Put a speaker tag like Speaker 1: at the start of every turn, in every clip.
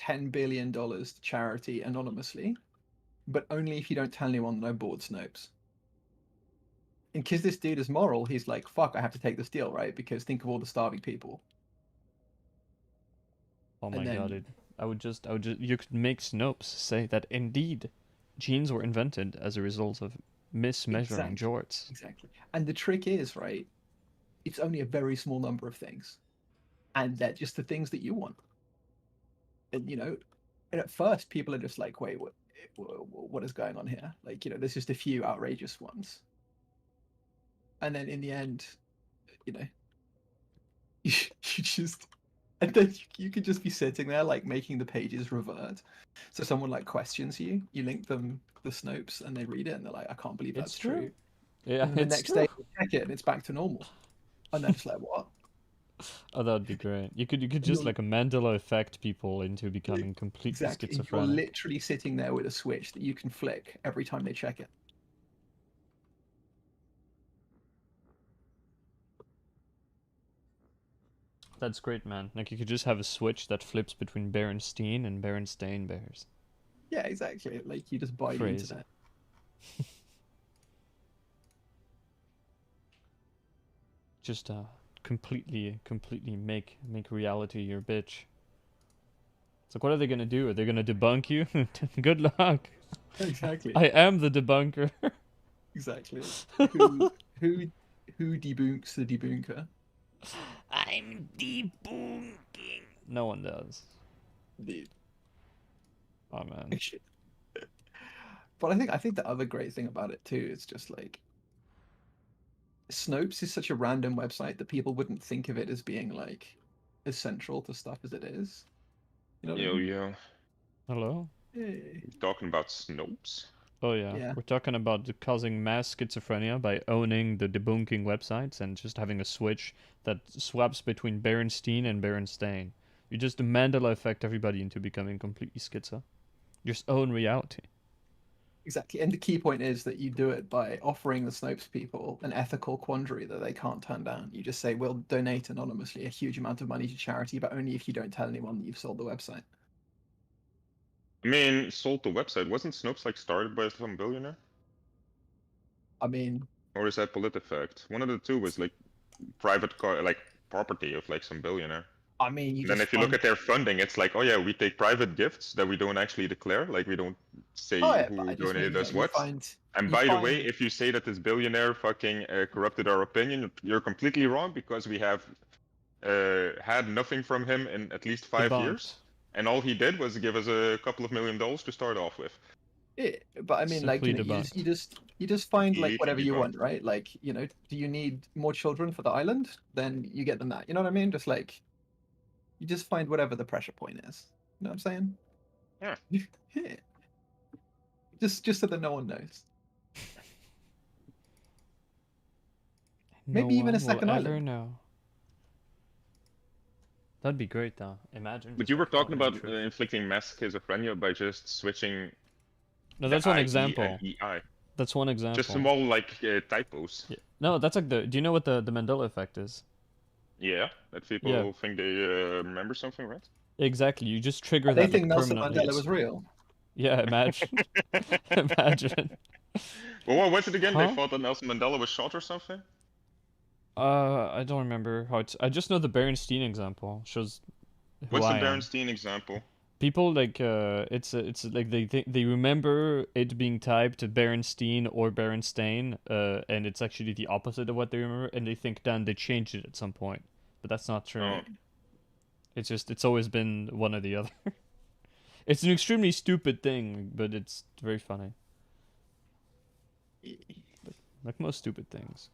Speaker 1: $10 billion to charity anonymously, but only if you don't tell anyone that I bought Snopes. And because this dude is moral, he's like, fuck, I have to take this deal, right? Because think of all the starving people.
Speaker 2: Oh my
Speaker 1: And then,
Speaker 2: god, you could make Snopes say that indeed genes were invented as a result of mismeasuring jorts.
Speaker 1: Exactly. And the trick is, right, it's only a very small number of things. And they're just the things that you want. And, you know, and at first people are just like, wait, what is going on here? Like, you know, there's just a few outrageous ones. And then in the end, you know, you just, and then you could just be sitting there like making the pages revert. So someone like questions you, you link them the Snopes, and they read it and they're like, I can't believe that's true.
Speaker 2: Yeah,
Speaker 1: And then the
Speaker 2: it's
Speaker 1: next
Speaker 2: true.
Speaker 1: day you check it and it's back to normal. And they're just like, what?
Speaker 2: Oh, that would be great. You could just like a Mandela effect people into becoming completely
Speaker 1: Exactly. You're
Speaker 2: schizophrenic.
Speaker 1: literally sitting there with a switch that you can flick every time they check it.
Speaker 2: That's great, man. Like you could just have a switch that flips between Berenstein and Berenstain bears.
Speaker 1: Yeah, exactly. Like you just buy the
Speaker 2: Crazy.
Speaker 1: internet.
Speaker 2: Just completely make reality your bitch. It's like, what are they gonna do? Are they gonna debunk you? Good luck.
Speaker 1: Exactly.
Speaker 2: I am the debunker.
Speaker 1: Exactly. Who debunks the debunker?
Speaker 2: I'm debunking. No one does.
Speaker 1: Indeed.
Speaker 2: Oh man.
Speaker 1: But I think the other great thing about it too is just like Snopes is such a random website that people wouldn't think of it as being like as central to stuff as it is. You know what I
Speaker 3: Yo,
Speaker 1: mean?
Speaker 3: yo.
Speaker 2: Hello?
Speaker 1: Hey.
Speaker 3: Talking about Snopes?
Speaker 2: Oh yeah.
Speaker 1: Yeah.
Speaker 2: We're talking about causing mass schizophrenia by owning the debunking websites and just having a switch that swaps between Berenstein and Berenstain. You just Mandela effect everybody into becoming completely schizo. Just own reality.
Speaker 1: Exactly. And the key point is that you do it by offering the Snopes people an ethical quandary that they can't turn down. You just say, we'll donate anonymously a huge amount of money to charity, but only if you don't tell anyone that you've sold the website.
Speaker 3: I mean, sold the website. Wasn't Snopes like started by some billionaire?
Speaker 1: I mean,
Speaker 3: Or is that PolitiFact? One of the two was like private like property of like some billionaire.
Speaker 1: you
Speaker 3: Then
Speaker 1: just
Speaker 3: if you look
Speaker 1: find.
Speaker 3: at their funding, it's like, oh yeah, we take private gifts that we don't actually declare, like we don't
Speaker 1: Oh
Speaker 3: say
Speaker 1: yeah, but
Speaker 3: who
Speaker 1: I just mean,
Speaker 3: donated
Speaker 1: you know,
Speaker 3: us what. And by the way, if you say that this billionaire fucking corrupted our opinion, you're completely wrong because we have had nothing from him in at least 5 years, and all he did was give us a couple of $1 million to start off with.
Speaker 1: Yeah, but I mean, like,
Speaker 2: Simply
Speaker 1: you know,
Speaker 2: debunked.
Speaker 1: you just find like
Speaker 3: Completely
Speaker 1: whatever you want,
Speaker 3: debunked.
Speaker 1: right? Like, you know, do you need more children for the island? Then you get them that. You know what I mean? Just like you just find whatever the pressure point is. You know what I'm saying?
Speaker 3: Yeah.
Speaker 1: Yeah. Just so that no one knows. Maybe
Speaker 2: No
Speaker 1: even a
Speaker 2: one will
Speaker 1: second
Speaker 2: ever
Speaker 1: island.
Speaker 2: know. That'd be great, though. Imagine.
Speaker 3: But
Speaker 2: just,
Speaker 3: you were
Speaker 2: like,
Speaker 3: talking
Speaker 2: knowing the
Speaker 3: about
Speaker 2: truth.
Speaker 3: inflicting mass schizophrenia by just switching
Speaker 2: No,
Speaker 3: the
Speaker 2: that's one
Speaker 3: IE and
Speaker 2: example.
Speaker 3: EI.
Speaker 2: That's one example.
Speaker 3: Just small like typos.
Speaker 2: Yeah. No, that's like the. Do you know what the Mandela effect is?
Speaker 3: Yeah, that people
Speaker 2: Yeah.
Speaker 3: think they remember something, right?
Speaker 2: Exactly. You just trigger
Speaker 1: They
Speaker 2: that
Speaker 1: think
Speaker 2: like
Speaker 1: Nelson
Speaker 2: permanently.
Speaker 1: Mandela was real.
Speaker 2: Yeah, imagine. Imagine.
Speaker 3: Well, what was it again? They
Speaker 2: Huh?
Speaker 3: thought that Nelson Mandela was shot or something?
Speaker 2: I don't remember how it's. I just know the Berenstein example shows who
Speaker 3: What's the
Speaker 2: I am.
Speaker 3: Berenstein example?
Speaker 2: People like it's like they remember it being typed Berenstein or Berenstain, and it's actually the opposite of what they remember, and they think then they changed it at some point, but that's not true.
Speaker 3: Oh.
Speaker 2: It's just it's always been one or the other. It's an extremely stupid thing, but it's very funny. Like most stupid things.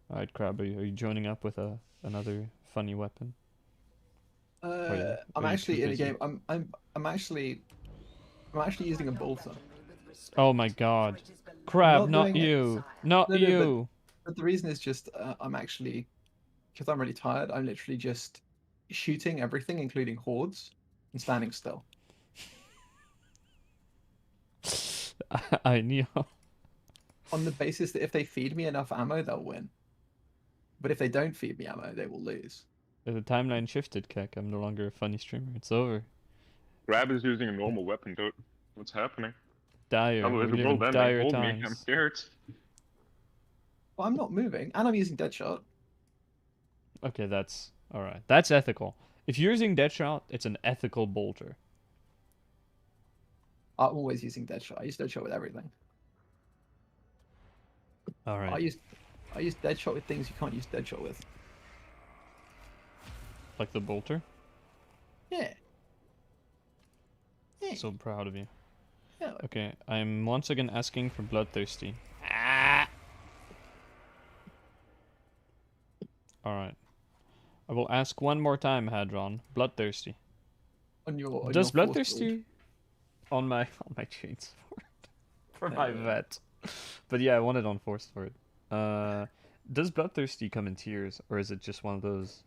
Speaker 2: All right, Crab, are you joining up with another funny weapon?
Speaker 1: I'm actually in a game. I'm actually using a bolter.
Speaker 2: Oh my God, Crab, not you, not
Speaker 1: No,
Speaker 2: you.
Speaker 1: but the reason is just I'm actually because I'm really tired. I'm literally just shooting everything, including hordes, and standing still.
Speaker 2: I knew.
Speaker 1: On the basis that if they feed me enough ammo, they'll win. But if they don't feed me ammo, they will lose.
Speaker 2: The timeline shifted, Kek. I'm no longer a funny streamer. It's over.
Speaker 3: Grab is using a normal weapon, dude. What's happening?
Speaker 2: Dire.
Speaker 3: Oh,
Speaker 2: We
Speaker 3: if the
Speaker 2: live
Speaker 3: world
Speaker 2: in
Speaker 3: ending,
Speaker 2: dire
Speaker 3: hold me. I'm
Speaker 2: times.
Speaker 3: scared.
Speaker 1: Well, I'm not moving, and I'm using Deadshot.
Speaker 2: Okay, that's alright. That's ethical. If you're using Deadshot, it's an ethical bolter.
Speaker 1: I'm always using Deadshot. I use Deadshot with everything.
Speaker 2: Alright.
Speaker 1: I use Deadshot with things you can't use Deadshot with.
Speaker 2: Like the bolter?
Speaker 1: Yeah. Yeah.
Speaker 2: So proud of you.
Speaker 1: Yeah.
Speaker 2: Okay, I'm once again asking for Bloodthirsty. Alright. I will ask one more time, Hadron. Bloodthirsty.
Speaker 1: On your
Speaker 2: Does
Speaker 1: force build.
Speaker 2: Bloodthirsty on my chainsword for my vet? But yeah, I want it on force sword. Does Bloodthirsty come in tiers, or is it just one of those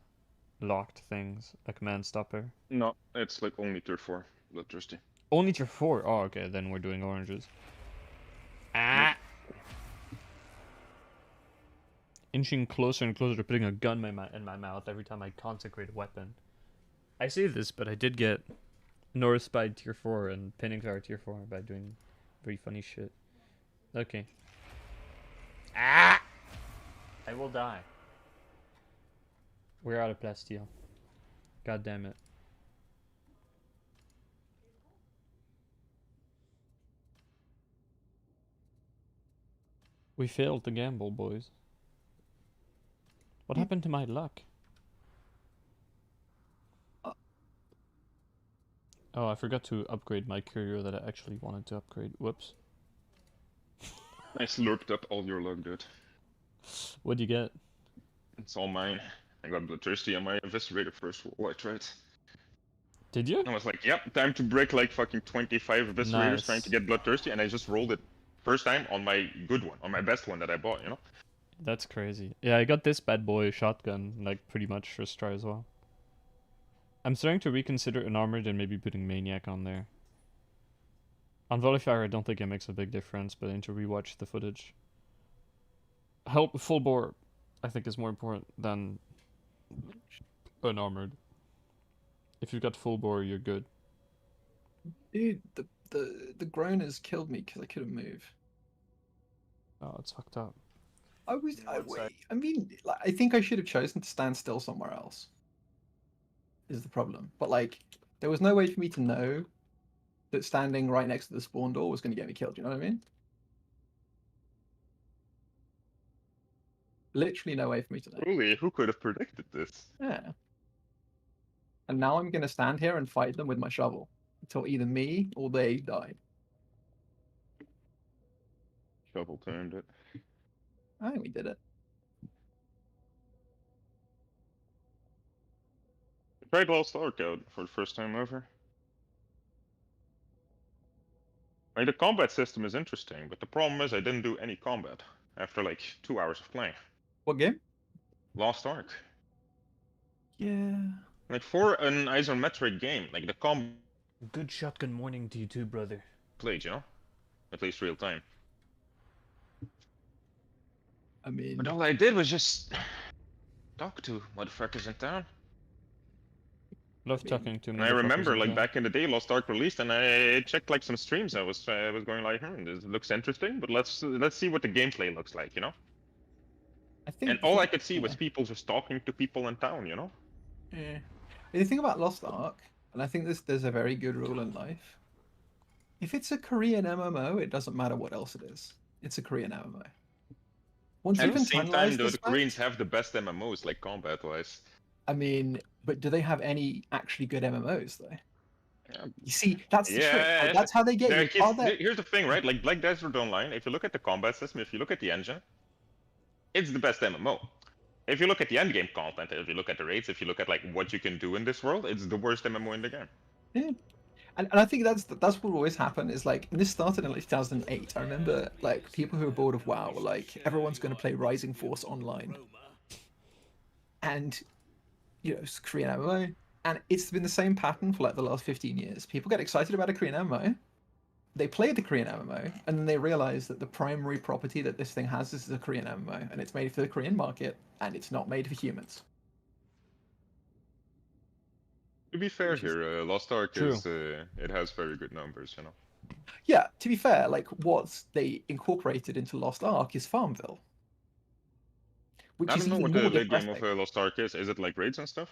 Speaker 2: locked things, like command stopper?
Speaker 3: No, it's like only tier 4, Bloodthirsty.
Speaker 2: Only tier 4? Oh, okay, then we're doing oranges. Ah! Inching closer and closer to putting a gun in my mouth every time I consecrate a weapon. I say this, but I did get North by tier 4 and Pinning Tower tier 4 by doing very funny shit. Okay. Ah! I will die. We're out of plasteel. God damn it. We failed to gamble, boys. What happened to my luck? Oh, I forgot to upgrade my courier that I actually wanted to upgrade. Whoops.
Speaker 3: I slurped up all your luck, dude.
Speaker 2: What'd you get?
Speaker 3: It's all mine. I got Bloodthirsty on my Eviscerator first roll I tried.
Speaker 2: Did you?
Speaker 3: I was like, yep, time to break like fucking 25 Eviscerators trying to get Bloodthirsty, and I just rolled it first time on my good one, on my best one that I bought, you know?
Speaker 2: That's crazy. Yeah, I got this bad boy shotgun, like, pretty much first try as well. I'm starting to reconsider Unarmored and maybe putting Maniac on there. On Volifier, I don't think it makes a big difference, but I need to rewatch the footage. Full bore, I think, is more important than Unarmored. If you've got full bore, you're good.
Speaker 1: Dude, the groaners killed me because I couldn't move.
Speaker 2: Oh, it's fucked up.
Speaker 1: I mean, like, I think I should have chosen to stand still somewhere else. Is the problem. But like, there was no way for me to know that standing right next to the spawn door was going to get me killed. You know what I mean? Literally no way for me to know.
Speaker 3: Truly, who could have predicted this?
Speaker 1: Yeah. And now I'm going to stand here and fight them with my shovel until either me or they die.
Speaker 3: Shovel turned it.
Speaker 1: I think we did it.
Speaker 3: I tried Lost Ark out for the first time ever. Like, the combat system is interesting, but the problem is I didn't do any combat after like 2 hours of playing.
Speaker 1: What game?
Speaker 3: Lost Ark.
Speaker 1: Yeah.
Speaker 3: Like, for an isometric game, like the combat
Speaker 2: Good shotgun morning to you too, brother.
Speaker 3: played, you know? At least real time.
Speaker 1: I mean,
Speaker 3: But all I did was just talk to motherfuckers in town.
Speaker 2: Love talking to me.
Speaker 3: And I remember, like, back in the day, Lost Ark released, and I checked like some streams. I was going like, this looks interesting, but let's see what the gameplay looks like, you know?
Speaker 1: I think.
Speaker 3: And all I could see was people just talking to people in town, you know?
Speaker 1: Yeah. The thing about Lost Ark, and I think there's a very good rule in life. If it's a Korean MMO, it doesn't matter what else it is. It's a Korean MMO. Once
Speaker 3: At the same time, though, the Koreans have the best MMOs, like combat-wise.
Speaker 1: I mean, but do they have any actually good MMOs though?
Speaker 3: Yeah.
Speaker 1: You see, that's the trick. Like, that's how they get you.
Speaker 3: Here's the thing, right? Like Black Desert Online, if you look at the combat system, if you look at the engine, it's the best MMO. If you look at the endgame content, if you look at the raids, if you look at like what you can do in this world, it's the worst MMO in the game.
Speaker 1: Yeah. And I think that's what will always happen is like, and this started in like 2008. I remember like people who were bored of WoW were like, everyone's going to play Rising Force online. And, you know, it's Korean MMO. And it's been the same pattern for like the last 15 years. People get excited about a Korean MMO. They play the Korean MMO, and then they realize that the primary property that this thing has is a Korean MMO, and it's made for the Korean market, and it's not made for humans.
Speaker 3: To be fair
Speaker 1: Which is-
Speaker 3: here, Lost Ark
Speaker 2: True.
Speaker 3: is it has very good numbers, you know.
Speaker 1: Yeah, to be fair, like what they incorporated into Lost Ark is Farmville, which
Speaker 3: I
Speaker 1: is
Speaker 3: don't know
Speaker 1: even
Speaker 3: what
Speaker 1: more
Speaker 3: the late game of
Speaker 1: depressing.
Speaker 3: Lost Ark is. Is it like raids and stuff?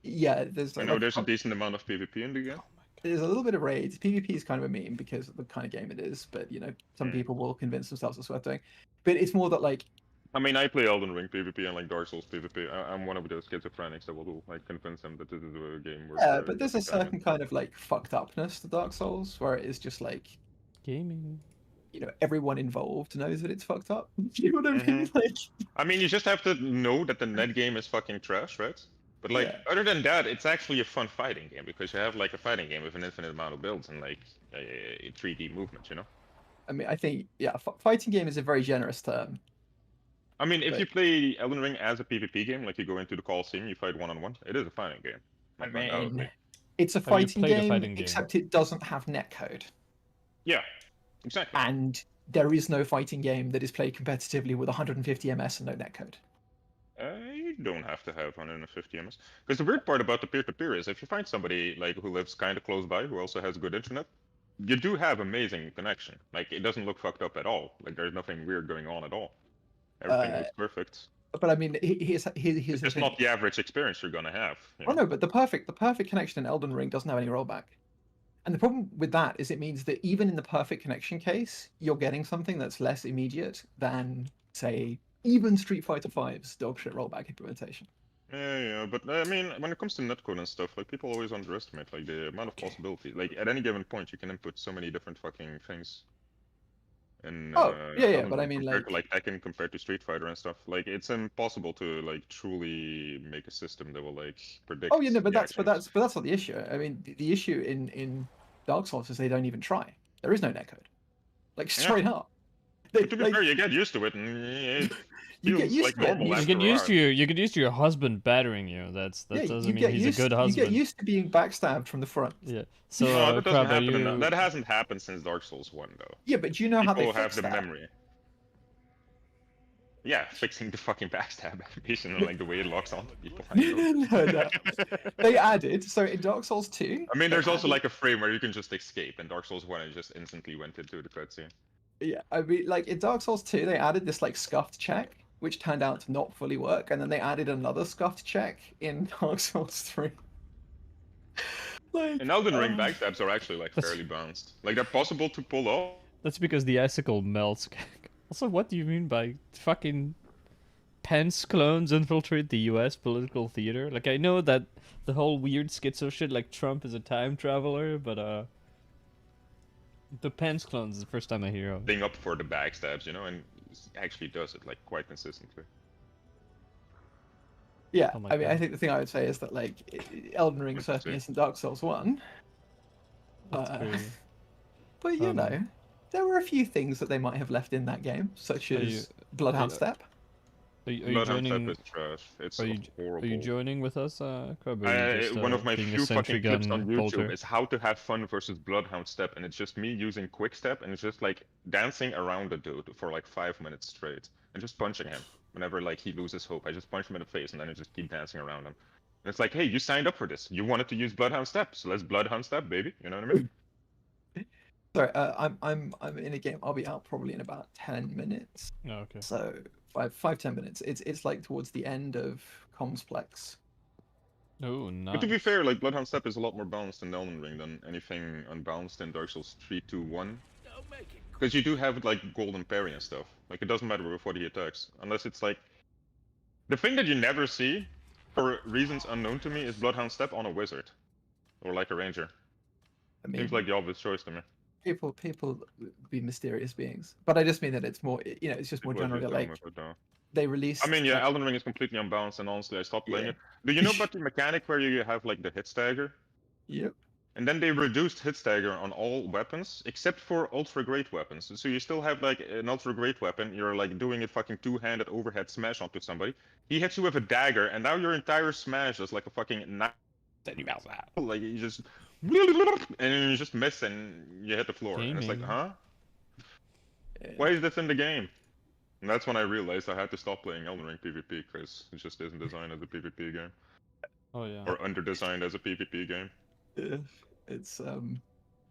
Speaker 1: Yeah, there's
Speaker 3: I know
Speaker 1: like
Speaker 3: there's a decent amount of PvP in the game.
Speaker 2: Oh my god.
Speaker 1: there's a little bit of raids. PvP is kind of a meme because of the kind of game it is, but you know, some
Speaker 3: Hmm.
Speaker 1: people will convince themselves it's worth doing. But it's more that like
Speaker 3: I mean, I play Elden Ring PvP and like Dark Souls PvP. I'm one of those schizophrenics that will like convince them that this is a game worth.
Speaker 1: yeah, but there's a
Speaker 3: getting
Speaker 1: certain kind of like fucked upness to Dark Souls where it is just like,
Speaker 2: Gaming.
Speaker 1: you know, everyone involved knows that it's fucked up. You know what I mean? Like,
Speaker 3: I mean, you just have to know that the net game is fucking trash, right? But like,
Speaker 1: Yeah.
Speaker 3: other than that, it's actually a fun fighting game because you have like a fighting game with an infinite amount of builds and like 3D movement, you know.
Speaker 1: I mean, I think yeah, fighting game is a very generous term.
Speaker 3: I mean, if you
Speaker 1: Right.
Speaker 3: play Elden Ring as a PvP game, like you go into the Coliseum, you fight one-on-one, it is a fighting game.
Speaker 1: I
Speaker 3: Like, undoubtedly.
Speaker 1: mean, it's a
Speaker 2: Have you
Speaker 1: fighting
Speaker 2: played a
Speaker 1: game,
Speaker 2: fighting game?
Speaker 1: except it doesn't have netcode,
Speaker 3: Yeah, exactly.
Speaker 1: and there is no fighting game that is played competitively with 150 ms and no netcode.
Speaker 3: You don't have to have 150 ms. Because the weird part about the peer-to-peer is if you find somebody like who lives kind of close by who also has good internet, you do have amazing connection. Like it doesn't look fucked up at all. Like there's nothing weird going on at all. Everything looks perfect.
Speaker 1: But I mean, here's
Speaker 3: It's
Speaker 1: the
Speaker 3: just
Speaker 1: thing.
Speaker 3: not the average experience you're gonna have. You
Speaker 1: Oh
Speaker 3: know?
Speaker 1: no, but the perfect connection in Elden Ring doesn't have any rollback. And the problem with that is it means that even in the perfect connection case, you're getting something that's less immediate than, say, even Street Fighter V's dogshit rollback implementation.
Speaker 3: Yeah, but I mean, when it comes to netcode and stuff, like people always underestimate like the amount of possibilities. Like at any given point, you can input so many different fucking things. In
Speaker 1: Oh, yeah,
Speaker 3: Elden
Speaker 1: but I
Speaker 3: Ring
Speaker 1: mean,
Speaker 3: compared to like Tekken, compared to Street Fighter and stuff. Like it's impossible to like truly make a system that will like predict.
Speaker 1: oh, yeah, no, but
Speaker 3: the
Speaker 1: that's
Speaker 3: actions.
Speaker 1: not the issue. I mean, the issue in Dark Souls is they don't even try. There is no netcode, like
Speaker 3: Yeah.
Speaker 1: straight up. They,
Speaker 3: But to be
Speaker 1: like,
Speaker 3: fair, you get used to it, and it
Speaker 1: you get
Speaker 3: feels
Speaker 1: used
Speaker 3: like
Speaker 1: to it.
Speaker 3: normal
Speaker 1: You
Speaker 3: after
Speaker 2: You
Speaker 3: a
Speaker 2: get used
Speaker 3: while.
Speaker 2: to you get used to your husband battering you. That
Speaker 1: Yeah,
Speaker 2: doesn't
Speaker 1: you
Speaker 2: mean
Speaker 1: get
Speaker 2: he's
Speaker 1: used.
Speaker 2: a good
Speaker 1: You
Speaker 2: husband.
Speaker 1: get used to being backstabbed from the front.
Speaker 2: Yeah. So
Speaker 3: No, that doesn't
Speaker 2: Crab, are
Speaker 3: happen enough.
Speaker 2: you
Speaker 3: That hasn't happened since Dark Souls 1, though.
Speaker 1: Yeah, but do you know how they
Speaker 3: People have
Speaker 1: fix
Speaker 3: the
Speaker 1: that?
Speaker 3: memory. Yeah, fixing the fucking backstab animation and like the way it locks onto people. I know.
Speaker 1: No. They added so in Dark Souls 2.
Speaker 3: I mean,
Speaker 1: they
Speaker 3: there's also
Speaker 1: added-
Speaker 3: like a frame where you can just escape. In Dark Souls 1, it just instantly went into the cutscene.
Speaker 1: yeah, I mean, like in Dark Souls 2, they added this like scuffed check, which turned out to not fully work, and then they added another scuffed check in Dark Souls 3. Like,
Speaker 3: In Elden Ring, backstabs are actually like
Speaker 2: That's-
Speaker 3: fairly balanced. Like they're possible to pull off.
Speaker 2: That's because the icicle melts. Also, what do you mean by fucking Pence clones infiltrate the U.S. political theater? Like, I know that the whole weird schizo shit, like Trump is a time traveler, but the Pence clones is the first time I hear of it.
Speaker 3: Thing up for the backstabs, you know, and he actually does it like quite consistently.
Speaker 1: yeah,
Speaker 2: Oh my
Speaker 1: I mean, I
Speaker 2: God.
Speaker 1: think the thing I would say is that like Elden Ring
Speaker 3: Let's
Speaker 1: certainly
Speaker 3: see.
Speaker 1: isn't Dark Souls 1.
Speaker 2: That's crazy.
Speaker 1: But you
Speaker 2: Um,
Speaker 1: know, there were a few things that they might have left in that game, such
Speaker 2: Are
Speaker 1: as
Speaker 2: you-
Speaker 1: Bloodhound
Speaker 2: are-
Speaker 1: Step.
Speaker 2: Are you
Speaker 3: Bloodhound
Speaker 2: joining?
Speaker 3: Step is trash. It's
Speaker 2: Are you
Speaker 3: horrible.
Speaker 2: are you joining with us, Crab? Or are you just,
Speaker 3: One of my
Speaker 2: being a
Speaker 3: few
Speaker 2: sentry
Speaker 3: fucking clips on
Speaker 2: gun
Speaker 3: YouTube
Speaker 2: bolter?
Speaker 3: is how to have fun versus Bloodhound Step, and it's just me using Quick Step, and it's just like dancing around the dude for like 5 minutes straight, and just punching him whenever like he loses hope. I just punch him in the face, and then I just keep dancing around him. And it's like, hey, you signed up for this. You wanted to use Bloodhound Step, so let's Bloodhound Step, baby. You know what I mean?
Speaker 1: Sorry, I'm in a game. I'll be out probably in about 10 minutes.
Speaker 2: Oh, okay.
Speaker 1: So 10 minutes. It's like towards the end of Comsplex.
Speaker 2: Oh, nice.
Speaker 3: But to be fair, like Bloodhound Step is a lot more balanced in Elden Ring than anything unbalanced in Dark Souls 3, 2, 1. Because you do have like golden parry and stuff. Like it doesn't matter with what he attacks, unless it's like the thing that you never see, for reasons unknown to me, is Bloodhound Step on a wizard or like a ranger.
Speaker 1: I mean,
Speaker 3: Seems like the obvious choice to me.
Speaker 1: people be mysterious beings, but I just mean that it's more, you know, it's just more
Speaker 3: It was
Speaker 1: generally
Speaker 3: just
Speaker 1: like
Speaker 3: dumb, but,
Speaker 1: they released.
Speaker 3: I mean, yeah, Elden Ring is completely unbalanced, and honestly, I stopped playing
Speaker 1: Yeah.
Speaker 3: it. Do you know about the mechanic where you have like the hit stagger?
Speaker 1: Yep.
Speaker 3: And then they reduced hit stagger on all weapons except for ultra great weapons. So you still have like an ultra great weapon. You're like doing a fucking two-handed overhead smash onto somebody. He hits you with a dagger, and now your entire smash is like a fucking knife. Like you just and you just miss and you hit the floor. And it's like,
Speaker 2: Gaming.
Speaker 3: huh?
Speaker 1: Yeah.
Speaker 3: Why is this in the game? And that's when I realized I had to stop playing Elden Ring PvP because it just isn't designed as a PvP game.
Speaker 2: Oh yeah.
Speaker 3: Or under-designed as a PvP game.
Speaker 1: Yeah, it's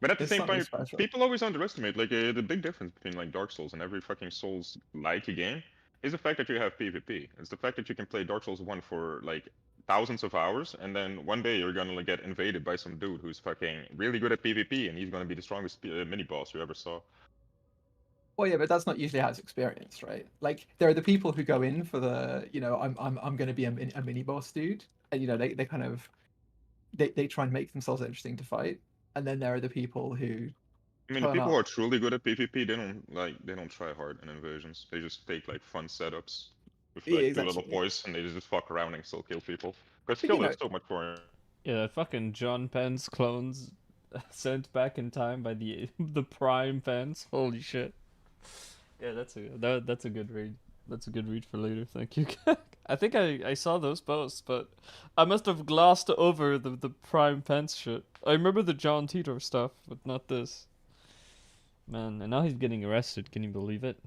Speaker 3: But at the
Speaker 1: it's
Speaker 3: same
Speaker 1: something
Speaker 3: time,
Speaker 1: special.
Speaker 3: people always underestimate like the big difference between like Dark Souls and every fucking Souls-like game is the fact that you have PvP. It's the fact that you can play Dark Souls 1 for like thousands of hours, and then one day you're gonna like, get invaded by some dude who's fucking really good at PvP, and he's gonna be the strongest mini boss you ever saw.
Speaker 1: Well, yeah, but that's not usually how it's experienced, right? Like there are the people who go in for the, I'm going to be a mini boss dude, and they kind of they try and make themselves interesting to fight, and then there are the people who
Speaker 3: I mean, the
Speaker 1: turn
Speaker 3: people who are
Speaker 1: up.
Speaker 3: truly good at PvP, they don't try hard in invasions. They just take like fun setups with
Speaker 1: Yeah,
Speaker 3: like two little
Speaker 1: exactly.
Speaker 3: boys, and they just fuck around and still kill people. Because
Speaker 1: But
Speaker 3: skill is so much more.
Speaker 2: Yeah, fucking John Pence clones sent back in time by the the Prime Pence. Holy shit. Yeah, that's a good read. That's a good read for later. Thank you. I think I saw those posts, but I must have glossed over the Prime Pence shit. I remember the John Titor stuff, but not this. Man, and now he's getting arrested. Can you believe it?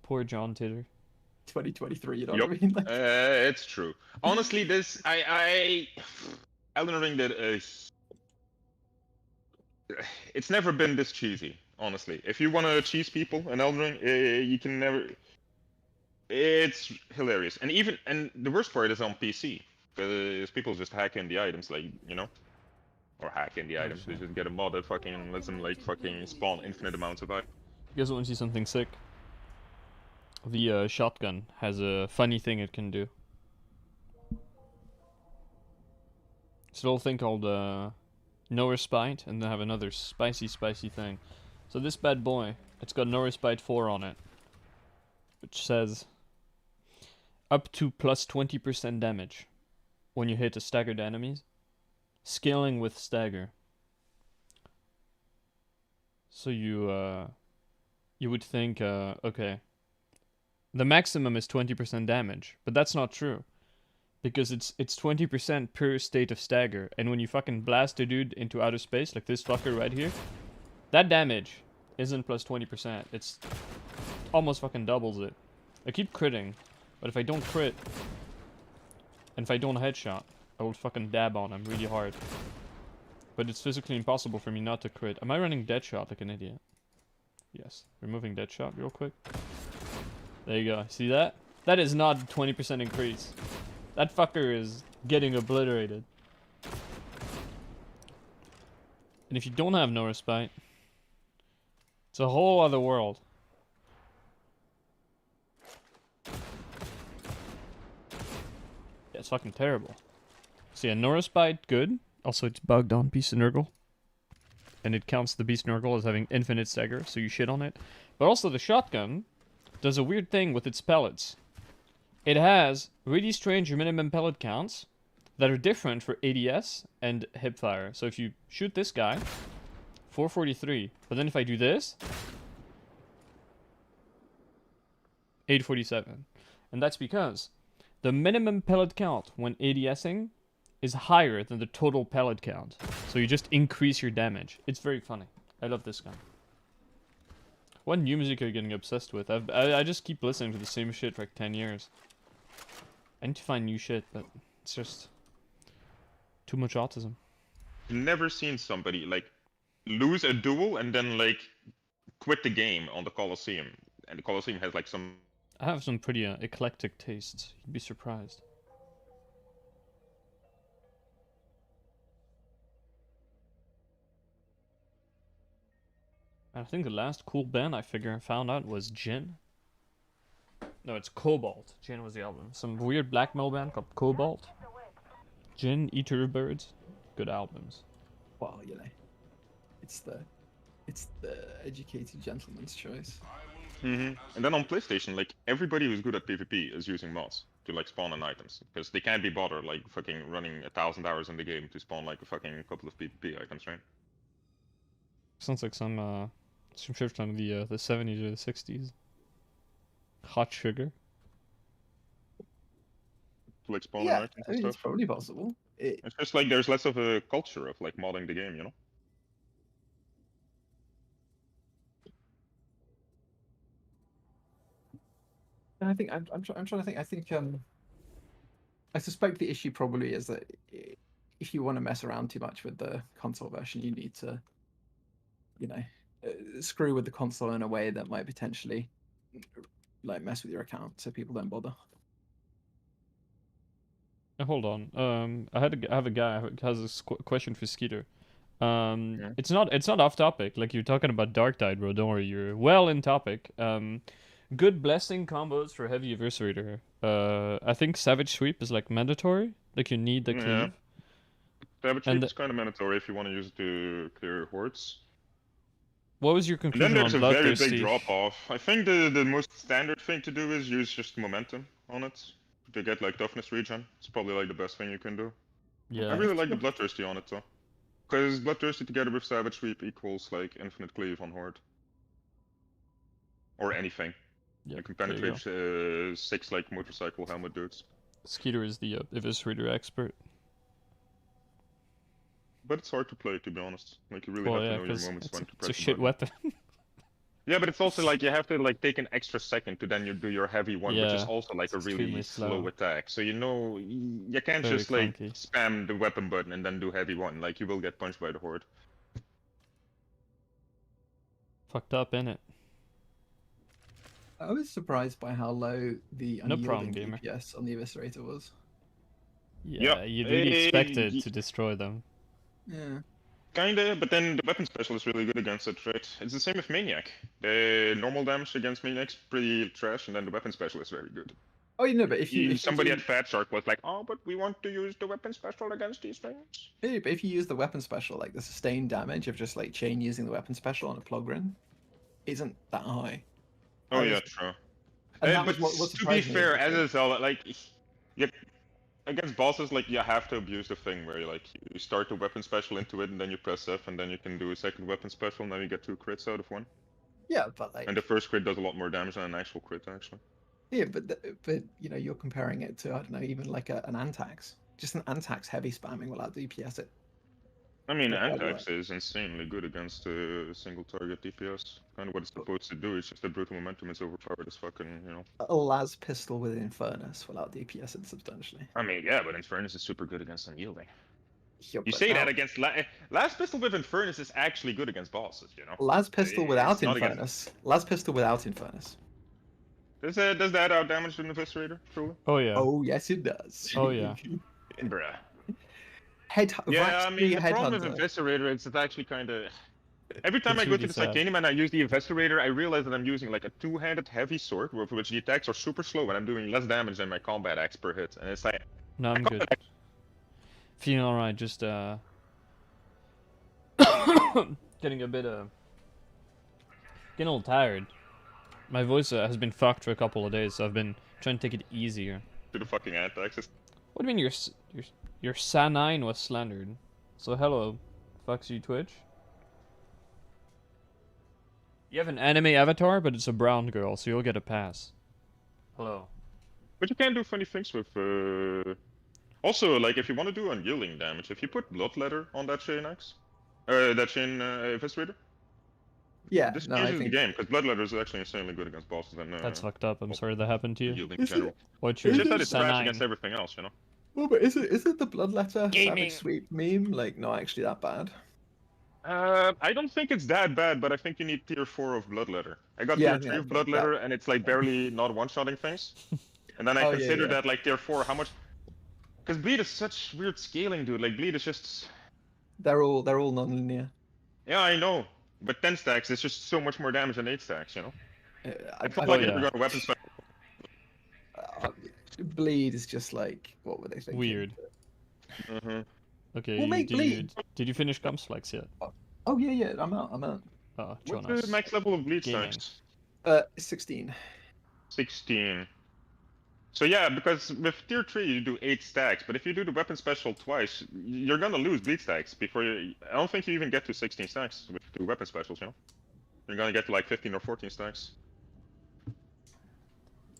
Speaker 2: Poor John Titor.
Speaker 1: 2023, you know
Speaker 3: Yup,
Speaker 1: what I mean? Like,
Speaker 3: it's true. Honestly, Elden Ring did it's never been this cheesy. Honestly, if you want to cheese people in Elden Ring, you can never. It's hilarious, and the worst part is on PC because people just hack in the items, like or hack in the
Speaker 2: Oh
Speaker 3: items. They
Speaker 2: shit.
Speaker 3: just get a mod that fucking lets them like fucking spawn infinite amounts of items.
Speaker 2: You guys want to see something sick? The shotgun has a funny thing it can do. It's a little thing called no respite, and then have another spicy thing. So this bad boy, it's got no respite 4 on it, which says up to plus 20% damage when you hit a staggered enemies, scaling with stagger. So you would think okay, the maximum is 20% damage, but that's not true. Because it's 20% per state of stagger, and when you fucking blast a dude into outer space, like this fucker right here, that damage isn't plus 20%. It's almost fucking doubles it. I keep critting, but if I don't crit, and if I don't headshot, I will fucking dab on him really hard. But it's physically impossible for me not to crit. Am I running Deadshot like an idiot? Yes. Removing Deadshot real quick. There you go. See that? That is not a 20% increase. That fucker is getting obliterated. And if you don't have no respite, it's a whole other world. Yeah, it's fucking terrible. So yeah, no respite, good. Also, it's bugged on Beast Nurgle. And it counts the Beast Nurgle as having infinite stagger, so you shit on it. But also the shotgun does a weird thing with its pellets. It has really strange minimum pellet counts that are different for ADS and hipfire. So if you shoot this guy, 443. But then if I do this, 847. And that's because the minimum pellet count when ADSing is higher than the total pellet count. So you just increase your damage. It's very funny. I love this gun. What new music are you getting obsessed with? I just keep listening to the same shit for like 10 years. I need to find new shit, but it's just too much autism.
Speaker 3: I've never seen somebody like lose a duel and then like quit the game on the Colosseum, and the Colosseum has like some.
Speaker 2: I have some pretty eclectic tastes. You'd be surprised. I think the last cool band I found out was Jin. No, it's Cobalt. Jin was the album. Some weird black metal band called Cobalt. Jin, Eater of Birds. Good albums.
Speaker 1: well, it's the educated gentleman's choice.
Speaker 3: And then on PlayStation, like everybody who's good at PvP is using mods to like spawn on items because they can't be bothered like fucking running 1,000 hours in the game to spawn like a fucking couple of PvP items, right?
Speaker 2: Sounds like some shit from the 70s or the 60s. Hot Sugar.
Speaker 3: To like spawn on
Speaker 1: Yeah,
Speaker 3: items
Speaker 1: I
Speaker 3: and
Speaker 1: mean, it's
Speaker 3: stuff.
Speaker 1: probably possible.
Speaker 3: It's just like there's less of a culture of like modding the game, you know?
Speaker 1: And I think I'm trying to think. I think I suspect the issue probably is that if you want to mess around too much with the console version, you need to, you know, screw with the console in a way that might potentially like mess with your account, so people don't bother.
Speaker 2: Hold on. I have a guy who has a question for Skeeter.
Speaker 3: Yeah.
Speaker 2: It's not off topic. Like you're talking about Dark Tide, bro. Don't worry, you're well in topic. Good blessing combos for heavy eviscerator. I think Savage Sweep is like mandatory. Like you need the cleave.
Speaker 3: Savage Sweep is kind of mandatory if you want to use it to clear hordes.
Speaker 2: What was your
Speaker 3: And then
Speaker 2: conclusion on
Speaker 3: there's a very
Speaker 2: Bloodthirsty?
Speaker 3: big drop off. I think the most standard thing to do is use just momentum on it to get like toughness regen. It's probably like the best thing you can do.
Speaker 2: Yeah.
Speaker 3: I really like the Bloodthirsty on it though. Because Bloodthirsty together with Savage Sweep equals like infinite cleave on Horde. Or anything.
Speaker 2: Yep,
Speaker 3: You can penetrate 6 like motorcycle helmet dudes.
Speaker 2: Skeeter is the eviscerator expert.
Speaker 3: But it's hard to play, to be honest. Like you really have to know your moments when to press
Speaker 2: it's a
Speaker 3: the
Speaker 2: shit
Speaker 3: button.
Speaker 2: weapon.
Speaker 3: Yeah, but it's also like you have to like take an extra second to then you do your heavy one, which is
Speaker 2: Yeah,
Speaker 3: also like a
Speaker 2: it's
Speaker 3: really
Speaker 2: extremely
Speaker 3: slow
Speaker 2: slow.
Speaker 3: attack. So you know you can't
Speaker 2: Very
Speaker 3: just like
Speaker 2: clunky.
Speaker 3: spam the weapon button and then do heavy one. Like you will get punched by the horde.
Speaker 2: Fucked up, innit?
Speaker 1: I was surprised by how low the
Speaker 2: No problem,
Speaker 1: unyielding
Speaker 2: gamer.
Speaker 1: DPS on the eviscerator was.
Speaker 2: Yeah, you'd really expect it to destroy them.
Speaker 1: Yeah.
Speaker 3: Kinda, but then the weapon special is really good against it, right? It's the same with Maniac. The normal damage against Maniac's pretty trash, and then the weapon special is very good.
Speaker 1: Oh, you know, but if you
Speaker 3: somebody at Fat Shark was like, "Oh, but we want to use the weapon special against these things."
Speaker 1: Yeah, but if you use the weapon special, like the sustained damage of just like chain using the weapon special on a Plogrin, isn't that high.
Speaker 3: Oh yeah, true.
Speaker 1: And that
Speaker 3: But
Speaker 1: was what
Speaker 3: to be
Speaker 1: surprised me.
Speaker 3: fair, as a Zelda, like, against bosses, like, you have to abuse the thing where like you start the weapon special into it, and then you press F, and then you can do a second weapon special, and then you get 2 crits out of one.
Speaker 1: Yeah, but like.
Speaker 3: And the first crit does a lot more damage than an actual crit, actually.
Speaker 1: Yeah, but you know, you're comparing it to, I don't know, even like an Antax. Just an Antax heavy spamming without DPS it.
Speaker 3: I mean,
Speaker 1: Yeah,
Speaker 3: Antax is insanely good against a single target DPS. Kind of what it's supposed to do. It's just the brutal momentum is overpowered as fucking, you know.
Speaker 1: A las pistol with Infernus without DPS it substantially.
Speaker 3: I mean, yeah, but Infernus is super good against unyielding.
Speaker 1: Yeah,
Speaker 3: You say that against Last Pistol with Infernus is actually good against bosses, you know.
Speaker 1: las pistol without
Speaker 3: It's not
Speaker 1: Infernus.
Speaker 3: against-
Speaker 1: Las pistol without Infernus.
Speaker 3: Does that out damage the Eviscerator, truly?
Speaker 2: Oh yeah.
Speaker 1: Oh yes, it does.
Speaker 2: Oh yeah.
Speaker 3: Bruh.
Speaker 1: Yeah,
Speaker 3: I mean, the problem with Eviscerator is it's actually kind of... Every time
Speaker 2: It's
Speaker 3: I go
Speaker 2: really
Speaker 3: to the
Speaker 2: sad.
Speaker 3: Psychanium and I use the Eviscerator, I realize that I'm using like a 2-handed heavy sword, with which the attacks are super slow, and I'm doing less damage than my combat axe per hit. And it's like...
Speaker 2: No, I'm good. Feeling alright, just getting a bit getting a little tired. My voice has been fucked for a couple of days, so I've been trying to take it easier.
Speaker 3: To the fucking antaxes.
Speaker 2: What do you mean your Sanine was slandered? So hello, fucks you Twitch. You have an anime avatar, but it's a brown girl, so you'll get a pass. Hello.
Speaker 3: But you can do funny things with... Also, like, if you want to do unyielding damage, if you put Bloodletter on that chain axe... that chain Eviscerator...
Speaker 1: Yeah,
Speaker 3: this
Speaker 1: no,
Speaker 3: changes the game, because Bloodletter is actually insanely good against bosses and...
Speaker 2: That's fucked up, I'm sorry that happened to you.
Speaker 3: Unyielding in general.
Speaker 2: What's
Speaker 3: It's
Speaker 2: your
Speaker 3: just that it's trash
Speaker 2: Sanine?
Speaker 3: against everything else, you know?
Speaker 1: Oh, but is it the Bloodletter
Speaker 2: Gaming.
Speaker 1: Savage Sweep meme like not actually that bad?
Speaker 3: I don't think it's that bad, but I think you need tier 4 of Bloodletter. I got tier 3 of Bloodletter, and it's like barely not one-shotting things. And then I consider that like tier 4, how much... Because Bleed is such weird scaling, dude. Like, Bleed is just...
Speaker 1: They're all non-linear.
Speaker 3: Yeah, I know. But 10 stacks is just so much more damage than 8 stacks, you know?
Speaker 1: I
Speaker 3: felt like if you're going to weapon spec...
Speaker 1: Bleed is just like, what were they thinking?
Speaker 2: Weird. Okay,
Speaker 1: We'll
Speaker 2: did you finish Gumsflex yet?
Speaker 1: Oh yeah, I'm out.
Speaker 2: Oh,
Speaker 3: What's
Speaker 2: Jonas.
Speaker 3: the max level of Bleed
Speaker 2: Gaming.
Speaker 3: stacks?
Speaker 1: 16.
Speaker 3: 16. So yeah, because with tier 3 you do 8 stacks, but if you do the weapon special twice, you're gonna lose bleed stacks before you... I don't think you even get to 16 stacks with 2 weapon specials, you know? You're gonna get to like 15 or 14 stacks.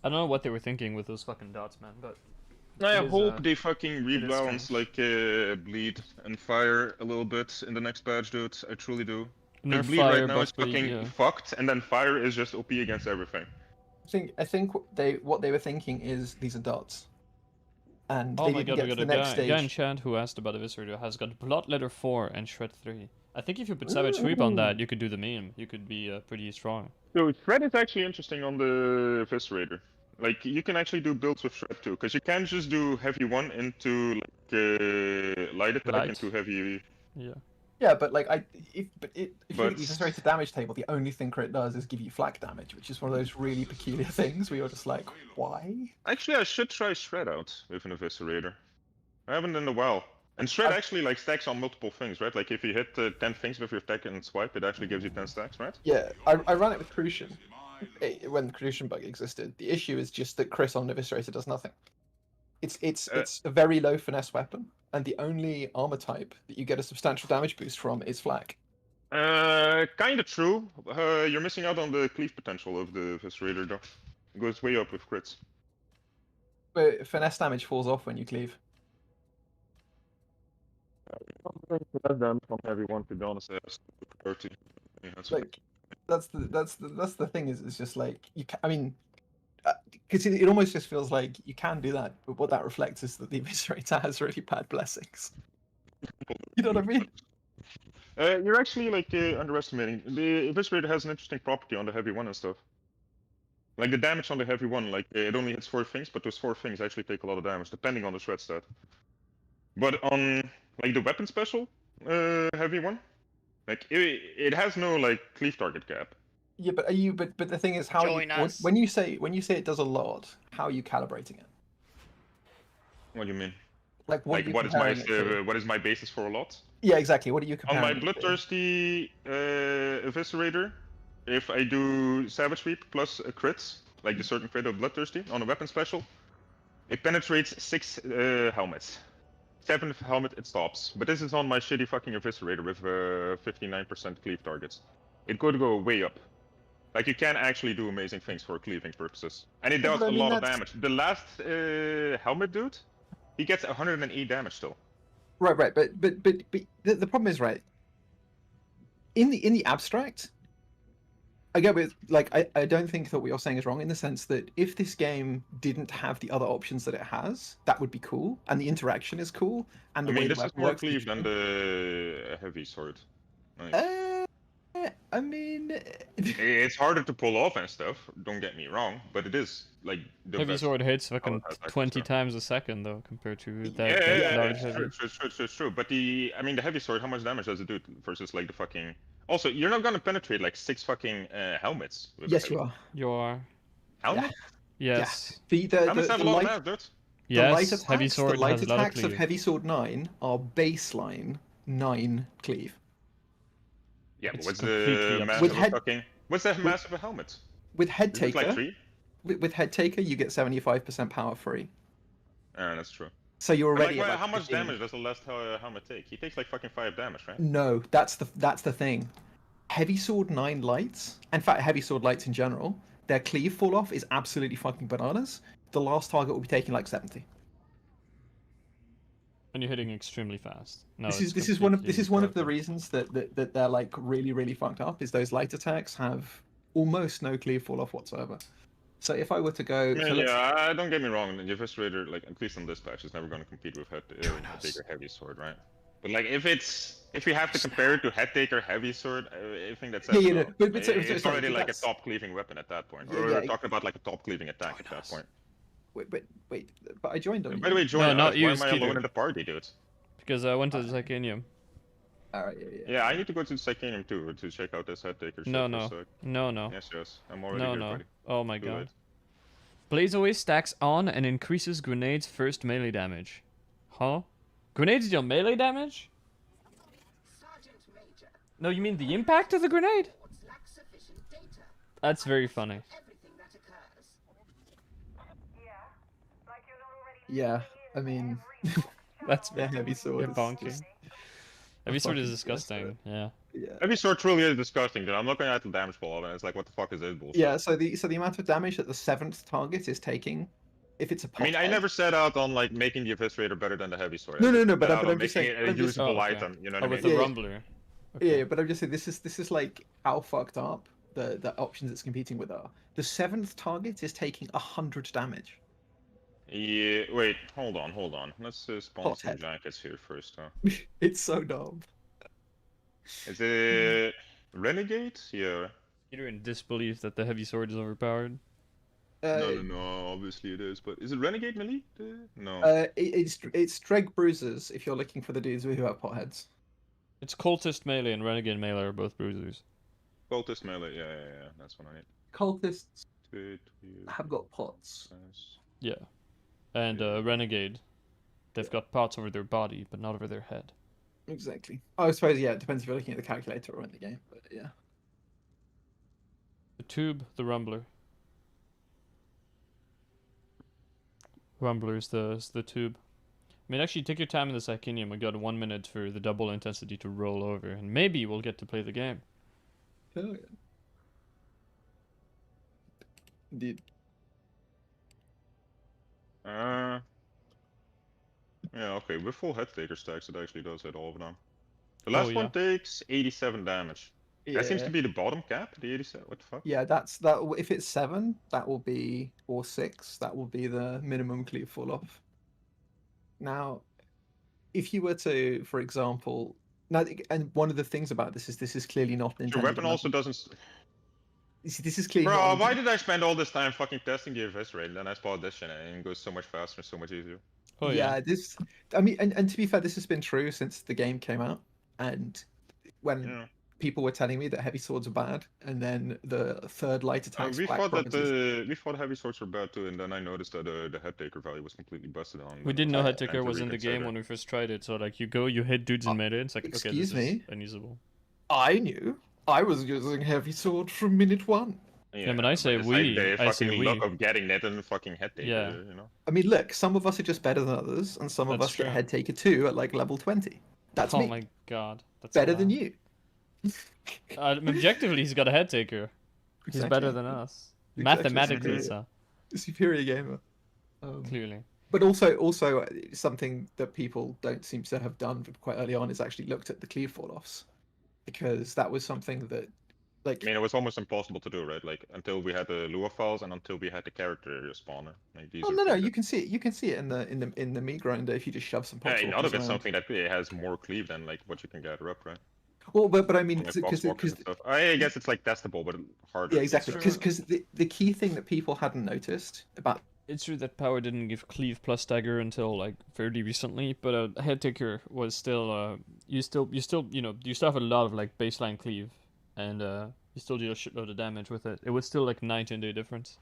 Speaker 2: I don't know what they were thinking with those fucking dots, man, but...
Speaker 3: I
Speaker 2: it is,
Speaker 3: hope they fucking rebalance
Speaker 2: strange.
Speaker 3: like bleed and fire a little bit in the next patch, dude. I truly do. The
Speaker 2: Nerf
Speaker 3: bleed
Speaker 2: fire,
Speaker 3: right now is
Speaker 2: buck bleed,
Speaker 3: fucking
Speaker 2: yeah.
Speaker 3: fucked, and then fire is just OP against everything.
Speaker 1: I think what they were thinking is these are dots. and
Speaker 2: Oh
Speaker 1: they
Speaker 2: my
Speaker 1: didn't
Speaker 2: god, we
Speaker 1: get to
Speaker 2: got
Speaker 1: the
Speaker 2: a
Speaker 1: next
Speaker 2: guy in
Speaker 1: stage.
Speaker 2: chat who asked about Eviscerator has got Bloodletter 4 and Shred 3. I think if you put Savage Sweep on that, you could do the meme. You could be pretty strong.
Speaker 3: So Shred is actually interesting on the Eviscerator. Like, you can actually do builds with Shred too, because you can just do heavy 1 into like light attack
Speaker 2: Light.
Speaker 3: into heavy.
Speaker 2: Yeah.
Speaker 1: Yeah, but like if you look at the
Speaker 3: But
Speaker 1: Eviscerator damage table, the only thing crit does is give you flak damage, which is one of those really peculiar things where you're just like, why?
Speaker 3: actually, I should try Shred out with an Eviscerator. I haven't in a while. And Shred actually like stacks on multiple things, right? Like if you hit 10 things with your attack and swipe, it actually gives you 10 stacks, right?
Speaker 1: Yeah, I ran it with Crucian when the Crucian bug existed. The issue is just that Chris on Eviscerator does nothing. It's a very low finesse weapon, and the only armor type that you get a substantial damage boost from is flak.
Speaker 3: Kinda true. You're missing out on the cleave potential of the Eviscerator though. It goes way up with crits.
Speaker 1: But finesse damage falls off when you cleave.
Speaker 3: That's damage from everyone, to be honest. 30. Yeah,
Speaker 1: That's the thing is it's just like you can, I mean, because it almost just feels like you can do that, but what that reflects is that the Eviscerator has really bad blessings. You know what I mean?
Speaker 3: You're actually like underestimating. The Eviscerator has an interesting property on the heavy 1 and stuff. Like the damage on the heavy 1, like it only hits 4 things, but those 4 things actually take a lot of damage, depending on the shred stat. But on like the weapon special, heavy 1, like it has no like cleave target cap.
Speaker 1: Yeah, but but the thing is how when you say it does a lot, how are you calibrating it?
Speaker 3: What do you mean?
Speaker 1: Like what
Speaker 3: is my basis for a lot?
Speaker 1: Yeah, exactly. What are you
Speaker 3: On
Speaker 1: comparing?
Speaker 3: my bloodthirsty Eviscerator, if I do Savage Sweep plus a crit, like the certain crit of bloodthirsty on a weapon special, it penetrates 6 helmets. 7th helmet it stops. But this is on my shitty fucking Eviscerator with 59% cleave targets. It could go way up. Like you can actually do amazing things for cleaving purposes. And it does a lot of damage. The last helmet dude, he gets 108 damage still.
Speaker 1: Right, but the problem is, right, in the abstract, I get with like I don't think that what you're saying is wrong in the sense that if this game didn't have the other options that it has, that would be cool, and the interaction is cool, and the way the weapon works.
Speaker 3: This is more cleave than the heavy sword.
Speaker 1: I mean,
Speaker 3: it's harder to pull off and stuff. Don't get me wrong, but it is like the
Speaker 2: heavy
Speaker 3: best
Speaker 2: sword hits fucking 20 times a second though, compared to that large heavy.
Speaker 3: True. But the heavy sword, how much damage does it do versus like the fucking? Also, you're not gonna penetrate like 6 fucking helmets.
Speaker 1: Yes, you are.
Speaker 2: You are.
Speaker 3: Helmet?
Speaker 2: Yeah. Yes.
Speaker 1: Yeah.
Speaker 3: Helmets have a lot of mass, dude.
Speaker 2: Yes. Heavy sword
Speaker 1: the light
Speaker 2: has a lot of
Speaker 1: attacks of Heavy Sword 9 are baseline 9 cleave.
Speaker 3: Yeah, but
Speaker 2: It's
Speaker 3: what's the mass of a fucking? What's the mass of a helmet?
Speaker 1: With Head Taker,
Speaker 3: like 3?
Speaker 1: With Head Taker, you get 75% power free.
Speaker 3: That's true.
Speaker 1: So you're already.
Speaker 3: Like, how much damage does the last helmet take? He takes like fucking 5 damage, right?
Speaker 1: No, that's the thing. Heavy Sword 9 lights, in fact, Heavy Sword lights in general, their cleave fall off is absolutely fucking bananas. The last target will be taking like 70.
Speaker 2: And you're hitting extremely fast. No,
Speaker 1: this is one of the reasons that they're like really fucked up. Is those light attacks have almost no cleave fall off whatsoever. So if I were to go,
Speaker 3: don't get me wrong. The Eviscerator, like at least on this patch, is never going to compete with Head Taker Heavy Sword, right? But like if you have to compare it to Head Taker Heavy Sword, I think that's it's already like a top cleaving weapon at that point. Or we're talking about like a top cleaving attack at that point.
Speaker 1: Wait, but I joined on.
Speaker 3: By the way, join.
Speaker 2: Not you,
Speaker 3: why am I alone in the party, dude?
Speaker 2: Because I went to the Psychanium.
Speaker 1: Alright,
Speaker 3: yeah. I need to go to the Psychanium too to check out this Head Taker.
Speaker 2: No.
Speaker 3: Yes. I'm already here, buddy.
Speaker 2: Oh my god. Blaze always stacks on and increases grenades first melee damage. Huh? Grenades deal melee damage? No, you mean the impact of the grenade? That's very funny.
Speaker 1: Yeah, I mean,
Speaker 2: that's
Speaker 1: Heavy Sword.
Speaker 2: Bonking. Heavy Sword is disgusting. Yeah.
Speaker 3: Heavy Sword truly is disgusting, dude. I'm looking at the damage ball and it's like, what the fuck is this bullshit?
Speaker 1: Yeah, so the amount of damage that the 7th target is taking, if it's a pot
Speaker 3: I never set out on like making the Eviscerator better than the Heavy Sword.
Speaker 1: No, but I'm just saying
Speaker 3: it a usable item. You know what I mean?
Speaker 2: With the Rumbler.
Speaker 1: Okay. Yeah, but I'm just saying this is like how fucked up the options it's competing with are. The 7th target is taking 100 damage.
Speaker 3: Yeah, wait, hold on. Let's spawn some
Speaker 1: Hothead.
Speaker 3: jackets here first, huh?
Speaker 1: It's so dumb.
Speaker 3: Is it Renegade? Yeah.
Speaker 2: You're in disbelief that the heavy sword is overpowered.
Speaker 3: No, obviously it is, but is it Renegade melee? No.
Speaker 1: It's Dreg Bruisers if you're looking for the dudes who have potheads.
Speaker 2: It's cultist melee and renegade melee are both bruisers.
Speaker 3: Cultist melee, yeah, that's what I need.
Speaker 1: Cultists
Speaker 3: Tweet,
Speaker 1: have got pots.
Speaker 2: Yeah. And renegade, they've got parts over their body, but not over their head.
Speaker 1: Exactly. I suppose, yeah, it depends if you're looking at the calculator or in the game, but yeah.
Speaker 2: The tube, the rumbler. Rumbler is the tube. I mean, actually, take your time in the Psychinium. We got 1 minute for the double intensity to roll over, and maybe we'll get to play the game.
Speaker 1: Hell yeah. Indeed.
Speaker 3: Yeah, okay, with full head taker stacks, it actually does hit all of them. The last one takes 87 damage.
Speaker 1: Yeah.
Speaker 3: That seems to be the bottom cap, the 87. What the fuck?
Speaker 1: Yeah, that. If it's 7, that will be, or 6, that will be the minimum cleave fall off. Now, if you were to, for example, now, and one of the things about this is clearly not intended.
Speaker 3: Your weapon also doesn't.
Speaker 1: This is clearly.
Speaker 3: Bro, why did I spend all this time fucking testing the FS rate, and then I spawned this shit, and it goes so much faster and so much easier.
Speaker 2: Oh
Speaker 1: yeah, this. I mean, and to be fair, this has been true since the game came out, and when people were telling me that heavy swords are bad, and then the third light attacks.
Speaker 3: We thought heavy swords were bad too, and then I noticed that the head taker value was completely busted on.
Speaker 2: We didn't know head taker was in the game when we first tried it, so like you hit dudes in melee, it's like okay, this is unusable.
Speaker 1: I knew. I was using heavy sword from minute 1.
Speaker 2: Yeah, but I say we.
Speaker 3: Like I say we. Luck of getting that in the fucking head taker.
Speaker 2: Yeah.
Speaker 3: You know.
Speaker 1: I mean, look, some of us are just better than others, and some of us get head taker 2 at like level 20. That's me.
Speaker 2: Oh my god, that's
Speaker 1: better than you.
Speaker 2: Objectively, he's got a head taker. He's better than us. Mathematically, it's a
Speaker 1: superior gamer.
Speaker 2: Clearly.
Speaker 1: But also something that people don't seem to have done quite early on is actually looked at the cleave fall-offs, because that was something that, like,
Speaker 3: I mean, it was almost impossible to do, right? Like until we had the Lua files and until we had the character spawner. Like, these
Speaker 1: no, you can see it. You can see it in the meat grinder if you just shove some pots.
Speaker 3: Hey, not if it's something that has more cleave than like what you can gather up, right?
Speaker 1: Well, but I mean, because
Speaker 3: I guess it's like testable, but harder.
Speaker 1: Yeah, exactly. Because the key thing that people hadn't noticed about.
Speaker 2: It's true that power didn't give cleave plus dagger until like fairly recently, but a head taker was still you still have a lot of like baseline cleave, and you still do a shitload of damage with it. It was still like night and day difference.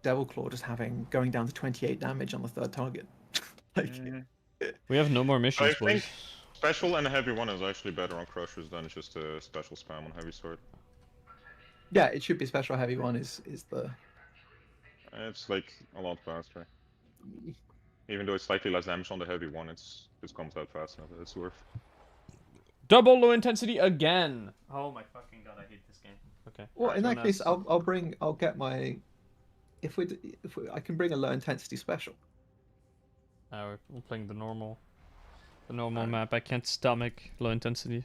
Speaker 1: Devil Claw just going down to 28 damage on the third target. Like,
Speaker 2: we have no more missions, boys.
Speaker 3: Special and a heavy one is actually better on crushers than just a special spam on heavy sword.
Speaker 1: Yeah, it should be special heavy one is the.
Speaker 3: It's like a lot faster. Even though it's slightly less damage on the heavy one, it just comes out fast enough. It's worth.
Speaker 2: Double low intensity again. Oh my fucking god, I hate this game. Okay.
Speaker 1: Well, in that case, I'll get my. If I can bring a low intensity special.
Speaker 2: We're playing the normal map. I can't stomach low intensity.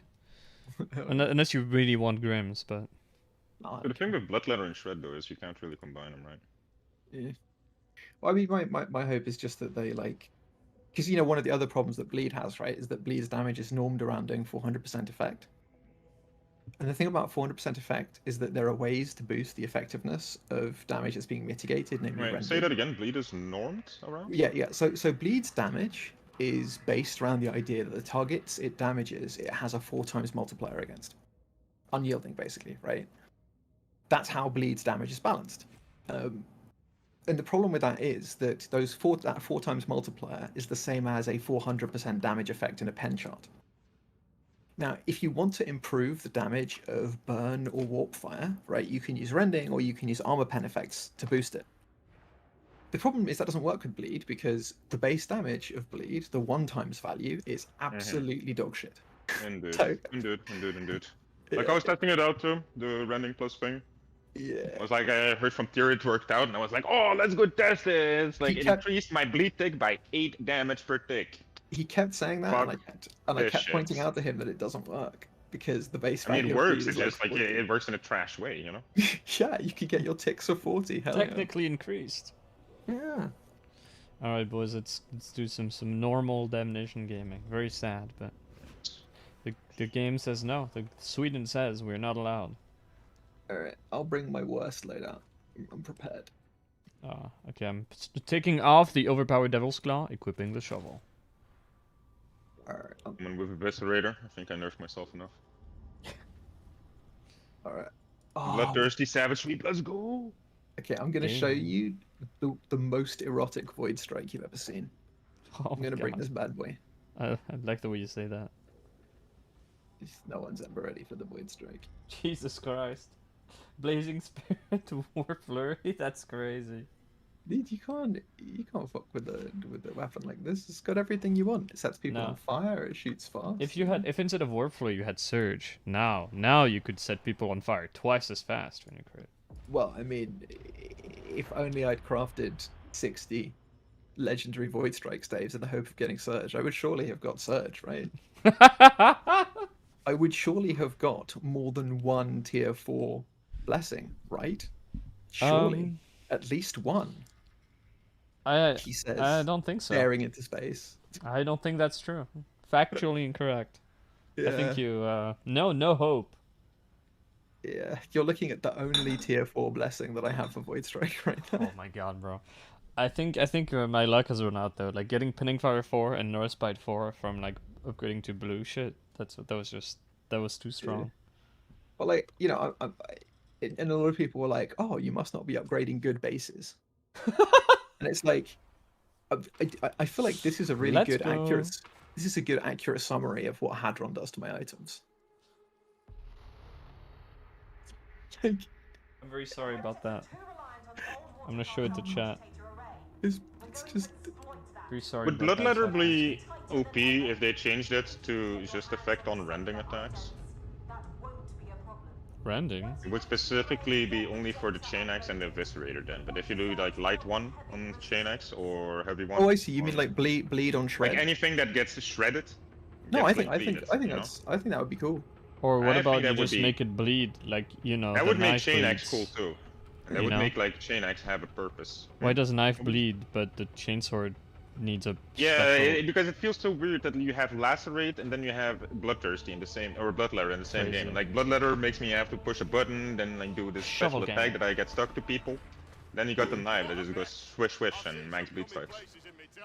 Speaker 2: Unless you really want Grims, but.
Speaker 3: But the thing with Bloodletter and Shred though is you can't really combine them, right?
Speaker 1: Yeah. Well, I mean, my hope is just that they like, because one of the other problems that Bleed has, right, is that Bleed's damage is normed around doing 400% effect. And the thing about 400% effect is that there are ways to boost the effectiveness of damage that's being mitigated. Namely,
Speaker 3: say that again. Bleed is normed around.
Speaker 1: Yeah. So Bleed's damage is based around the idea that the targets it damages, it has a 4 times multiplier against. Unyielding, basically, right? That's how Bleed's damage is balanced. And the problem with that is that that 4 times multiplier is the same as a 400% damage effect in a pen chart. Now, if you want to improve the damage of burn or warp fire, right, you can use rending or you can use armor pen effects to boost it. The problem is that doesn't work with Bleed because the base damage of Bleed, the 1 times value, is absolutely dog shit.
Speaker 3: Indeed. Indeed. Like I was testing it out too, the rending plus thing.
Speaker 1: Yeah.
Speaker 3: I was like, I heard from Theory it worked out, and I was like, oh, let's go test it. It's like it increased my bleed tick by 8 damage per tick.
Speaker 1: He kept saying that, and I kept pointing out to him that it doesn't work because the base value.
Speaker 3: It works. It's just like it works in a trash way, you know.
Speaker 1: Yeah, you could get your ticks of 40.
Speaker 2: Technically increased.
Speaker 1: Yeah.
Speaker 2: All right, boys. Let's do some normal Damnation gaming. Very sad, but the game says no. Sweden says we're not allowed.
Speaker 1: All right, I'll bring my worst loadout. I'm prepared.
Speaker 2: Okay. I'm taking off the overpowered Devil's Claw, equipping the shovel.
Speaker 1: All right.
Speaker 3: I'm in with Eviscerator. I think I nerfed myself enough.
Speaker 1: All right.
Speaker 3: Bloodthirsty Savage Sweep. Let's go.
Speaker 1: Okay, I'm gonna show you the most erotic Void Strike you've ever seen.
Speaker 2: Oh
Speaker 1: I'm gonna bring this bad boy.
Speaker 2: I like the way you say that.
Speaker 1: No one's ever ready for the Void Strike.
Speaker 2: Jesus Christ. Blazing Spirit, War Flurry, that's crazy.
Speaker 1: Dude, you can't fuck with the weapon like this. It's got everything you want. It sets people on fire, it shoots fast.
Speaker 2: If instead of War Flurry you had Surge, now you could set people on fire twice as fast when you crit.
Speaker 1: Well, I mean, if only I'd crafted 60 legendary Void Strike staves in the hope of getting Surge, I would surely have got Surge, right? I would surely have got more than one tier 4 blessing, right? Surely. At least one. He says,
Speaker 2: I don't think so.
Speaker 1: Staring into space.
Speaker 2: I don't think that's true. Factually incorrect.
Speaker 1: Yeah.
Speaker 2: I think you, no hope.
Speaker 1: Yeah, you're looking at the only tier 4 blessing that I have for Void Strike right now.
Speaker 2: Oh my god, bro. I think my luck has run out though. Like getting Pinning Fire 4 and Northbite 4 from like upgrading to blue shit. That was too strong.
Speaker 1: Yeah. Well, like, you know, and a lot of people were like, "Oh, you must not be upgrading good bases." And it's like, I feel like this is a really accurate. This is a good accurate summary of what Hadron does to my items.
Speaker 2: I'm very sorry about that. I'm gonna show it to chat.
Speaker 1: It's just.
Speaker 2: Very sorry.
Speaker 3: Would Bloodletter be OP if they changed it to just effect on rending attacks?
Speaker 2: Rending?
Speaker 3: It would specifically be only for the Chain Axe and the Eviscerator then, but if you do like light 1 on Chain Axe or heavy 1...
Speaker 1: Oh, I see. You mean like bleed on shred?
Speaker 3: Like anything that gets shredded?
Speaker 1: No, I think that would be cool.
Speaker 2: Or what about you just make it bleed, like, you know,
Speaker 3: that would make Chain
Speaker 2: bleeds.
Speaker 3: Axe cool too. And that would make like Chain Axe have a purpose.
Speaker 2: Why does knife bleed, but the chainsword needs a
Speaker 3: because it feels so weird that you have Lacerate and then you have Bloodthirsty in the same, or Bloodletter in the same game. Like Bloodletter makes me have to push a button, then like do this special attack that I get stuck to people. Then you got the knife that just goes swish swish and max bleed starts.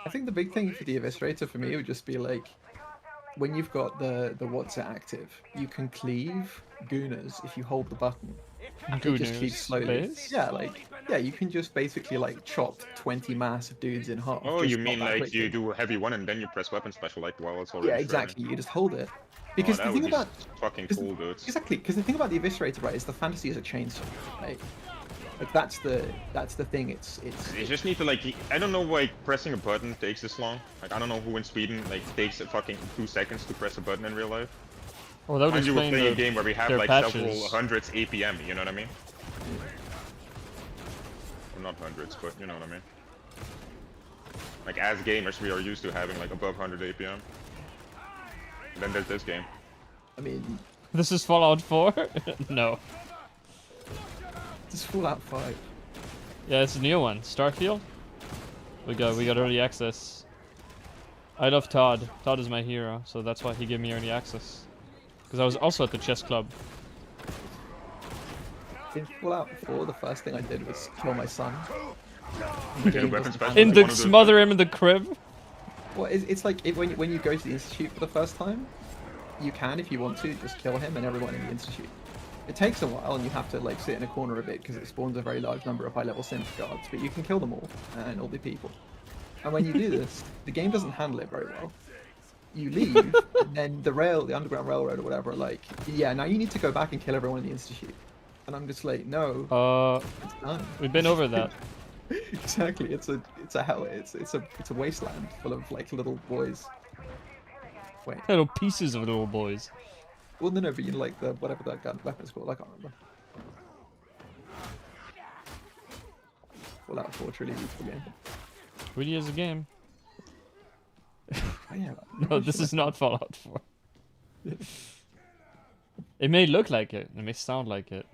Speaker 1: I think the big thing for the Eviscerator for me would just be like, when you've got the what's it active, you can cleave Gooners if you hold the button. It just keeps slowly. Yeah, you can just basically like chop 20 massive dudes in half.
Speaker 3: Oh, you mean like you do heavy 1 and then you press weapon special like while it's already
Speaker 1: exactly. You just hold it. Because the thing about
Speaker 3: fucking cool, dudes.
Speaker 1: Exactly, because the thing about the Eviscerator, right, is the fantasy is a chainsaw, right? Like that's the thing. It's.
Speaker 3: You just need to like. I don't know why pressing a button takes this long. Like I don't know who in Sweden like takes a fucking 2 seconds to press a button in real life.
Speaker 2: Well, that would
Speaker 3: you were playing a game where we have like
Speaker 2: patches.
Speaker 3: several hundreds APM. You know what I mean? Well, not hundreds, but you know what I mean. Like as gamers, we are used to having like above 100 APM. And then there's this game.
Speaker 1: I mean,
Speaker 2: this is Fallout 4? No.
Speaker 1: This is Fallout 5.
Speaker 2: Yeah, it's a new one. Starfield. We got early access. I love Todd. Todd is my hero, so that's why he gave me early access. Because I was also at the chess club.
Speaker 1: In Fallout 4, the first thing I did was kill my son.
Speaker 2: Smother him in the crib?
Speaker 1: Well, it's like when you go to the Institute for the first time, you can, if you want to, just kill him and everyone in the Institute. It takes a while and you have to like sit in a corner a bit because it spawns a very large number of high-level synth guards, but you can kill them all and all the people. And when you do this, the game doesn't handle it very well. You leave, and then the Underground Railroad or whatever, are like, yeah, now you need to go back and kill everyone in the Institute. And I'm just like, no. It's done.
Speaker 2: We've been over that.
Speaker 1: Exactly. It's a hell. It's a wasteland full of like little boys. Wait.
Speaker 2: Little pieces of little boys.
Speaker 1: Well, no, but you know, like the whatever that gun weapon's called, I can't remember. Fallout 4 truly beautiful game.
Speaker 2: Really is a game.
Speaker 1: Oh, yeah,
Speaker 2: no, this is not Fallout 4. It may look like it. It may sound like it.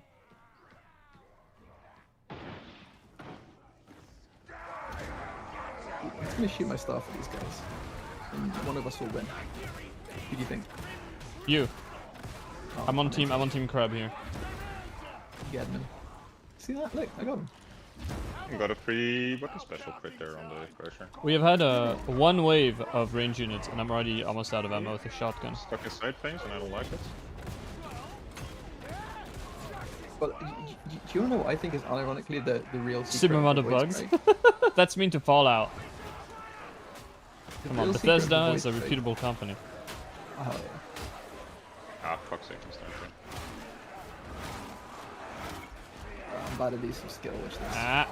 Speaker 1: just gonna shoot my staff at these guys, and one of us will win. Who do you think?
Speaker 2: You.
Speaker 1: Oh,
Speaker 2: I'm on team crab here.
Speaker 1: Get him. See that? Look, I got him.
Speaker 3: You got a free weapon special crit there on the pressure.
Speaker 2: We have had one wave of range units, and I'm already almost out of ammo with a shotgun.
Speaker 3: Stuck inside things, and I don't like it.
Speaker 1: Well, do you know what I think is ironically the real secret?
Speaker 2: Super amount of
Speaker 1: voice
Speaker 2: bugs.
Speaker 1: break?
Speaker 2: That's mean to Fallout.
Speaker 1: The
Speaker 2: Come on,
Speaker 1: real secret of the
Speaker 2: Bethesda is a
Speaker 1: voice break-
Speaker 2: reputable company.
Speaker 1: Oh, yeah.
Speaker 3: Ah, fuck's sake, I'm starting.
Speaker 1: I'm about to do some skill, watch this.
Speaker 2: Ah.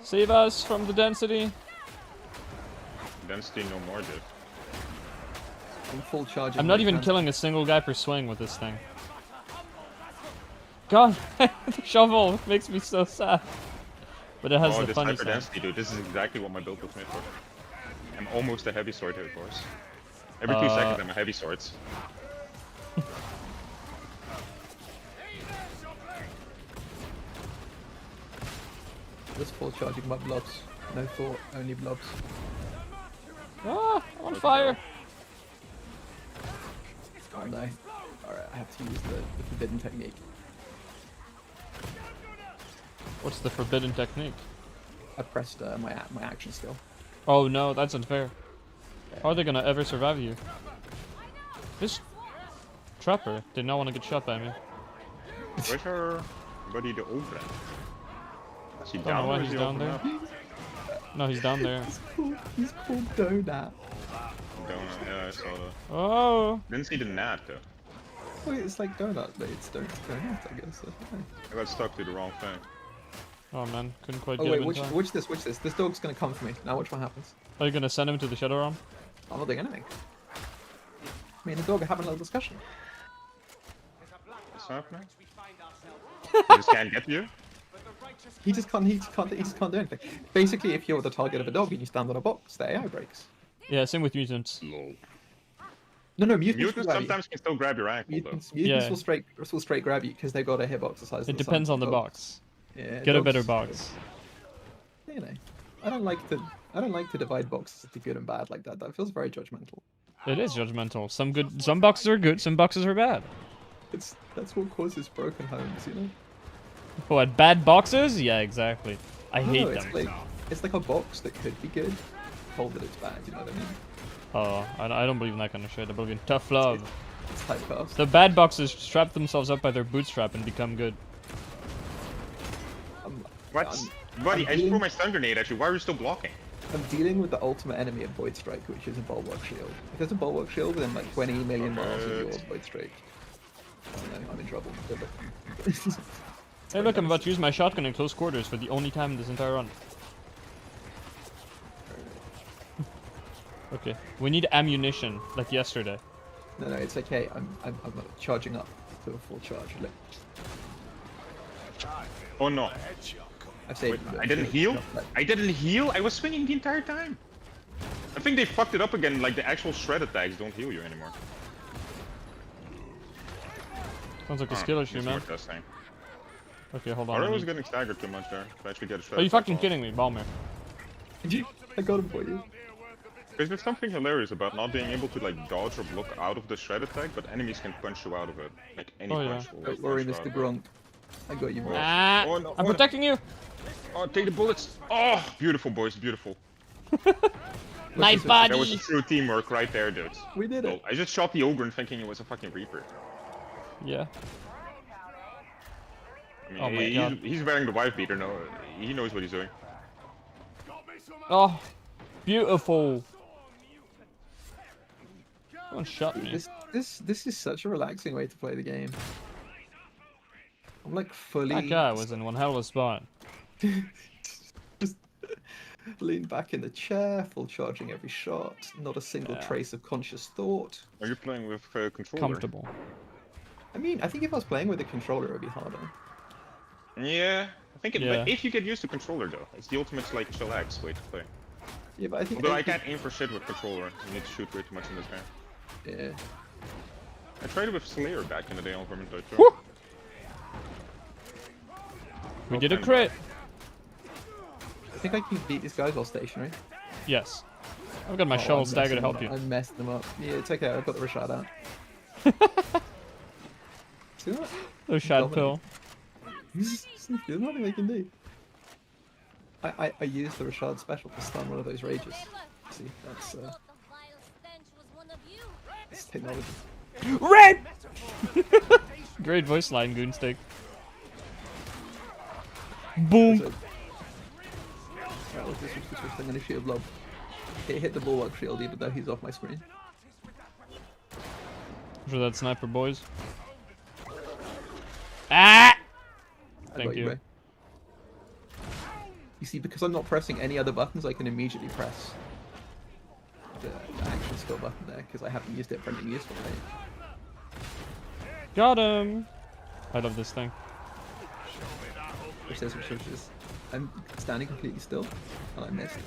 Speaker 2: Save us from the density.
Speaker 3: Density no more, dude.
Speaker 1: I'm full charging.
Speaker 2: I'm not
Speaker 1: my
Speaker 2: even
Speaker 1: trans-
Speaker 2: killing a single guy per swing with this thing. God, the shovel makes me so sad. But it has
Speaker 3: Oh,
Speaker 2: the
Speaker 3: this
Speaker 2: funny
Speaker 3: hyper
Speaker 2: side.
Speaker 3: density, dude. This is exactly what my build was made for. I'm almost a heavy sword here, of course. Every 2 seconds, I'm a heavy swords.
Speaker 1: Just full charging my blobs. No thought, only blobs.
Speaker 2: Ah, on fire.
Speaker 1: Oh no. Alright, I have to use the forbidden technique.
Speaker 2: What's the forbidden technique?
Speaker 1: I pressed my action skill.
Speaker 2: Oh no, that's unfair. How are they gonna ever survive you? This trapper did not want to get shot by me.
Speaker 3: Where's our buddy the Open? Is he
Speaker 2: Don't know
Speaker 3: down
Speaker 2: why
Speaker 3: or is
Speaker 2: he's
Speaker 3: he
Speaker 2: down
Speaker 3: open
Speaker 2: there.
Speaker 3: up?
Speaker 2: No, he's down there.
Speaker 1: He's called Donut.
Speaker 3: Donut, yeah, I saw that.
Speaker 2: Oh,
Speaker 3: Didn't see the gnat though.
Speaker 1: Wait, it's like donut, but it's donut, I guess.
Speaker 3: I got stuck to the wrong thing.
Speaker 2: oh man, couldn't quite
Speaker 1: Oh
Speaker 2: get
Speaker 1: wait,
Speaker 2: him in time.
Speaker 1: watch this. This dog's gonna come for me. Now watch what happens.
Speaker 2: Are you gonna send him to the Shadow Realm?
Speaker 1: I'm not doing anything. Me and the dog are having a little discussion.
Speaker 3: What's happening? He just can't get you?
Speaker 1: He just can't do anything. Basically, if you're the target of a dog and you stand on a box, the AI breaks.
Speaker 2: Yeah, same with mutants.
Speaker 3: Lol.
Speaker 1: No, mutants.
Speaker 3: Mutants
Speaker 1: will grab
Speaker 3: sometimes can still grab your ankle
Speaker 1: you.
Speaker 3: though.
Speaker 1: Mutants
Speaker 2: Yeah.
Speaker 1: will straight grab you because they've got a hitbox the size of
Speaker 2: It
Speaker 1: the
Speaker 2: depends
Speaker 1: sun.
Speaker 2: on the
Speaker 1: Dogs-
Speaker 2: box.
Speaker 1: Yeah,
Speaker 2: Get a better
Speaker 1: dogs-
Speaker 2: box.
Speaker 1: You know, I don't like to divide boxes into good and bad like that. That feels very judgmental.
Speaker 2: It is judgmental. Some boxes are good, some boxes are bad.
Speaker 1: That's what causes broken homes, you know.
Speaker 2: What, bad boxes? Yeah, exactly. I
Speaker 1: No,
Speaker 2: hate
Speaker 1: it's
Speaker 2: them.
Speaker 1: it's like a box that could be good, told that it's bad. You know what I mean?
Speaker 2: Oh, I don't believe in that kind of shit. I believe in tough love.
Speaker 1: It's typecast.
Speaker 2: The bad boxes strap themselves up by their bootstrap and become good.
Speaker 3: What?
Speaker 1: I'm
Speaker 3: Buddy, I just
Speaker 1: dealing-
Speaker 3: threw my stun grenade at you. Why are you still blocking?
Speaker 1: I'm dealing with the ultimate enemy of Void Strike, which is a Bulwark Shield. If there's a Bulwark Shield within like 20 million miles of yours, Void Strike, I don't know, I'm in trouble. Good luck.
Speaker 2: Hey look, I'm about to use my shotgun in close quarters for the only time in this entire run. Okay, we need ammunition, like yesterday.
Speaker 1: No, it's okay. I'm charging up to a full charge. Look,
Speaker 3: Oh no.
Speaker 1: I've saved
Speaker 3: Wait,
Speaker 1: you.
Speaker 3: I didn't heal? I didn't heal? I was swinging the entire time. I think they fucked it up again, like the actual shred attacks don't heal you anymore.
Speaker 2: Sounds like a skill issue,
Speaker 3: needs
Speaker 2: man.
Speaker 3: more testing.
Speaker 2: Okay, hold
Speaker 3: I
Speaker 2: on.
Speaker 3: was getting staggered too much there to actually get a shred
Speaker 2: Are you
Speaker 3: attack
Speaker 2: fucking
Speaker 3: off.
Speaker 2: kidding me, Balmer?
Speaker 1: I got him for you.
Speaker 3: Because there's something hilarious about not being able to like dodge or block out of the shred attack, but enemies can punch you out of it. Like any
Speaker 2: Oh, yeah.
Speaker 3: punch will
Speaker 1: Don't
Speaker 3: punch
Speaker 1: worry,
Speaker 3: you out
Speaker 1: Mr.
Speaker 3: of it.
Speaker 1: Gronk. I got you, bro.
Speaker 2: Ah,
Speaker 3: Oh, no,
Speaker 2: I'm
Speaker 3: oh, no.
Speaker 2: protecting you!
Speaker 3: Oh, take the bullets! Oh, beautiful boys, beautiful.
Speaker 2: My
Speaker 3: That was
Speaker 2: body!
Speaker 3: true teamwork right there, dudes.
Speaker 1: We did
Speaker 3: Lol.
Speaker 1: it.
Speaker 3: I just shot the ogre thinking it was a fucking reaper.
Speaker 2: Yeah.
Speaker 3: I mean,
Speaker 2: Oh my God.
Speaker 3: he's wearing the wife beater, no, he knows what he's doing.
Speaker 2: Oh, beautiful. Someone shot me.
Speaker 1: This is such a relaxing way to play the game. I'm like fully
Speaker 2: That guy was in one hell of a spot.
Speaker 1: just lean back in the chair, full charging every shot, not a single
Speaker 2: Yeah.
Speaker 1: trace of conscious thought.
Speaker 3: Are you playing with controller?
Speaker 2: Comfortable.
Speaker 1: I mean, I think if I was playing with a controller, it would be harder.
Speaker 3: Yeah, I think it,
Speaker 2: Yeah.
Speaker 3: but if you get used to controller though, it's the ultimate like chillax way to play.
Speaker 1: Yeah, but I think.
Speaker 3: Although I can't aim for shit with controller, you need to shoot way too much in this game.
Speaker 1: Yeah.
Speaker 3: I tried it with Slayer back in the day on Vermintide too.
Speaker 2: Woo! We did a crit.
Speaker 1: think I can beat these guys while stationary?
Speaker 2: Yes. I've got my
Speaker 1: Oh,
Speaker 2: shovel
Speaker 1: I'm
Speaker 2: stagger to
Speaker 1: messing
Speaker 2: help
Speaker 1: them
Speaker 2: you.
Speaker 1: up. I messed them up. Yeah, it's okay. I've got the Rashad out. See that?
Speaker 2: The shad pill.
Speaker 1: There's nothing they can do. I used the Rashad special to stun one of those rages. See, that's technology.
Speaker 2: Red! Great voice line, Goonstick. Boom!
Speaker 1: Right, look, this I'm gonna shield lob. It hit the bulwark shield even though he's off my screen.
Speaker 2: For that sniper, boys. Ah!
Speaker 1: I
Speaker 2: Thank
Speaker 1: got
Speaker 2: you.
Speaker 1: Ray. You see, because I'm not pressing any other buttons, I can immediately press the action skill button there, because I haven't used it for anything useful. Right?
Speaker 2: Got him! I love this thing.
Speaker 1: Which is, I'm standing completely still, and I missed.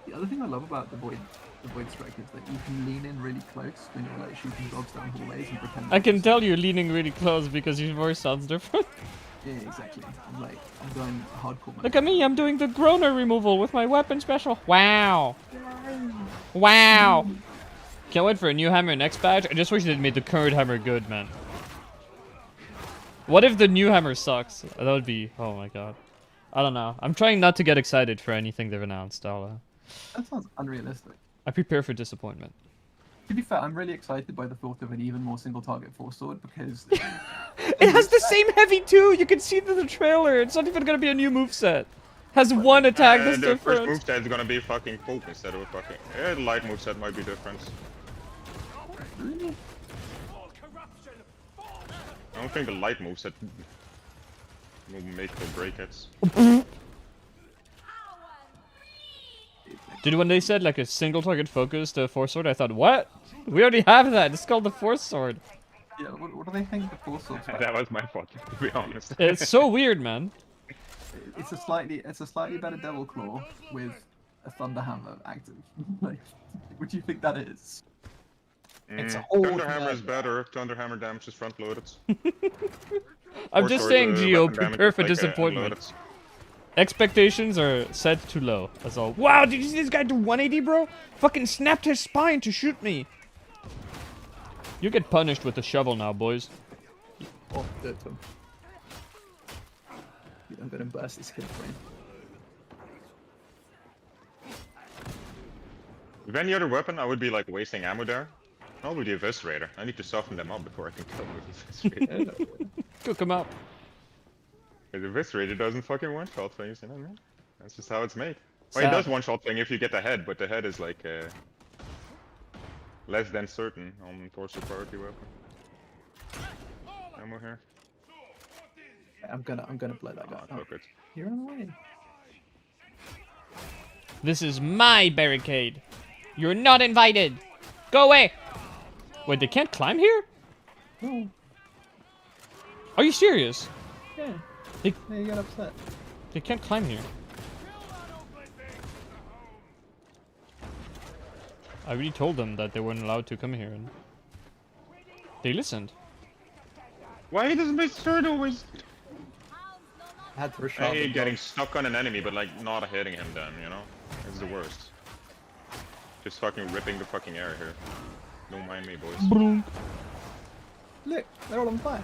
Speaker 1: The other thing I love about the Void Strike is that you can lean in really close when you're like shooting dogs down hallways and pretend.
Speaker 2: I can tell you're leaning really close because your voice sounds different.
Speaker 1: Yeah, exactly. I'm going hardcore mode.
Speaker 2: Look at me, I'm doing the groaner removal with my weapon special. Wow. Wow. Can't wait for a new hammer next patch. I just wish they'd made the current hammer good, man. What if the new hammer sucks? That would be... Oh my god. I don't know. I'm trying not to get excited for anything they've announced.
Speaker 1: That sounds unrealistic.
Speaker 2: I prepare for disappointment.
Speaker 1: To be fair, I'm really excited by the thought of an even more single target force sword because...
Speaker 2: It has the same heavy too! You can see it in the trailer! It's not even gonna be a new moveset. Has one attack that's
Speaker 3: the
Speaker 2: different.
Speaker 3: first moveset is gonna be fucking poke instead of a fucking... Yeah, the light moveset might be different.
Speaker 1: Really?
Speaker 3: I don't think the light moveset will make or break it.
Speaker 2: Dude, when they said like a single target focused force sword, I thought, what? We already have that. It's called the force sword.
Speaker 1: Yeah, what do they think the force sword's about?
Speaker 3: That was my fault, to be honest.
Speaker 2: It's so weird, man.
Speaker 1: It's a slightly better Devil Claw with a Thunder Hammer active. Like, what do you think that is? It's old.
Speaker 3: Thunder Hammer is better. Thunder Hammer damage is front loaded.
Speaker 2: I'm just saying, Geo, prepare for disappointment. Expectations are set too low. That's all. Wow, did you see this guy do 180, bro? Fucking snapped his spine to shoot me. You get punished with the shovel now, boys.
Speaker 1: Oh, dead to him. I'm gonna burst this kid's brain.
Speaker 3: With any other weapon, I would be like wasting ammo there. Not with the Eviscerator. I need to soften them up before I can kill them with the Eviscerator.
Speaker 2: Cook him up.
Speaker 3: The Eviscerator doesn't fucking one-shot things, you know what I mean? That's just how it's made. Well, it does one-shot thing if you get the head, but the head is like less than certain on torso priority weapon. Ammo here.
Speaker 1: I'm gonna blow that guy up.
Speaker 3: Oh, good.
Speaker 1: You're on the way.
Speaker 2: This is my barricade. You're not invited. Go away. Wait, they can't climb here?
Speaker 1: No.
Speaker 2: Are you serious?
Speaker 1: Yeah.
Speaker 2: They,
Speaker 1: Yeah, you got upset.
Speaker 2: they can't climb here. I really told them that they weren't allowed to come here, and they listened.
Speaker 3: Why doesn't my sword always...
Speaker 1: I had to
Speaker 3: I
Speaker 1: reshot
Speaker 3: hate
Speaker 1: the
Speaker 3: getting
Speaker 1: dog.
Speaker 3: stuck on an enemy, but like not hitting him then, you know? It's the worst. Just fucking ripping the fucking air here. Don't mind me, boys.
Speaker 1: Look, they're all on fire.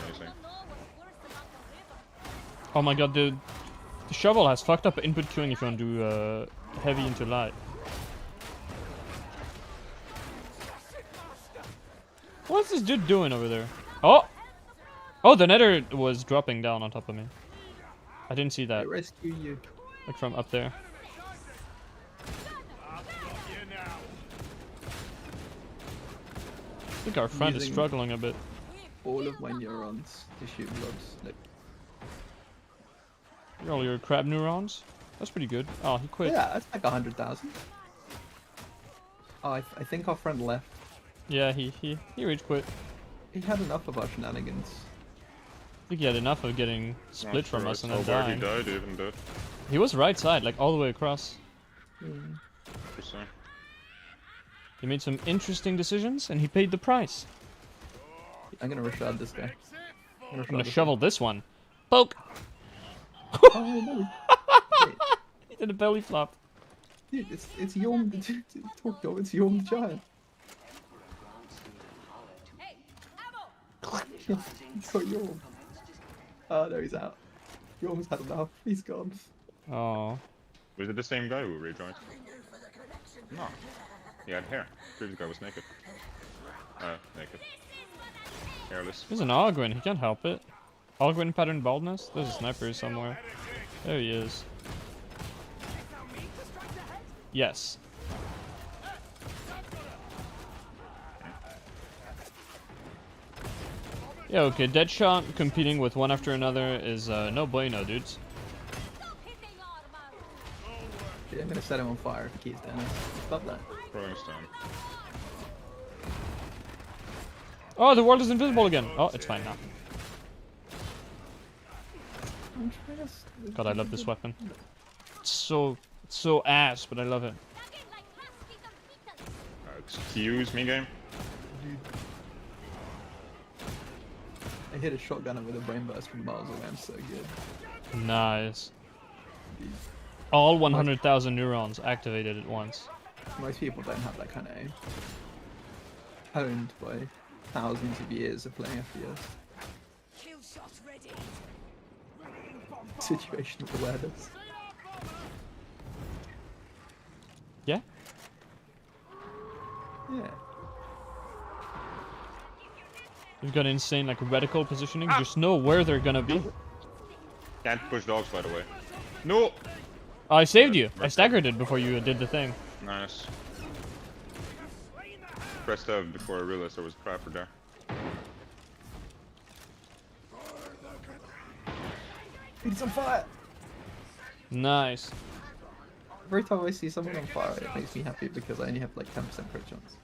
Speaker 3: Amazing.
Speaker 2: Oh my god, the shovel has fucked up input queuing if you want to do heavy into light. What's this dude doing over there? Oh! Oh, the nether was dropping down on top of me. I didn't see
Speaker 1: I
Speaker 2: that.
Speaker 1: rescue you.
Speaker 2: Like from up there. I think our friend is
Speaker 1: Using-
Speaker 2: struggling a bit.
Speaker 1: All of my neurons to shoot blobs. Look.
Speaker 2: All your crab neurons. That's pretty good. Oh, he quit.
Speaker 1: Yeah, that's like 100,000. Oh, I think our friend left.
Speaker 2: Yeah, he rage quit.
Speaker 1: He had enough of our shenanigans.
Speaker 2: I think he had enough of getting split
Speaker 3: Not
Speaker 2: from
Speaker 3: sure
Speaker 2: us and
Speaker 3: how
Speaker 2: then
Speaker 3: far
Speaker 2: dying.
Speaker 3: He died even, dude.
Speaker 2: He was right side, like all the way across.
Speaker 3: Interesting.
Speaker 2: He made some interesting decisions and he paid the price.
Speaker 1: I'm gonna reshard this guy.
Speaker 2: I'm gonna shovel this one. Poke!
Speaker 1: Oh no. Wait,
Speaker 2: He did a belly flop.
Speaker 1: dude, it's Yorm. Talk to him, it's Yorm the giant. It's got Yorm. Oh no, he's out. Yorm's had enough. He's gone.
Speaker 2: Oh.
Speaker 3: Was it the same guy who rejoined? No. He had hair. Previous guy was naked. Naked. Hairless.
Speaker 2: There's an Ogwyn, he can't help it. Ogwyn pattern baldness? There's a sniper somewhere. There he is. Yes. Yeah, okay, Deadshot competing with one after another is no bueno, dudes.
Speaker 1: Yeah, I'm gonna set him on fire if he keeps doing this. Stop that.
Speaker 3: Throwing stone.
Speaker 2: Oh, the world is invisible again. Oh, it's fine now.
Speaker 1: I'm trying to
Speaker 2: God, I love this weapon. It's so ass, but I love it.
Speaker 3: Excuse me, game.
Speaker 1: I hit a shotgun with a brain burst from miles away. I'm so good.
Speaker 2: Nice. All 100,000 neurons activated at once.
Speaker 1: Most people don't have that kind of aim. Honed by thousands of years of playing FPS. Situational awareness.
Speaker 2: Yeah?
Speaker 1: Yeah.
Speaker 2: You've got insane like reticle positioning. Just know where they're gonna be.
Speaker 3: Can't push dogs, by the way. No!
Speaker 2: Oh, I saved you. I staggered it before you did the thing.
Speaker 3: Nice. Pressed up before I realized there was a crapper there.
Speaker 1: He's on fire!
Speaker 2: Nice.
Speaker 1: Every time I see someone on fire, it makes me happy because I only have like 10% crit chance.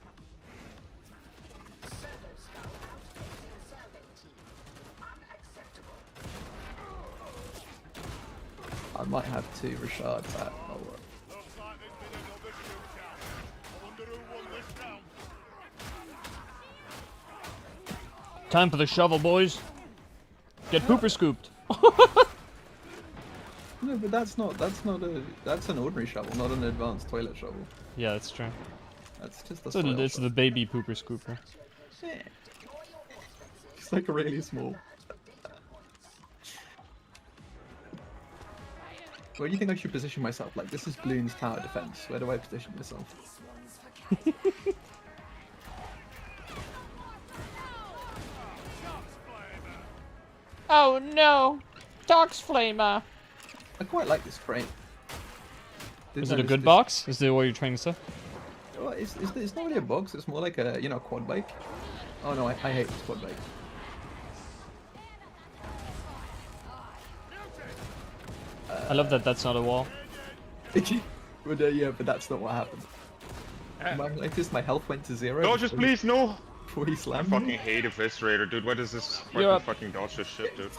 Speaker 1: I might have to Rashad that. Oh,
Speaker 2: Time for the shovel, boys. Get pooper scooped.
Speaker 1: no, but that's an ordinary shovel, not an advanced toilet shovel.
Speaker 2: Yeah, that's true.
Speaker 1: That's just a
Speaker 2: It's the baby pooper scooper.
Speaker 1: Yeah. It's like really small. Where do you think I should position myself? Like, this is Bloon's tower defense. Where do I position myself?
Speaker 2: Oh no! Tox Flamer!
Speaker 1: I quite like this crate.
Speaker 2: Is it a good box? Is that what you're trying to say?
Speaker 1: Well, it's not really a box, it's more like a, you know, quad bike. Oh no, I hate this quad bike.
Speaker 2: I love that that's not a wall.
Speaker 1: But yeah, but that's not what happened. Like this, my health went to 0.
Speaker 3: No, just please, no!
Speaker 1: Before he
Speaker 3: I
Speaker 1: slammed
Speaker 3: fucking
Speaker 1: me.
Speaker 3: hate Eviscerator, dude. What is this fucking dodge this shit, dude?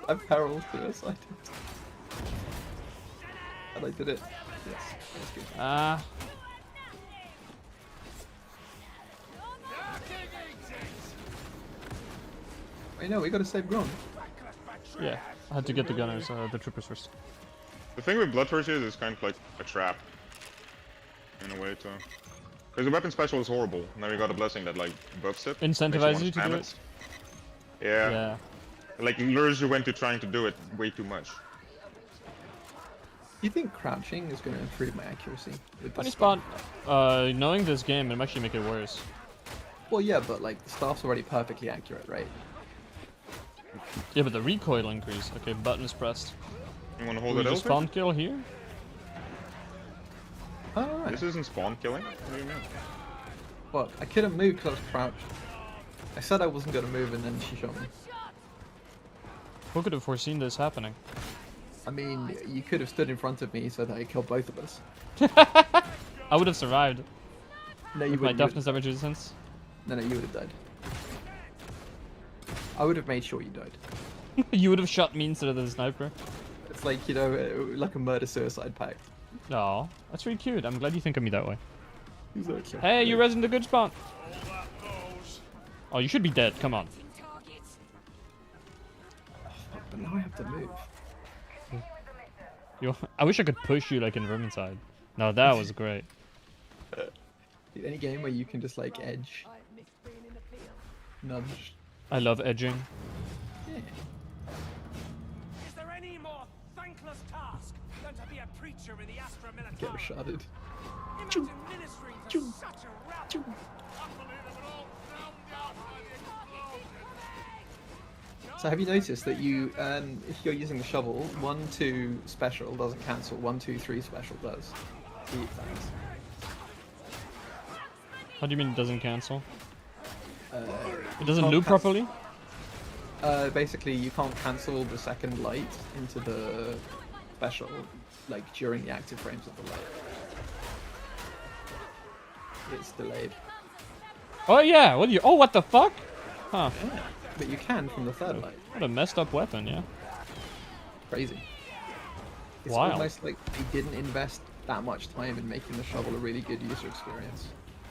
Speaker 1: I peril suicide. And I did it. Yes, that's good. Wait, no, we gotta save ground.
Speaker 2: Yeah, I had to get the gunners, the troopers first.
Speaker 3: The thing with Bloodthirst is it's kind of like a trap. In a way, too. Because the weapon special is horrible. Now you got a blessing that, like, buffs it.
Speaker 2: Incentivizes you to do it?
Speaker 3: Yeah.
Speaker 2: Yeah.
Speaker 3: Like, lures you into trying to do it way too much.
Speaker 1: You think crouching is going to improve my accuracy? With the
Speaker 2: Funny
Speaker 1: staff?
Speaker 2: spot. Knowing this game, it might actually make it worse.
Speaker 1: Well, yeah, but like the staff's already perfectly accurate, right?
Speaker 2: Yeah, but the recoil increase. Okay, button is pressed.
Speaker 3: You want to
Speaker 2: Do
Speaker 3: hold
Speaker 2: we
Speaker 3: it
Speaker 2: just
Speaker 3: over?
Speaker 2: spawn kill here?
Speaker 1: Oh, alright.
Speaker 3: This isn't spawn killing? What do you mean?
Speaker 1: Well, I couldn't move because I was crouched. I said I wasn't going to move and then she shot me.
Speaker 2: Who could have foreseen this happening?
Speaker 1: I mean, you could have stood in front of me so that I killed both of us.
Speaker 2: I would have survived.
Speaker 1: No, you
Speaker 2: With my
Speaker 1: wouldn't.
Speaker 2: toughness damage resistance.
Speaker 1: No, you would have died. I would have made sure you died.
Speaker 2: You would have shot me instead of the sniper.
Speaker 1: It's like, you know, like a murder-suicide pact.
Speaker 2: Oh, that's really cute. I'm glad you think of me that way.
Speaker 1: Exactly.
Speaker 2: Hey, you resin the good spawn. Oh, you should be dead. Come on.
Speaker 1: but now I have to move.
Speaker 2: I wish I could push you like in Vermintide. No, that was great.
Speaker 1: Any game where you can just like edge, nudge.
Speaker 2: I love edging.
Speaker 1: Yeah.
Speaker 4: Is there any more thankless task than to be a preacher in the Astra Militare?
Speaker 1: Get resharded.
Speaker 4: Imagine ministering to such a rabble.
Speaker 1: So have you noticed that you, if you're using the shovel, 1-2 special doesn't cancel, 1-2-3 special does. Thanks.
Speaker 2: How do you mean it doesn't cancel? It doesn't
Speaker 1: can't
Speaker 2: loop properly?
Speaker 1: Basically, you can't cancel the second light into the special, like during the active frames of the light. It's delayed.
Speaker 2: Oh yeah, what the fuck? Huh.
Speaker 1: Yeah, but you can from the third light.
Speaker 2: What a messed up weapon, yeah.
Speaker 1: Crazy. It's
Speaker 2: Wild.
Speaker 1: almost like they didn't invest that much time in making the shovel a really good user experience.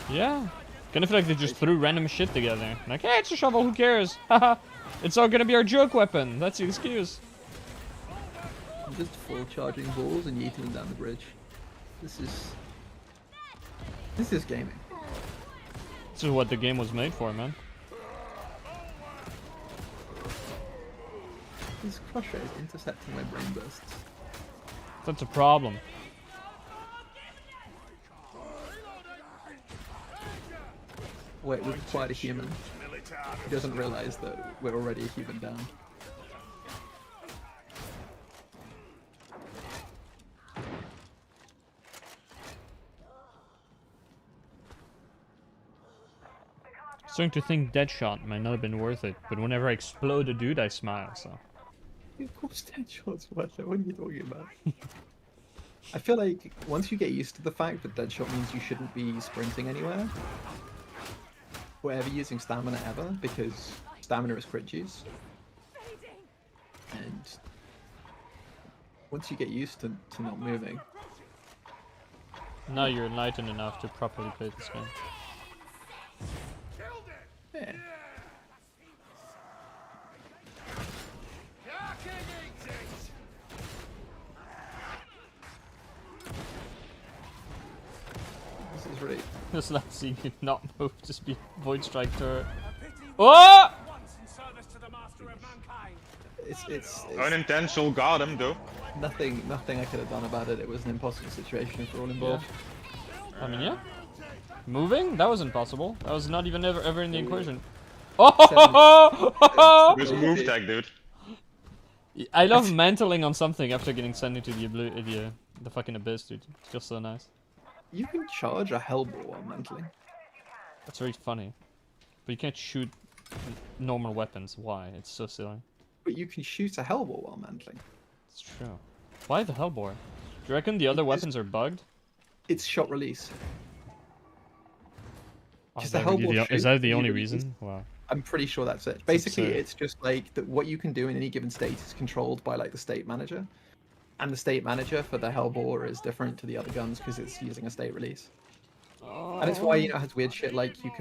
Speaker 2: Yeah. Kind of feel like they just threw random shit together. Like, hey, it's a shovel, who cares? Haha. It's all gonna be our joke weapon. That's the excuse.
Speaker 1: Just full charging balls and yeeting them down the bridge. This is gaming.
Speaker 2: This is what the game was made for, man.
Speaker 1: This crusher is intercepting my brain bursts.
Speaker 2: That's a problem.
Speaker 1: Wait, we've acquired a human. He doesn't realize that we're already a human down.
Speaker 2: Starting to think Deadshot might not have been worth it, but whenever I explode a dude, I smile, so.
Speaker 1: Of course, Deadshot's worth it. What are you talking about? I feel like once you get used to the fact that Deadshot means you shouldn't be sprinting anywhere, or ever using stamina ever, because stamina is crit juice. And once you get used to not moving,
Speaker 2: Now you're enlightened enough to properly play this game.
Speaker 1: yeah. This is really...
Speaker 2: Just like seeing it not move, just be Void Strike turret. Oh!
Speaker 4: Once in service to the master of mankind.
Speaker 1: It's
Speaker 3: Unintentional got him though.
Speaker 1: nothing I could have done about it. It was an impossible situation for all involved.
Speaker 2: I mean, yeah. Moving? That was impossible. That was not even ever in the equation. Oh!
Speaker 3: There's a move tag, dude.
Speaker 2: I love mantling on something after getting sent into the fucking abyss, dude. It's just so nice.
Speaker 1: You can charge a hellball while mantling.
Speaker 2: That's very funny. But you can't shoot normal weapons. Why? It's so silly.
Speaker 1: But you can shoot a hellball while mantling.
Speaker 2: It's true. Why the hellbore? Do you reckon the other weapons are bugged?
Speaker 1: It's shot release.
Speaker 2: Oh,
Speaker 1: Just
Speaker 2: is
Speaker 1: a
Speaker 2: that really
Speaker 1: hellball
Speaker 2: is that
Speaker 1: shoot,
Speaker 2: the
Speaker 1: you
Speaker 2: only
Speaker 1: release-
Speaker 2: reason? Wow.
Speaker 1: I'm pretty sure that's it. Basically,
Speaker 2: absurd.
Speaker 1: it's just like that. What you can do in any given state is controlled by like the state manager, and the state manager for the hellbore is different to the other guns because it's using a state release. And it's why, you know, it has weird shit like you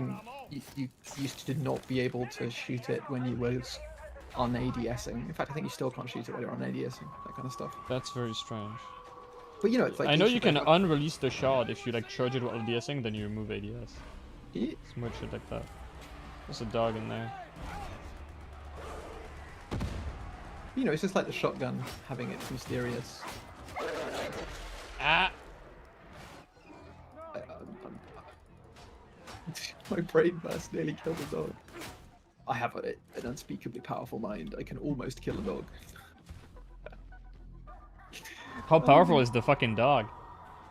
Speaker 1: used to not be able to shoot it when you was on ADSing. In fact, I think you still can't shoot it when you're on ADSing. That kind of stuff.
Speaker 2: That's very strange.
Speaker 1: But you know, it's like
Speaker 2: I know
Speaker 1: each
Speaker 2: you
Speaker 1: of
Speaker 2: can
Speaker 1: them-
Speaker 2: unrelease the shot if you like charge it while ADSing, then you remove ADS.
Speaker 1: Yeah.
Speaker 2: Some weird shit like that. There's a dog in there.
Speaker 1: You know, it's just like the shotgun having its mysterious.
Speaker 2: Ah!
Speaker 1: My brain burst nearly killed a dog. I have an unspeakably powerful mind. I can almost kill a dog.
Speaker 2: How powerful is the fucking dog?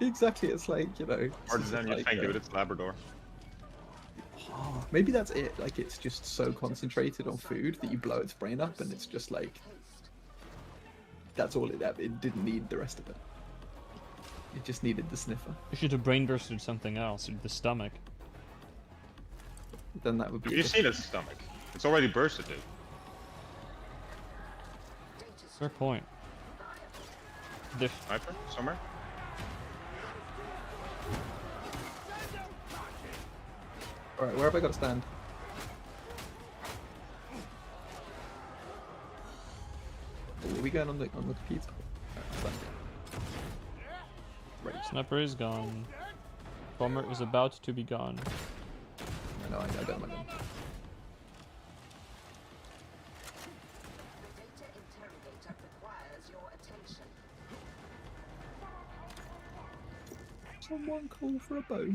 Speaker 1: Exactly, it's like, you know... it's
Speaker 3: Harder
Speaker 1: just
Speaker 3: than you
Speaker 1: like,
Speaker 3: think, dude. It's Labrador.
Speaker 1: oh, maybe that's it. Like, it's just so concentrated on food that you blow its brain up and it's just like... That's all it had. It didn't need the rest of it. It just needed the sniffer.
Speaker 2: You should have brain bursted something else, the stomach.
Speaker 1: Then that would be...
Speaker 3: Have you seen its stomach? It's already bursted, dude.
Speaker 2: Fair point.
Speaker 3: Sniper? Somewhere?
Speaker 1: Alright, where have I got to stand? going on the computer? Right.
Speaker 2: Snapper is gone. Bomber is about to be gone.
Speaker 1: No, I got my gun. Someone call for a bow.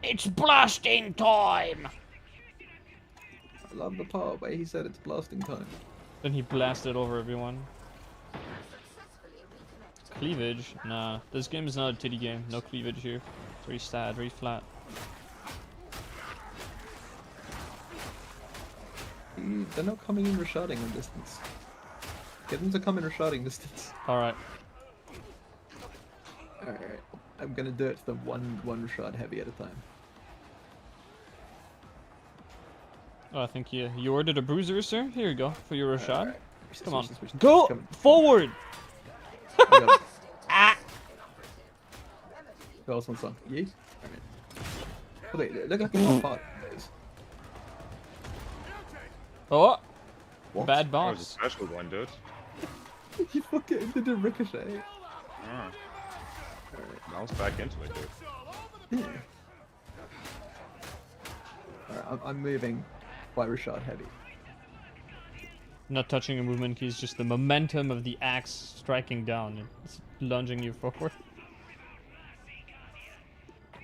Speaker 2: It's blasting time!
Speaker 1: I love the part where he said it's blasting time.
Speaker 2: Then he blasted over everyone. Cleavage? Nah, this game is not a titty game. No cleavage here. It's very sad, very flat.
Speaker 1: They're not coming in resharding on distance. Get them to come in resharding distance.
Speaker 2: Alright.
Speaker 1: Alright. I'm gonna do it to the one reshard heavy at a time.
Speaker 2: Oh, I think you ordered a bruiser, sir? Here you go, for your Rashad.
Speaker 1: Alright.
Speaker 2: Come on.
Speaker 1: Switch this.
Speaker 2: Go
Speaker 1: Come.
Speaker 2: forward!
Speaker 1: Who else wants some? You? Alright. Oh, wait, look like a lot part of those.
Speaker 2: Oh!
Speaker 1: What?
Speaker 2: Bad
Speaker 3: That was a
Speaker 2: bombs.
Speaker 3: special one, dude.
Speaker 1: You fucking did a ricochet.
Speaker 3: Ah. Bounce back into it, dude.
Speaker 1: Yeah. Alright, I'm moving by Rashad heavy.
Speaker 2: Not touching a movement key is just the momentum of the axe striking down. It's lunging you forward.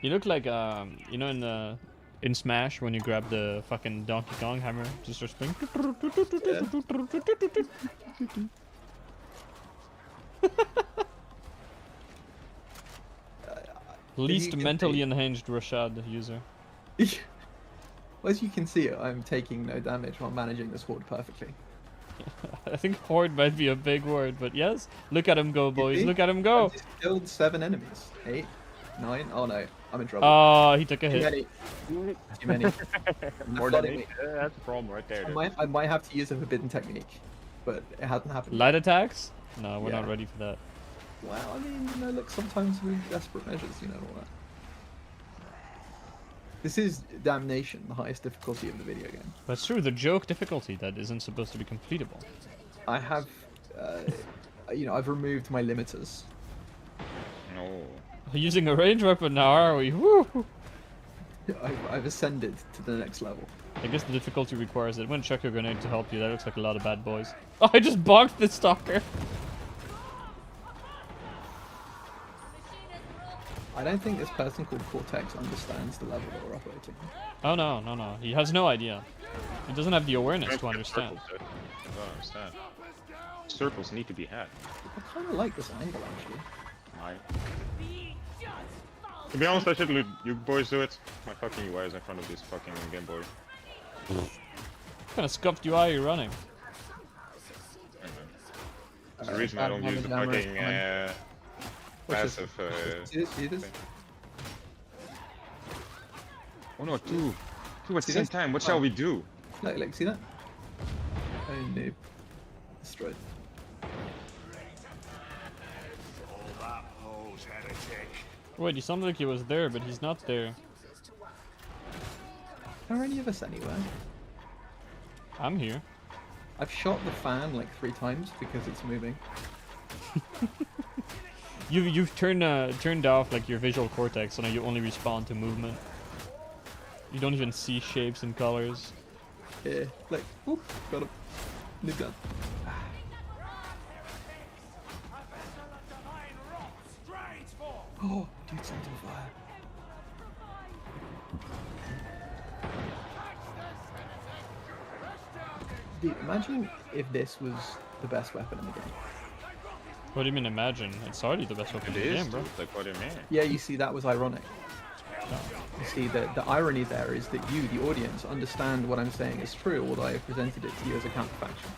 Speaker 2: You look like you know in Smash when you grab the fucking Donkey Kong hammer, just start spinning. Least mentally unhinged Rashad user.
Speaker 1: Well, as you can see, I'm taking no damage while managing this horde perfectly.
Speaker 2: I think horde might be a big word, but yes. Look at him go, boys.
Speaker 1: See?
Speaker 2: Look at him go.
Speaker 1: I just killed 7 enemies. 8, 9. Oh no, I'm in trouble.
Speaker 2: Oh, he took a
Speaker 1: Too
Speaker 2: hit.
Speaker 1: many. Too many.
Speaker 3: More
Speaker 1: Flooding
Speaker 3: than
Speaker 1: me.
Speaker 3: that's a problem right there, dude.
Speaker 1: I might have to use a forbidden technique, but it hasn't happened.
Speaker 2: Light attacks? No, we're not
Speaker 1: Yeah.
Speaker 2: ready for that.
Speaker 1: Well, I mean, you know, look, sometimes we need desperate measures, you know, all that. This is Damnation, the highest difficulty of the video game.
Speaker 2: That's true, the joke difficulty that isn't supposed to be completable.
Speaker 1: I have, you know, I've removed my limiters.
Speaker 3: No.
Speaker 2: Using a range weapon now, are we? Woo!
Speaker 1: I've ascended to the next level.
Speaker 2: I guess the difficulty requires it. When chuck your grenade to help you, that looks like a lot of bad boys. Oh, I just bonked the stalker!
Speaker 1: I don't think this person called Cortex understands the level that we're operating on.
Speaker 2: Oh no, no, no. He has no idea. He doesn't have the awareness to understand.
Speaker 3: Circles, dude. I don't understand. Circles need to be had.
Speaker 1: I kind of like this angle, actually.
Speaker 3: Why? To be honest, I should let you boys do it. My fucking UI is in front of this fucking Game Boy.
Speaker 2: What kind of scuffed UI are you running?
Speaker 3: There's a reason I don't use the fucking passive.
Speaker 1: See this? See this?
Speaker 3: thing. Oh no, two at the
Speaker 1: See
Speaker 3: same
Speaker 1: this?
Speaker 3: time. What
Speaker 1: Oh.
Speaker 3: shall we do?
Speaker 1: Like, see that? Oh, noob. Destroyed.
Speaker 2: Wait, he sounded like he was there, but he's not there.
Speaker 1: Are any of us anywhere?
Speaker 2: I'm here.
Speaker 1: I've shot the fan like 3 times because it's moving.
Speaker 2: You've turned off like your visual cortex, so now you only respond to movement. You don't even see shapes and colors.
Speaker 1: Yeah, like, whoop, got him. Noob done. Oh, dude, something's on fire. Dude, imagine if this was the best weapon in the game.
Speaker 2: What do you mean imagine? It's already the best weapon
Speaker 3: It
Speaker 2: in the
Speaker 3: is,
Speaker 2: game, bro.
Speaker 3: dude. Like, what do you mean?
Speaker 1: Yeah, you see, that was ironic. You see, the irony there is that you, the audience, understand what I'm saying is true, although I have presented it to you as a counterfaction.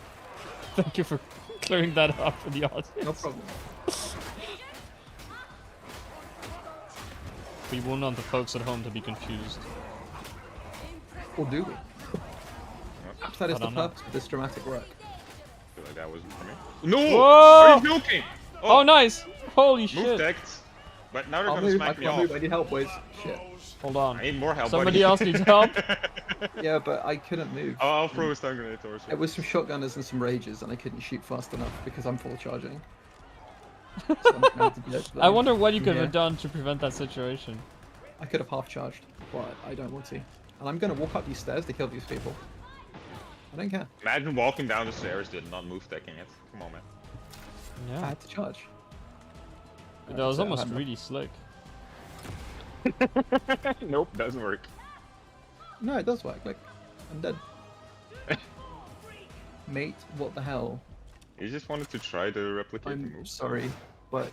Speaker 2: Thank you for clearing that up for the audience.
Speaker 1: No problem.
Speaker 2: We won't want the folks at home to be confused.
Speaker 1: Or do we? Perhaps that is
Speaker 2: I
Speaker 1: the
Speaker 2: don't know.
Speaker 1: purpose of this dramatic work.
Speaker 3: I feel like that wasn't for me. No!
Speaker 2: Whoa!
Speaker 3: Are you joking?
Speaker 2: Oh, nice! Holy
Speaker 3: Move
Speaker 2: shit!
Speaker 3: tech. But now they're
Speaker 1: I'll
Speaker 3: gonna
Speaker 1: move, I
Speaker 3: smack me
Speaker 1: can't
Speaker 3: off.
Speaker 1: move, I need help, boys. Shit.
Speaker 2: Hold on.
Speaker 3: I need more help,
Speaker 2: Somebody
Speaker 3: buddy.
Speaker 2: else needs help.
Speaker 1: Yeah, but I couldn't move.
Speaker 3: I'll throw a stun grenade towards you.
Speaker 1: It was some shotgunners and some rages, and I couldn't shoot fast enough because I'm full charging. So I'm gonna have to do it,
Speaker 2: I wonder what you could
Speaker 1: yeah.
Speaker 2: have done to prevent that situation.
Speaker 1: I could have half charged, but I don't want to. And I'm gonna walk up these stairs to kill these people. I don't care.
Speaker 3: Imagine walking down the stairs, dude, not move decking it. Come on, man.
Speaker 1: I
Speaker 2: Yeah,
Speaker 1: had to charge.
Speaker 2: that was
Speaker 1: So I
Speaker 2: almost
Speaker 1: had no-
Speaker 2: really slick.
Speaker 3: Nope, doesn't work.
Speaker 1: No, it does work. Like, I'm dead. Mate, what the hell?
Speaker 3: You just wanted to try to replicate the
Speaker 1: I'm
Speaker 3: move.
Speaker 1: sorry, but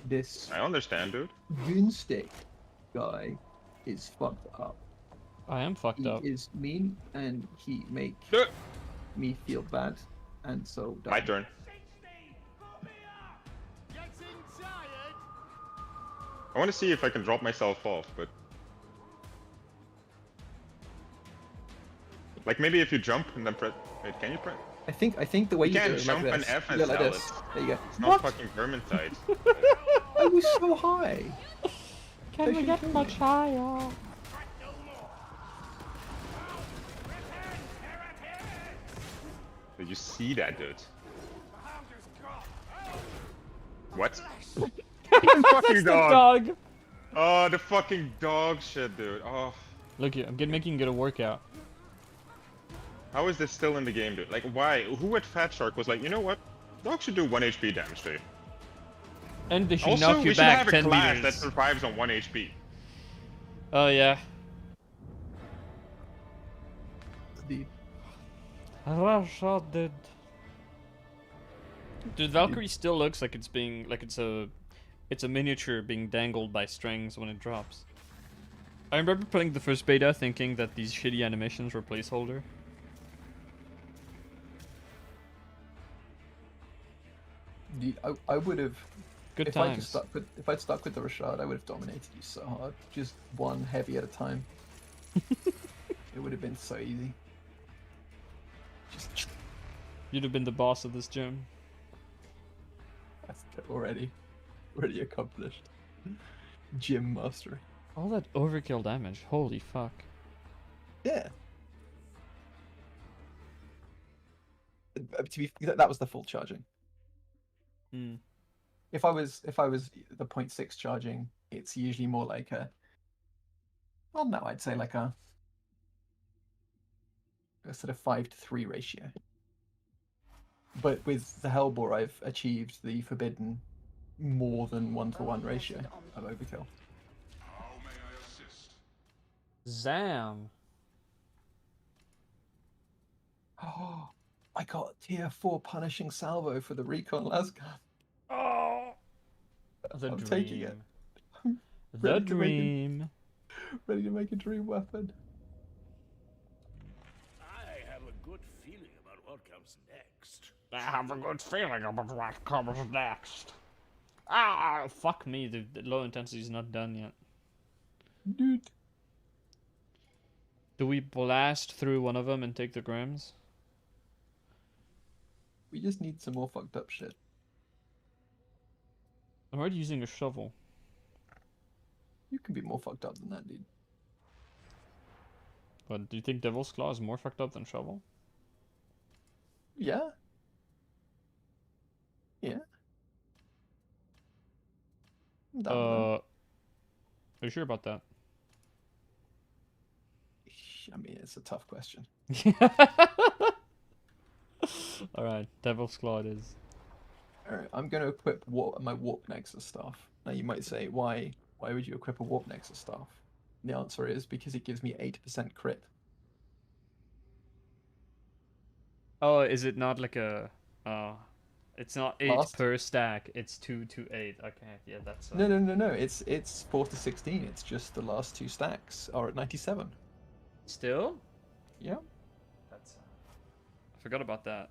Speaker 1: this
Speaker 3: I understand, dude.
Speaker 1: Goonstick guy is fucked up.
Speaker 2: I am fucked
Speaker 1: He
Speaker 2: up.
Speaker 1: is mean, and he make
Speaker 3: Dude,
Speaker 1: me feel bad, and so
Speaker 3: my
Speaker 1: dumb.
Speaker 3: turn. I want to see if I can drop myself off, but... Like, maybe if you jump and then press... Wait, can you press?
Speaker 1: I think the way
Speaker 3: You
Speaker 1: you
Speaker 3: can't
Speaker 1: do it
Speaker 3: jump
Speaker 1: like
Speaker 3: and
Speaker 1: this.
Speaker 3: F and
Speaker 1: Yeah, like
Speaker 3: sell
Speaker 1: this.
Speaker 3: it.
Speaker 1: There you go.
Speaker 3: It's not fucking Vermintide.
Speaker 1: I was so high.
Speaker 2: Can we get much higher?
Speaker 3: Did you see that, dude? What? Fucking dog.
Speaker 2: Dog.
Speaker 3: Oh, the fucking dog shit, dude. Oh,
Speaker 2: Look here, I'm making it a workout.
Speaker 3: how is this still in the game, dude? Like, why? Who at Fat Shark was like, you know what? Dog should do 1 HP damage to you.
Speaker 2: And they should
Speaker 3: Also,
Speaker 2: knock
Speaker 3: we
Speaker 2: you
Speaker 3: should
Speaker 2: back
Speaker 3: have a
Speaker 2: 10
Speaker 3: class that
Speaker 2: meters.
Speaker 3: survives on 1 HP.
Speaker 2: Oh yeah.
Speaker 1: The
Speaker 2: Rush did. Dude, Valkyrie still looks like it's being it's a miniature being dangled by strings when it drops. I remember playing the first beta thinking that these shitty animations were placeholder.
Speaker 1: I would have.
Speaker 2: Good
Speaker 1: If
Speaker 2: times.
Speaker 1: if I'd stuck with the Rashad, I would have dominated you so hard. Just one heavy at a time. It would have been so easy. Just
Speaker 2: You'd have been the boss of this gym.
Speaker 1: that's already accomplished. Gym mastery.
Speaker 2: All that overkill damage. Holy fuck.
Speaker 1: Yeah. To be that was the full charging.
Speaker 2: Hmm.
Speaker 1: If I was the 0.6 charging, it's usually more like a. Well, no, I'd say like a sort of 5-to-3 ratio. But with the Hellbore, I've achieved the forbidden more than 1-to-1 ratio of overkill.
Speaker 2: Zam.
Speaker 1: Oh, I got tier 4 punishing salvo for the recon lascar.
Speaker 2: Oh. The
Speaker 1: I'm
Speaker 2: dream.
Speaker 1: taking it.
Speaker 2: The
Speaker 1: ready to make it.
Speaker 2: dream.
Speaker 1: Ready to make a dream weapon.
Speaker 4: I have a good feeling about what comes next.
Speaker 2: I have a good feeling about what comes next. Ah, fuck me. The low intensity is not done yet.
Speaker 1: Dude.
Speaker 2: Do we blast through one of them and take the Grims?
Speaker 1: We just need some more fucked up shit.
Speaker 2: I'm already using a shovel.
Speaker 1: You can be more fucked up than that, dude.
Speaker 2: But do you think Devil's Claw is more fucked up than shovel?
Speaker 1: Yeah. Yeah. I'm down with
Speaker 2: Are you sure about that?
Speaker 1: that. I mean, it's a tough question.
Speaker 2: Alright, Devil's Claw it is.
Speaker 1: Alright, I'm going to equip my Warp Nexus staff. Now you might say, why would you equip a Warp Nexus staff? The answer is because it gives me 8% crit.
Speaker 2: Oh, is it not like a... it's not 8
Speaker 1: Last?
Speaker 2: per stack, it's 2 to 8. Okay, yeah, that's...
Speaker 1: No. It's 4 to 16. It's just the last 2 stacks are at 97.
Speaker 2: Still?
Speaker 1: Yeah.
Speaker 2: That's... I forgot about that.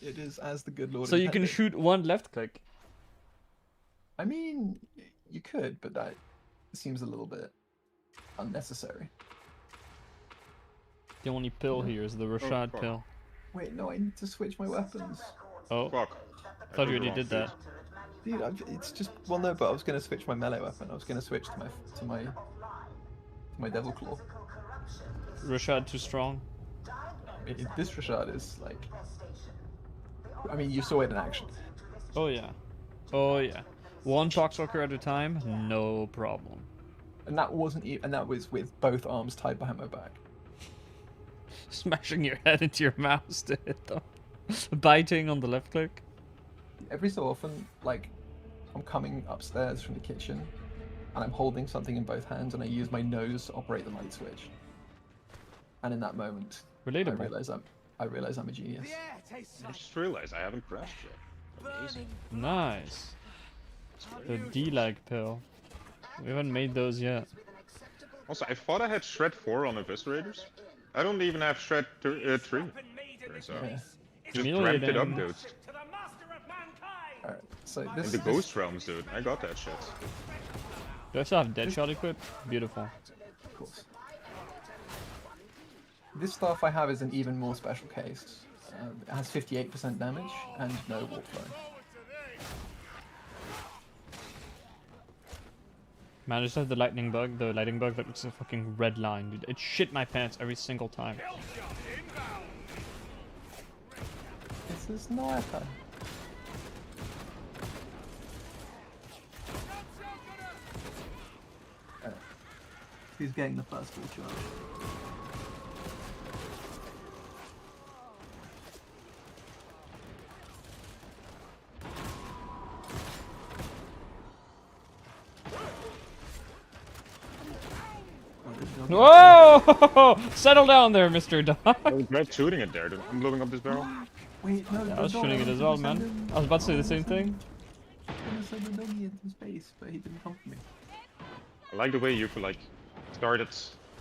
Speaker 1: It is as the good Lord
Speaker 2: So you can
Speaker 1: intended.
Speaker 2: shoot one left click.
Speaker 1: I mean, you could, but that seems a little bit unnecessary.
Speaker 2: The only pill here is the Rashad
Speaker 3: fuck.
Speaker 2: pill.
Speaker 1: Wait, no, I need to switch my weapons.
Speaker 2: Oh,
Speaker 3: Fuck.
Speaker 2: thought you already did that.
Speaker 1: Dude, it's just... Well, no, but I was going to switch my melee weapon. I was going to switch to my My Devil Claw.
Speaker 2: Rashad too strong.
Speaker 1: I mean, this Rashad is like. I mean, you saw it in action.
Speaker 2: Oh yeah. Oh yeah. One Poxwalker at a time, no problem.
Speaker 1: And that wasn't even, and that was with both arms tied behind my back.
Speaker 2: Smashing your head into your mouse to hit them. Biting on the left click.
Speaker 1: Every so often, like, I'm coming upstairs from the kitchen, and I'm holding something in both hands, and I use my nose to operate the light switch. And in that moment,
Speaker 2: Relatable.
Speaker 1: I realize I'm a genius.
Speaker 4: The air tastes
Speaker 3: I
Speaker 4: like
Speaker 3: just realized I haven't crashed yet. Amazing.
Speaker 2: Nice. The D-lag pill. We haven't made those yet.
Speaker 3: Also, I thought I had Shred 4 on Eviscerators. I don't even have Shred 3.
Speaker 4: been made in this
Speaker 3: So,
Speaker 1: Yeah.
Speaker 3: just ramped it up,
Speaker 2: Humiliating.
Speaker 3: dude.
Speaker 4: to the master of mankind.
Speaker 1: Alright, so
Speaker 3: In
Speaker 1: this.
Speaker 3: the Ghost Realms, dude. I got that shit.
Speaker 2: Do I still have Deadshot equipped? Beautiful.
Speaker 1: Of course. This stuff I have is an even more special case. It has 58% damage and no warp flow.
Speaker 2: Man, I just have the lightning bug that looks a fucking red line, dude. It shit my pants every single time.
Speaker 1: This is sniper. Who's getting the first full charge?
Speaker 2: Whoa! Settle down there, Mr. Dog.
Speaker 3: I regret shooting it there, dude. I'm blowing up this barrel.
Speaker 1: Wait, no,
Speaker 2: I was shooting it as well, man. I was about to say the same thing.
Speaker 1: I was gonna send the doggy into space, but he didn't come for me.
Speaker 3: I like the way you like started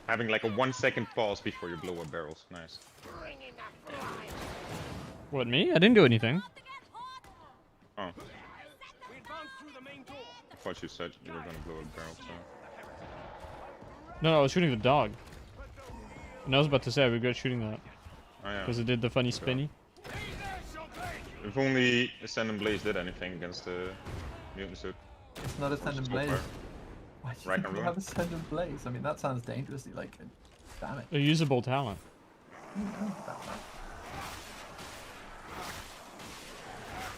Speaker 3: having like a 1 second pause before you blow up barrels. Nice.
Speaker 2: What, me? I didn't do anything.
Speaker 3: Oh,
Speaker 4: We advance through the main door.
Speaker 3: I thought you said you were gonna blow up barrels. So.
Speaker 2: No, I was shooting the dog. And I was about to say I regret shooting that.
Speaker 3: Oh yeah.
Speaker 2: Because it did the funny spinny.
Speaker 3: If only Ascendant Blaze did anything against the mutant suit.
Speaker 1: It's not Ascendant
Speaker 3: So
Speaker 1: Blaze.
Speaker 3: far.
Speaker 1: Why do you
Speaker 3: Right
Speaker 1: think
Speaker 3: and
Speaker 1: we
Speaker 3: ruin.
Speaker 1: have Ascendant Blaze? I mean, that sounds dangerously like it. Damn it.
Speaker 2: A usable talent.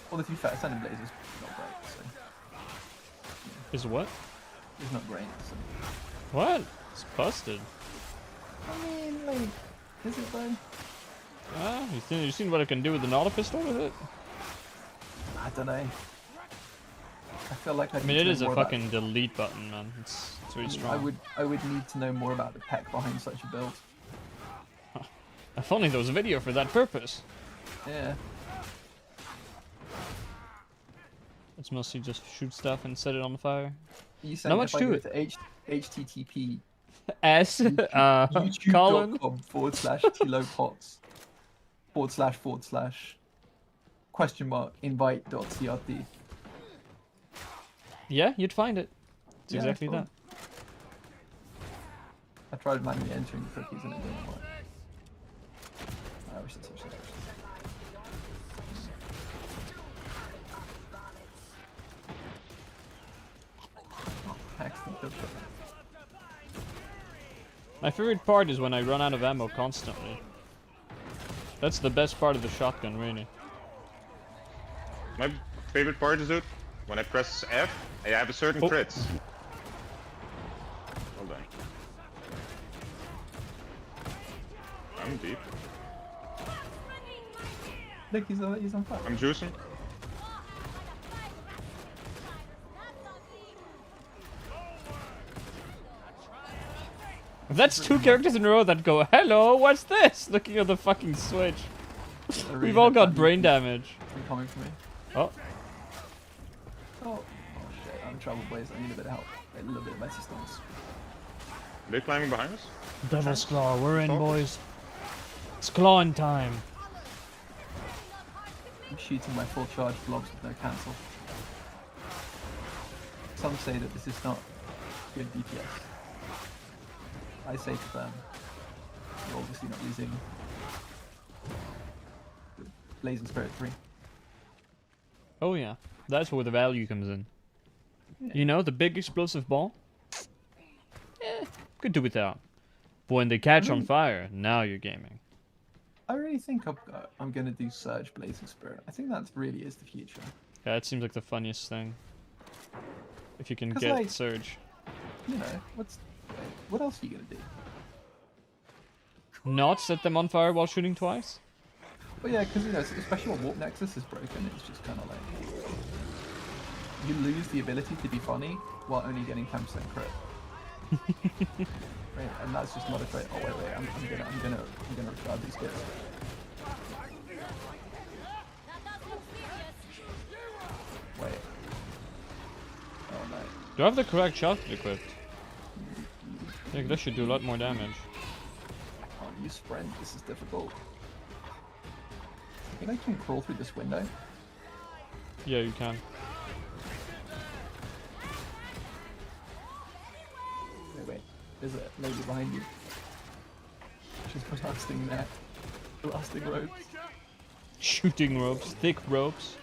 Speaker 1: Well, to be fair, Ascendant Blaze is not great, so
Speaker 2: Is what?
Speaker 1: it's not great. So.
Speaker 2: What? It's busted.
Speaker 1: I mean, like, is it though?
Speaker 2: Ah, you seen what I can do with an auto pistol with it?
Speaker 1: I don't know. I feel like
Speaker 2: I mean, it is a fucking delete button, man. It's really strong.
Speaker 1: I would need to know more about the tech behind such a build.
Speaker 2: If only there was a video for that purpose.
Speaker 1: Yeah.
Speaker 2: It's mostly just shoot stuff and set it on fire.
Speaker 1: You saying
Speaker 2: Not much
Speaker 1: if I
Speaker 2: to
Speaker 1: go
Speaker 2: it.
Speaker 1: to http
Speaker 2: S, Colin.
Speaker 1: youtube.com/tilopots / invite.crt.
Speaker 2: Yeah, you'd find it. It's
Speaker 1: Yeah,
Speaker 2: exactly
Speaker 1: cool.
Speaker 2: that.
Speaker 1: I tried manually entering the cookies and it didn't work. I wish this.
Speaker 2: My favorite part is when I run out of ammo constantly. That's the best part of the shotgun, really.
Speaker 3: My favorite part is it when I press F, I have a certain crits. Hold on. I'm deep.
Speaker 1: Look, he's on fire.
Speaker 3: I'm juicing.
Speaker 2: If that's two characters in a row that go, hello, what's this? Looking at the fucking switch. We've all got brain damage.
Speaker 1: Something coming for me.
Speaker 2: Oh,
Speaker 1: Oh shit, I'm in trouble, boys. I need a bit of help. A little bit of assistance.
Speaker 3: They climbing behind us?
Speaker 2: Devil's Claw, we're in,
Speaker 3: Stop.
Speaker 2: boys. It's clawing time.
Speaker 1: I'm shooting my full charge blobs with no cancel. Some say that this is not good DPS. I say to them, you're obviously not using the Blazing Spirit 3.
Speaker 2: Oh yeah, that's where the value comes in.
Speaker 1: Yeah.
Speaker 2: You know, the big explosive ball? Could do without. But when they catch on fire, now you're gaming.
Speaker 1: I really think I'm gonna do Surge Blazing Spirit. I think that really is the future.
Speaker 2: Yeah, it seems like the funniest thing. If you can
Speaker 1: 'Cause,
Speaker 2: get
Speaker 1: like,
Speaker 2: Surge.
Speaker 1: You know, what else are you gonna do?
Speaker 2: Not set them on fire while shooting twice?
Speaker 1: Well, yeah, because, you know, especially when Warp Nexus is broken, it's just kind of like... You lose the ability to be funny while only getting 10% crit. Right, and that's just not a great... Oh, wait, I'm gonna regard these kids. Wait. Oh, no.
Speaker 2: Do I have the correct shotgun equipped? I think this should do a lot more damage.
Speaker 1: I can't use sprint, this is difficult. I think I can crawl through this window.
Speaker 2: Yeah, you can.
Speaker 1: Wait. There's a lady behind you. She's blasting there. Blasting ropes.
Speaker 2: Shooting ropes, thick ropes.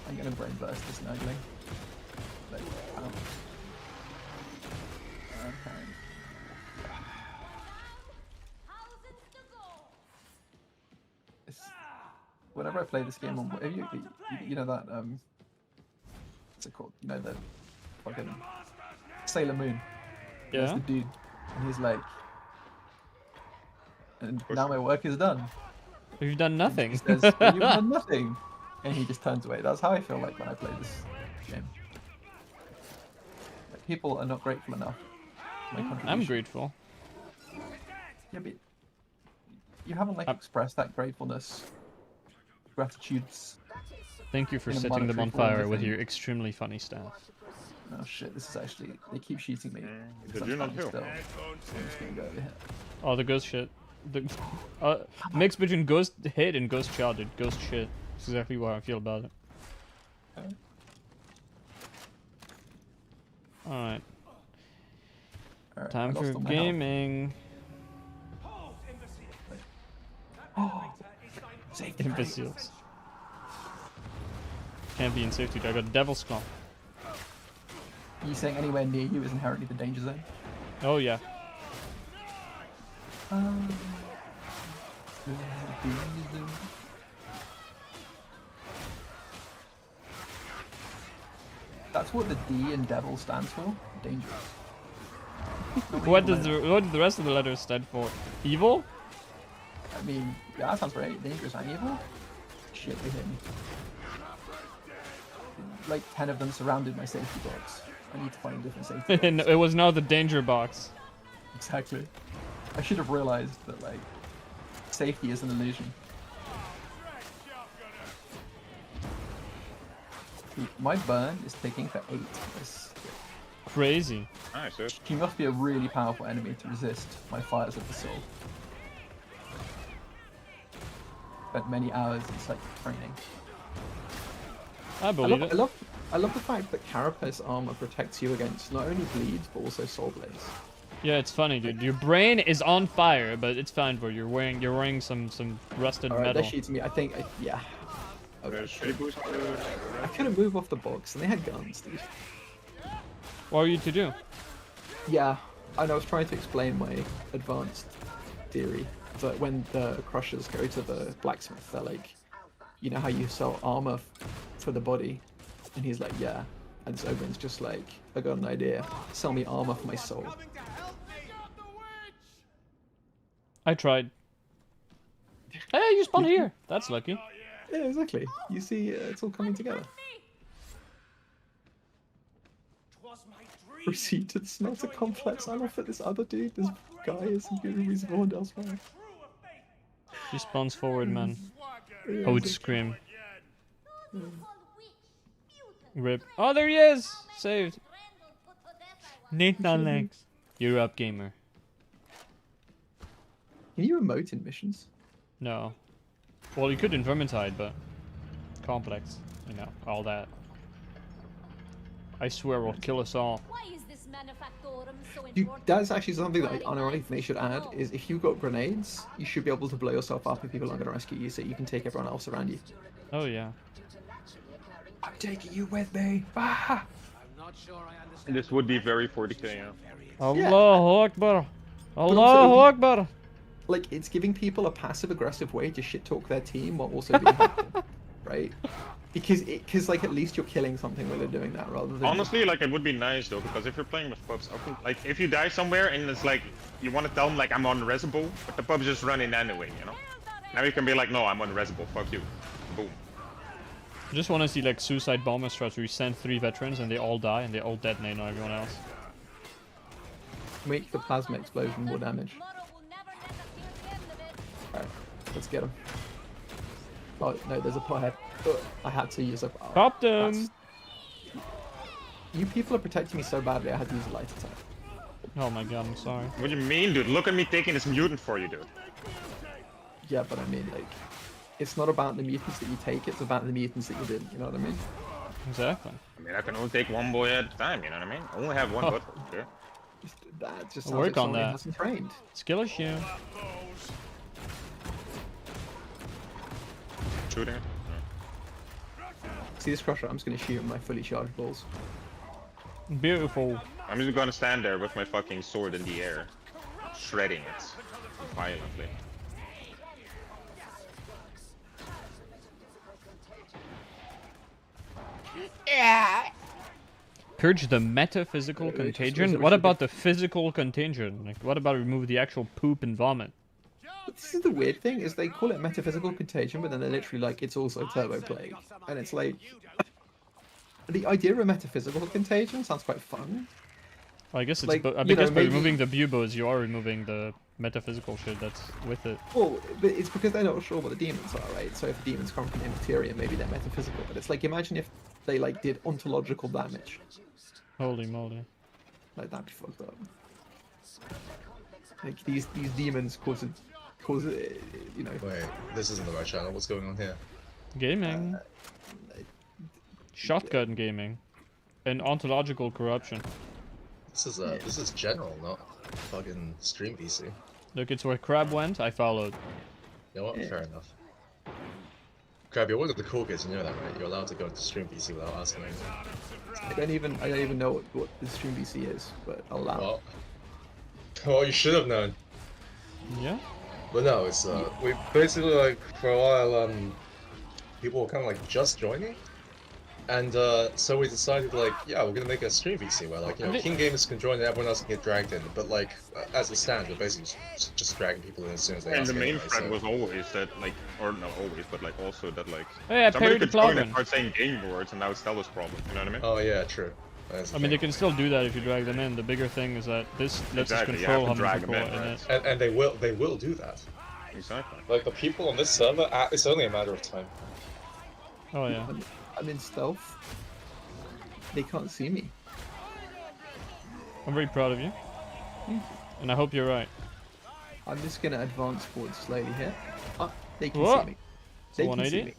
Speaker 1: I'm gonna brain burst this nugling. Like, okay. Whenever I play this game on, you know that what's it called? You know the fucking Sailor Moon. There's
Speaker 2: Yeah.
Speaker 1: the dude, and he's like, and now my work is done.
Speaker 2: You've done nothing.
Speaker 1: He says, "Well, you've done nothing," and he just turns away. That's how I feel like when I play this game. Like, people are not grateful enough. For my
Speaker 2: I'm
Speaker 1: contribution.
Speaker 2: grateful.
Speaker 1: Yeah, but you haven't like expressed that gratefulness, gratitudes.
Speaker 2: Thank you for
Speaker 1: in a
Speaker 2: setting them on
Speaker 1: monetary form, I
Speaker 2: fire with
Speaker 1: think.
Speaker 2: your extremely funny stuff.
Speaker 1: Oh shit! This is actually they keep shooting me.
Speaker 3: Did you not
Speaker 1: I'm
Speaker 3: heal?
Speaker 1: still- I'm just gonna go over here.
Speaker 2: Oh, the ghost shit. The mix between ghost hit and ghost shot, dude. Ghost shit. That's exactly how I feel about it.
Speaker 1: Okay.
Speaker 2: Alright.
Speaker 1: Alright,
Speaker 2: Time
Speaker 1: I lost
Speaker 2: for
Speaker 1: all my health.
Speaker 2: gaming.
Speaker 1: Oh, safety rate.
Speaker 2: Imbeciles. Can't be in safety. I got Devil's Claw.
Speaker 1: You saying anywhere near you is inherently the danger zone?
Speaker 2: Oh yeah.
Speaker 1: That's what the D in devil stands for. Dangerous.
Speaker 2: What do the rest of the letters stand for? Evil?
Speaker 1: I mean, yeah, that sounds right. Dangerous and evil. Shit, they hit me. Like 10 of them surrounded my safety box. I need to find a different safety box.
Speaker 2: And it was now the danger box.
Speaker 1: Exactly. I should have realized that, like, safety is an illusion. My burn is ticking for 8.
Speaker 2: Crazy.
Speaker 3: Nice, dude.
Speaker 1: She must be a really powerful enemy to resist my fires of the soul. Spent many hours in psychic training.
Speaker 2: I believe it.
Speaker 1: I love the fact that Carapace armor protects you against not only bleeds but also soul blades.
Speaker 2: Yeah, it's funny, dude. Your brain is on fire, but it's fine for you. You're wearing some rusted
Speaker 1: Alright,
Speaker 2: metal.
Speaker 1: they're shooting me. I think, yeah. Okay.
Speaker 3: There's shitty boost.
Speaker 1: I couldn't move off the box, and they had guns, dude.
Speaker 2: What are you to do?
Speaker 1: Yeah, and I was trying to explain my advanced theory. That when the crushers go to the blacksmith, they're like, you know how you sell armor for the body? And he's like, yeah. And so Oben's just like, I got an idea. Sell me armor for my soul.
Speaker 2: I tried. Hey, you spawned here. That's lucky.
Speaker 1: Yeah, exactly. You see, it's all coming together. Proceed to the smelter complex. I love that this other dude, this guy, is respawned elsewhere.
Speaker 2: He spawns forward, man. I would scream. Rip. Oh, there he is! Saved. Nathan Legs. You're up, gamer.
Speaker 1: Can you emote in missions?
Speaker 2: No. Well, you could in Vermintide, but complex. You know, all that. I swear will kill us all.
Speaker 5: Why is this manufactorum so
Speaker 1: You,
Speaker 5: important?
Speaker 1: that's actually something that unironically they should add, is if you've got grenades, you should be able to blow yourself up if people aren't going to rescue you, so you can take everyone else around you.
Speaker 2: Oh yeah.
Speaker 1: I'm taking you with me! Ah!
Speaker 4: not sure I understand.
Speaker 3: This would be very 40k, yeah.
Speaker 2: Allahu Akbar.
Speaker 1: also
Speaker 2: Allahu
Speaker 1: it'll
Speaker 2: Akbar.
Speaker 1: Like, it's giving people a passive-aggressive way to shit-talk their team while also being happy, right? Because like, at least you're killing something when they're doing that, rather than...
Speaker 3: Honestly, like, it would be nice, though, because if you're playing with pubs, like, if you die somewhere and it's like, you want to tell them, like, I'm on Resible, but the pub's just running anyway, you know? Now you can be like, no, I'm on Resible, fuck you. Boom.
Speaker 2: I just want to see like suicide bomber strats where you send 3 veterans and they all die and they all detonate on everyone else.
Speaker 1: Make the plasma explosion more damage.
Speaker 5: Tomorrow will never let us hear the end of it.
Speaker 1: Alright, let's get him. Oh, no, there's a pothead. I had to use a... Oh,
Speaker 2: Pop them!
Speaker 1: that's- You people are protecting me so badly, I had to use a light attack.
Speaker 2: Oh my god, I'm sorry.
Speaker 3: What do you mean, dude? Look at me taking this mutant for you, dude.
Speaker 1: Yeah, but I mean, like... It's not about the mutants that you take, it's about the mutants that you didn't, you know what I mean?
Speaker 2: Exactly.
Speaker 3: I mean, I can only take one boy at a time, you know what I mean? I only have one butt. Okay.
Speaker 1: That just
Speaker 2: I'll
Speaker 1: sounds
Speaker 2: work
Speaker 1: like
Speaker 2: on
Speaker 1: someone who
Speaker 2: that.
Speaker 1: hasn't trained.
Speaker 2: Skill issue.
Speaker 3: Shooting it?
Speaker 1: See this crusher? I'm just gonna shoot my fully charged balls.
Speaker 2: Beautiful.
Speaker 3: I'm just gonna stand there with my fucking sword in the air, shredding it violently.
Speaker 2: Purge the metaphysical
Speaker 1: Wait,
Speaker 2: contagion?
Speaker 1: wait,
Speaker 2: What
Speaker 1: wait,
Speaker 2: about the physical contagion? Like, what about remove the actual poop and vomit?
Speaker 1: But this is the weird thing, is they call it metaphysical contagion, but then they're literally like, it's also turbo plague. And it's like... The idea of metaphysical contagion sounds quite fun.
Speaker 2: Well, I guess it's
Speaker 1: Like,
Speaker 2: I
Speaker 1: you
Speaker 2: guess
Speaker 1: know,
Speaker 2: by
Speaker 1: maybe-
Speaker 2: removing the buboes, you are removing the metaphysical shit that's with it.
Speaker 1: Well, but it's because they're not sure what the demons are, right? So if the demons come from the materia, maybe they're metaphysical. But it's like, imagine if they like did ontological damage.
Speaker 2: Holy moly.
Speaker 1: Like, that'd be fucked up. Like, these demons cause you know...
Speaker 6: Wait, this isn't the right channel. What's going on here?
Speaker 2: Gaming. Shotgun gaming. And ontological corruption.
Speaker 6: This is general, not fucking stream VC.
Speaker 2: Look, it's where Crab went, I followed.
Speaker 6: You know what?
Speaker 1: Yeah.
Speaker 6: Fair enough. Crab, you're one of the cool kids, you know that, right? You're allowed to go into stream VC without asking anything.
Speaker 1: I don't even know what the stream VC is, but I'll allow it.
Speaker 6: Well, you should have known.
Speaker 2: Yeah?
Speaker 6: But no, it's we basically like for a while people were kind of like just joining, and so we decided like yeah we're gonna make a stream VC where like you know King Gamers can join and everyone else can get dragged in, but like as it stands we're basically just dragging people in as soon as they
Speaker 3: And
Speaker 6: ask
Speaker 3: the main
Speaker 6: anyway,
Speaker 3: thread
Speaker 6: so-
Speaker 3: was always that, like, or not always, but like also that, like,
Speaker 2: Hey, I
Speaker 3: somebody
Speaker 2: parried the
Speaker 3: could join and
Speaker 2: Cloggin.
Speaker 3: start saying game words, and now it's Stella's problem. You know what I mean?
Speaker 6: Oh yeah, true. That's the
Speaker 2: I mean, they
Speaker 6: thing.
Speaker 2: can still do that if you drag them in. The bigger thing is that this lets
Speaker 3: Exactly,
Speaker 2: us
Speaker 3: you
Speaker 2: control
Speaker 3: have
Speaker 2: how
Speaker 3: to
Speaker 2: many
Speaker 3: drag
Speaker 2: people
Speaker 3: them
Speaker 2: are
Speaker 3: in,
Speaker 2: in
Speaker 3: right?
Speaker 2: it.
Speaker 6: And they will do that.
Speaker 3: Exactly.
Speaker 6: Like the people on this server, it's only a matter of time.
Speaker 2: Oh yeah.
Speaker 1: I'm in stealth. They can't see me.
Speaker 2: I'm very proud of you. And I hope you're right.
Speaker 1: I'm just gonna advance forward slowly here. They can
Speaker 2: Whoa.
Speaker 1: see me. They can see
Speaker 2: 180?
Speaker 1: me.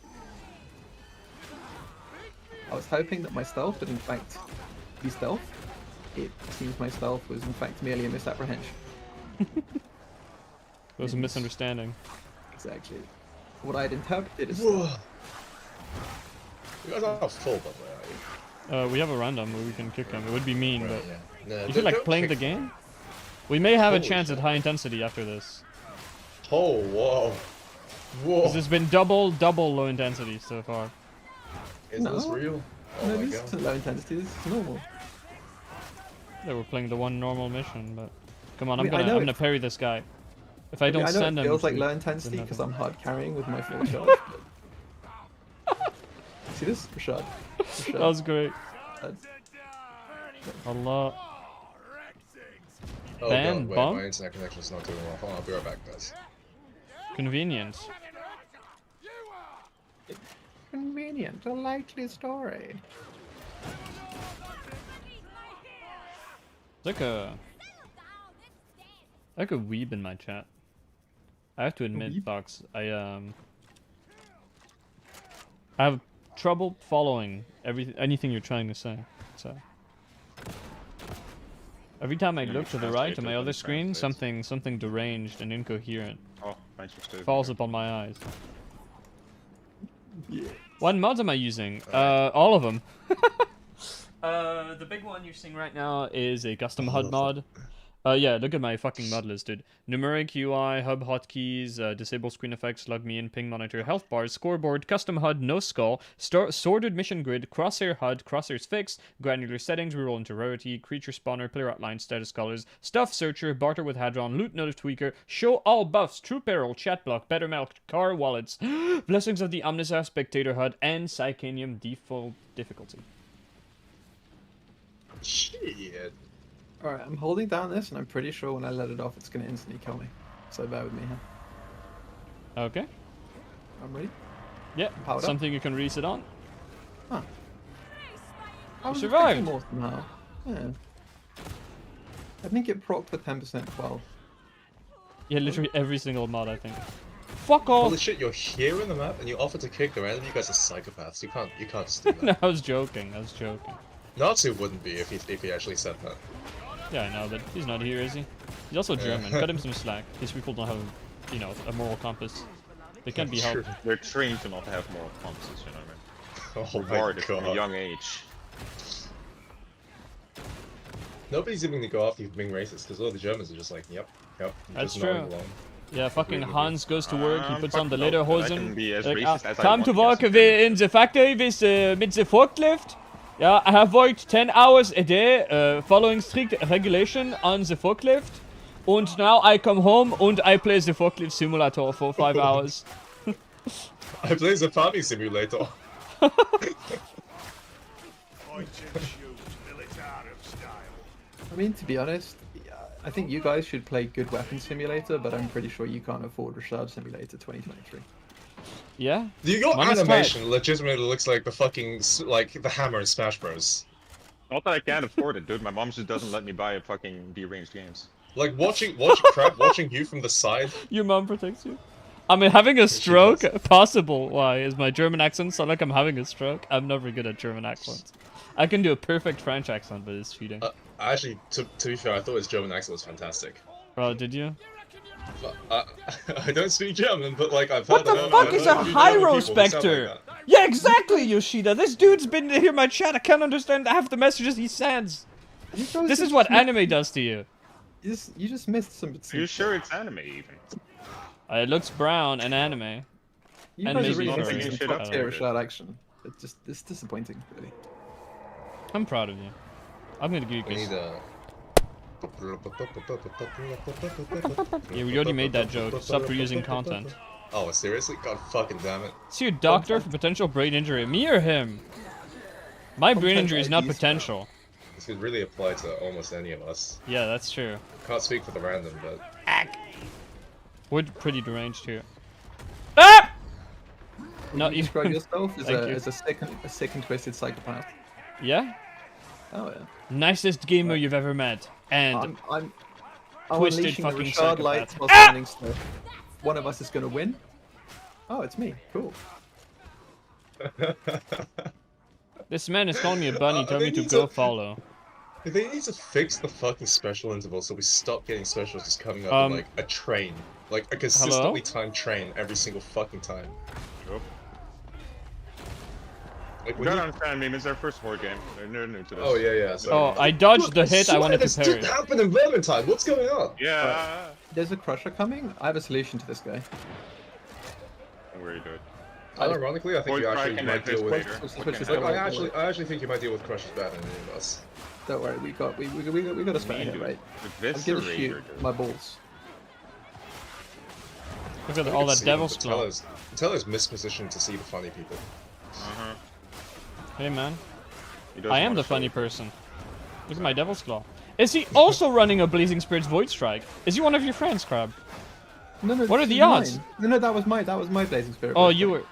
Speaker 1: I was hoping that my stealth would in fact be stealth. It seems my stealth was in fact merely a misapprehension.
Speaker 2: It was a misunderstanding.
Speaker 1: Exactly. What I had interpreted as
Speaker 6: Whoa.
Speaker 1: stealth.
Speaker 6: You guys are full, by the way, are you?
Speaker 2: We have a random where we can kick them. It would be mean, but...
Speaker 6: Yeah. No,
Speaker 2: You feel like
Speaker 6: don't
Speaker 2: playing the
Speaker 6: kick-
Speaker 2: game? We may have a
Speaker 6: Holy
Speaker 2: chance
Speaker 6: shit.
Speaker 2: at high intensity after this.
Speaker 6: Oh, whoa. Whoa.
Speaker 2: 'Cause it's been double low intensity so far.
Speaker 6: Is this
Speaker 1: No.
Speaker 6: real? Oh
Speaker 1: No,
Speaker 6: my
Speaker 1: these
Speaker 6: god.
Speaker 1: are low intensity. This is normal.
Speaker 2: Yeah, we're playing the one normal mission, but... Come on,
Speaker 1: I
Speaker 2: I'm
Speaker 1: mean, I
Speaker 2: gonna
Speaker 1: know
Speaker 2: I'm gonna parry this guy. If I don't
Speaker 1: I know
Speaker 2: send
Speaker 1: it
Speaker 2: him...
Speaker 1: feels like
Speaker 2: to-
Speaker 1: low
Speaker 2: to
Speaker 1: intensity because
Speaker 2: nothing.
Speaker 1: I'm hard carrying with my full charge. But... See this? Rashad.
Speaker 2: That was great.
Speaker 1: That's-
Speaker 2: Allah.
Speaker 6: Oh
Speaker 2: Ban,
Speaker 6: god, wait,
Speaker 2: bomb?
Speaker 6: my internet connection's not doing well. Hold on, I'll be right back, guys.
Speaker 2: Convenience.
Speaker 1: Convenient, a likely story.
Speaker 2: Like a weeb in my chat. I have to admit,
Speaker 1: weeb?
Speaker 2: Fox, I have trouble following anything you're trying to say. So every time I
Speaker 3: Yeah,
Speaker 2: look
Speaker 3: you
Speaker 2: to the
Speaker 3: translate
Speaker 2: right
Speaker 3: it
Speaker 2: on my
Speaker 3: when
Speaker 2: other
Speaker 3: it
Speaker 2: screen,
Speaker 3: translates.
Speaker 2: something deranged and incoherent
Speaker 3: Oh, thanks for staying.
Speaker 2: falls upon my eyes.
Speaker 1: Yeah.
Speaker 2: What mods am I using? All of them. The big one you're seeing right now is a custom HUD mod. Yeah, look at my fucking mod list, dude. Numeric UI, hub hotkeys, disable screen effects, log me in, ping monitor, health bars, scoreboard, custom HUD, no skull, sorted mission grid, crosshair HUD, crosshairs fixed, granular settings, reroll into rarity, creature spawner, player outline, status colors, stuff searcher, barter with hadron, loot notice tweaker, show all buffs, true peril, chat block, better milk, car wallets, blessings of the Omnisoft, spectator HUD, and Psychanium default difficulty.
Speaker 6: Shit.
Speaker 1: Alright, I'm holding down this, and I'm pretty sure when I let it off, it's going to instantly kill me. So bear with me here.
Speaker 2: Okay.
Speaker 1: I'm ready.
Speaker 2: Yeah,
Speaker 1: Powered up.
Speaker 2: something you can reset on.
Speaker 1: Huh. I was
Speaker 2: survived.
Speaker 1: expecting more somehow. Yeah. I think it procced with 10% 12.
Speaker 2: Yeah, literally every single mod, I think. Fuck off!
Speaker 6: Holy shit, you're here in the map and you offer to kick the random. You guys are psychopaths. You can't just do that.
Speaker 2: No, I was joking.
Speaker 6: Natsu wouldn't be if he actually said that.
Speaker 2: Yeah, I know, but he's not here, is he? He's also German. Cut him some slack. These people don't have, you know, a moral compass. They can't be helped.
Speaker 3: They're trained to not have moral compasses, you know what I mean?
Speaker 6: Oh my
Speaker 3: Rewarded from a
Speaker 6: god.
Speaker 3: young age.
Speaker 6: Nobody's even gonna go after you for being racist because all the Germans are just like, yep.
Speaker 2: That's
Speaker 6: just nodding
Speaker 2: true.
Speaker 6: along.
Speaker 2: Yeah, fucking Hans goes to work, he puts on the lederhosen.
Speaker 3: Like,
Speaker 2: Come to work in the factory with the forklift. Yeah, I have worked 10 hours a day, following strict regulation on the forklift. And now I come home and I play the forklift simulator for 5 hours.
Speaker 6: I play the farming simulator.
Speaker 1: I mean, to be honest, I think you guys should play Good Weapon Simulator, but I'm pretty sure you can't afford Rashad Simulator 2023.
Speaker 2: Yeah?
Speaker 6: Your
Speaker 2: Money's
Speaker 6: animation legitimately looks like the fucking, like, the hammer in Smash Bros.
Speaker 3: Not that I can't afford it, dude. My mom just doesn't let me buy fucking deranged games.
Speaker 6: Like, watching you from the side.
Speaker 2: Your mom protects you. I mean, having a stroke, possible. Why? Is my German accent sound like I'm having a stroke? I'm not very good at German accents. I can do a perfect French accent, but it's cheating.
Speaker 6: Actually, to be fair, I thought his German accent was fantastic.
Speaker 2: Oh, did you?
Speaker 6: I don't speak German, but like I've
Speaker 2: What
Speaker 6: heard
Speaker 2: the fuck is a Hyro Spectre? Yeah, exactly, Yoshida. This dude's been to hear my chat. I can't understand half the messages he sends. This is what anime does to you.
Speaker 1: You just missed some.
Speaker 3: Are you sure it's anime even?
Speaker 2: It looks brown and anime.
Speaker 1: You
Speaker 2: And
Speaker 1: guys are
Speaker 2: maybe
Speaker 1: really
Speaker 2: sorry.
Speaker 1: missing
Speaker 3: Shit
Speaker 1: some
Speaker 3: up
Speaker 1: top
Speaker 3: there,
Speaker 1: tier
Speaker 3: dude.
Speaker 1: Rashad action. It's disappointing, really.
Speaker 2: I'm proud of you. I'm gonna give you
Speaker 6: We
Speaker 2: a kiss.
Speaker 6: need a.
Speaker 2: Yeah, we already made that joke. Stop reusing content.
Speaker 6: Oh, seriously? God fucking damn it.
Speaker 2: Is he a doctor for potential brain injury? Me or him? My brain injury is not potential.
Speaker 6: This could really apply to almost any of us.
Speaker 2: Yeah, that's true.
Speaker 6: Can't speak for the random, but
Speaker 2: We're pretty deranged here. Ah! No,
Speaker 1: You describe yourself as
Speaker 2: Thank you.
Speaker 1: a sick and twisted psychopath.
Speaker 2: Yeah?
Speaker 1: Oh yeah.
Speaker 2: Nicest gamer you've ever met. And
Speaker 1: I'm
Speaker 2: twisted
Speaker 1: unleashing the
Speaker 2: fucking
Speaker 1: Rashad
Speaker 2: psychopath.
Speaker 1: lights while standing still. One of us is gonna win. Oh, it's me. Cool.
Speaker 2: this man is calling me a bunny, telling
Speaker 6: they
Speaker 2: me to
Speaker 6: need
Speaker 2: go
Speaker 6: to-
Speaker 2: follow.
Speaker 6: they need to fix the fucking special interval so we stop getting specials just coming up in, like a train. Like a consistently timed train every single fucking time.
Speaker 3: Yup.
Speaker 6: Like
Speaker 3: You
Speaker 6: when
Speaker 3: gotta
Speaker 6: you...
Speaker 3: understand, I mean, it's their first horde game. They're new to this.
Speaker 6: Oh yeah. So...
Speaker 2: Oh, I dodged the
Speaker 6: I
Speaker 2: hit, I
Speaker 6: swear
Speaker 2: wanted to
Speaker 6: this
Speaker 2: parry.
Speaker 6: didn't happen in Vermintide. What's going on?
Speaker 3: Yeah.
Speaker 1: There's a crusher coming. I have a solution to this guy.
Speaker 3: Don't worry, dude.
Speaker 6: Ironically, I think you
Speaker 3: Void
Speaker 6: actually
Speaker 3: Strike
Speaker 6: might
Speaker 3: and
Speaker 6: deal with.
Speaker 3: later.
Speaker 1: Which is
Speaker 6: Like,
Speaker 1: Don't
Speaker 6: I actually think you might deal with Crushers better than any of us.
Speaker 1: Don't worry, we got a spot here, right? I'm gonna shoot my balls.
Speaker 2: Look at all that devil's claw.
Speaker 6: Teller's mispositioned to see the funny people.
Speaker 2: Hey man, I am the funny person. Look at my devil's claw. Is he also running a Blazing Spirit's Void Strike? Is he one of your friends, Crab?
Speaker 1: No,
Speaker 2: What are
Speaker 1: this
Speaker 2: the
Speaker 1: is
Speaker 2: odds?
Speaker 1: mine. No, that was my Blazing Spirit.
Speaker 2: Oh, you were.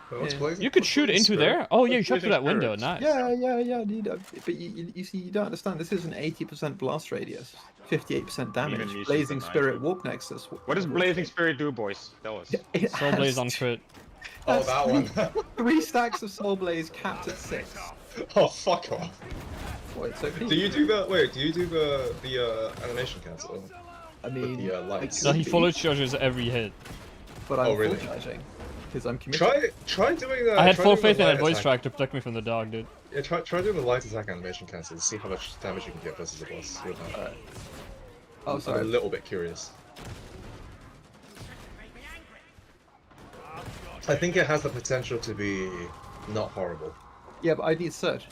Speaker 6: What's
Speaker 1: Yeah.
Speaker 6: Blazing-
Speaker 2: You could
Speaker 6: what's
Speaker 2: shoot
Speaker 6: Blazing
Speaker 2: into
Speaker 6: Spirit?
Speaker 2: there. Oh yeah, you
Speaker 3: What's
Speaker 2: shot through that
Speaker 3: Blazing
Speaker 2: window.
Speaker 3: Spirits?
Speaker 2: Nice.
Speaker 1: Yeah. But you see, you don't understand. This is an 80% blast radius, 58% damage.
Speaker 3: Even Nishi's
Speaker 1: Blazing
Speaker 3: a nice
Speaker 1: Spirit
Speaker 3: one.
Speaker 1: Warp Nexus.
Speaker 3: What does Blazing Spirit do, boys? Tell us.
Speaker 1: It
Speaker 2: Soul Blaze on crit.
Speaker 6: Oh, that one.
Speaker 1: 3 stacks of Soul Blaze capped at 6.
Speaker 6: Oh, fuck off.
Speaker 1: Boy, it's OP.
Speaker 6: Do you do the wait? Do you do the animation cancel?
Speaker 1: I mean,
Speaker 6: the, lights?
Speaker 2: No, he follow charges every hit.
Speaker 1: but I'm
Speaker 6: Oh, really?
Speaker 1: full charging because I'm committed.
Speaker 6: Try doing that.
Speaker 2: I had
Speaker 6: try
Speaker 2: full
Speaker 6: doing
Speaker 2: faith
Speaker 6: the
Speaker 2: in that
Speaker 6: light
Speaker 2: voice
Speaker 6: attack.
Speaker 2: track to protect me from the dog, dude.
Speaker 6: Yeah, try doing the light attack animation cancel to see how much damage you can get versus the boss.
Speaker 1: Oh,
Speaker 6: I'm
Speaker 1: sorry.
Speaker 6: a little bit curious. I think it has the potential to be not horrible.
Speaker 1: Yeah, but I need surge.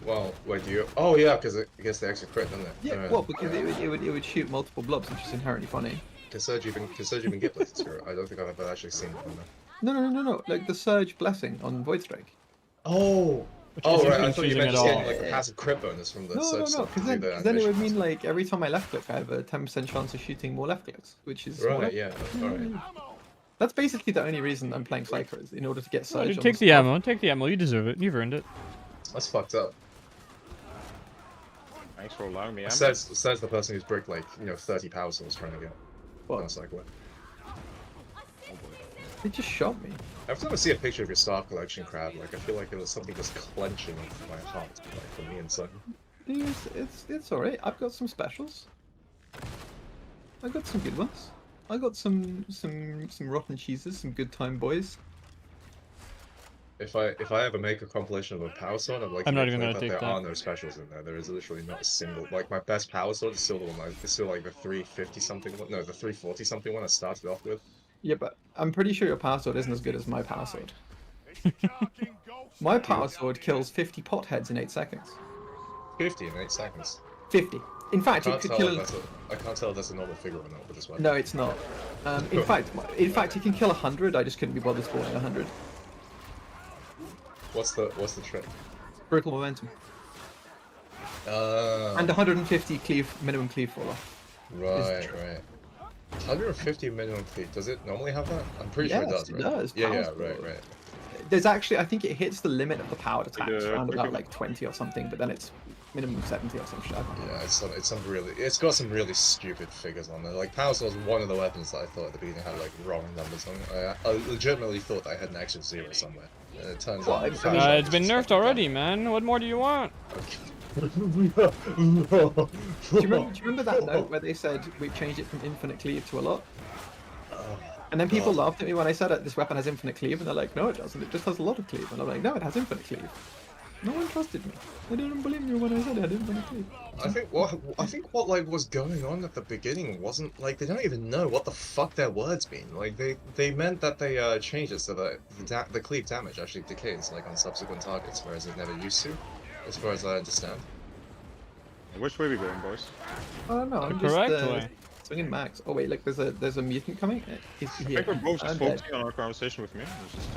Speaker 6: Well, wait, do you? Oh yeah, because it gets the extra crit, doesn't it?
Speaker 1: Yeah, well, because it would shoot multiple blobs, which is inherently funny.
Speaker 6: Can Surge even get Blessed Spirit? I don't think I've ever actually seen it from there.
Speaker 1: No. Like the Surge Blessing on Void Strike.
Speaker 6: Oh!
Speaker 2: Which
Speaker 6: Oh
Speaker 2: isn't
Speaker 6: right, I thought you
Speaker 2: confusing
Speaker 6: meant
Speaker 2: at
Speaker 6: just
Speaker 2: all.
Speaker 6: getting like the passive crit bonus from the
Speaker 1: No,
Speaker 6: Surge
Speaker 1: no,
Speaker 6: stuff to
Speaker 1: because
Speaker 6: do the
Speaker 1: then it would
Speaker 6: animation
Speaker 1: mean
Speaker 6: cancel.
Speaker 1: like every time I left click, I have a 10% chance of shooting more left clicks, which is
Speaker 6: Right, yeah, alright.
Speaker 1: That's basically the only reason I'm playing Psycho is in order to get Surge.
Speaker 2: Take the ammo. Take the ammo. You deserve it. You've earned it.
Speaker 6: That's fucked up.
Speaker 3: Thanks for allowing me.
Speaker 6: Says the person who's bricked like 30 power souls trying to get
Speaker 1: What?
Speaker 6: Cycler.
Speaker 1: It just shot me.
Speaker 6: Every time I see a picture of your Star Collection crab, like I feel like it was something just clenching into my heart, like from the inside.
Speaker 1: It's alright. I've got some specials. I got some good ones. I got some rotten cheeses, some good time boys.
Speaker 6: If I ever make a compilation of a power sword, I'm
Speaker 2: I'm not
Speaker 6: make
Speaker 2: even
Speaker 6: clear
Speaker 2: gonna take
Speaker 6: there
Speaker 2: that.
Speaker 6: are no specials in there. There is literally not a single. Like my best power sword is still the one. It's still like the 350 something one. No, the 340 something one I started off with.
Speaker 1: Yeah, but I'm pretty sure your power sword isn't as good as my power sword. My power sword kills 50 potheads in 8 seconds.
Speaker 6: 50 in 8 seconds.
Speaker 1: 50. In fact, it could kill.
Speaker 6: I can't tell if that's a normal figure or not with this weapon.
Speaker 1: No, it's not. In fact, it can kill 100. I just couldn't be bothered spawning 100.
Speaker 6: What's the trick?
Speaker 1: Brutal momentum. And 150 minimum cleave fall off.
Speaker 6: Right. 150 minimum cleave. Does it normally have that? I'm pretty sure it
Speaker 1: Yes,
Speaker 6: does.
Speaker 1: it
Speaker 6: Right?
Speaker 1: does.
Speaker 6: Yeah,
Speaker 1: Power
Speaker 6: right.
Speaker 1: There's actually, I think it hits the limit of the powered attacks around
Speaker 3: quick-
Speaker 1: about like 20 or something, but then it's minimum 70 or some shit. I can't remember.
Speaker 6: Yeah, it's got some really stupid figures on there. Like Power Sword was one of the weapons that I thought at the beginning had like wrong numbers on it. I legitimately thought I had an extra 0 somewhere. And it turns out
Speaker 2: It's been nerfed already, man. What more do you want?
Speaker 1: Do you remember that note where they said we've changed it from infinite cleave to a lot? And then people laughed at me when I said this weapon has infinite cleave, and they're like, no, it doesn't. It just has a lot of cleave. And I'm like, no, it has infinite cleave. No one trusted me. They didn't believe me when I said it had infinite cleave.
Speaker 6: I think what like was going on at the beginning wasn't like they don't even know what the fuck their words mean. Like they meant that they changed it so that the cleave damage actually decays like on subsequent targets, whereas it never used to, as far as I understand.
Speaker 3: Which way we going, boys?
Speaker 1: I don't know. I'm
Speaker 2: Correct
Speaker 1: just
Speaker 2: way.
Speaker 1: swinging max. Oh wait, look, there's a mutant coming. He's
Speaker 3: I
Speaker 1: here.
Speaker 3: think we're both just
Speaker 1: I'm dead.
Speaker 3: focusing on our conversation with me. It's just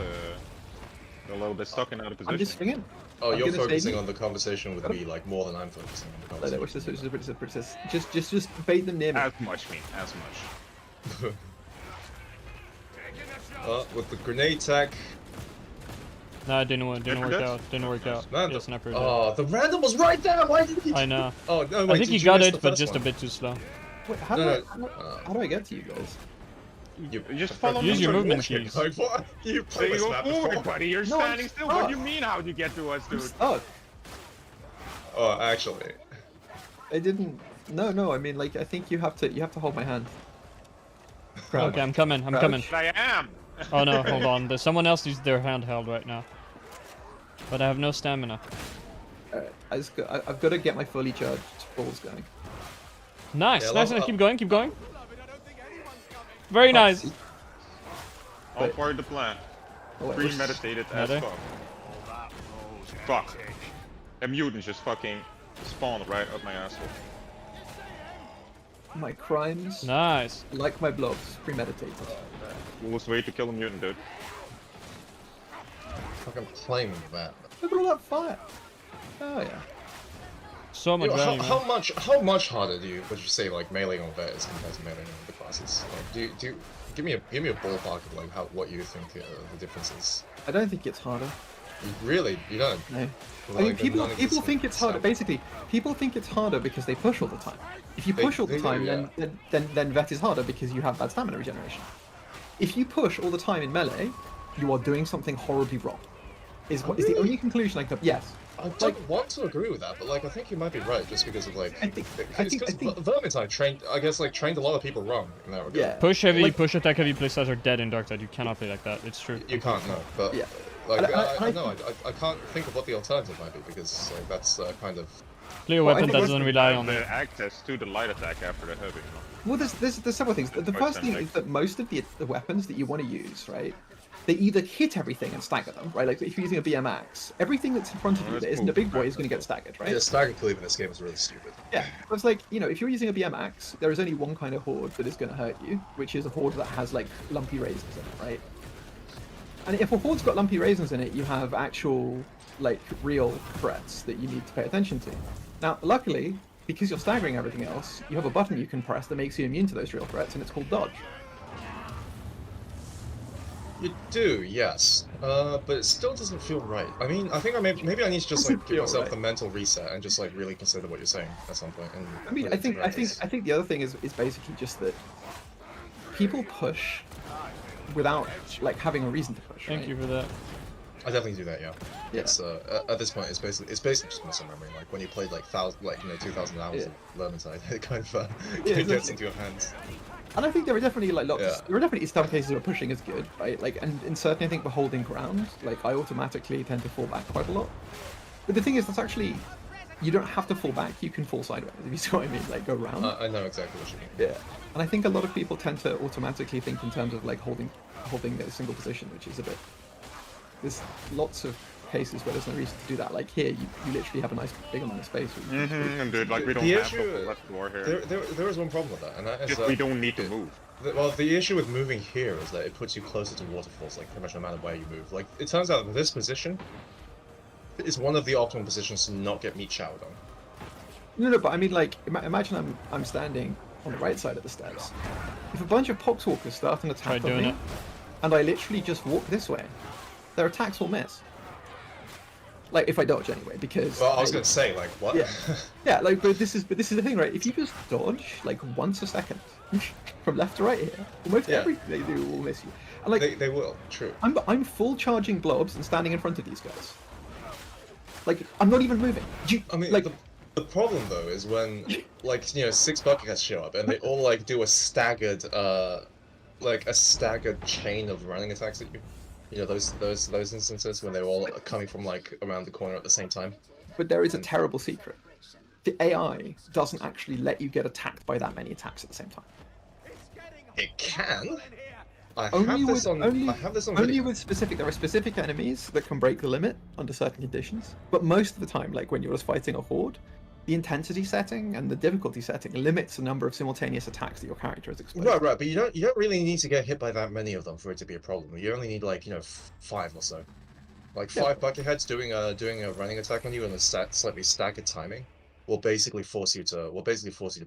Speaker 3: a little bit stuck in out of position.
Speaker 1: I'm just swinging.
Speaker 6: Oh,
Speaker 1: I'm
Speaker 6: you're
Speaker 1: gonna save
Speaker 6: focusing
Speaker 1: you.
Speaker 6: on the conversation with me like more than I'm focusing on the
Speaker 1: Which
Speaker 6: conversation.
Speaker 1: is princess. Just bait them near me.
Speaker 3: As much, me. As much.
Speaker 6: With the grenade tech.
Speaker 2: No, it didn't work
Speaker 3: Sniper
Speaker 2: out. Didn't work out.
Speaker 6: Man,
Speaker 2: Yeah, sniper.
Speaker 6: Oh, the random was right there. Why didn't he?
Speaker 2: I know.
Speaker 6: Oh no,
Speaker 2: I
Speaker 6: wait,
Speaker 2: think he
Speaker 6: did you
Speaker 2: got
Speaker 6: miss
Speaker 2: it,
Speaker 6: the
Speaker 2: but
Speaker 6: first
Speaker 2: just a
Speaker 6: one?
Speaker 2: bit too slow.
Speaker 1: Wait, how do I get to you guys?
Speaker 3: You just follow
Speaker 2: Use
Speaker 3: me.
Speaker 2: your
Speaker 3: You're
Speaker 2: movement
Speaker 3: walking.
Speaker 2: keys.
Speaker 6: Like what? You
Speaker 3: There
Speaker 6: played
Speaker 3: you
Speaker 6: this
Speaker 3: go
Speaker 6: map
Speaker 3: forward,
Speaker 6: before?
Speaker 3: buddy. You're
Speaker 1: No, I'm
Speaker 3: standing still. What do you
Speaker 1: stuck.
Speaker 3: mean? How'd you get to us, dude?
Speaker 1: Oh,
Speaker 6: Oh, actually.
Speaker 1: I didn't. No. I mean, like, I think you have to hold my hand. Crouch.
Speaker 2: Okay, I'm coming. I'm
Speaker 1: Crouch.
Speaker 2: coming.
Speaker 3: I am.
Speaker 2: Oh no, hold on. There's someone else needs their hand held right now. But I have no stamina.
Speaker 1: Alright, I've got to get my fully charged balls going.
Speaker 2: Nice,
Speaker 6: Yeah,
Speaker 2: nice.
Speaker 6: level up.
Speaker 2: Keep going, keep going. Very nice.
Speaker 3: All part of the plan.
Speaker 1: Oh, wait,
Speaker 3: Premeditated as
Speaker 2: Another?
Speaker 3: fuck. Fuck. A mutant just fucking spawned right up my asshole.
Speaker 1: my crimes,
Speaker 2: Nice.
Speaker 1: like my blogs, premeditated.
Speaker 3: Coolest way to kill a mutant, dude.
Speaker 6: Fucking claim that.
Speaker 1: Look at all that fire. Oh yeah.
Speaker 2: So much
Speaker 6: Yo,
Speaker 2: value, man.
Speaker 6: how much harder would you say like melee on vet is compared to melee on the classes? Like, do you give me a ballpark of like what you think the difference is?
Speaker 1: I don't think it's harder.
Speaker 6: You don't?
Speaker 1: No.
Speaker 6: Well,
Speaker 1: I mean,
Speaker 6: like,
Speaker 1: people
Speaker 6: none of this
Speaker 1: think it's harder.
Speaker 6: sound-
Speaker 1: Basically, people think it's harder because they push all the time. If you push all the
Speaker 6: they do,
Speaker 1: time,
Speaker 6: yeah.
Speaker 1: then vet is harder because you have bad stamina regeneration. If you push all the time in melee, you are doing something horribly wrong. Is the
Speaker 6: Really?
Speaker 1: only conclusion I can. Yes.
Speaker 6: I don't want to agree with that, but like I think you might be right, just because of like
Speaker 1: I think-
Speaker 6: Vermintide trained a lot of people wrong in that regard.
Speaker 1: Yeah.
Speaker 2: Push heavy,
Speaker 1: Like-
Speaker 2: push attack heavy playstars are dead in Dark Side. You cannot play like that. It's true.
Speaker 6: You can't know, but
Speaker 1: Yeah.
Speaker 6: Like,
Speaker 1: I
Speaker 6: no, I can't think of what the alternative might be, because like, that's kind of...
Speaker 2: Clear
Speaker 1: Well, I
Speaker 2: weapon
Speaker 1: think
Speaker 2: doesn't rely on
Speaker 3: the
Speaker 2: it.
Speaker 3: access to the light attack after the heavy.
Speaker 1: Well, there's several things. The
Speaker 3: Quite
Speaker 1: first thing
Speaker 3: simply.
Speaker 1: is that most of the weapons that you want to use, right, they either hit everything and stagger them, right? Like if you're using a BMX, everything that's in front of you that isn't a big boy is going to get staggered, right?
Speaker 6: Yeah, stagger cleave in this game is really stupid.
Speaker 1: Yeah, but it's like, you know, if you're using a BMX, there is only one kind of horde that is going to hurt you, which is a horde that has like lumpy raisins in it, right? And if a horde's got lumpy raisins in it, you have actual, like, real threats that you need to pay attention to. Now, luckily, because you're staggering everything else, you have a button you can press that makes you immune to those real threats, and it's called dodge.
Speaker 6: You do, yes, but it still doesn't feel right. I mean, I think maybe I need to just like give myself the mental reset and just like really consider what you're saying at some point. And
Speaker 1: I mean, I think the other thing is basically just that people push without like having a reason to push.
Speaker 2: Thank
Speaker 1: right?
Speaker 2: you for that.
Speaker 6: I definitely do that, yeah.
Speaker 1: Yeah.
Speaker 6: It's at this point, it's basically just muscle memory. Like when you played like 2,000 hours of Vermintide, it kind of gets into your hands.
Speaker 1: And I think there are definitely like lots.
Speaker 6: Yeah.
Speaker 1: There are definitely some cases where pushing is good, right? Like, and certainly I think we're holding ground. Like, I automatically tend to fall back quite a lot. But the thing is, that's actually you don't have to fall back. You can fall sideways if you see what I mean. Like, go round.
Speaker 6: I know exactly what you mean.
Speaker 1: Yeah. And I think a lot of people tend to automatically think in terms of like holding a single position, which is a bit. There's lots of cases where there's no reason to do that. Like here, you literally have a nice big amount of space.
Speaker 3: And dude, like we don't have the left war here.
Speaker 6: There is one problem with that, and that is
Speaker 3: Just we don't need to move.
Speaker 6: Well, the issue with moving here is that it puts you closer to waterfalls, like pretty much no matter where you move. Like, it turns out that this position is one of the optimal positions to not get meat showered on.
Speaker 1: No, but I mean, like, imagine I'm standing on the right side of the steps. If a bunch of poxwalkers start an attack on me, and I literally just walk this way, their attacks will miss. Like, if I dodge anyway, because...
Speaker 6: Well, I was gonna say, like, what?
Speaker 1: Yeah, yeah, like, but this is the thing, right? If you just dodge, like, once a second, from left to right here, almost everything they do will miss you. And, like,
Speaker 6: they will, true.
Speaker 1: I'm full charging blobs and standing in front of these guys. Like, I'm not even moving.
Speaker 6: I mean,
Speaker 1: like,
Speaker 6: the problem, though, is when, like, you know, 6 buckets show up, and they all, like, do a staggered, like, a staggered chain of running attacks at you. You know, those instances when they're all coming from like around the corner at the same time.
Speaker 1: But there is a terrible secret. The AI doesn't actually let you get attacked by that many attacks at the same time.
Speaker 6: It can. I
Speaker 1: Only
Speaker 6: have this on
Speaker 1: only
Speaker 6: video.
Speaker 1: with specific. There are specific enemies that can break the limit under certain conditions. But most of the time, like when you're just fighting a horde, the intensity setting and the difficulty setting limits the number of simultaneous attacks that your character is exposed to.
Speaker 6: Right, but you don't really need to get hit by that many of them for it to be a problem. You only need like, you know, 5 or so. Like 5 bucketheads doing a running attack on you and a slightly staggered timing will basically force you to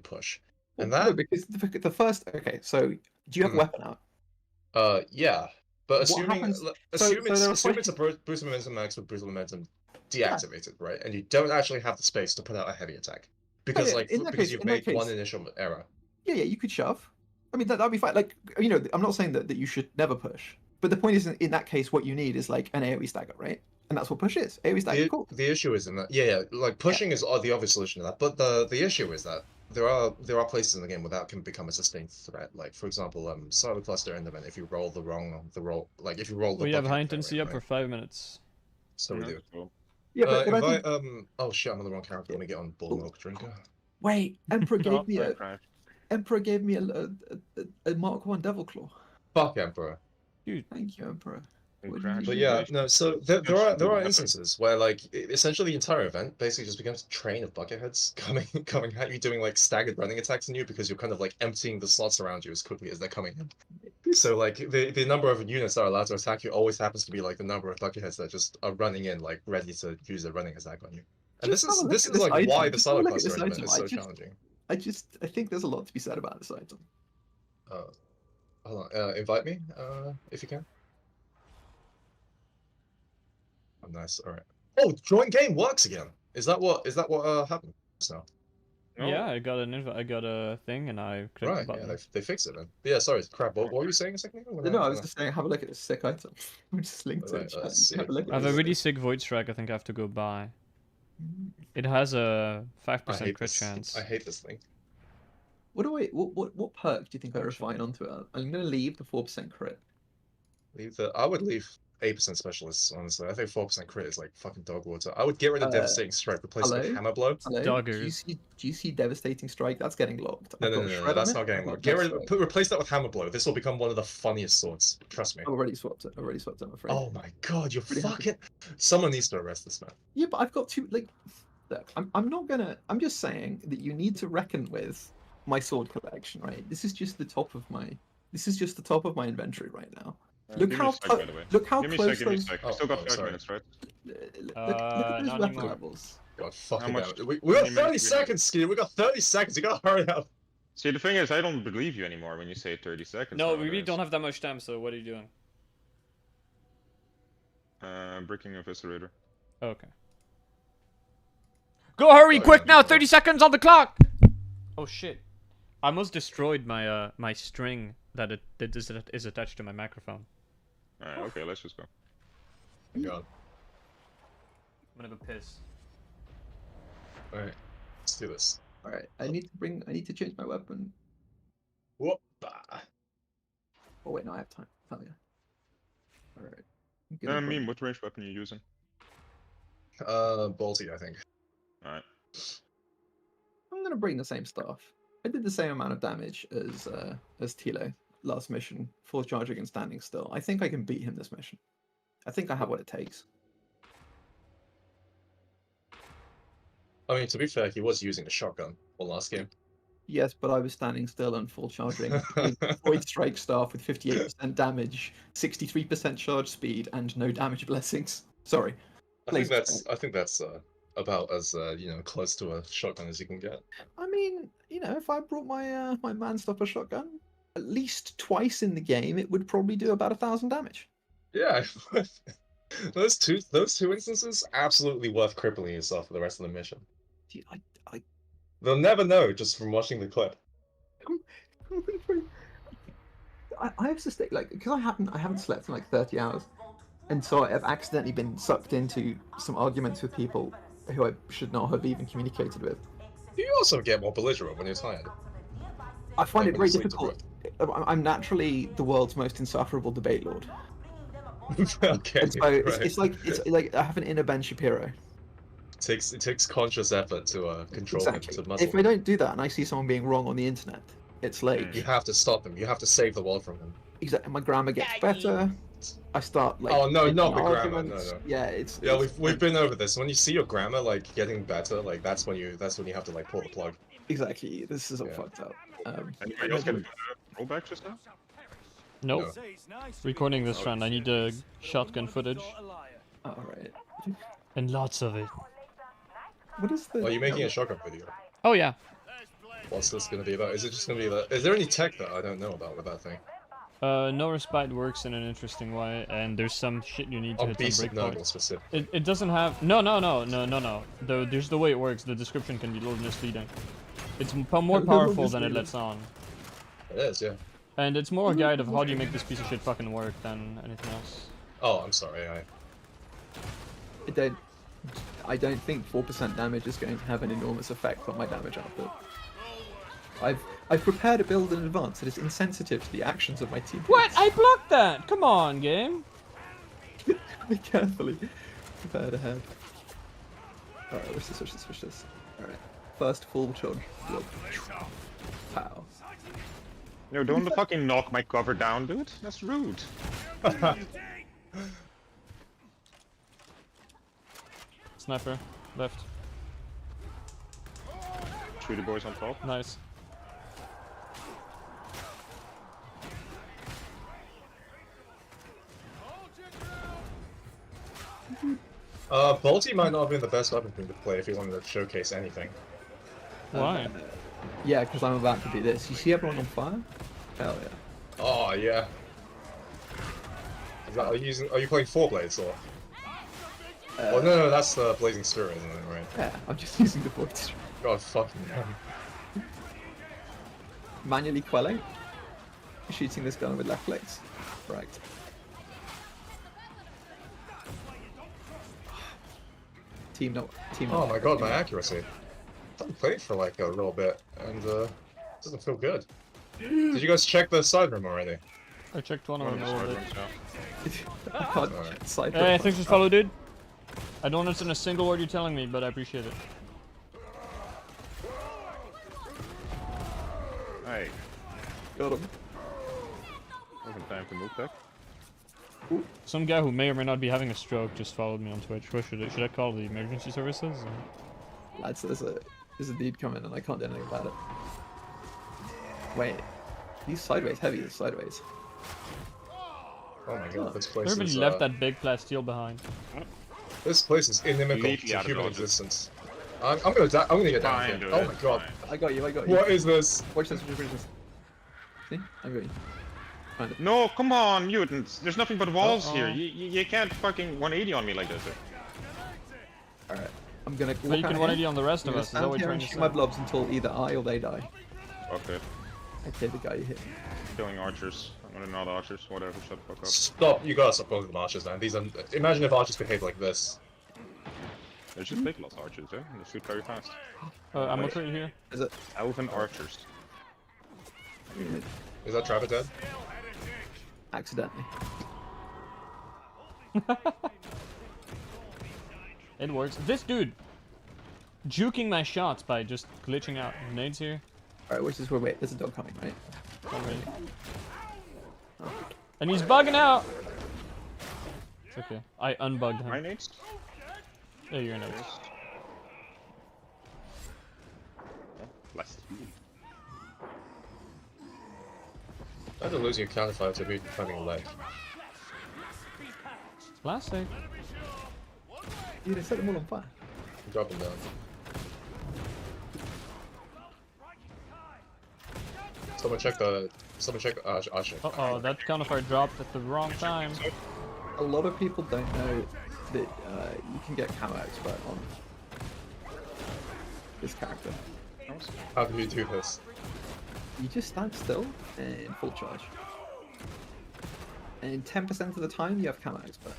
Speaker 6: push. And that
Speaker 1: No, because the first so do you have a weapon out?
Speaker 6: Yeah. But assuming
Speaker 1: happens-
Speaker 6: assume
Speaker 1: so
Speaker 6: it's a boost momentum max with brutal momentum deactivated, right? And you don't actually have the space to put out a heavy attack. Because because you've made one initial error.
Speaker 1: Yeah, you could shove. I mean, that'd be fine. Like, you know, I'm not saying that you should never push. But the point is, in that case, what you need is like an AoE stagger, right? And that's what push is. AoE stagger, cool.
Speaker 6: The issue is in that, like pushing is the obvious solution to that. But the issue is that there are places in the game where that can become a sustained threat. Like for example, Silo Cluster Enderman. If you roll if you roll the
Speaker 2: we have high
Speaker 6: bucket
Speaker 2: intensity
Speaker 6: thing,
Speaker 2: up for 5 minutes.
Speaker 6: So we do.
Speaker 3: Cool.
Speaker 1: Yeah, but
Speaker 6: invite,
Speaker 1: I think...
Speaker 6: oh shit, I'm on the wrong character. Let me get on Bull Milk Drinker.
Speaker 1: Wait, Emperor gave
Speaker 3: Oh,
Speaker 1: me
Speaker 3: okay.
Speaker 1: a Mark 1 Devil Claw.
Speaker 6: Fuck Emperor.
Speaker 1: Thank you, Emperor.
Speaker 6: But yeah, no. So there are instances where like essentially the entire event basically just becomes a train of bucketheads coming at you, doing like staggered running attacks on you because you're kind of like emptying the slots around you as quickly as they're coming in. So like the number of units that are allowed to attack you always happens to be like the number of bucketheads that just are running in like ready to use a running attack on you. And this is like why the solo cluster element is so challenging.
Speaker 1: I think there's a lot to be said about this item.
Speaker 6: Hold on, invite me if you can. Oh, nice. All right. Oh, joint game works again. Is that what happened just now?
Speaker 3: No.
Speaker 2: Yeah, I got an invite. I got a thing, and I clicked the
Speaker 6: Right.
Speaker 2: button.
Speaker 6: Yeah, they fixed it then. Yeah. Sorry, crap. What were you saying a second ago?
Speaker 1: No, I was just saying, have a look at this sick item. We just linked to it.
Speaker 6: let's see.
Speaker 1: Have a look
Speaker 2: I
Speaker 1: at
Speaker 2: have a
Speaker 1: this.
Speaker 2: really sick void strike. I think I have to go buy. It has a 5% crit
Speaker 6: this.
Speaker 2: chance.
Speaker 6: I hate this thing.
Speaker 1: What perk do you think I refine onto it? I'm gonna leave the 4% crit.
Speaker 6: I would leave 8% specialists, honestly. I think 4% crit is like fucking dog water. I would get rid of Devastating Strike, replace it with
Speaker 1: hello?
Speaker 6: Hammer Blow.
Speaker 1: Hello?
Speaker 2: Doggers.
Speaker 1: Do you see Devastating Strike? That's getting locked.
Speaker 6: No,
Speaker 1: I've
Speaker 6: no,
Speaker 1: got
Speaker 6: no, no,
Speaker 1: Shred
Speaker 6: no,
Speaker 1: on
Speaker 6: that's
Speaker 1: it,
Speaker 6: not getting
Speaker 1: I've got
Speaker 6: locked. Get rid,
Speaker 1: Death Strike.
Speaker 6: replace that with Hammer Blow. This will become one of the funniest swords. Trust me.
Speaker 1: I've already swapped it. I'm afraid.
Speaker 6: Oh my god, you're
Speaker 1: Pretty happy.
Speaker 6: fucking... Someone needs to arrest this man.
Speaker 1: Yeah, but I've got two. Like, look, I'm not gonna. I'm just saying that you need to reckon with my sword collection, right? This is just the top of my. This is just the top of my inventory right now. Look
Speaker 3: Give me
Speaker 1: how
Speaker 3: a sec, by the way.
Speaker 1: look how
Speaker 3: Give me a
Speaker 1: close
Speaker 3: sec, give me a
Speaker 1: those.
Speaker 3: sec.
Speaker 6: Oh,
Speaker 3: We still got
Speaker 6: oh,
Speaker 3: 5
Speaker 6: sorry.
Speaker 3: minutes, right?
Speaker 1: Look at those
Speaker 2: not
Speaker 1: weapon
Speaker 2: anymore.
Speaker 1: levels.
Speaker 6: God fucking
Speaker 3: much-
Speaker 6: damn it. We
Speaker 3: how
Speaker 6: got
Speaker 3: many
Speaker 6: 30
Speaker 3: minutes do we have?
Speaker 6: seconds, Ski. We got 30 seconds. You gotta hurry up.
Speaker 3: See, the thing is, I don't believe you anymore when you say 30 seconds.
Speaker 2: No, we really
Speaker 3: nowadays.
Speaker 2: don't have that much time, so what are you doing?
Speaker 3: Breaking Eviscerator.
Speaker 2: Okay. Go hurry,
Speaker 6: Oh,
Speaker 2: quick
Speaker 6: yeah.
Speaker 2: now! 30 seconds on the clock! Oh shit. I almost destroyed my my string that is attached to my microphone.
Speaker 3: Alright, okay, let's just go.
Speaker 6: Oh, God.
Speaker 2: I'm gonna go piss.
Speaker 6: Alright. Let's do this.
Speaker 1: All right, I need to change my weapon.
Speaker 6: Whoop.
Speaker 1: Oh wait, no, I have time. Hell yeah. All right. I'm
Speaker 3: I
Speaker 1: gonna
Speaker 3: mean, what range weapon are you using?
Speaker 6: Balti, I think.
Speaker 3: Alright.
Speaker 1: I'm gonna bring the same stuff. I did the same amount of damage as Tilo last mission, full charging and standing still. I think I can beat him this mission. I think I have what it takes.
Speaker 6: I mean, to be fair, he was using a shotgun for last game.
Speaker 1: Yes, but I was standing still and full charging. with Void Strike staff with 58% damage, 63% charge speed, and no damage blessings. Sorry.
Speaker 6: I think
Speaker 1: Laser
Speaker 6: that's about as close to a shotgun as you can get.
Speaker 1: I mean, if I brought my my Manstopper shotgun at least twice in the game, it would probably do about 1,000 damage.
Speaker 6: Yeah, those two instances absolutely worth crippling yourself for the rest of the mission.
Speaker 1: Dude,
Speaker 6: They'll never know just from watching the clip.
Speaker 1: I have to stay because I haven't slept in like 30 hours, and so I've accidentally been sucked into some arguments with people who I should not have even communicated with.
Speaker 6: You also get more belligerent when you're tired.
Speaker 1: I find
Speaker 6: Like
Speaker 1: it
Speaker 6: when
Speaker 1: very
Speaker 6: you sleep
Speaker 1: difficult. I'm naturally the world's most insufferable debate lord.
Speaker 6: Okay,
Speaker 1: And so
Speaker 6: right.
Speaker 1: it's like I have an inner Ben Shapiro.
Speaker 6: It takes conscious effort to control them,
Speaker 1: Exactly.
Speaker 6: to muzzle
Speaker 1: If I don't do that and I see someone being wrong on the internet, it's like
Speaker 6: You have to stop them. You have to save the world from them.
Speaker 1: exactly. My grammar gets better. I start like.
Speaker 6: Oh, no,
Speaker 1: making
Speaker 6: not the grammar, no,
Speaker 1: arguments.
Speaker 6: no.
Speaker 1: Yeah, it's.
Speaker 6: Yeah,
Speaker 1: it's-
Speaker 6: we've been over this. When you see your grammar like getting better, like that's when you have to like pull the plug.
Speaker 1: Exactly. This is all
Speaker 6: Yeah.
Speaker 1: fucked up.
Speaker 3: Anybody else get rollback just now?
Speaker 2: Nope. Recording this round, I need the shotgun footage.
Speaker 1: All right.
Speaker 2: And lots of it.
Speaker 1: What is the?
Speaker 6: Are you making a shotgun video?
Speaker 2: Oh yeah.
Speaker 6: What's this gonna be about? Is it just gonna be that? Is there any tech that I don't know about with that thing?
Speaker 2: No respite works in an interesting way, and there's some shit you need to
Speaker 6: On
Speaker 2: hit
Speaker 6: Beast
Speaker 2: some
Speaker 6: of Noble
Speaker 2: breakpoints.
Speaker 6: specifically.
Speaker 2: It doesn't have no. There's the way it works. The description can be a little misleading. It's more powerful than it lets on,
Speaker 6: It is, yeah.
Speaker 2: and it's more a guide of how do you make this piece of shit fucking work than anything else.
Speaker 6: Oh, I'm sorry.
Speaker 1: I don't think 4% damage is going to have an enormous effect on my damage output. I've prepared a build in advance that is insensitive to the actions of my team.
Speaker 2: What? I blocked that. Come on, game.
Speaker 1: I carefully prepared ahead. Alright, wish this. Alright. First full charge. Look. Pow.
Speaker 3: No, don't fucking knock my cover down, dude. That's rude.
Speaker 2: Sniper, left.
Speaker 3: Shoot the boys on top.
Speaker 2: Nice.
Speaker 6: Balti might not have been the best weapon for him to play if he wanted to showcase anything.
Speaker 2: Why?
Speaker 1: Yeah, because I'm about to do this. You see everyone on fire? Hell yeah.
Speaker 6: Oh yeah. Are you playing 4 blades or? Oh no, that's the Blazing Spirit, isn't it? Right.
Speaker 1: Yeah, I'm just using the void strike.
Speaker 6: God fucking hell.
Speaker 1: Manually quelling. Shooting this gun with left clicks. Right. Team not.
Speaker 6: Oh my god, my accuracy. I haven't played for like a little bit, and it doesn't feel good. Did you guys check the side room already?
Speaker 2: I checked one
Speaker 3: One
Speaker 2: of
Speaker 3: of
Speaker 2: them
Speaker 3: the
Speaker 2: a
Speaker 3: side
Speaker 2: little bit.
Speaker 3: rooms, yeah.
Speaker 1: I can't
Speaker 6: Alright.
Speaker 1: cipher.
Speaker 2: Hey, thanks for follow, dude. I don't understand a single word you're telling me, but I appreciate it.
Speaker 3: Hey,
Speaker 1: Got him.
Speaker 3: wasn't time to move that.
Speaker 2: Some guy who may or may not be having a stroke just followed me on Twitch. What should I call the emergency services? Or?
Speaker 1: Lads, there's a dude coming and I can't do anything about it. Wait, he's sideways, heavy is sideways.
Speaker 6: Oh my god, this place
Speaker 2: Everybody
Speaker 6: is
Speaker 2: left that big plasteel behind.
Speaker 6: this place is inimical
Speaker 3: Completely
Speaker 6: to
Speaker 3: out of
Speaker 6: human
Speaker 3: dodges.
Speaker 6: existence. I'm gonna die. I'm gonna get down
Speaker 3: Fine,
Speaker 6: here.
Speaker 3: dude,
Speaker 6: Oh my
Speaker 3: it's
Speaker 6: god.
Speaker 3: fine.
Speaker 1: I got you.
Speaker 6: What is this?
Speaker 1: Watch this. See? I got you. Find it.
Speaker 3: No, come on, mutants. There's nothing but walls here.
Speaker 2: Uh-oh.
Speaker 3: You can't fucking 180 on me like this.
Speaker 1: Alright. I'm gonna
Speaker 2: But you can 180 on the rest
Speaker 1: I'm
Speaker 2: of
Speaker 1: gonna
Speaker 2: us. Is that
Speaker 1: stand
Speaker 2: what
Speaker 1: here
Speaker 2: you're
Speaker 1: and
Speaker 2: trying to
Speaker 1: shoot my
Speaker 2: say?
Speaker 1: blobs until either I or they die.
Speaker 3: Okay,
Speaker 1: Okay, the guy you hit.
Speaker 3: killing archers. I'm not archers, whatever, shut the fuck up.
Speaker 6: Stop! You gotta stop calling them archers, man. These are. Imagine if archers behave like this.
Speaker 3: They should big lost archers, yeah? They shoot very fast.
Speaker 2: I'm right here.
Speaker 1: Is it?
Speaker 3: Elven archers.
Speaker 6: Is that Trevor dead?
Speaker 1: Accidentally.
Speaker 2: It works. This dude juking my shots by just glitching out. Nades here.
Speaker 1: Alright, which is where, wait, there's a dog coming, right?
Speaker 2: Already. And he's bugging out. It's okay. I unbugged
Speaker 3: My
Speaker 2: him.
Speaker 3: nades?
Speaker 2: Yeah, you're nades.
Speaker 3: Blessed.
Speaker 6: Either losing your counterfire to be finding a leg.
Speaker 2: Plastic.
Speaker 1: Dude, I set them all on fire.
Speaker 6: Drop them down. Someone check Archer.
Speaker 2: Uh-oh, that counterfire dropped at the wrong time.
Speaker 1: A lot of people don't know that you can get camo expert on this character.
Speaker 6: How do you do this?
Speaker 1: You just stand still and full charge. And 10% of the time you have camo expert.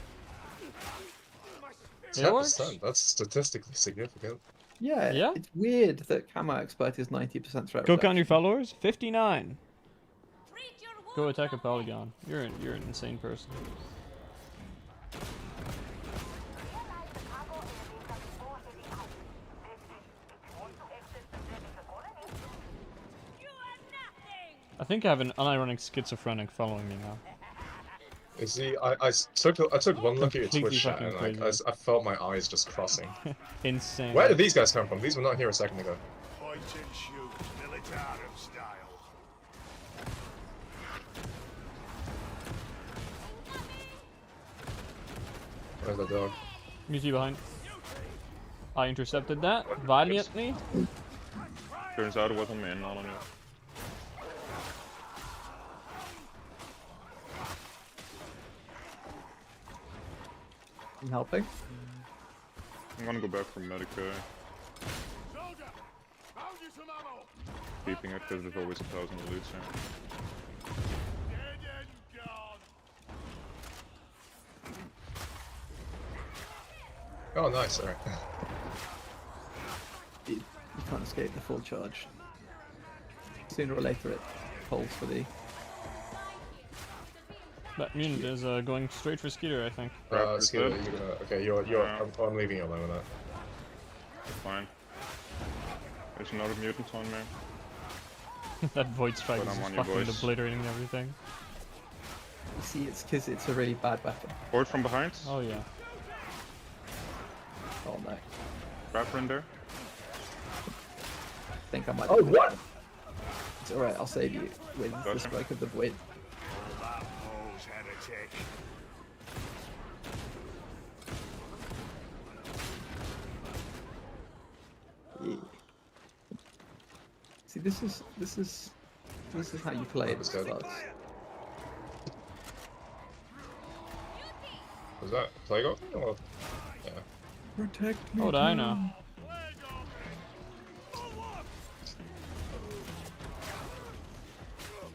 Speaker 2: It works?
Speaker 6: 10%? That's statistically significant.
Speaker 1: Yeah,
Speaker 2: Yeah?
Speaker 1: it's weird that camo expert is 90% threat
Speaker 2: Go count
Speaker 1: reduction.
Speaker 2: your followers. 59.
Speaker 5: Treat your
Speaker 2: Go
Speaker 5: wounds
Speaker 2: attack a
Speaker 5: no
Speaker 2: polygon. You're an insane person.
Speaker 5: You are nothing.
Speaker 2: I think I have an unironic schizophrenic following me now.
Speaker 6: You see, I took one look at your
Speaker 2: Completely
Speaker 6: Twitch chat
Speaker 2: fucking
Speaker 6: and
Speaker 2: crazy.
Speaker 6: I felt my eyes just crossing.
Speaker 2: Insane.
Speaker 6: Where did these guys come from? These were not here a second ago.
Speaker 4: Point and shoot, militarum style.
Speaker 6: Where's that dog?
Speaker 2: You see behind. I intercepted that valiantly.
Speaker 3: Turns out it wasn't me, not on you.
Speaker 1: I'm helping.
Speaker 3: I'm gonna go back for Medica. Keeping it because there's always 1,000 loots here.
Speaker 6: Oh, nice. Alright.
Speaker 1: You can't escape the full charge. Sooner or later it holds for the...
Speaker 2: That mutant is going straight for Skeeter, I think.
Speaker 6: Skeeter, you're gonna. Okay, you're.
Speaker 3: Yeah.
Speaker 6: I'm leaving you alone with that.
Speaker 3: Fine. There's another mutant on me.
Speaker 2: That void strike
Speaker 3: But
Speaker 2: is
Speaker 3: I'm
Speaker 2: just
Speaker 3: on you,
Speaker 2: fucking
Speaker 3: boys.
Speaker 2: obliterating everything.
Speaker 1: You see, it's because it's a really bad weapon.
Speaker 3: Forward from behind.
Speaker 2: Oh yeah.
Speaker 1: Oh no.
Speaker 3: Rapper in there.
Speaker 1: I think I might...
Speaker 6: Oh, what?
Speaker 1: It's alright, I'll save you with the
Speaker 3: Gotcha.
Speaker 1: strike of the void.
Speaker 4: That foe's heretic.
Speaker 1: Yeah. See, this is how you play
Speaker 6: Let's
Speaker 1: this
Speaker 6: go.
Speaker 1: class.
Speaker 6: Was that Plague Off? Oh, yeah.
Speaker 1: Protect me.
Speaker 2: How would I know?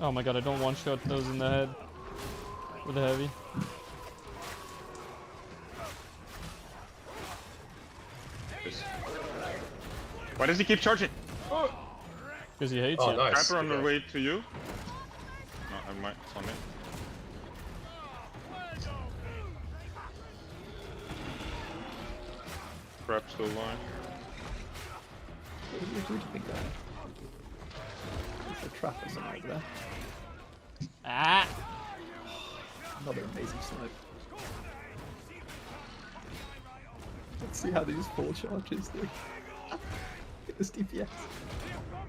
Speaker 2: Oh my god, I don't one-shot those in the head with a heavy.
Speaker 3: Why does he keep charging?
Speaker 2: Because he hates
Speaker 6: Oh,
Speaker 2: you.
Speaker 6: nice.
Speaker 3: Rapper on the
Speaker 6: Okay.
Speaker 3: way to you. No, I might. It's on me. Crap still alive.
Speaker 1: What do you think there? There's a trap or something over there.
Speaker 2: Ah!
Speaker 1: Another amazing snipe. Let's see how these 4 charges do. Get this DPS.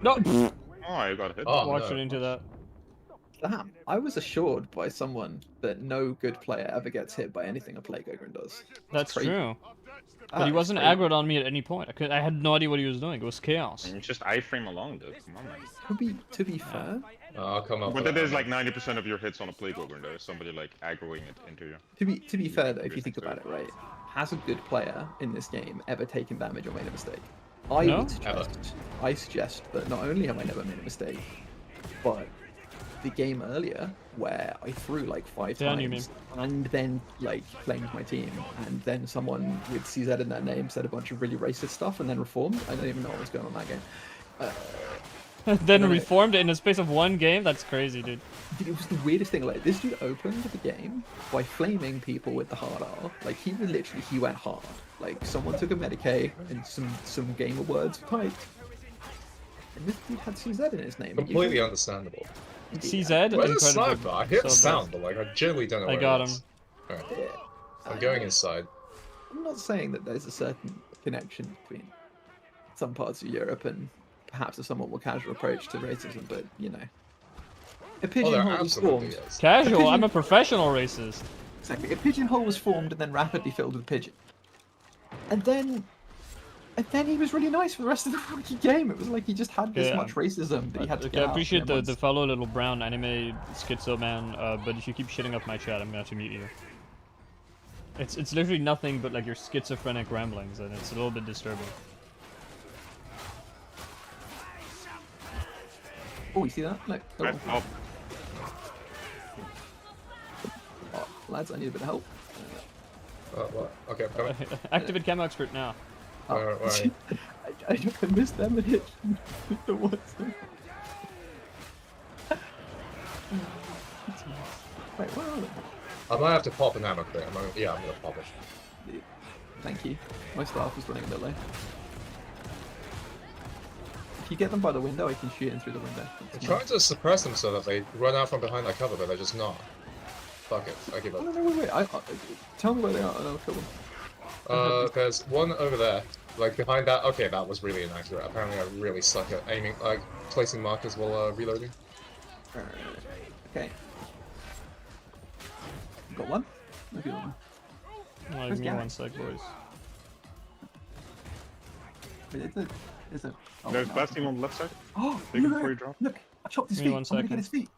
Speaker 2: No!
Speaker 3: Oh, I got hit.
Speaker 6: Oh,
Speaker 2: Watch
Speaker 6: no.
Speaker 2: it into that.
Speaker 1: Damn, I was assured by someone that no good player ever gets hit by anything a Plague Ogre does.
Speaker 2: That's
Speaker 1: crazy.
Speaker 2: true.
Speaker 1: Ah,
Speaker 2: But he
Speaker 1: it's
Speaker 2: wasn't
Speaker 1: crazy.
Speaker 2: aggroed on me at any point. I had no idea what he was doing. It was chaos.
Speaker 3: And just iframe along, dude. Come on, man.
Speaker 1: To be fair,
Speaker 6: I'll come up.
Speaker 3: But
Speaker 6: with
Speaker 3: that is
Speaker 6: that.
Speaker 3: like 90% of your hits on a Plague Ogre, though. Somebody like aggroing it into you.
Speaker 1: to be fair though, if you think about it, right, has a good player in this game ever taken damage or made a mistake?
Speaker 2: No?
Speaker 1: I suggest that not only have I never made a mistake, but the game earlier where I threw like 5
Speaker 2: Yeah, you
Speaker 1: times and then like flamed my team, and then someone with CZ in their name said a bunch of really racist stuff and then reformed. I don't even know what was going on in that game.
Speaker 2: Then
Speaker 1: No, no.
Speaker 2: reformed it in the space of 1 game? That's crazy, dude.
Speaker 1: Dude, it was the weirdest thing. Like, this dude opened the game by flaming people with the hard R. Like, he went hard. Like, someone took a Medicaid and some gamer words were typed. And this dude had CZ in his name.
Speaker 6: Completely understandable.
Speaker 2: CZ?
Speaker 6: Where's the
Speaker 2: incredible.
Speaker 6: sniper? I hear the
Speaker 2: So
Speaker 6: sound, but like I generally don't know
Speaker 2: I
Speaker 6: where
Speaker 2: got
Speaker 6: it is.
Speaker 2: him.
Speaker 6: Alright,
Speaker 1: Yeah.
Speaker 6: I'm going inside.
Speaker 1: I'm not saying that there's a certain connection between some parts of Europe and perhaps a somewhat more casual approach to racism, but, you know. A
Speaker 6: Oh, there
Speaker 1: pigeonhole was
Speaker 6: absolutely
Speaker 1: formed.
Speaker 6: is.
Speaker 2: Casual? I'm a professional racist.
Speaker 1: Exactly. A pigeonhole was formed and then rapidly filled with pigeon. And then he was really nice for the rest of the fucking game. It was like he just had this
Speaker 2: Yeah.
Speaker 1: much racism that he had to
Speaker 2: Okay,
Speaker 1: get
Speaker 2: I
Speaker 1: out.
Speaker 2: appreciate
Speaker 1: And then
Speaker 2: the fellow little brown anime schizo man, but if you keep shitting up my chat, I'm gonna have to mute you. It's literally nothing but like your schizophrenic ramblings, and it's a little bit disturbing.
Speaker 1: Oh, you see that? Look.
Speaker 3: Oh,
Speaker 1: Oh, lads, I need a bit of help.
Speaker 6: What? Okay, I'm coming.
Speaker 2: Activate camo expert now.
Speaker 6: Where are you?
Speaker 1: I missed them and hit the ones. Wait, where are they?
Speaker 6: I might have to pop an ammo crate. I'm gonna pop it.
Speaker 1: Thank you. My staff was running a bit late. If you get them by the window, I can shoot in through the window.
Speaker 6: I'm trying to suppress them so that they run out from behind that cover, but they're just not. Fuck it, I give up.
Speaker 1: No, wait. Tell me where they are and I'll kill them.
Speaker 6: There's one over there, like behind that. Okay, that was really inaccurate. Apparently, I really suck at aiming, like placing markers while reloading.
Speaker 1: Okay. Got one? Look at one.
Speaker 2: Give
Speaker 1: Where's
Speaker 2: me
Speaker 1: Gary?
Speaker 2: 1 sec, boys.
Speaker 1: It's a. Oh,
Speaker 3: there's
Speaker 1: no.
Speaker 3: blasting on the left side.
Speaker 1: Oh,
Speaker 3: Take it
Speaker 1: look,
Speaker 3: before you drop.
Speaker 1: look! I chopped his
Speaker 2: Give me
Speaker 1: feet.
Speaker 2: 1
Speaker 1: I'm gonna
Speaker 2: second.
Speaker 1: get his feet.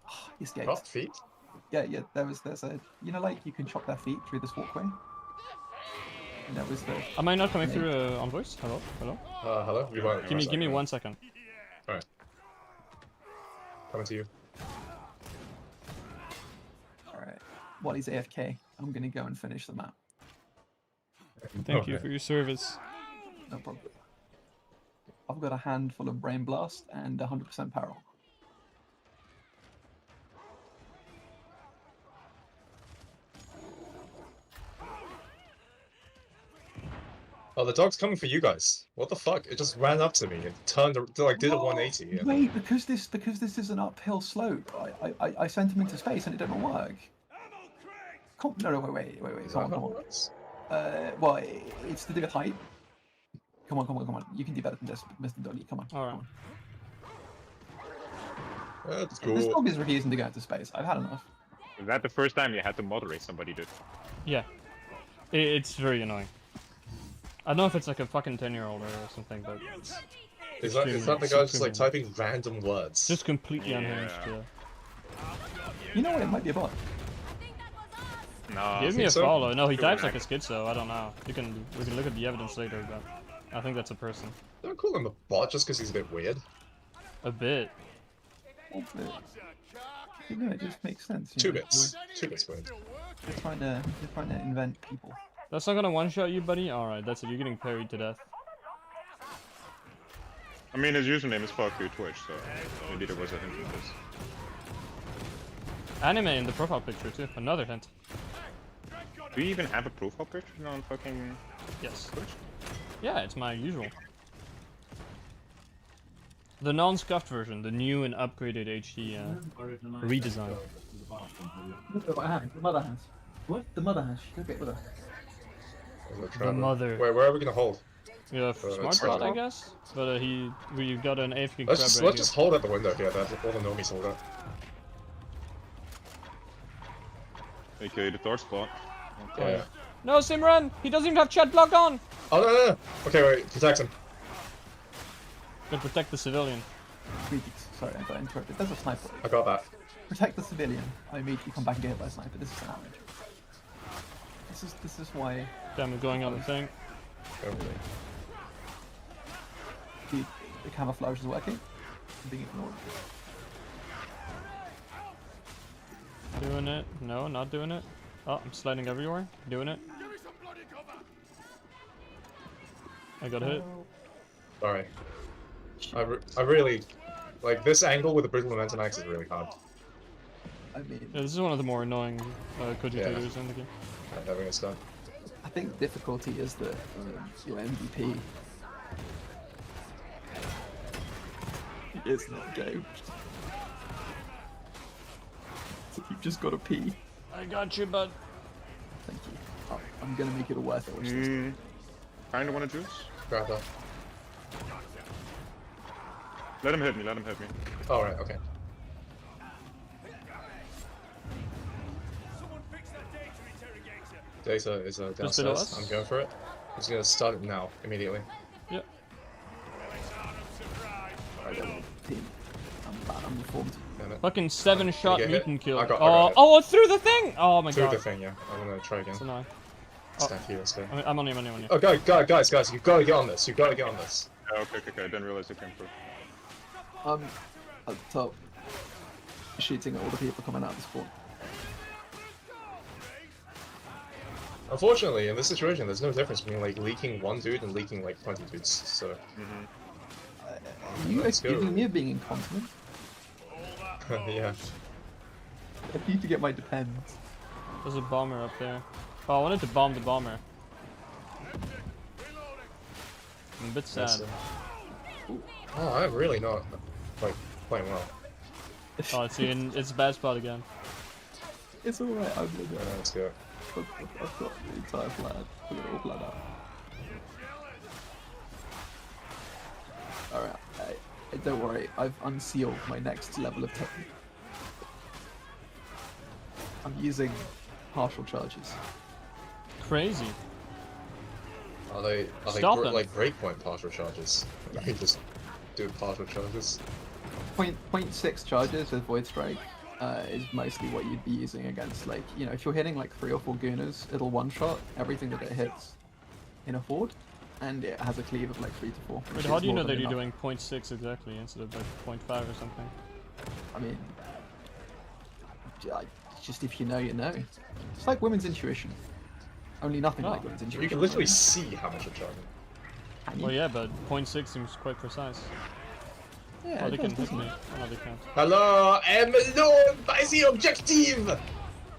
Speaker 1: Oh, he escaped.
Speaker 6: Top feet?
Speaker 1: Yeah. There's a, you know, like you can chop their feet through this walkway. And that was the.
Speaker 2: Am I not coming through on voice? Hello? Hello?
Speaker 6: Hello. You won't.
Speaker 2: Give me 1 second.
Speaker 6: Alright. Coming to you.
Speaker 1: All right. While he's AFK, I'm gonna go and finish the map.
Speaker 2: Thank you
Speaker 6: Okay.
Speaker 2: for your service.
Speaker 1: No problem. I've got a handful of Brain Blast and 100% Peril.
Speaker 6: Oh, the dog's coming for you guys. What the fuck? It just ran up to me and turned, like, did a 180. And...
Speaker 1: Wait, because this is an uphill slope. I sent him into space and it didn't work. No, wait.
Speaker 6: Is
Speaker 1: Come
Speaker 6: that
Speaker 1: on.
Speaker 6: how it works?
Speaker 1: Well, it's to do with height. Come on. You can do better than this, Mr. Doggy. Come on.
Speaker 2: Alright.
Speaker 6: That's
Speaker 1: This
Speaker 6: cool.
Speaker 1: dog is refusing to go into space. I've had enough.
Speaker 3: Is that the first time you had to moderate somebody, dude?
Speaker 2: Yeah. It's very annoying. I don't know if it's like a fucking 10-year-old or something, but it's
Speaker 6: Is that the guy just like typing random words?
Speaker 2: just completely
Speaker 3: Yeah.
Speaker 2: unhinged. Yeah.
Speaker 1: You know what? It might be a bot.
Speaker 3: No.
Speaker 2: Give me
Speaker 6: think
Speaker 2: a
Speaker 6: so?
Speaker 2: follow. No, he
Speaker 3: Sure,
Speaker 2: types
Speaker 3: I-
Speaker 2: like a schizo. I don't know. We can look at the evidence later, but I think that's a person.
Speaker 6: Don't call him a bot just because he's a bit weird.
Speaker 2: A bit.
Speaker 1: You know, it just makes sense. you
Speaker 6: 2
Speaker 1: know,
Speaker 6: bits. 2 bits weird.
Speaker 1: We're trying to invent people.
Speaker 2: That's not gonna one-shot you, buddy? Alright, that's it. You're getting parried to death.
Speaker 3: I mean, his username is fuck you Twitch, so maybe there was a hint of this.
Speaker 2: Anime in the profile picture, too. Another hint.
Speaker 3: Do you even have a profile picture on fucking
Speaker 2: Yes.
Speaker 3: Twitch?
Speaker 2: Yeah, it's my usual. The non-scuffed version, the new and upgraded HD redesign.
Speaker 1: What has? The mother has. What? The mother has. Go get mother.
Speaker 2: The mother.
Speaker 6: Wait, where are we gonna hold?
Speaker 2: Yeah, smart bot, I guess. But we got an AFK crab
Speaker 6: Let's
Speaker 2: right
Speaker 6: just hold at the window here. That all the normies hold up.
Speaker 3: AKA the torch spot.
Speaker 6: Okay. Yeah.
Speaker 2: No, Simran! He doesn't even have chat block on!
Speaker 6: Oh no. Okay, wait. Protect him.
Speaker 2: But protect the civilian.
Speaker 1: Sorry, I got interrupted. There's a sniper.
Speaker 6: I got that.
Speaker 1: Protect the civilian. I immediately come back and get hit by a sniper. This is an outrage. This is why.
Speaker 2: Damn, we're going on the thing.
Speaker 1: The camouflage is working. I'm being ignored.
Speaker 2: Doing it. No, not doing it. Oh, I'm sliding everywhere. Doing it. I got hit.
Speaker 6: Sorry. I really like this angle with the brittle momentum axe is really hard.
Speaker 1: I mean,
Speaker 2: Yeah, this is one of the more annoying cogitators in the game.
Speaker 6: Having a stun.
Speaker 1: I think difficulty is that your MVP is not game. So you've just got to pee.
Speaker 2: I got you, bud.
Speaker 1: Thank you. Oh, I'm gonna make it a worth it. Which is
Speaker 3: Kinda wanna juice?
Speaker 6: Grab that.
Speaker 3: Let him hit me, let him hit me.
Speaker 6: Oh right, okay.
Speaker 4: Someone fix that data interrogator.
Speaker 6: Data is
Speaker 2: below
Speaker 6: downstairs.
Speaker 2: us?
Speaker 6: I'm going for it. I'm just gonna start it now, immediately.
Speaker 2: Yep.
Speaker 1: team. I'm reformed.
Speaker 6: Damn it.
Speaker 2: Fucking 7-shot
Speaker 6: Did you get
Speaker 2: mutant
Speaker 6: hit?
Speaker 2: kill.
Speaker 6: I got
Speaker 2: Oh,
Speaker 6: hit.
Speaker 2: oh, through the thing! Oh my
Speaker 6: Through
Speaker 2: god.
Speaker 6: the thing, yeah. I'm gonna try again.
Speaker 2: That's annoying.
Speaker 6: Stand here, stay.
Speaker 2: I'm on you, I'm on you, I'm on you.
Speaker 6: Oh, guys, you've got to get on this. You've got to get on this.
Speaker 3: Yeah, okay, I didn't realize it came through.
Speaker 1: At the top, shooting at all the people coming out of the spawn.
Speaker 6: Unfortunately, in this situation, there's no difference between like leaking one dude and leaking like 20 dudes. So
Speaker 1: Are you
Speaker 6: Let's go.
Speaker 1: excusing me of being incontinent?
Speaker 6: yeah.
Speaker 1: I need to get my depends.
Speaker 2: There's a bomber up there. Oh, I wanted to bomb the bomber. I'm a bit sad.
Speaker 6: That's, oh, I'm really not like playing well.
Speaker 2: Oh, it's bad spot again.
Speaker 1: It's alright, I'm gonna
Speaker 6: Let's go.
Speaker 1: I've got the entire plan. We're gonna all plan out. Alright, don't worry, I've unsealed my next level of technique. I'm using partial charges.
Speaker 2: Crazy.
Speaker 6: Are they
Speaker 2: Stop them.
Speaker 6: like breakpoint partial charges? You just do partial charges.
Speaker 1: 0.6 charges with Void Strike is mostly what you'd be using against, like, you know, if you're hitting like 3 or 4 Gooners, it'll one-shot everything that it hits in a horde, and it has a cleave of like 3 to 4.
Speaker 2: Wait, how do you know that you're doing 0.6 exactly instead of like 0.5 or something?
Speaker 1: I mean, just if you know, you know. It's like women's intuition. Only nothing like women's intuition.
Speaker 6: You can literally see how much you're charging.
Speaker 1: Can you?
Speaker 2: Well, yeah, but 0.6 seems quite precise.
Speaker 1: Yeah,
Speaker 2: Oh,
Speaker 1: it
Speaker 2: they can
Speaker 1: does,
Speaker 2: hit
Speaker 1: doesn't
Speaker 2: me.
Speaker 1: it?
Speaker 2: Oh, no, they can't.
Speaker 6: Hello, I'm alone by the objective!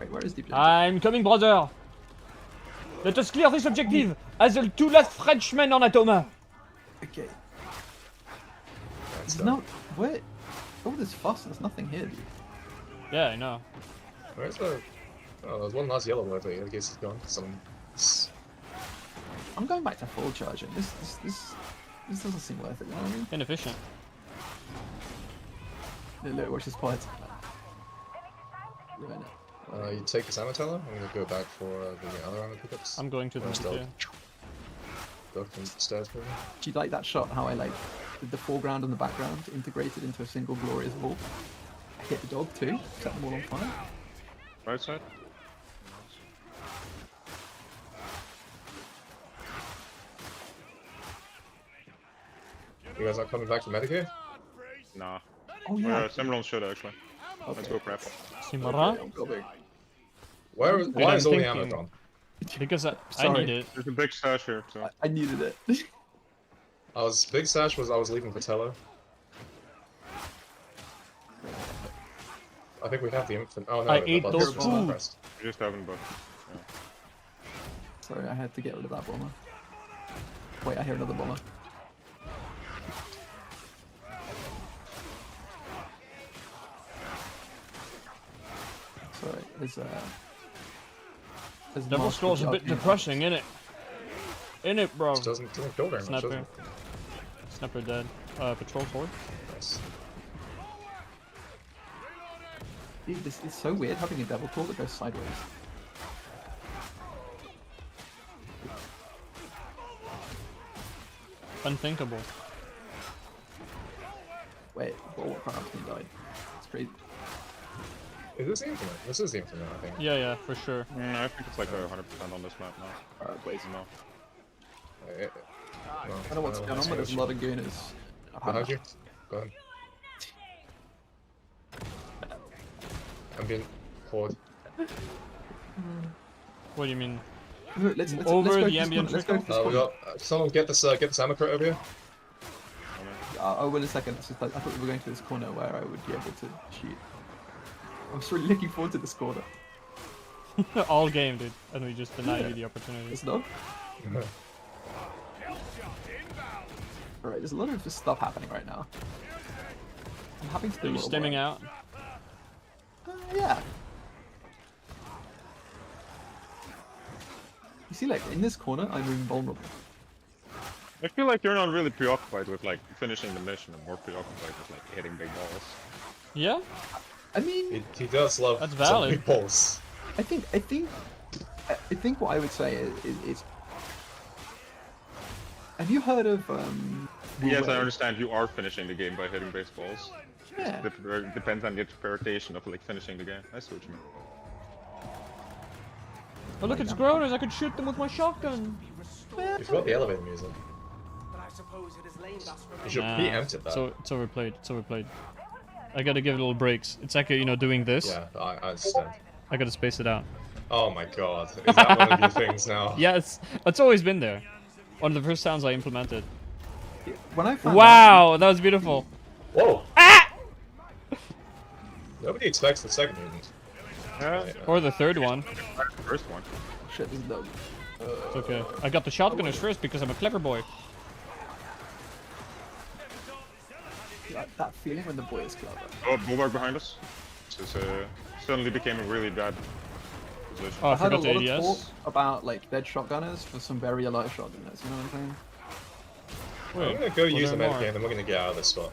Speaker 1: Wait, where is the objective?
Speaker 2: I'm coming, brother! Let us clear this objective as the 2 last Frenchmen on Atoma!
Speaker 1: Okay.
Speaker 6: That's
Speaker 1: There's no... Where... All this fuss, there's nothing here, dude.
Speaker 2: Yeah, I know.
Speaker 6: Where's the... Oh, there's one last yellow word, but I guess it's gone.
Speaker 1: I'm going back to full charging. This doesn't seem worth it, you know what I mean?
Speaker 2: Inefficient.
Speaker 1: Look, watch this pod. Ruin it.
Speaker 6: You take this ammo teller. I'm gonna go back for the other ammo pickups.
Speaker 2: I'm going to the
Speaker 6: Or stealth.
Speaker 2: yeah.
Speaker 6: Go from stairs, maybe.
Speaker 1: Do you like that shot? How I like did the foreground and the background integrated into a single glorious ball? I hit the dog too, set them all on fire.
Speaker 3: Right side?
Speaker 6: You guys not coming back to Medicare?
Speaker 3: Nah.
Speaker 1: Oh yeah.
Speaker 3: Simron should actually. Let's
Speaker 1: Okay.
Speaker 3: go crap.
Speaker 2: Simara?
Speaker 1: I'm coming.
Speaker 6: Why is all the ammo
Speaker 2: thinking-
Speaker 6: gone?
Speaker 2: Because I
Speaker 1: Sorry.
Speaker 2: need it.
Speaker 3: There's a big stash here, so.
Speaker 1: I needed it.
Speaker 6: Big stash was I was leaving for Tello. I think we have the infant. Oh no,
Speaker 2: I
Speaker 6: the
Speaker 2: ate
Speaker 6: buttons
Speaker 2: those
Speaker 6: are still
Speaker 2: food.
Speaker 6: pressed.
Speaker 3: We just haven't booked.
Speaker 1: Sorry, I had to get rid of that bomber. Wait, I hear another bomber. Sorry, there's
Speaker 2: Devil
Speaker 1: Master
Speaker 2: Scroll's a bit
Speaker 1: Judgment.
Speaker 2: depressing, innit? Innit, bro?
Speaker 6: It doesn't go very much. does
Speaker 2: Sniper.
Speaker 6: it?
Speaker 2: Sniper dead. Patrol sword.
Speaker 6: Nice.
Speaker 1: Dude, this is so weird having a devil claw that goes sideways.
Speaker 2: Unthinkable.
Speaker 1: Wait, what Craftsman died? It's crazy.
Speaker 6: Is this the Infinite? This is the Infinite, I think.
Speaker 2: Yeah, for sure.
Speaker 3: I think it's like 100% on this map now.
Speaker 1: Wait,
Speaker 3: No.
Speaker 6: No,
Speaker 1: I don't know what's going on, but there's a lot of gooners.
Speaker 6: Behind you. Go ahead. I'm being forward.
Speaker 2: What do you mean?
Speaker 1: Let's
Speaker 2: Over
Speaker 1: go
Speaker 2: the
Speaker 1: to this
Speaker 2: ambient
Speaker 1: corner, let's go to this
Speaker 6: We
Speaker 1: corner.
Speaker 6: got someone get this ammo crate over here.
Speaker 1: Oh, wait a second. It's just like, I thought we were going to this corner where I would be able to shoot. I'm just really looking forward to this corner.
Speaker 2: All game, dude. And we just deny
Speaker 1: Yeah.
Speaker 2: you the opportunity.
Speaker 1: It's not. Alright, there's a lot of just stuff happening right now. I'm having to do
Speaker 2: Are
Speaker 1: a
Speaker 2: you
Speaker 1: lot of
Speaker 2: stimming
Speaker 1: work.
Speaker 2: out?
Speaker 1: Yeah. You see, like, in this corner, I'm invulnerable.
Speaker 3: I feel like you're not really preoccupied with like finishing the mission and more preoccupied with like hitting big balls.
Speaker 2: Yeah?
Speaker 1: I mean,
Speaker 6: He does love
Speaker 2: That's
Speaker 6: some
Speaker 2: valid.
Speaker 6: big balls.
Speaker 1: I think what I would say is have you heard of
Speaker 3: Yes,
Speaker 1: Wu
Speaker 3: I
Speaker 1: Wei?
Speaker 3: understand you are finishing the game by hitting baseballs.
Speaker 1: Yeah.
Speaker 3: It depends on the interpretation of like finishing the game. I see what you mean.
Speaker 2: Oh look, it's groaners! I could shoot them with my shotgun!
Speaker 6: You forgot the elevator music.
Speaker 4: But I suppose it has lamed us for
Speaker 6: You should preempted that.
Speaker 2: So it's overplayed. It's overplayed. I gotta give it little breaks. It's like, you know, doing this.
Speaker 6: Yeah, I understand.
Speaker 2: I gotta space it out.
Speaker 6: Oh my god. Is that one of your things now?
Speaker 2: Yeah, it's always been there. One of the first sounds I implemented.
Speaker 1: When I found
Speaker 2: Wow, that was beautiful.
Speaker 6: Whoa!
Speaker 2: Ah!
Speaker 6: Nobody expects the second mutant.
Speaker 3: Yeah,
Speaker 2: Or the third one.
Speaker 3: first one.
Speaker 1: shit, this is dog.
Speaker 2: It's okay. I got the shotgunners first because I'm a clever boy.
Speaker 1: That feeling when the boy is clever.
Speaker 3: Oh, bulwark behind us. This is, suddenly became a really bad position.
Speaker 2: Oh, I
Speaker 1: I heard a
Speaker 2: forgot
Speaker 1: lot
Speaker 2: the
Speaker 1: of talk
Speaker 2: ADS.
Speaker 1: about like dead shotgunners for some very alive shotgunners. You know what I'm saying?
Speaker 6: I'm gonna go use the medicine and we're gonna get out of this spot.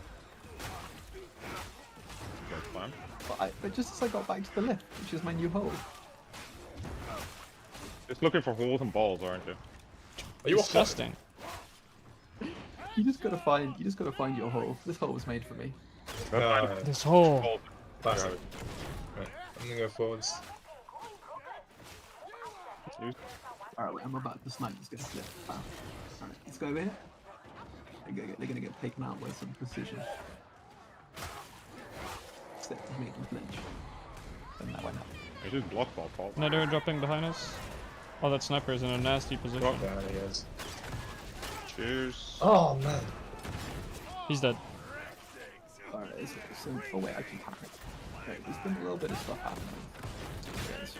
Speaker 3: That's fine.
Speaker 1: But just as I got back to the lift, which is my new hole.
Speaker 3: Just looking for holes and balls, aren't you?
Speaker 6: Are you
Speaker 2: Disgusting.
Speaker 1: You just gotta find your hole. This hole was made for me.
Speaker 2: This hole.
Speaker 6: Classic. Right, I'm gonna go forwards.
Speaker 1: Alright, wait, I'm about to snipe this guy's lift. Alright, let's go over here. They're gonna get taken out with some precision. Except to make them flinch. And that went up.
Speaker 3: It's just block ball fault.
Speaker 2: Another dropping behind us. Oh, that sniper is in a nasty position.
Speaker 6: There he is.
Speaker 3: Cheers.
Speaker 6: Oh man.
Speaker 2: He's dead.
Speaker 1: Alright, so oh wait, I can tap it. Okay, there's been a little bit of stuff happening. Yes.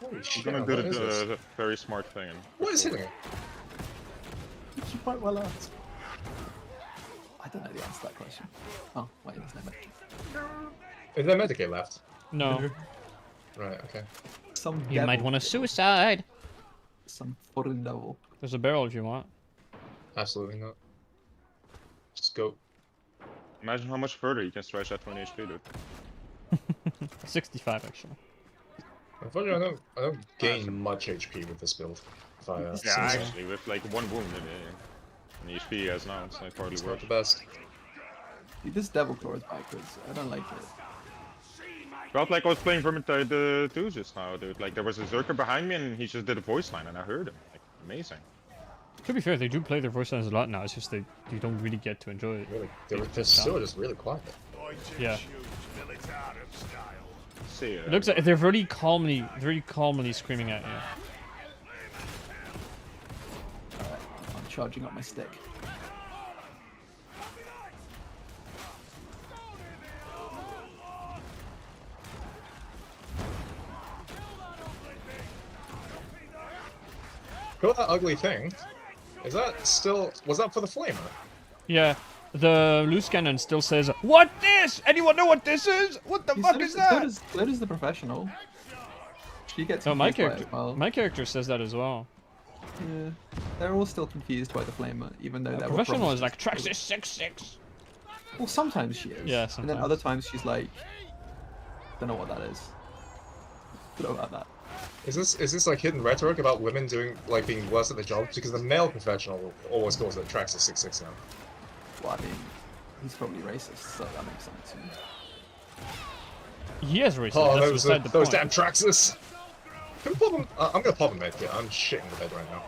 Speaker 6: Holy
Speaker 3: You're
Speaker 6: shit.
Speaker 3: gonna
Speaker 6: What
Speaker 3: do
Speaker 6: is this?
Speaker 3: the very smart thing. And
Speaker 6: What is hitting me?
Speaker 1: Which you quite well asked. I don't know the answer to that question. Oh, wait, there's no medkit.
Speaker 6: Is there Medicaid left?
Speaker 2: No.
Speaker 6: Right, okay.
Speaker 1: Some
Speaker 2: You might
Speaker 1: devil,
Speaker 2: want to suicide.
Speaker 1: some foreign devil.
Speaker 2: There's a barrel if you want.
Speaker 6: Absolutely not. Just go.
Speaker 3: Imagine how much further you can stretch that 20 HP, dude.
Speaker 2: 65 actually.
Speaker 6: Unfortunately, I don't gain much HP with this build. If I,
Speaker 3: Yeah,
Speaker 6: since
Speaker 3: actually, with like one wound in the HP he has now, it's like hardly
Speaker 6: it's not
Speaker 3: worth
Speaker 6: the
Speaker 3: it.
Speaker 6: best.
Speaker 1: Dude, this devil claw is backwards. I don't like it.
Speaker 3: Felt like I was playing Vermintide 2 just now, dude. Like, there was a Zerker behind me and he just did a voice line and I heard him. Like, amazing.
Speaker 2: To be fair, they do play their voice lines a lot now. It's just you don't really get to enjoy it.
Speaker 6: Really, they're still just really quiet.
Speaker 2: Yeah.
Speaker 3: See ya.
Speaker 2: It looks like they're very calmly screaming at you.
Speaker 1: Alright, I'm charging up my stick.
Speaker 6: Got that ugly thing. Is that still... Was that for the flamer?
Speaker 2: Yeah. The loose cannon still says, "What this? Anyone know what this is? What the fuck is that?"
Speaker 1: So does the professional. She gets
Speaker 2: No, my
Speaker 1: confused by it
Speaker 2: character.
Speaker 1: as well.
Speaker 2: My character says that as well.
Speaker 1: Yeah, they're all still confused by the flamer, even though they're
Speaker 2: Professional is
Speaker 1: promises.
Speaker 2: like Traxxas 6-6.
Speaker 1: Well, sometimes she is.
Speaker 2: Yeah,
Speaker 1: And then
Speaker 2: sometimes.
Speaker 1: other times she's like, don't know what that is. Don't know about that.
Speaker 6: Is this like hidden rhetoric about women being worse at their jobs? Because the male professional always calls it Traxxas 6-6 now.
Speaker 1: Well, I mean, he's probably racist, so that makes sense.
Speaker 2: He is racist.
Speaker 6: Oh,
Speaker 2: That's
Speaker 6: those
Speaker 2: beside the
Speaker 6: those
Speaker 2: point.
Speaker 6: damn Traxxas! Can we pop him? I'm gonna pop a medkit. I'm shitting the bed right now.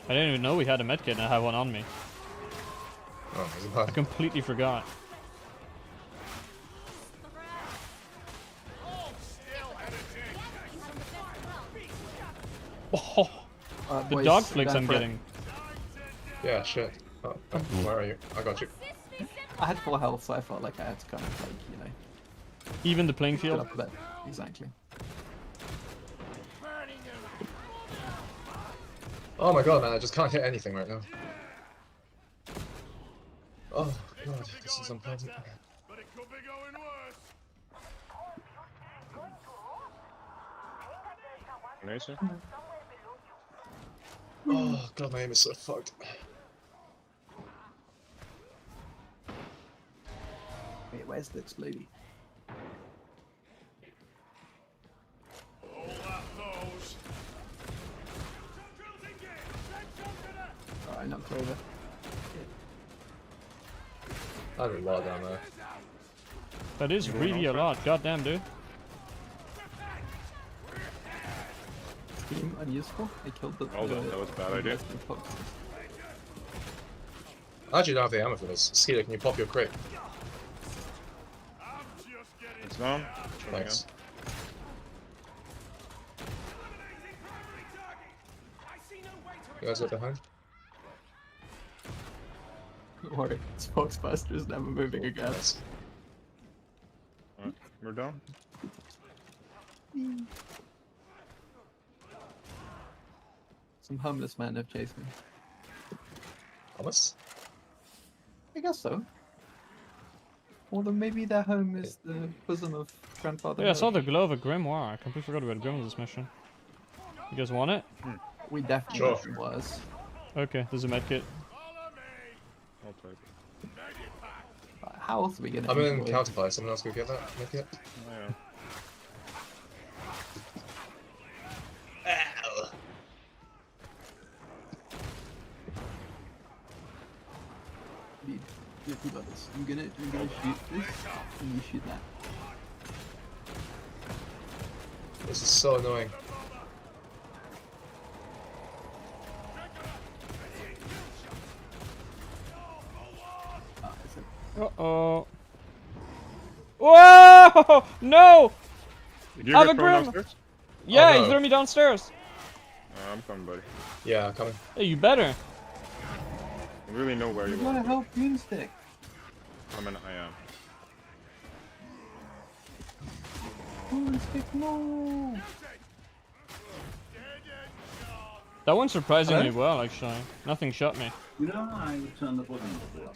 Speaker 2: I didn't even know we had a medkit and I have one on me.
Speaker 6: Oh, he's
Speaker 2: I completely forgot. Oh, the
Speaker 1: boys,
Speaker 2: dog flicks
Speaker 1: down
Speaker 2: I'm
Speaker 1: for it.
Speaker 2: getting.
Speaker 6: Yeah, shit. Oh, where are you? I got you.
Speaker 1: I had full health, so I felt like I had to kind of like, you know,
Speaker 2: Even the playing
Speaker 1: get
Speaker 2: field.
Speaker 1: up a bit. Exactly.
Speaker 6: Oh my god, man, I just can't hit anything right now. Oh god, this is unpleasant.
Speaker 4: But it could be going worse.
Speaker 3: Nice.
Speaker 6: Oh god, my aim is so fucked.
Speaker 1: Wait, where's the explodey?
Speaker 4: All that those.
Speaker 1: Alright, knocked over.
Speaker 6: I did a lot down there.
Speaker 2: That is really a lot. Goddamn, dude.
Speaker 1: Team unuseful. They killed the.
Speaker 3: Well done, that was a bad idea.
Speaker 6: I actually don't have the ammo for this. Skeeter, can you pop your crate?
Speaker 4: I'm just getting
Speaker 3: It's down. Try
Speaker 6: Thanks. You guys get behind?
Speaker 1: Don't worry, Spokesbuster is never moving again.
Speaker 6: Nice.
Speaker 3: Alright, we're down.
Speaker 1: Some homeless men have chased me.
Speaker 6: Thomas?
Speaker 1: I guess so. Or then maybe their home is the bosom of Grandfather.
Speaker 2: Yeah, I saw
Speaker 1: Road.
Speaker 2: the glow of a grimoire. I completely forgot about Grimoire this mission. You guys want it?
Speaker 1: We definitely
Speaker 6: Sure.
Speaker 1: know it was.
Speaker 2: Okay, there's a medkit.
Speaker 3: I'll take it.
Speaker 1: How else are we gonna?
Speaker 6: I'm in
Speaker 1: enjoy-
Speaker 6: counterfire. Someone else go get that? Make it?
Speaker 3: Oh, yeah.
Speaker 6: Ow.
Speaker 1: You got this. I'm gonna shoot this, and you shoot that.
Speaker 6: This is so annoying.
Speaker 1: Is it?
Speaker 2: Uh-oh. Whoa! No!
Speaker 3: Did you
Speaker 2: Have
Speaker 3: get
Speaker 2: a
Speaker 3: thrown
Speaker 2: grim.
Speaker 3: downstairs?
Speaker 2: Yeah,
Speaker 6: no.
Speaker 2: he threw me downstairs.
Speaker 3: I'm coming, buddy.
Speaker 6: Yeah, coming.
Speaker 2: Hey, you better.
Speaker 3: I really know where
Speaker 1: You
Speaker 3: you
Speaker 1: wanna
Speaker 3: are.
Speaker 1: help Boomstick?
Speaker 3: I am.
Speaker 1: Boomstick, no!
Speaker 2: That went surprisingly
Speaker 1: Hello?
Speaker 2: well, actually. Nothing shot me.
Speaker 7: You know how I would turn the button before?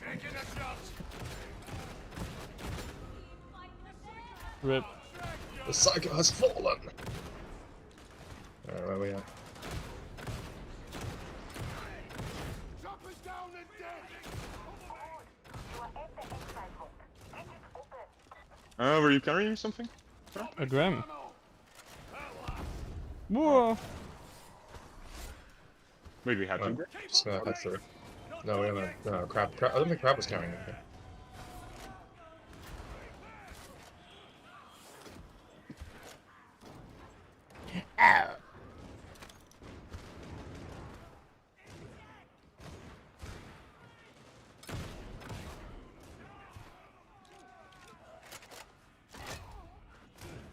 Speaker 2: Rip.
Speaker 6: The psycho has fallen! Alright, where are we at?
Speaker 4: Choppers down and dead.
Speaker 3: Were you carrying something?
Speaker 2: A grim. Whoa!
Speaker 3: Wait, we had
Speaker 6: Right,
Speaker 3: to.
Speaker 6: just gonna head through. No, we haven't. No, crab. I don't think crab was carrying anything.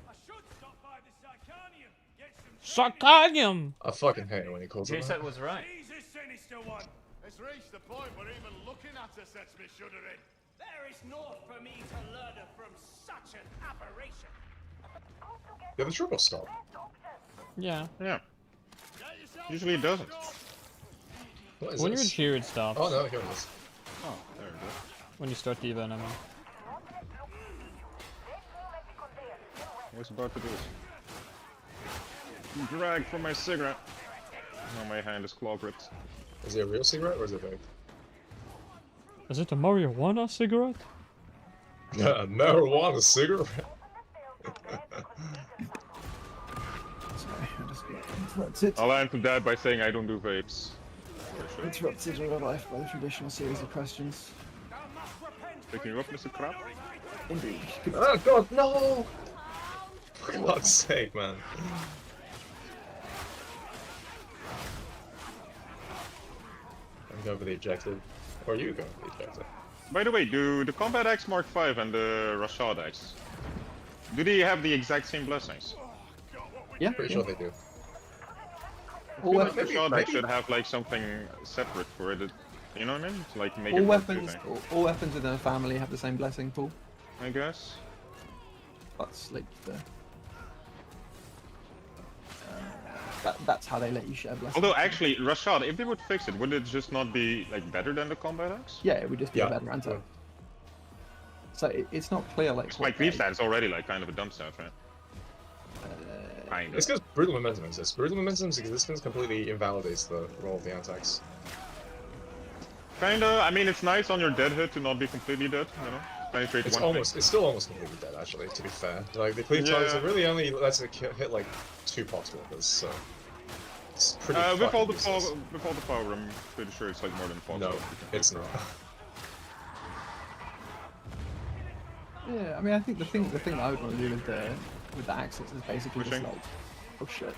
Speaker 4: I should stop by the Sarcanium. Get some
Speaker 2: Sarcanium!
Speaker 6: I fucking hate it when he calls it that.
Speaker 2: was right.
Speaker 4: easy, sinister one.
Speaker 8: It's reached the point where even looking at her sets me shuddering.
Speaker 4: There is naught for me to learn from such an aberration.
Speaker 6: Yeah, the triple stop.
Speaker 2: Yeah.
Speaker 3: Yeah. Usually it doesn't.
Speaker 6: What is
Speaker 2: When you're
Speaker 6: this?
Speaker 2: here, it stops.
Speaker 6: Oh no, here it is.
Speaker 3: Oh, there we go.
Speaker 2: When you start the event, I mean.
Speaker 3: I was about to do this. Drag from my cigarette. Now my hand is claw gripped.
Speaker 6: Is it a real cigarette or is it vape?
Speaker 2: Is it a marijuana cigarette?
Speaker 6: A marijuana cigarette?
Speaker 1: Sorry, I just got interrupted.
Speaker 3: I'll answer that by saying I don't do vapes.
Speaker 1: Interrupted in real life by the traditional series of questions.
Speaker 3: Picking you up, Mr. Crab?
Speaker 1: Indeed.
Speaker 6: Oh god, no! For God's sake, man. I'm going for the objective. Or you go for the objective.
Speaker 3: By the way, do the Combat Axe Mark V and the Rashad Axe, do they have the exact same blessings?
Speaker 1: Yeah,
Speaker 6: Pretty sure they do.
Speaker 3: I feel like
Speaker 1: maybe-
Speaker 3: Rashad Axe should have like something separate for it. You know what I mean? To, like make
Speaker 1: all
Speaker 3: it work
Speaker 1: weapons,
Speaker 3: different,
Speaker 1: all weapons within a family have the same blessing pool.
Speaker 3: I guess.
Speaker 1: That's like the. That's how they let you share blessings.
Speaker 3: Although actually, Rashad, if they would fix it, would it just not be like better than the Combat Axe?
Speaker 1: Yeah, it would just be
Speaker 6: Yeah.
Speaker 1: a better answer. So it's not clear like.
Speaker 3: Spike Leaf stat is already like kind of a dumb stat, right? Kinda.
Speaker 6: It's because brutal momentum exists. Brutal momentum's existence completely invalidates the role of the anti-axe.
Speaker 3: Kinda. I mean, it's nice on your dead hit to not be completely dead. You know, penetrate
Speaker 6: It's
Speaker 3: one
Speaker 6: almost, it's still almost completely dead actually, to be fair. Like, the cleave targets, it really only lets it hit like 2 pox walkers, so... It's pretty
Speaker 3: thing. With all the
Speaker 6: fucking
Speaker 3: power,
Speaker 6: useless.
Speaker 3: I'm pretty sure it's like more than 4.
Speaker 6: No, it's not.
Speaker 1: Yeah, I mean, I think the thing that I would want to do with the axes is basically just
Speaker 3: Pushing.
Speaker 1: like, oh shit,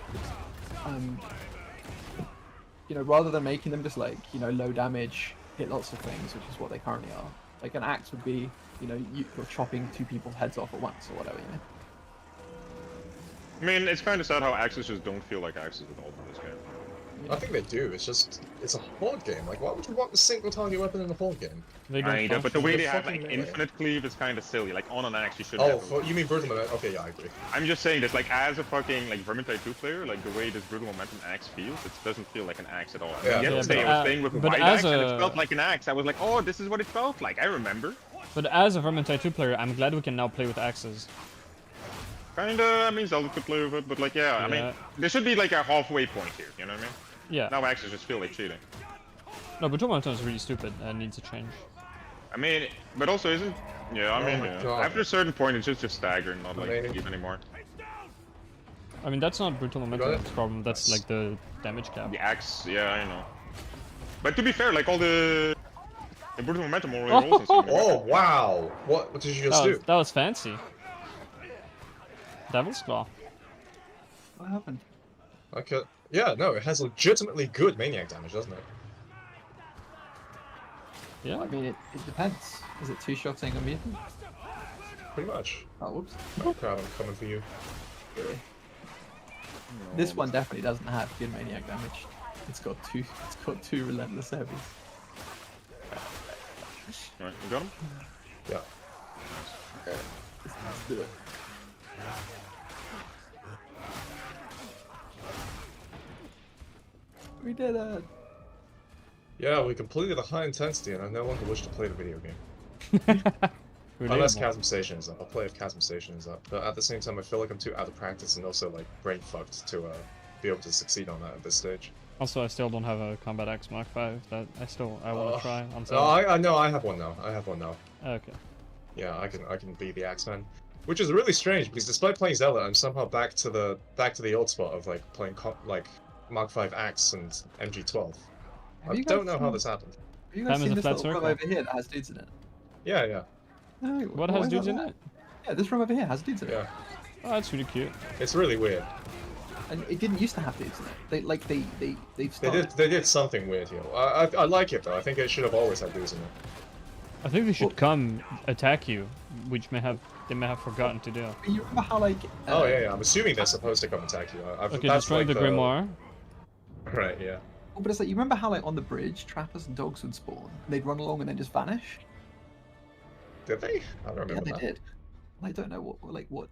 Speaker 1: you know, rather than making them just like, you know, low damage, hit lots of things, which is what they currently are. Like an axe would be, you know, you're chopping 2 people's heads off at once or whatever, you know.
Speaker 3: I mean, it's kind of sad how axes just don't feel like axes at all in this game.
Speaker 6: I think they do, it's just... It's a horde game, like why would you want a single target weapon in a horde game?
Speaker 2: They don't
Speaker 3: Kinda, but the way
Speaker 6: The
Speaker 3: they have
Speaker 6: fucking
Speaker 3: like
Speaker 6: melee.
Speaker 3: infinite cleave is kind of silly. Like on an axe, you should
Speaker 6: Oh,
Speaker 3: have.
Speaker 6: for, you mean brutal momentum? Okay, yeah, I agree.
Speaker 3: I'm just saying this, like as a fucking like Vermintide 2 player, like the way this brutal momentum axe feels, it doesn't feel like an axe at all. I mean,
Speaker 6: Yeah.
Speaker 3: yesterday
Speaker 2: but,
Speaker 3: I was playing with a
Speaker 2: but
Speaker 3: white
Speaker 2: as
Speaker 3: axe and
Speaker 2: a-
Speaker 3: it felt like an axe. I was like, oh, this is what it felt like. I remember.
Speaker 2: But as a Vermintide 2 player, I'm glad we can now play with axes.
Speaker 3: Kinda. I mean, Zelda could play with it, but like, yeah, I
Speaker 2: Yeah.
Speaker 3: mean, there should be like a halfway point here. You know what I mean?
Speaker 2: Yeah.
Speaker 3: Now axes just feel like cheating.
Speaker 2: No, but momentum is really stupid and needs a change.
Speaker 3: I mean, but also isn't. Yeah, I
Speaker 6: Oh
Speaker 3: mean,
Speaker 6: my
Speaker 3: yeah.
Speaker 6: God.
Speaker 3: After a certain point, it's just stagger, not like
Speaker 6: Amazing.
Speaker 3: cleave anymore.
Speaker 2: I mean, that's not brutal
Speaker 6: got
Speaker 2: momentum's
Speaker 6: it?
Speaker 2: problem, that's
Speaker 6: Nice.
Speaker 2: like the damage cap.
Speaker 3: The axe, yeah, I know. But to be fair, like all the brutal momentum already rolls in some
Speaker 6: Oh, wow! What did you just do?
Speaker 2: That was fancy. Devil's Claw.
Speaker 1: What happened?
Speaker 6: Okay. Yeah, no, it has legitimately good maniac damage, doesn't it?
Speaker 2: Yeah.
Speaker 1: I mean, it depends. Is it 2-shotting a mutant?
Speaker 6: Pretty much.
Speaker 1: Oh, whoops.
Speaker 6: Oh crap, I'm coming for you.
Speaker 1: Yeah. This one definitely doesn't have good maniac damage. It's got two relentless heavies.
Speaker 3: Alright, you got him?
Speaker 6: Yeah.
Speaker 1: Let's do it. We did it.
Speaker 6: Yeah, we completed the high intensity and I no longer wish to play the video game. Unless
Speaker 2: Relatable.
Speaker 6: Chasm Station is up. I'll play if Chasm Station is up. But at the same time, I feel like I'm too out of practice and also like brain fucked to be able to succeed on that at this stage.
Speaker 2: Also, I still don't have a Combat Axe Mark V that I want to try until...
Speaker 6: No, I know I have one now. I have one now.
Speaker 2: Okay.
Speaker 6: Yeah, I can be the Axeman, which is really strange because despite playing Zelda, I'm somehow back to the old spot of like playing like Mark V Axe and MG12.
Speaker 1: Have
Speaker 6: I
Speaker 1: you
Speaker 6: don't
Speaker 1: guys
Speaker 6: know how
Speaker 1: seen-
Speaker 6: this happened.
Speaker 1: Have you guys
Speaker 2: Time is
Speaker 1: seen
Speaker 2: a
Speaker 1: this
Speaker 2: flat
Speaker 1: little room
Speaker 2: circle.
Speaker 1: over here that has dudes in it?
Speaker 6: Yeah, yeah,
Speaker 1: No,
Speaker 2: What
Speaker 1: why
Speaker 2: has
Speaker 1: is
Speaker 2: dudes
Speaker 1: that
Speaker 2: in
Speaker 1: that?
Speaker 2: it?
Speaker 1: Yeah, this room over here has dudes in it.
Speaker 6: yeah.
Speaker 2: Oh, that's really cute.
Speaker 6: It's really weird.
Speaker 1: And it didn't used to have dudes in it. They've
Speaker 6: They
Speaker 1: started.
Speaker 6: did something weird here. I like it though. I think it should have always had dudes in it.
Speaker 2: I think they should
Speaker 1: Well-
Speaker 2: come attack you, which they may have forgotten to do.
Speaker 1: You remember how like?
Speaker 6: Oh yeah. I'm assuming they're supposed to come attack you.
Speaker 2: Okay,
Speaker 6: that's
Speaker 2: destroying
Speaker 6: like
Speaker 2: the Grimoire.
Speaker 6: Right. Yeah.
Speaker 1: Oh, but it's like you remember how like on the bridge, trappers and dogs would spawn. And they'd run along and then just vanish.
Speaker 6: Did they? I don't
Speaker 1: Yeah,
Speaker 6: remember
Speaker 1: they
Speaker 6: that.
Speaker 1: did. I don't know what.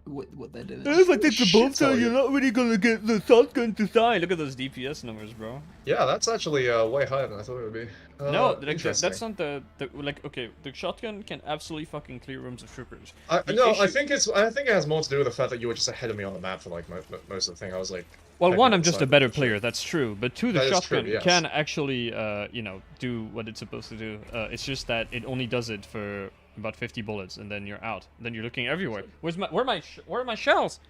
Speaker 1: what they're doing.
Speaker 2: If I take the
Speaker 6: Shit,
Speaker 2: bolt
Speaker 6: tell
Speaker 2: out,
Speaker 6: you.
Speaker 2: you're not really gonna get the shotgun to die. Look at those DPS numbers, bro.
Speaker 6: Yeah, that's actually way higher than I thought it would be.
Speaker 2: No, like
Speaker 6: interesting.
Speaker 2: that's not the like. Okay, the shotgun can absolutely fucking clear rooms of troopers.
Speaker 6: I
Speaker 2: issue-
Speaker 6: think it has more to do with the fact that you were just ahead of me on the map for like most of the thing. I was like,
Speaker 2: Well,
Speaker 6: checking
Speaker 2: one,
Speaker 6: out
Speaker 2: I'm
Speaker 6: the
Speaker 2: just a
Speaker 6: side
Speaker 2: better
Speaker 6: of the shit.
Speaker 2: player. That's true. But two, the
Speaker 6: That is
Speaker 2: shotgun
Speaker 6: true, yes.
Speaker 2: can actually, you know, do what it's supposed to do. It's just that it only does it for about 50 bullets, and then you're out. Then you're looking everywhere. Where are my shells?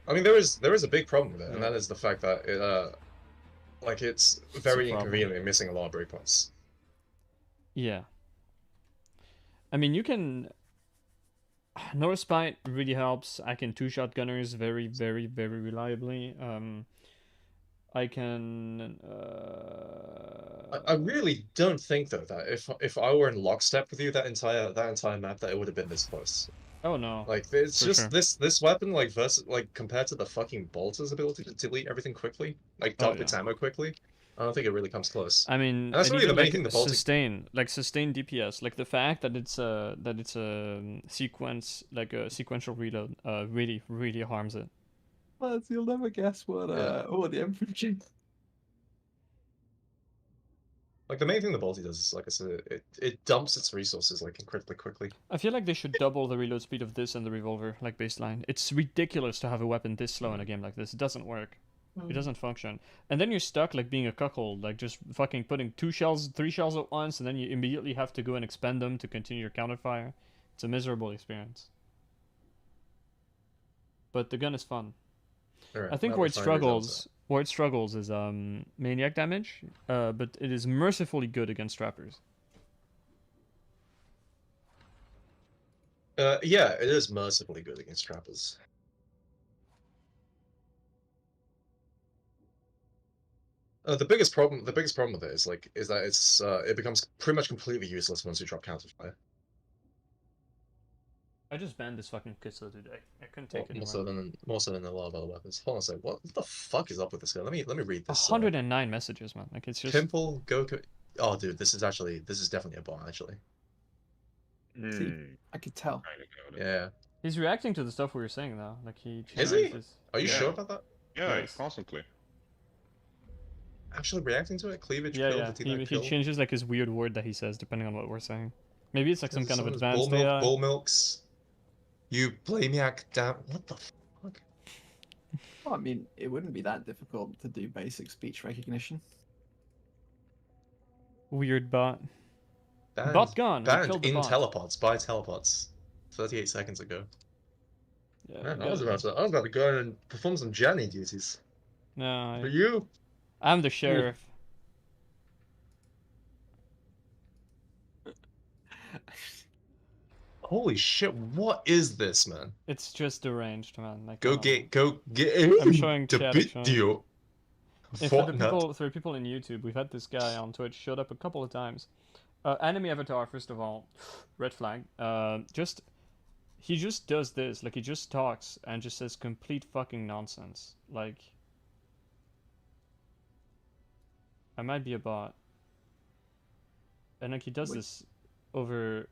Speaker 6: I mean, there is a big problem with it, and that is the fact that it like it's very
Speaker 2: problem.
Speaker 6: inconvenient and missing a lot of breakpoints.
Speaker 2: Yeah. I mean, you can. North Spite really helps. I can two-shot gunners very, very, very reliably. I can.
Speaker 6: I really don't think though that if I were in lockstep with you that entire map, that it would have been this close.
Speaker 2: Oh no.
Speaker 6: Like it's
Speaker 2: For
Speaker 6: just
Speaker 2: sure.
Speaker 6: this weapon like versus like compared to the fucking bolter's ability to delete everything quickly, like
Speaker 2: Oh,
Speaker 6: dump its
Speaker 2: yeah.
Speaker 6: ammo quickly. I don't think it really comes close.
Speaker 2: I mean,
Speaker 6: And that's
Speaker 2: and
Speaker 6: really the
Speaker 2: even,
Speaker 6: main
Speaker 2: like,
Speaker 6: thing the Baltic.
Speaker 2: sustain DPS, like the fact that it's a sequential reload, really harms it.
Speaker 1: Lads, you'll never guess what the infantry.
Speaker 6: Like the main thing the Balti does is, like I said, it dumps its resources like incredibly quickly.
Speaker 2: I feel like they should double the reload speed of this and the revolver, like baseline. It's ridiculous to have a weapon this slow in a game like this. It doesn't work. It doesn't function. And then you're stuck like being a cuckold, like just fucking putting 3 shells at once, and then you immediately have to go and expend them to continue your counterfire. It's a miserable experience. But the gun is fun.
Speaker 6: Alright,
Speaker 2: I think
Speaker 6: now
Speaker 2: where
Speaker 6: we
Speaker 2: it
Speaker 6: find results.
Speaker 2: struggles is maniac damage, but it is mercifully good against trappers.
Speaker 6: Yeah, it is mercifully good against trappers. The biggest problem with it is that it's it becomes pretty much completely useless once you drop counterfire.
Speaker 2: I just banned this fucking Kissa today. I couldn't take it
Speaker 6: More so than a lot of other weapons. Hold on a sec. What the fuck is up with this guy? Let me read this.
Speaker 2: 109 messages, man. Like it's just.
Speaker 6: Pimple Goku. Oh, dude, this is definitely a bot actually.
Speaker 1: See, I could tell.
Speaker 6: Yeah.
Speaker 2: He's reacting to the stuff we were saying though. Like he.
Speaker 6: Is he?
Speaker 2: changes-
Speaker 6: Are you
Speaker 3: Yeah.
Speaker 6: sure about that?
Speaker 3: Yeah,
Speaker 2: Yes.
Speaker 3: constantly.
Speaker 6: Actually reacting to it? Cleavage,
Speaker 2: Yeah,
Speaker 6: kill,
Speaker 2: yeah.
Speaker 6: Latina,
Speaker 2: He
Speaker 6: kill.
Speaker 2: changes like his weird word that he says depending on what we're saying. Maybe it's like some kind of
Speaker 6: Someone's
Speaker 2: advanced AI.
Speaker 6: bull milks. You blamiac damn. What the fuck?
Speaker 1: Well, I mean, it wouldn't be that difficult to do basic speech recognition.
Speaker 2: Weird bot.
Speaker 6: Banned,
Speaker 2: Bot gone. We
Speaker 6: banned
Speaker 2: killed the
Speaker 6: in
Speaker 2: bot.
Speaker 6: telepods by telepods. 38 seconds ago.
Speaker 2: Yeah,
Speaker 6: Man,
Speaker 2: we
Speaker 6: I was
Speaker 2: got it.
Speaker 6: about to go and perform some Johnny duties.
Speaker 2: No,
Speaker 6: For you?
Speaker 2: I'm the sheriff.
Speaker 6: Holy shit! What is this, man?
Speaker 2: It's just deranged, man. Like,
Speaker 6: Go get
Speaker 2: I'm showing
Speaker 6: the
Speaker 2: chat, it's showing.
Speaker 6: video.
Speaker 2: For the people in YouTube, we've had this guy on Twitch showed up a couple of times. Enemy avatar, first of all, red flag. He just does this, like he just talks and just says complete fucking nonsense. Like, I might be a bot, and like he does this over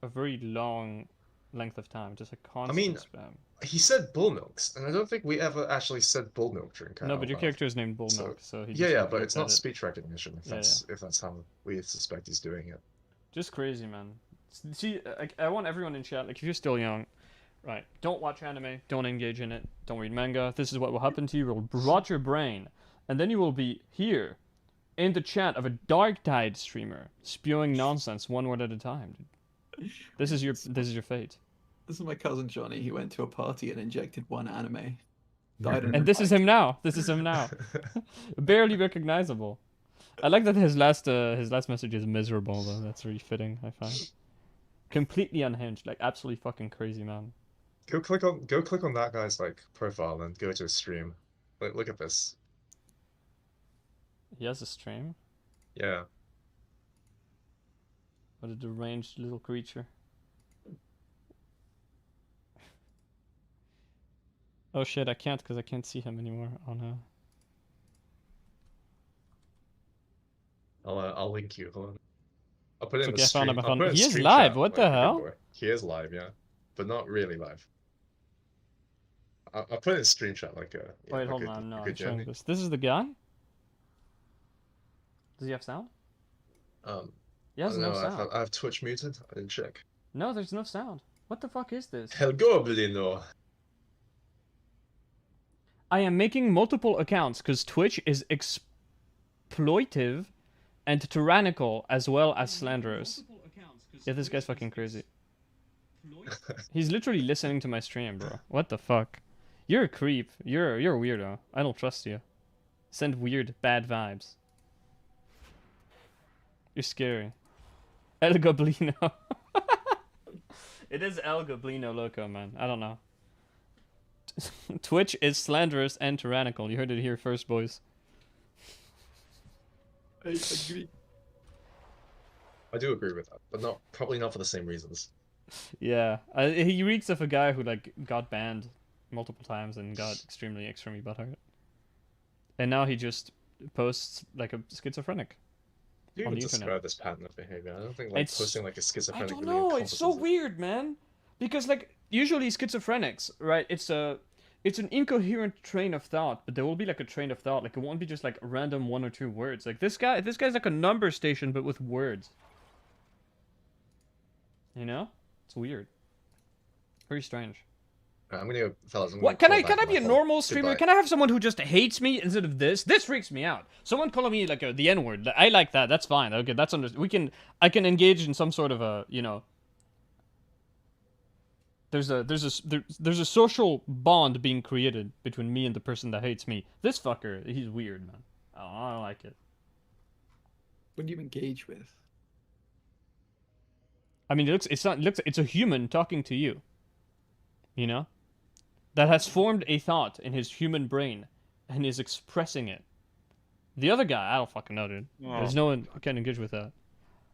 Speaker 2: a very long length of time, just a constant spam.
Speaker 6: He said bull milks, and I don't think we ever actually said bull milk during
Speaker 2: No, but your character is named Bullmilk, so he.
Speaker 6: Yeah,
Speaker 2: just
Speaker 6: but it's
Speaker 2: looked
Speaker 6: not
Speaker 2: at it.
Speaker 6: speech recognition. If that's how we suspect he's doing it.
Speaker 2: Just crazy, man. See, I want everyone in chat, like, if you're still young, right, don't watch anime, don't engage in it, don't read manga. This is what will happen to you. It will rot your brain. And then you will be here, in the chat of a Dark Tide streamer, spewing nonsense one word at a time. Dude. This is your fate.
Speaker 1: This is my cousin Johnny. He went to a party and injected one anime. Died in
Speaker 2: And
Speaker 1: a
Speaker 2: this is
Speaker 1: bike.
Speaker 2: him now. This is him now. Barely recognizable. I like that his last message is miserable though. That's really fitting, I find. Completely unhinged, like absolutely fucking crazy, man.
Speaker 6: Go click on that guy's like profile and go to his stream. Like, look at this.
Speaker 2: He has a stream.
Speaker 6: Yeah.
Speaker 2: What a deranged little creature. Oh shit, I can't because I can't see him anymore on
Speaker 6: I'll link you. Hold on. I'll put it in
Speaker 2: Okay,
Speaker 6: the
Speaker 2: I found
Speaker 6: stream.
Speaker 2: him, I
Speaker 6: I'll
Speaker 2: found
Speaker 6: put it
Speaker 2: him.
Speaker 6: in
Speaker 2: He is
Speaker 6: stream
Speaker 2: live,
Speaker 6: chat,
Speaker 2: what the
Speaker 6: like,
Speaker 2: hell?
Speaker 6: boy. He is live, yeah, but not really live. I'll put it in stream chat like a. Yeah,
Speaker 2: Wait,
Speaker 6: like
Speaker 2: hold
Speaker 6: a,
Speaker 2: on.
Speaker 6: a
Speaker 2: No,
Speaker 6: good
Speaker 2: I'm showing
Speaker 6: Jamie.
Speaker 2: this. This is the guy? Does he have sound? He
Speaker 6: I
Speaker 2: has
Speaker 6: don't
Speaker 2: no
Speaker 6: know.
Speaker 2: sound.
Speaker 6: I have Twitch muted. I didn't check.
Speaker 2: No, there's no sound. What the fuck is this?
Speaker 6: El Goblino.
Speaker 2: I am making multiple accounts because Twitch is exploitive and tyrannical as well as slanderous. Yeah, this guy's fucking crazy. He's literally listening to my stream, bro. What the fuck? You're a creep. You're a weirdo. I don't trust you. Send weird, bad vibes. You're scary. El Goblino. It is El Goblino Loco, man. I don't know. Twitch is slanderous and tyrannical. You heard it here first, boys.
Speaker 1: I agree.
Speaker 6: I do agree with that, but probably not for the same reasons.
Speaker 2: Yeah, he reeks of a guy who like got banned multiple times and got extremely butthurt. And now he just posts like a schizophrenic.
Speaker 6: Do you
Speaker 2: On
Speaker 6: even
Speaker 2: the internet.
Speaker 6: describe this pattern of behavior? I don't think like posting like a
Speaker 2: I
Speaker 6: schizophrenic
Speaker 2: don't
Speaker 6: really
Speaker 2: know. It's so
Speaker 6: encompasses it.
Speaker 2: weird, man. Because like usually schizophrenics, right? It's an incoherent train of thought, but there will be like a train of thought. Like it won't be just like random 1 or 2 words. Like this guy's like a number station, but with words. You know? It's weird. Very strange.
Speaker 6: Right, I'm gonna go, fellas. I'm
Speaker 2: What
Speaker 6: gonna
Speaker 2: can I be a normal streamer?
Speaker 6: Goodbye.
Speaker 2: Can I have someone who just hates me instead of this? This freaks me out. Someone calling me like the N word. I like that. That's fine. Okay, that's I can engage in some sort of a, you know. There's a social bond being created between me and the person that hates me. This fucker, he's weird, man. I don't like it.
Speaker 1: What do you engage with?
Speaker 2: I mean, it's a human talking to you. You know? That has formed a thought in his human brain and is expressing it. The other guy, I don't fucking know, dude. There's no one who can engage with that.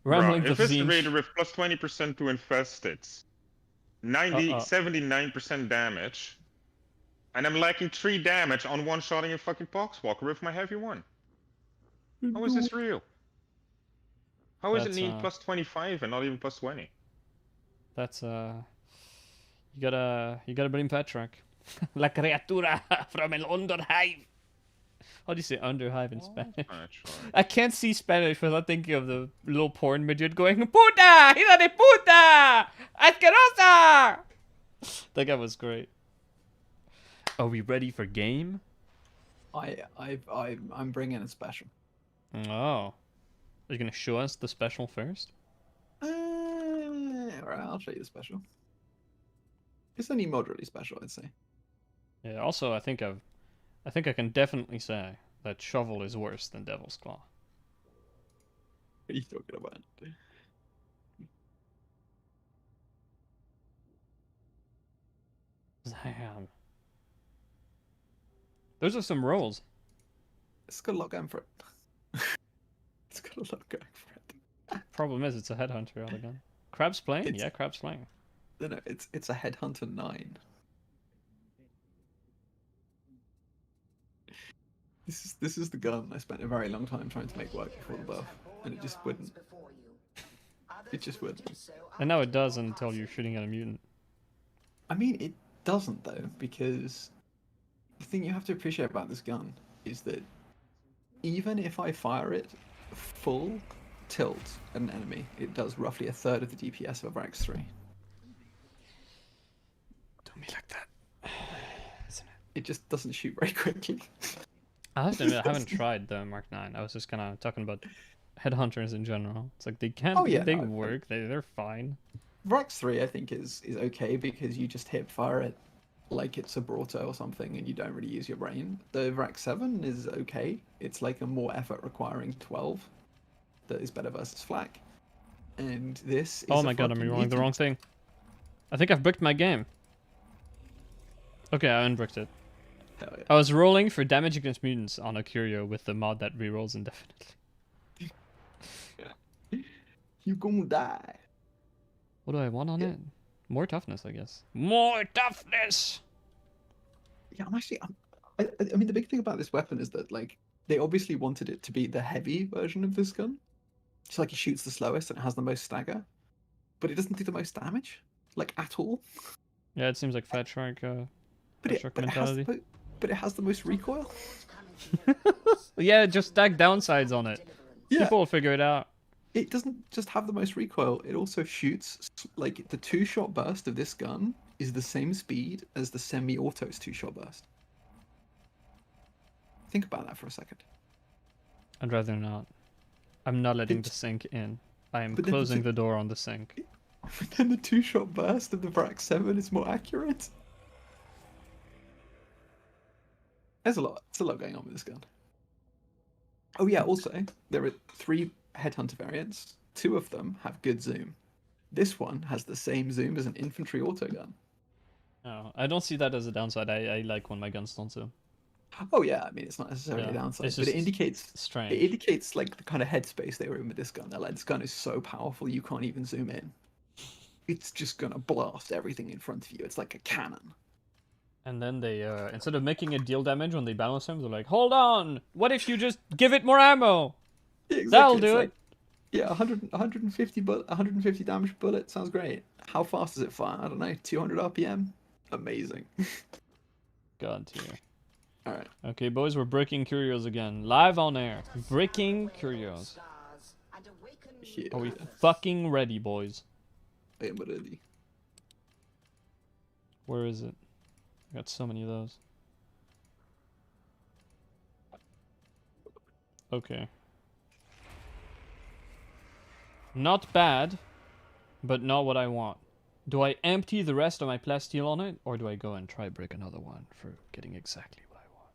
Speaker 2: Rambling
Speaker 3: Bro, if it's
Speaker 2: zines.
Speaker 3: rated with plus 20% to infest, it's 79% damage. And I'm lacking 3 damage on one shotting a fucking Poxwalker with my heavy one. How is this real? How is it need plus 25 and not even plus 20?
Speaker 2: That's you gotta blame Patrick. La criatura from el Underhive. How do you say Underhive in Spanish? I can't see Spanish without thinking of the little porn midget going, Puta! Hija de puta! Asquerosa! That guy was great. Are we ready for game?
Speaker 1: I'm bringing a special.
Speaker 2: Oh. Are you gonna show us the special first?
Speaker 1: Alright, I'll show you the special. It's only moderately special, I'd say.
Speaker 2: Yeah, also I think I can definitely say that Shovel is worse than Devil's Claw.
Speaker 1: What are you talking about?
Speaker 2: Damn. Those are some rolls.
Speaker 1: It's got a lot going for it. It's got a lot going for it.
Speaker 2: Problem is, it's a headhunter out again. Crab's playing? Yeah, Crab's playing.
Speaker 1: No, it's a Headhunter 9. This is the gun I spent a very long time trying to make work before the buff, and it just wouldn't. It just wouldn't.
Speaker 2: And now it does until you're shooting at a mutant.
Speaker 1: I mean, it doesn't though, because the thing you have to appreciate about this gun is that even if I fire it full tilt at an enemy, it does roughly a third of the DPS of a Vrax 3.
Speaker 2: Don't be like that. Isn't it?
Speaker 1: It just doesn't shoot very quickly.
Speaker 2: I have to admit, I haven't tried the Mark 9. I was just kind of talking about headhunters in general. It's like they can't.
Speaker 1: Oh, yeah,
Speaker 2: they
Speaker 1: no,
Speaker 2: work. They're fine.
Speaker 1: Vrax 3 I think is okay because you just hip fire it like it's a Brauto or something and you don't really use your brain. The Vrax 7 is okay. It's like a more effort requiring 12 that is better versus flak. And this is
Speaker 2: Oh my god, I'm rolling the wrong thing. I think I've bricked my game. Okay, I unbricked it.
Speaker 1: Hell yeah.
Speaker 2: I was rolling for damage against mutants on a Curio with the mod that rerolls indefinitely.
Speaker 1: You gonna die.
Speaker 2: What do I want on it? More toughness, I guess. More toughness!
Speaker 1: Yeah, I mean, the big thing about this weapon is that, like, they obviously wanted it to be the heavy version of this gun. It's like it shoots the slowest and it has the most stagger. But it doesn't do the most damage, like, at all.
Speaker 2: Yeah, it seems like Fat Shark
Speaker 1: But it,
Speaker 2: Shark
Speaker 1: but it has
Speaker 2: mentality.
Speaker 1: the, but it has the most recoil.
Speaker 2: Yeah, just stack downsides on it.
Speaker 1: Yeah.
Speaker 2: People will figure it out.
Speaker 1: It doesn't just have the most recoil, it also shoots, like, the 2-shot burst of this gun is the same speed as the semi-auto's 2-shot burst. Think about that for a second.
Speaker 2: I'd rather not. I'm not letting the sink in. I am
Speaker 1: But then
Speaker 2: closing the door on the sink.
Speaker 1: But then the 2-shot burst of the Vrak 7 is more accurate. There's a lot going on with this gun. Oh yeah, also, there are 3 Headhunter variants. 2 of them have good zoom. This one has the same zoom as an infantry autogun.
Speaker 2: Oh, I don't see that as a downside. I like when my guns don't zoom.
Speaker 1: Oh yeah, I mean it's not necessarily a
Speaker 2: Yeah,
Speaker 1: downside,
Speaker 2: it's
Speaker 1: but it
Speaker 2: just
Speaker 1: indicates
Speaker 2: strange.
Speaker 1: It indicates like the kind of headspace they were in with this gun. They're like, this gun is so powerful you can't even zoom in. It's just gonna blast everything in front of you. It's like a cannon.
Speaker 2: And then they, instead of making it deal damage when they balance him, they're like, hold on! What if you just give it more ammo?
Speaker 1: Yeah, exactly.
Speaker 2: That'll
Speaker 1: It's
Speaker 2: do
Speaker 1: like,
Speaker 2: it!
Speaker 1: Yeah, 150 damage bullet sounds great. How fast does it fire? I don't know, 200 RPM? Amazing.
Speaker 2: God tier.
Speaker 1: Alright.
Speaker 2: Okay, boys, we're breaking curios again. Live on air. Breaking curios.
Speaker 1: Yeah,
Speaker 2: Are we fucking ready, boys?
Speaker 1: I am ready.
Speaker 2: Where is it? I got so many of those. Okay. Not bad, but not what I want. Do I empty the rest of my plasteel on it, or do I go and try break another one for getting exactly what I want?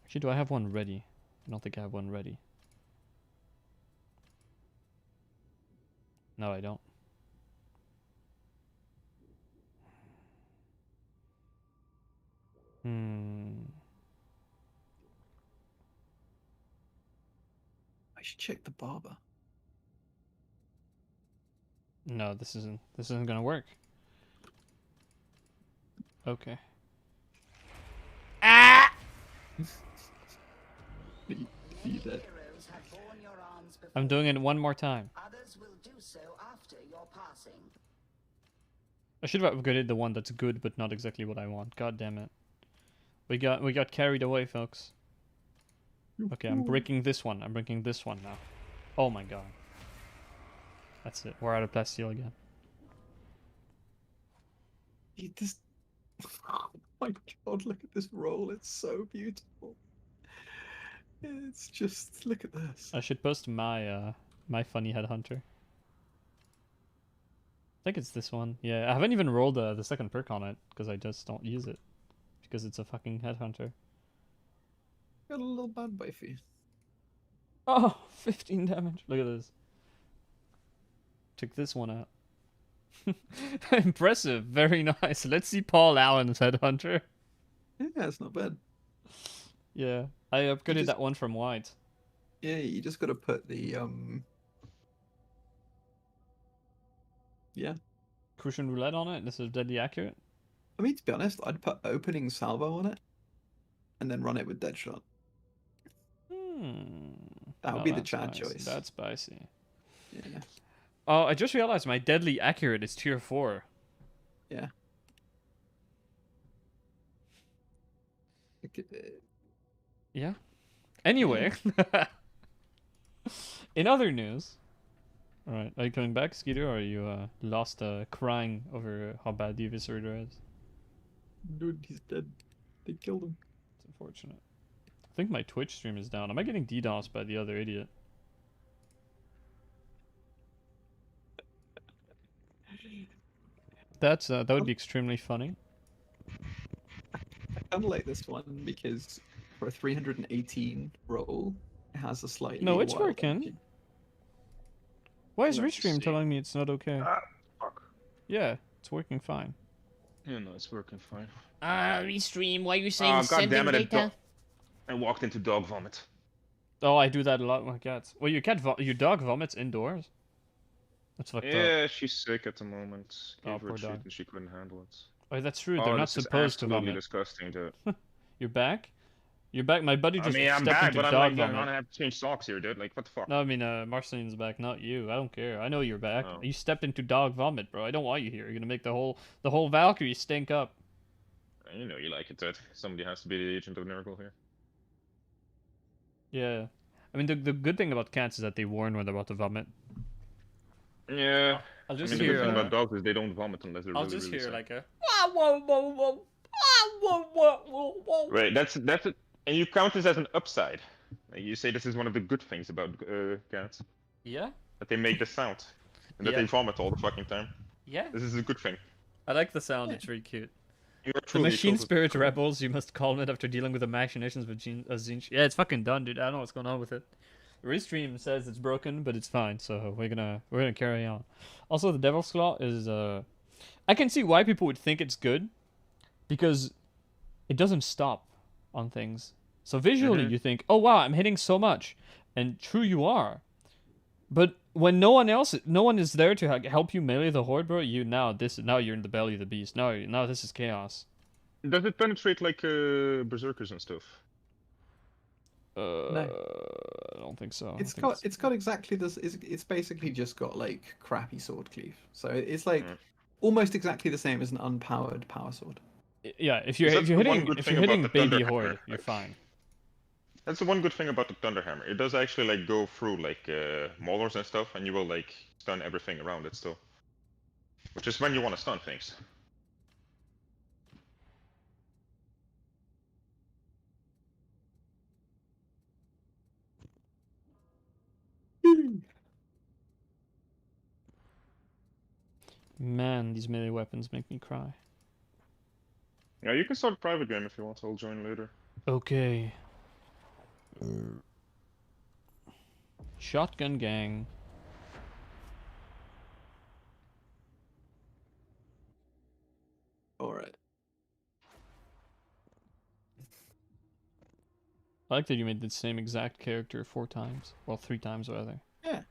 Speaker 2: Actually, do I have one ready? I don't think I have one ready. No, I don't.
Speaker 1: I should check the barber.
Speaker 2: No, this isn't gonna work. Okay. Ah!
Speaker 1: You dead.
Speaker 2: I'm doing it one more time.
Speaker 9: Others will do so after your passing.
Speaker 2: I should have upgraded the one that's good but not exactly what I want. God damn it. We got carried away, folks. Okay, I'm breaking this one. I'm breaking this one now. Oh my god. That's it. We're out of plasteel again.
Speaker 1: You just... Oh my god, look at this roll. It's so beautiful. It's just... Look at this.
Speaker 2: I should post my my funny headhunter. I think it's this one. Yeah, I haven't even rolled the second perk on it because I just don't use it. Because it's a fucking headhunter.
Speaker 1: Got a little bad boy for you.
Speaker 2: Oh, 15 damage. Look at this. Took this one out. Impressive. Very nice. Let's see Paul Allen's headhunter.
Speaker 1: Yeah, it's not bad.
Speaker 2: Yeah, I upgraded that one from white.
Speaker 1: Yeah, you just gotta put the, yeah.
Speaker 2: Crucian roulette on it. This is deadly accurate.
Speaker 1: I mean, to be honest, I'd put opening salvo on it, and then run it with Deadshot. That would be the Chad choice.
Speaker 2: That's spicy.
Speaker 1: Yeah.
Speaker 2: Oh, I just realized my deadly accurate is tier 4.
Speaker 1: Yeah. Look at it.
Speaker 2: Yeah. Anyway. In other news. Alright, are you coming back, Skeeter, or are you lost crying over how bad the Eviscerator is?
Speaker 1: Dude, he's dead. They killed him.
Speaker 2: It's unfortunate. I think my Twitch stream is down. Am I getting DDoS by the other idiot? That's that would be extremely funny.
Speaker 1: I kind of like this one because for a 318 roll, it has a slightly
Speaker 2: No, it's
Speaker 1: wild
Speaker 2: working.
Speaker 1: engine.
Speaker 2: Why is
Speaker 3: Let's
Speaker 2: Restream
Speaker 3: see.
Speaker 2: telling me it's not okay?
Speaker 3: Ah, fuck.
Speaker 2: Yeah, it's working fine.
Speaker 3: Yeah, no, it's working fine.
Speaker 10: Restream, why are you saying
Speaker 3: Oh, god
Speaker 10: sending
Speaker 3: damn it!
Speaker 10: data?
Speaker 3: I walked into dog vomit.
Speaker 2: Oh, I do that a lot with my cats. Well, your your dog vomits indoors. That's fucked up.
Speaker 3: Yeah, she's sick at the moment.
Speaker 2: Oh,
Speaker 3: Gave her
Speaker 2: poor
Speaker 3: a treat
Speaker 2: dog.
Speaker 3: and she couldn't handle it.
Speaker 2: Oh, that's true.
Speaker 3: Oh,
Speaker 2: They're not
Speaker 3: this is
Speaker 2: supposed to
Speaker 3: absolutely
Speaker 2: vomit.
Speaker 3: disgusting, dude.
Speaker 2: You're back? You're back. My buddy
Speaker 3: I
Speaker 2: just
Speaker 3: mean, I'm
Speaker 2: stepped
Speaker 3: back,
Speaker 2: into
Speaker 3: but I'm
Speaker 2: dog
Speaker 3: like,
Speaker 2: vomit.
Speaker 3: I'm gonna have to change socks here, dude. Like, what the fuck?
Speaker 2: No, I mean, Marcelin's back, not you. I don't care. I know you're back.
Speaker 3: Oh.
Speaker 2: You stepped into dog vomit, bro. I don't want you here. You're gonna make the whole Valkyrie stink up.
Speaker 3: You know you like it, Ted. Somebody has to be the agent of miracle here.
Speaker 2: Yeah. I mean, the good thing about cats is that they warn when they're about to vomit.
Speaker 3: Yeah.
Speaker 2: I'll just
Speaker 3: I mean, the
Speaker 2: hear.
Speaker 3: good thing about dogs is they don't vomit unless they're
Speaker 2: I'll
Speaker 3: really,
Speaker 2: just
Speaker 3: really
Speaker 2: hear
Speaker 3: sick.
Speaker 2: like a. Whoa.
Speaker 3: Right, that's it. And you count this as an upside. You say this is one of the good things about cats.
Speaker 2: Yeah.
Speaker 3: That they make the sound. And that
Speaker 2: Yeah.
Speaker 3: they vomit all the fucking time.
Speaker 2: Yeah.
Speaker 3: This is a good thing.
Speaker 2: I like the sound. It's really cute.
Speaker 3: You are
Speaker 2: The
Speaker 3: truly
Speaker 2: machine
Speaker 3: close with-
Speaker 2: spirit rebels. You must calm it after dealing with the machinations of Zinch. Yeah, it's fucking done, dude. I don't know what's going on with it. Restream says it's broken, but it's fine. So we're gonna carry on. Also, the Devil's Claw is I can see why people would think it's good, because it doesn't stop on things. So visually, you think, oh wow, I'm hitting so much, and true you are. But when no one is there to help you melee the horde, bro, now you're in the belly of the beast. Now this is chaos.
Speaker 3: Does it penetrate like berserkers and stuff?
Speaker 2: No. I don't think so.
Speaker 1: It's got exactly this. It's basically just got like crappy sword cleave. So it's like almost exactly the same as an unpowered power sword.
Speaker 2: Yeah, if you're hitting baby horde, you're fine.
Speaker 3: That's the one good thing about the Thunderhammer. It does actually like go through like maulers and stuff, and you will like stun everything around it still. Which is when you want to stun things.
Speaker 2: Man, these melee weapons make me cry.
Speaker 3: Yeah, you can start a private game if you want. I'll join later.
Speaker 2: Okay. Shotgun gang.
Speaker 1: Alright.
Speaker 2: I like that you made the same exact character 4 times. Well, 3 times rather.
Speaker 1: Yeah,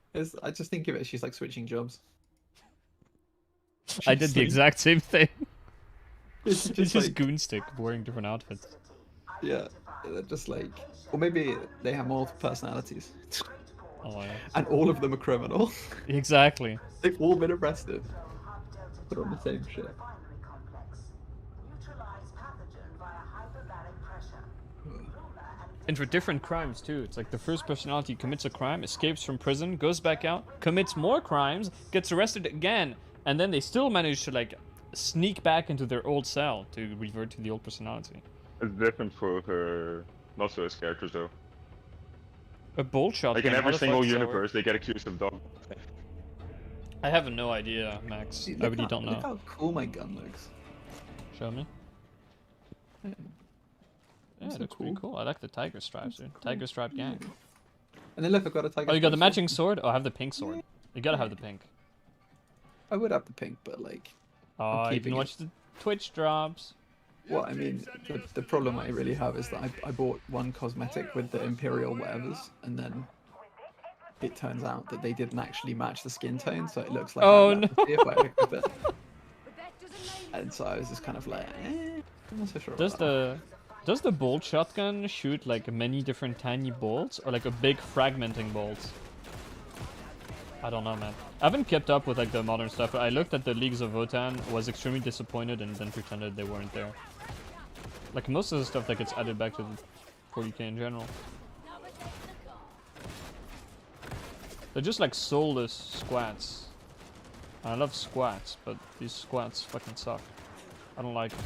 Speaker 1: I just think of it as she's like switching jobs.
Speaker 2: I did the exact same thing.
Speaker 1: It's
Speaker 2: It's just
Speaker 1: like,
Speaker 2: Goonstick wearing different outfits.
Speaker 1: yeah, they're just like, or maybe they have more personalities,
Speaker 2: Oh, yeah.
Speaker 1: and all of them are criminal.
Speaker 2: Exactly.
Speaker 1: They've all been arrested. Put on the same shit.
Speaker 2: And for different crimes too. It's like the first personality commits a crime, escapes from prison, goes back out, commits more crimes, gets arrested again, and then they still manage to like sneak back into their old cell to revert to the old personality.
Speaker 3: It's different for most of his characters though.
Speaker 2: A bolt shot.
Speaker 3: Like in every single universe, they get accused of dog.
Speaker 2: I have no idea, Max. I really don't
Speaker 1: Look
Speaker 2: know.
Speaker 1: how cool my gun looks.
Speaker 2: Show me. Yeah, it looks pretty cool. I like the tiger stripes, dude. Tiger stripe gang.
Speaker 1: And then look, I've got a tiger.
Speaker 2: Oh, you got the
Speaker 1: stripe
Speaker 2: matching sword? Oh, I have the pink sword. You gotta have the pink.
Speaker 1: I would have the pink, but like.
Speaker 2: Oh, you
Speaker 1: keeping
Speaker 2: can
Speaker 1: it.
Speaker 2: watch the Twitch drops.
Speaker 1: Well, I mean, the problem I really have is that I bought one cosmetic with the Imperial whatevers, and then it turns out that they didn't actually match the skin tone, so it looks like
Speaker 2: Oh,
Speaker 1: I'm leprosy if I equip it. And so I was just kind of like, I'm not so sure about that.
Speaker 2: Does the bolt shotgun shoot like many different tiny bolts, or like a big fragmenting bolt? I don't know, man. I haven't kept up with like the modern stuff. I looked at the Leagues of Votan, was extremely disappointed, and then pretended they weren't there. Like most of the stuff that gets added back to the 40k in general. They're just like soulless squats. I love squats, but these squats fucking suck. I don't like them.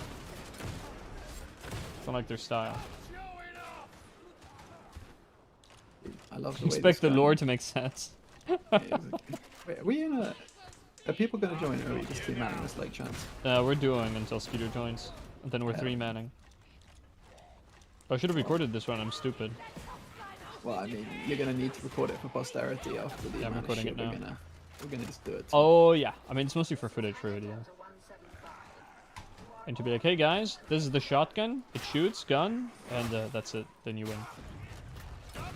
Speaker 2: Don't like their style.
Speaker 1: I love the way
Speaker 2: Expect the
Speaker 1: this
Speaker 2: lore
Speaker 1: guy-
Speaker 2: to make sense.
Speaker 1: Yeah, exactly. Wait, are we in a... Are people going to join, or are we just 2-manning this late chance?
Speaker 2: We're doing until Skeeter joins. And then we're
Speaker 1: Yeah.
Speaker 2: 3-manning. I should have recorded this one, I'm stupid.
Speaker 1: Well, I mean, you're going to need to record it for posterity after the
Speaker 2: Yeah, I'm
Speaker 1: amount of
Speaker 2: recording
Speaker 1: shit
Speaker 2: it now.
Speaker 1: we're gonna just do it.
Speaker 2: Oh yeah, I mean it's mostly for footage for video. And to be like, hey guys, this is the shotgun, it shoots, gun, and that's it, then you win.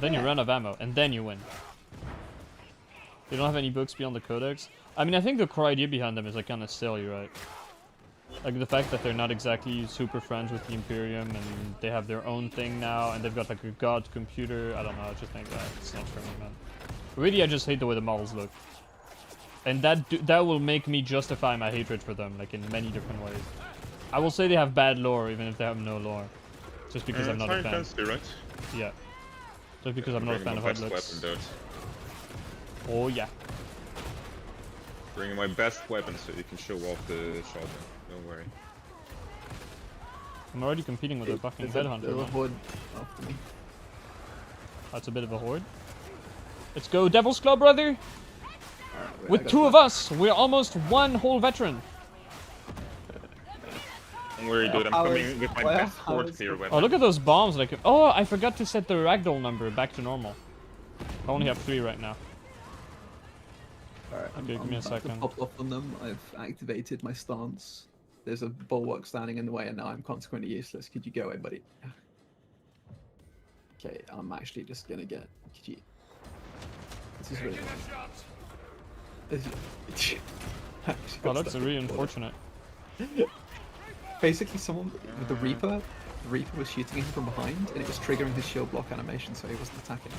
Speaker 2: Then you run out of ammo, and then you win. They don't have any books beyond the codex. I mean, I think the core idea behind them is like kind of silly, right? Like the fact that they're not exactly super friends with the Imperium, and they have their own thing now, and they've got like a god computer. I don't know, I just think that it's not for me, man. Really, I just hate the way the models look. And that will make me justify my hatred for them, like in many different ways. I will say they have bad lore, even if they have no lore. Just because I'm not a fan.
Speaker 3: Fancy, right?
Speaker 2: Yeah. Just because I'm not a fan of how it looks. Oh yeah.
Speaker 3: Bringing my best weapon so you can show off the shotgun. Don't worry.
Speaker 2: I'm already competing with a fucking headhunter.
Speaker 1: There's a horde after me.
Speaker 2: That's a bit of a horde. Let's go, Devil's Claw, brother!
Speaker 1: Alright,
Speaker 2: With two of us, we're almost one whole veteran.
Speaker 3: Don't worry, dude. I'm coming with my best horde clear weapon.
Speaker 2: Oh, look at those bombs! Like, oh, I forgot to set the ragdoll number back to normal. I only have 3 right now.
Speaker 1: Alright,
Speaker 2: Okay, give me a second.
Speaker 1: Pop off on them. I've activated my stance. There's a bulwark standing in the way, and now I'm consequently useless. Could you go away, buddy? Okay, I'm actually just gonna get. Could you? This is really.
Speaker 2: Oh, that's really unfortunate.
Speaker 1: Basically, someone with the Reaper was shooting him from behind, and it was triggering his shield block animation, so he wasn't attacking.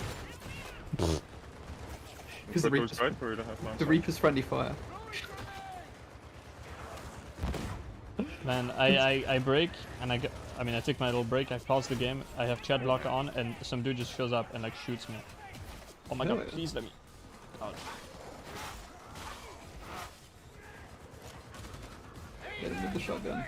Speaker 1: Because the Reaper's friendly fire.
Speaker 2: Man, I break, and I take my little break, I pause the game, I have chat block on, and some dude just shows up and like shoots me. Oh my god, please let me... Oh.
Speaker 1: Get him with the shotgun.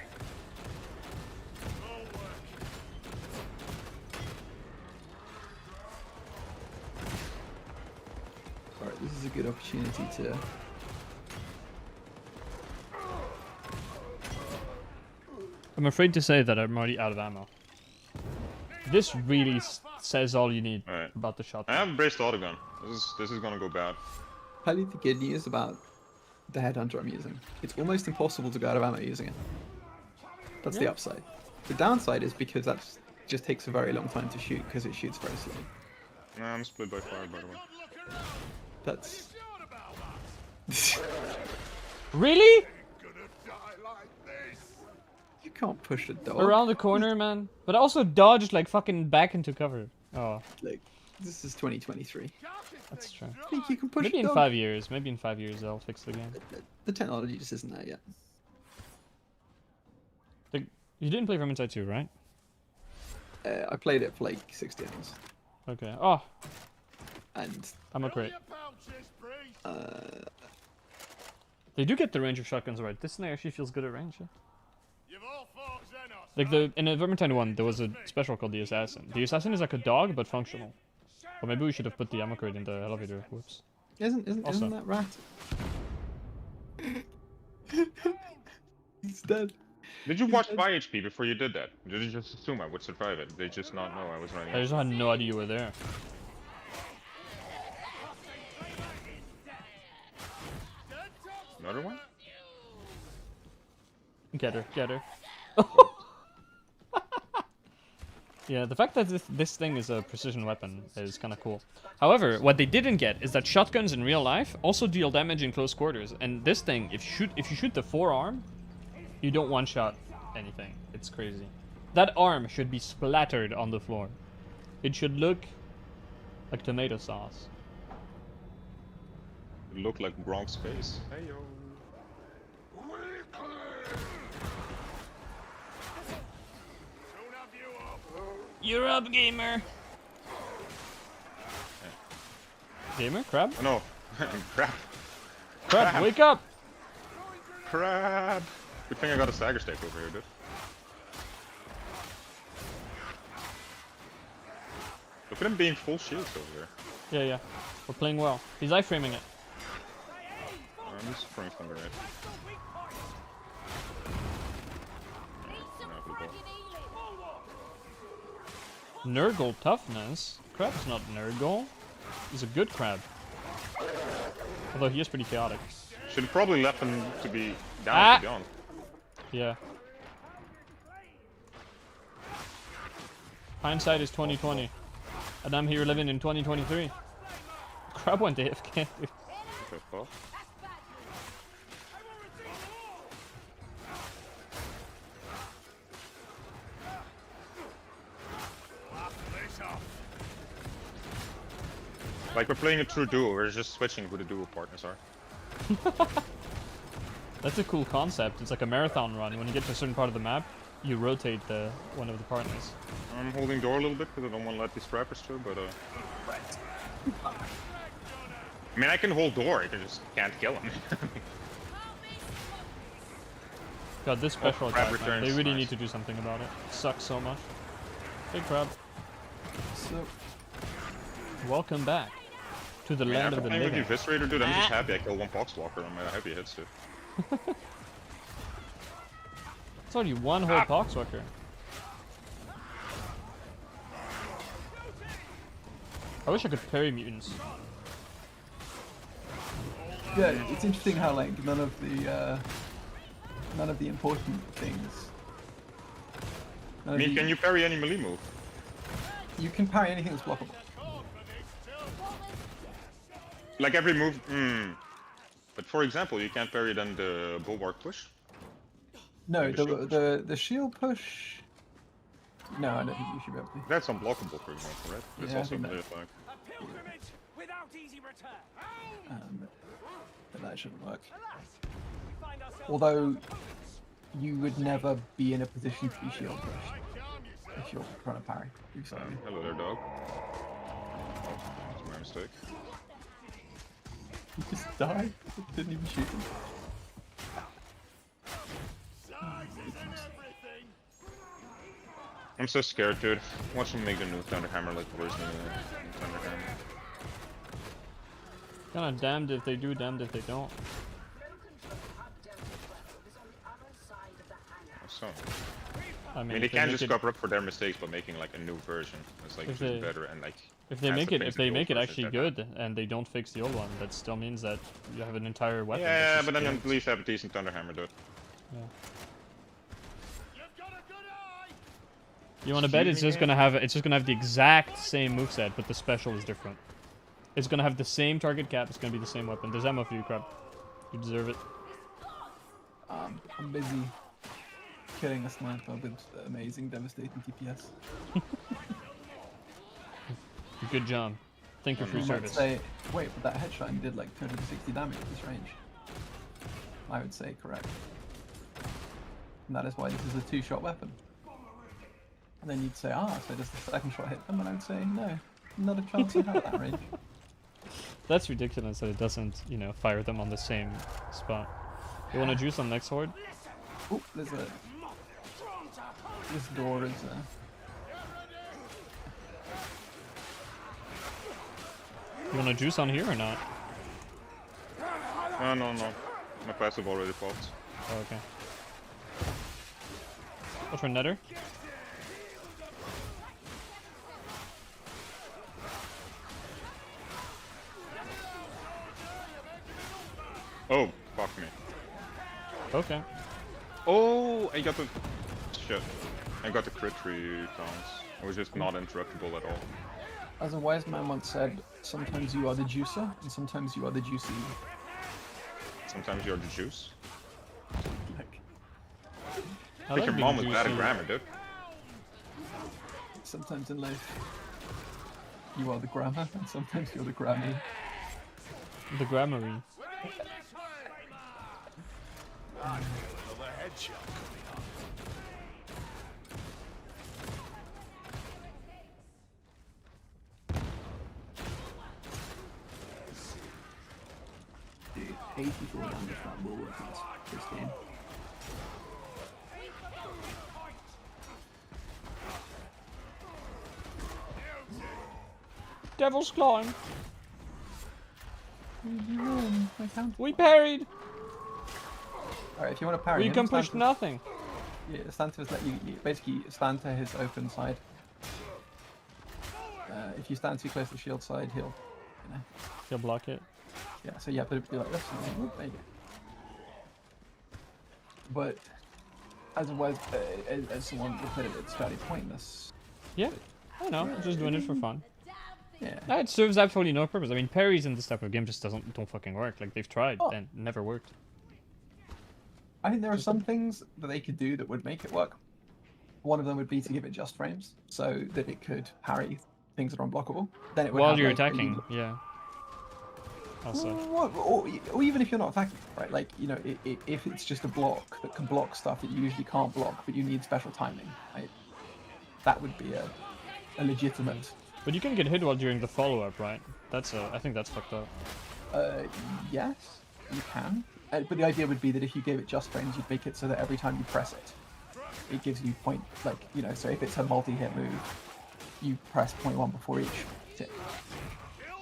Speaker 1: Alright, this is a good opportunity to...
Speaker 2: I'm afraid to say that I'm already out of ammo. This really says all you need about the shotgun.
Speaker 3: I have braced autogun. This is gonna go bad.
Speaker 1: Probably the good news about the headhunter I'm using. It's almost impossible to go out of ammo using it. That's the upside. The downside is because that just takes a very long time to shoot because it shoots very slowly.
Speaker 3: Nah, I'm split by fire, by the way.
Speaker 1: That's...
Speaker 2: Really?
Speaker 1: You can't push a dog.
Speaker 2: Around the corner, man. But I also dodged like fucking back into cover. Oh.
Speaker 1: Like, this is 2023.
Speaker 2: That's true.
Speaker 1: I think you can push
Speaker 2: Maybe
Speaker 1: a
Speaker 2: in
Speaker 1: dog.
Speaker 2: 5 years. Maybe in 5 years they'll fix the game.
Speaker 1: The technology just isn't there yet.
Speaker 2: Like, you didn't play from Inside 2, right?
Speaker 1: I played it for like 60 hours.
Speaker 2: Okay. Oh.
Speaker 1: And...
Speaker 2: I'm upgrade. They do get the range of shotguns right. This thing actually feels good at range. Yeah? Like in the Vermintide 1, there was a special called the Assassin. The Assassin is like a dog, but functional. Or maybe we should have put the ammo crate in the elevator. Whoops.
Speaker 1: Isn't that rat? He's dead.
Speaker 3: Did you watch my HP before you did that? Did you just assume I would survive it? Did they just not know I was running?
Speaker 2: I just had no idea you were there.
Speaker 3: Another one?
Speaker 2: Get her, get her. Yeah, the fact that this thing is a precision weapon is kind of cool. However, what they didn't get is that shotguns in real life also deal damage in close quarters. And this thing, if you shoot the forearm, you don't one-shot anything. It's crazy. That arm should be splattered on the floor. It should look like tomato sauce.
Speaker 3: It looked like Bronx space. Hey yo.
Speaker 2: You're up, gamer. Gamer? Crab?
Speaker 3: No. Crab.
Speaker 2: Crab, wake up!
Speaker 3: Crab. Good thing I got a stagger stake over here, dude. Look at him being full shields over here.
Speaker 2: Yeah, yeah. We're playing well. He's iframing it.
Speaker 3: I'm just throwing some grenade.
Speaker 2: Nurgle toughness? Crab's not Nurgle. He's a good crab. Although he is pretty chaotic.
Speaker 3: Should have probably left him to be down, to be honest.
Speaker 2: Yeah. Hindsight is 2020. And I'm here living in 2023. Crab went AFK.
Speaker 3: What the fuck? Like we're playing a true duo, we're just switching who the duo partners are.
Speaker 2: That's a cool concept. It's like a marathon run. When you get to a certain part of the map, you rotate one of the partners.
Speaker 3: I'm holding door a little bit because I don't want to let these trappers through, but I mean, I can hold door, I just can't kill him.
Speaker 2: God, this special
Speaker 3: crab
Speaker 2: attack, man, they
Speaker 3: returns,
Speaker 2: really
Speaker 3: nice.
Speaker 2: need to do something about it. It sucks so much. Big crab.
Speaker 1: So,
Speaker 2: Welcome back to the land
Speaker 3: After
Speaker 2: of the
Speaker 3: playing with
Speaker 2: living.
Speaker 3: you Viscerator, dude, I'm just happy I killed one Poxwalker on my heavy hits, dude.
Speaker 2: It's already one whole Poxwalker. I wish I could parry mutants.
Speaker 1: yeah, it's interesting how like none of the important things.
Speaker 3: I mean, can you parry any melee move?
Speaker 1: You can parry anything that's blockable.
Speaker 3: Like every move, But for example, you can't parry then the bulwark push?
Speaker 1: No,
Speaker 3: Like the shield push?
Speaker 1: the shield push. No, I don't think you should be able to.
Speaker 3: That's unblockable, for example, right? It's
Speaker 1: Yeah, I
Speaker 3: also
Speaker 1: think
Speaker 3: melee
Speaker 1: that-
Speaker 3: attack.
Speaker 4: A pilgrimage without easy return.
Speaker 1: But that shouldn't work.
Speaker 4: We find ourselves
Speaker 1: Although you would never be in a position to be shield pushed if you're trying to parry. Exactly.
Speaker 3: Hello there, dog. Oh, that's my mistake.
Speaker 1: You just died. Didn't even shoot him.
Speaker 3: I'm so scared, dude. Watch them make the new Thunderhammer like the worst in the Thunderhammer.
Speaker 2: Kinda damned if they do, damned if they don't.
Speaker 3: So,
Speaker 2: I
Speaker 3: I mean,
Speaker 2: if
Speaker 3: they can't
Speaker 2: make
Speaker 3: just
Speaker 2: it-
Speaker 3: cover up for their mistakes by making like a new version. It's like
Speaker 2: If
Speaker 3: just
Speaker 2: they-
Speaker 3: better and like.
Speaker 2: If they
Speaker 3: has
Speaker 2: make
Speaker 3: the
Speaker 2: it,
Speaker 3: things
Speaker 2: if
Speaker 3: that
Speaker 2: they
Speaker 3: the
Speaker 2: make it
Speaker 3: old
Speaker 2: actually
Speaker 3: versions didn't.
Speaker 2: good and they don't fix the old one, that still means that you have an entire weapon.
Speaker 3: Yeah,
Speaker 2: that's
Speaker 3: but then
Speaker 2: just
Speaker 3: at least have a decent Thunderhammer, dude.
Speaker 2: Yeah. You want to bet it's just gonna have the exact same moveset, but the special is different. It's gonna have the same target cap. It's gonna be the same weapon. There's ammo for you, crab. You deserve it.
Speaker 1: I'm busy killing a sniper with amazing, devastating TPS.
Speaker 2: Good job. Thank you for your
Speaker 1: You might
Speaker 2: service.
Speaker 1: say, wait, but that headshot he did like 260 damage at this range. I would say correct. And that is why this is a two-shot weapon. And then you'd say, so does the second shot hit them? And I'd say, no, not a chance in hell at that range.
Speaker 2: That's ridiculous that it doesn't, fire them on the same spot. You want to juice on next horde?
Speaker 1: Oh, this door is
Speaker 2: You want to juice on here or not?
Speaker 3: No. My passive already popped.
Speaker 2: Oh, okay. Watch for Netter.
Speaker 3: Oh, fuck me.
Speaker 2: Okay.
Speaker 3: Oh, I got the shit. I got the crit 3 times. I was just not interruptible at all.
Speaker 1: As a wise man once said, sometimes you are the juicer, and sometimes you are the juicy.
Speaker 3: Sometimes you're the juice.
Speaker 1: Like,
Speaker 2: I
Speaker 3: I think your
Speaker 2: being
Speaker 3: mom was bad at
Speaker 2: juicy.
Speaker 3: grammar, dude.
Speaker 1: sometimes in life, you are the grammar, and sometimes you're the Grammy.
Speaker 2: The grammary.
Speaker 8: Another headshot coming up.
Speaker 1: Dude, 84 damage that will work this game.
Speaker 2: Devil's clawing.
Speaker 1: I can't.
Speaker 2: We parried.
Speaker 1: Alright, if you want to parry
Speaker 2: We
Speaker 1: him,
Speaker 2: accomplished
Speaker 1: stand
Speaker 2: nothing.
Speaker 1: to, yeah, stand to his, basically stand to his open side. If you stand too close to the shield side, he'll,
Speaker 2: He'll block it.
Speaker 1: yeah, so you have to do like this, and then, there you go. But, as someone admitted, it's fairly pointless.
Speaker 2: Yeah. I know. I'm just doing it for fun.
Speaker 1: Yeah.
Speaker 2: No, it serves absolutely no purpose. I mean, parries in this type of game just don't fucking work. Like they've tried
Speaker 1: Oh.
Speaker 2: and never worked.
Speaker 1: I think there are some things that they could do that would make it work. One of them would be to give it just frames, so that it could parry things that are unblockable. Then it would
Speaker 2: While
Speaker 1: have,
Speaker 2: you're
Speaker 1: like, a
Speaker 2: attacking,
Speaker 1: unique-
Speaker 2: yeah. Also.
Speaker 1: Or even if you're not attacking, right? Like, you know, if it's just a block that can block stuff that you usually can't block, but you need special timing, right? That would be a legitimate.
Speaker 2: But you can get hit while during the follow-up, right? That's I think that's fucked up.
Speaker 1: Yes, you can. But the idea would be that if you gave it just frames, you'd make it so that every time you press it, it gives you point, like, you know, so if it's a multi-hit move, you press 0.1 before each tick.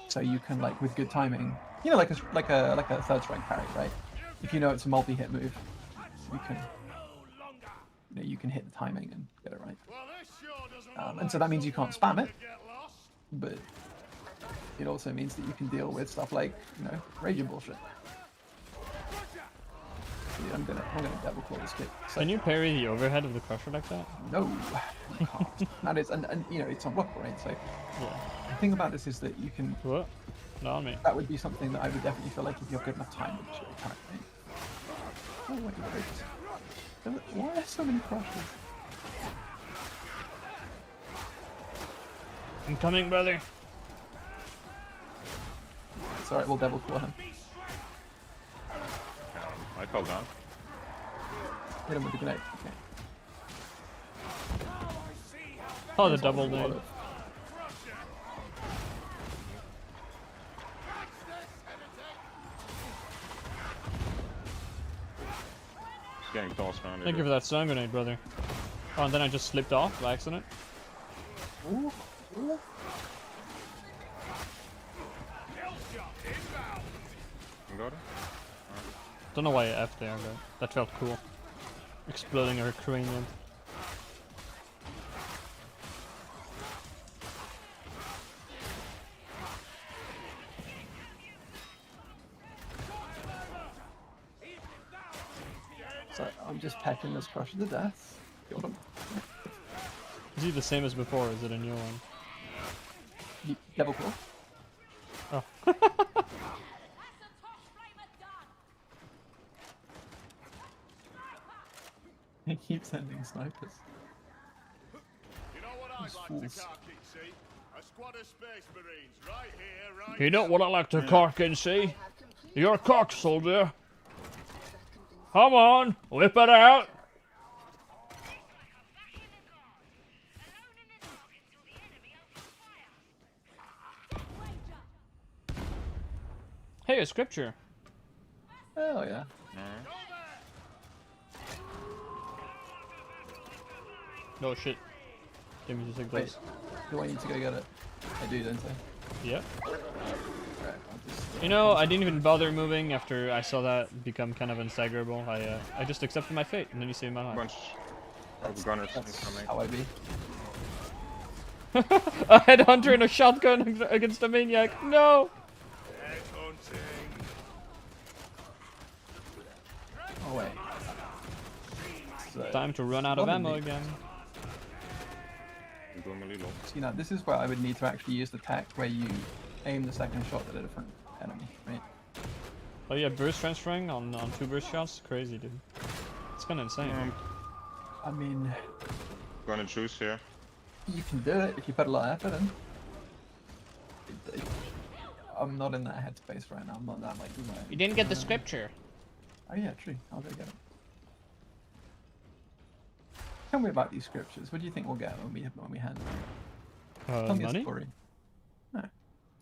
Speaker 1: So you can, like, with good timing, you know, like a third strike parry, right? If you know it's a multi-hit move, you can, you know, you can hit the timing and get it right. And so that means you can't spam it, but it also means that you can deal with stuff like, you know, raging bullshit. Yeah, I'm gonna double claw this kick. So,
Speaker 2: can you parry the overhead of the crusher like that?
Speaker 1: No, you can't. That is, and you know, it's unblockable, right? So
Speaker 2: Yeah.
Speaker 1: the thing about this is that you can.
Speaker 2: What? Not on me.
Speaker 1: That would be something that I would definitely feel like if you have good enough time with your character. Oh wait, wait. Why are there so many crushes?
Speaker 2: I'm coming, brother.
Speaker 1: It's alright, we'll double claw him.
Speaker 3: I fell down.
Speaker 1: Hit him with the grenade. Okay.
Speaker 2: Oh, the double nade.
Speaker 3: He's getting tossed around.
Speaker 2: Thank you for that stun grenade, brother. Oh, and then I just slipped off by accident.
Speaker 1: Ooh. Ooh.
Speaker 3: You got it?
Speaker 2: Don't know why I F there, but that felt cool. Exploding her cranium.
Speaker 1: So I'm just pecking this crusher to death. Killed him.
Speaker 2: Is he the same as before, or is it a new one?
Speaker 1: Double claw.
Speaker 2: Oh.
Speaker 1: He keeps sending snipers.
Speaker 8: You know what I'd
Speaker 1: These
Speaker 8: like
Speaker 1: fools.
Speaker 8: to cark and see? A squad of space marines right here, right
Speaker 2: You know what I like to cock and see? You're a cock soldier. Come on, whip it out. Hey, a scripture.
Speaker 1: Oh yeah.
Speaker 2: No shit. Give me just like
Speaker 1: Wait,
Speaker 2: this.
Speaker 1: do I need to go get it? I do, don't I?
Speaker 2: Yep.
Speaker 1: Right, I'll just,
Speaker 2: You know, I didn't even bother moving after I saw that become kind of unstaggerable. I just accepted my fate, and then you saved my life.
Speaker 3: Bunch of gunners
Speaker 1: that's
Speaker 3: incoming.
Speaker 1: how I be.
Speaker 2: A headhunter and a shotgun against a maniac. No.
Speaker 1: Oh wait. So,
Speaker 2: Time to run out of ammo again.
Speaker 1: so, you know, this is where I would need to actually use the tech where you aim the second shot at a different enemy, right?
Speaker 2: Oh yeah, burst transferring on 2 burst shots? Crazy, dude. It's kind of insane.
Speaker 1: I mean,
Speaker 3: Gonna choose here.
Speaker 1: you can do it if you put a lot of effort in. I'm not in that headspace right now. I'm not that like.
Speaker 10: You didn't get the scripture.
Speaker 1: Oh yeah, true. I'll go get it. Tell me about these scriptures. What do you think we'll get when we hand them? Tell me a
Speaker 2: Money?
Speaker 1: story. No,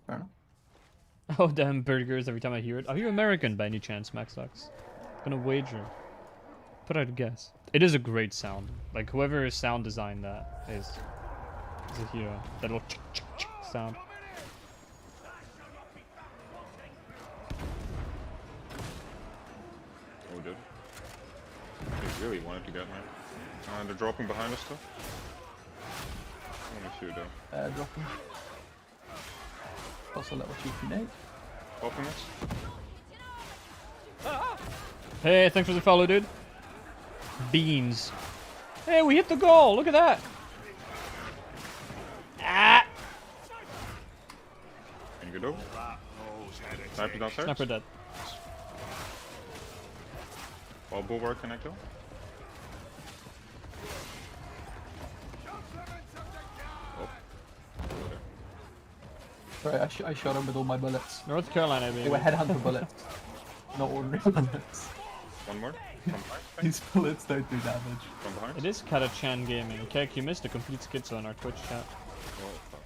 Speaker 1: fair enough.
Speaker 2: Oh damn, burgers every time I hear it. Are you American by any chance, Max Lux? Gonna wager. Put out a guess. It is a great sound. Like whoever sound designed that is a hero. That little sound.
Speaker 3: Oh, dude. They really wanted to get me. They're dropping behind us, though. Only a few, though.
Speaker 1: Drop them. Also a little cheeky nade.
Speaker 3: Popping us.
Speaker 2: Hey, thanks for the follow, dude. Beans. Hey, we hit the goal. Look at that. Ah.
Speaker 3: Can you go? Sniper downstairs.
Speaker 2: Sniper dead.
Speaker 3: Wall bulwark, can I kill? Oh.
Speaker 1: Sorry, I shot him with all my bullets.
Speaker 2: North Carolina, baby.
Speaker 1: They were headhunter bullets, not ordinary bullets.
Speaker 3: One more. From behind.
Speaker 1: These bullets don't do damage.
Speaker 3: From behind.
Speaker 2: It is Katachan Gaming. Kek, you missed a complete schizo on our Twitch chat.
Speaker 3: Oh, fuck.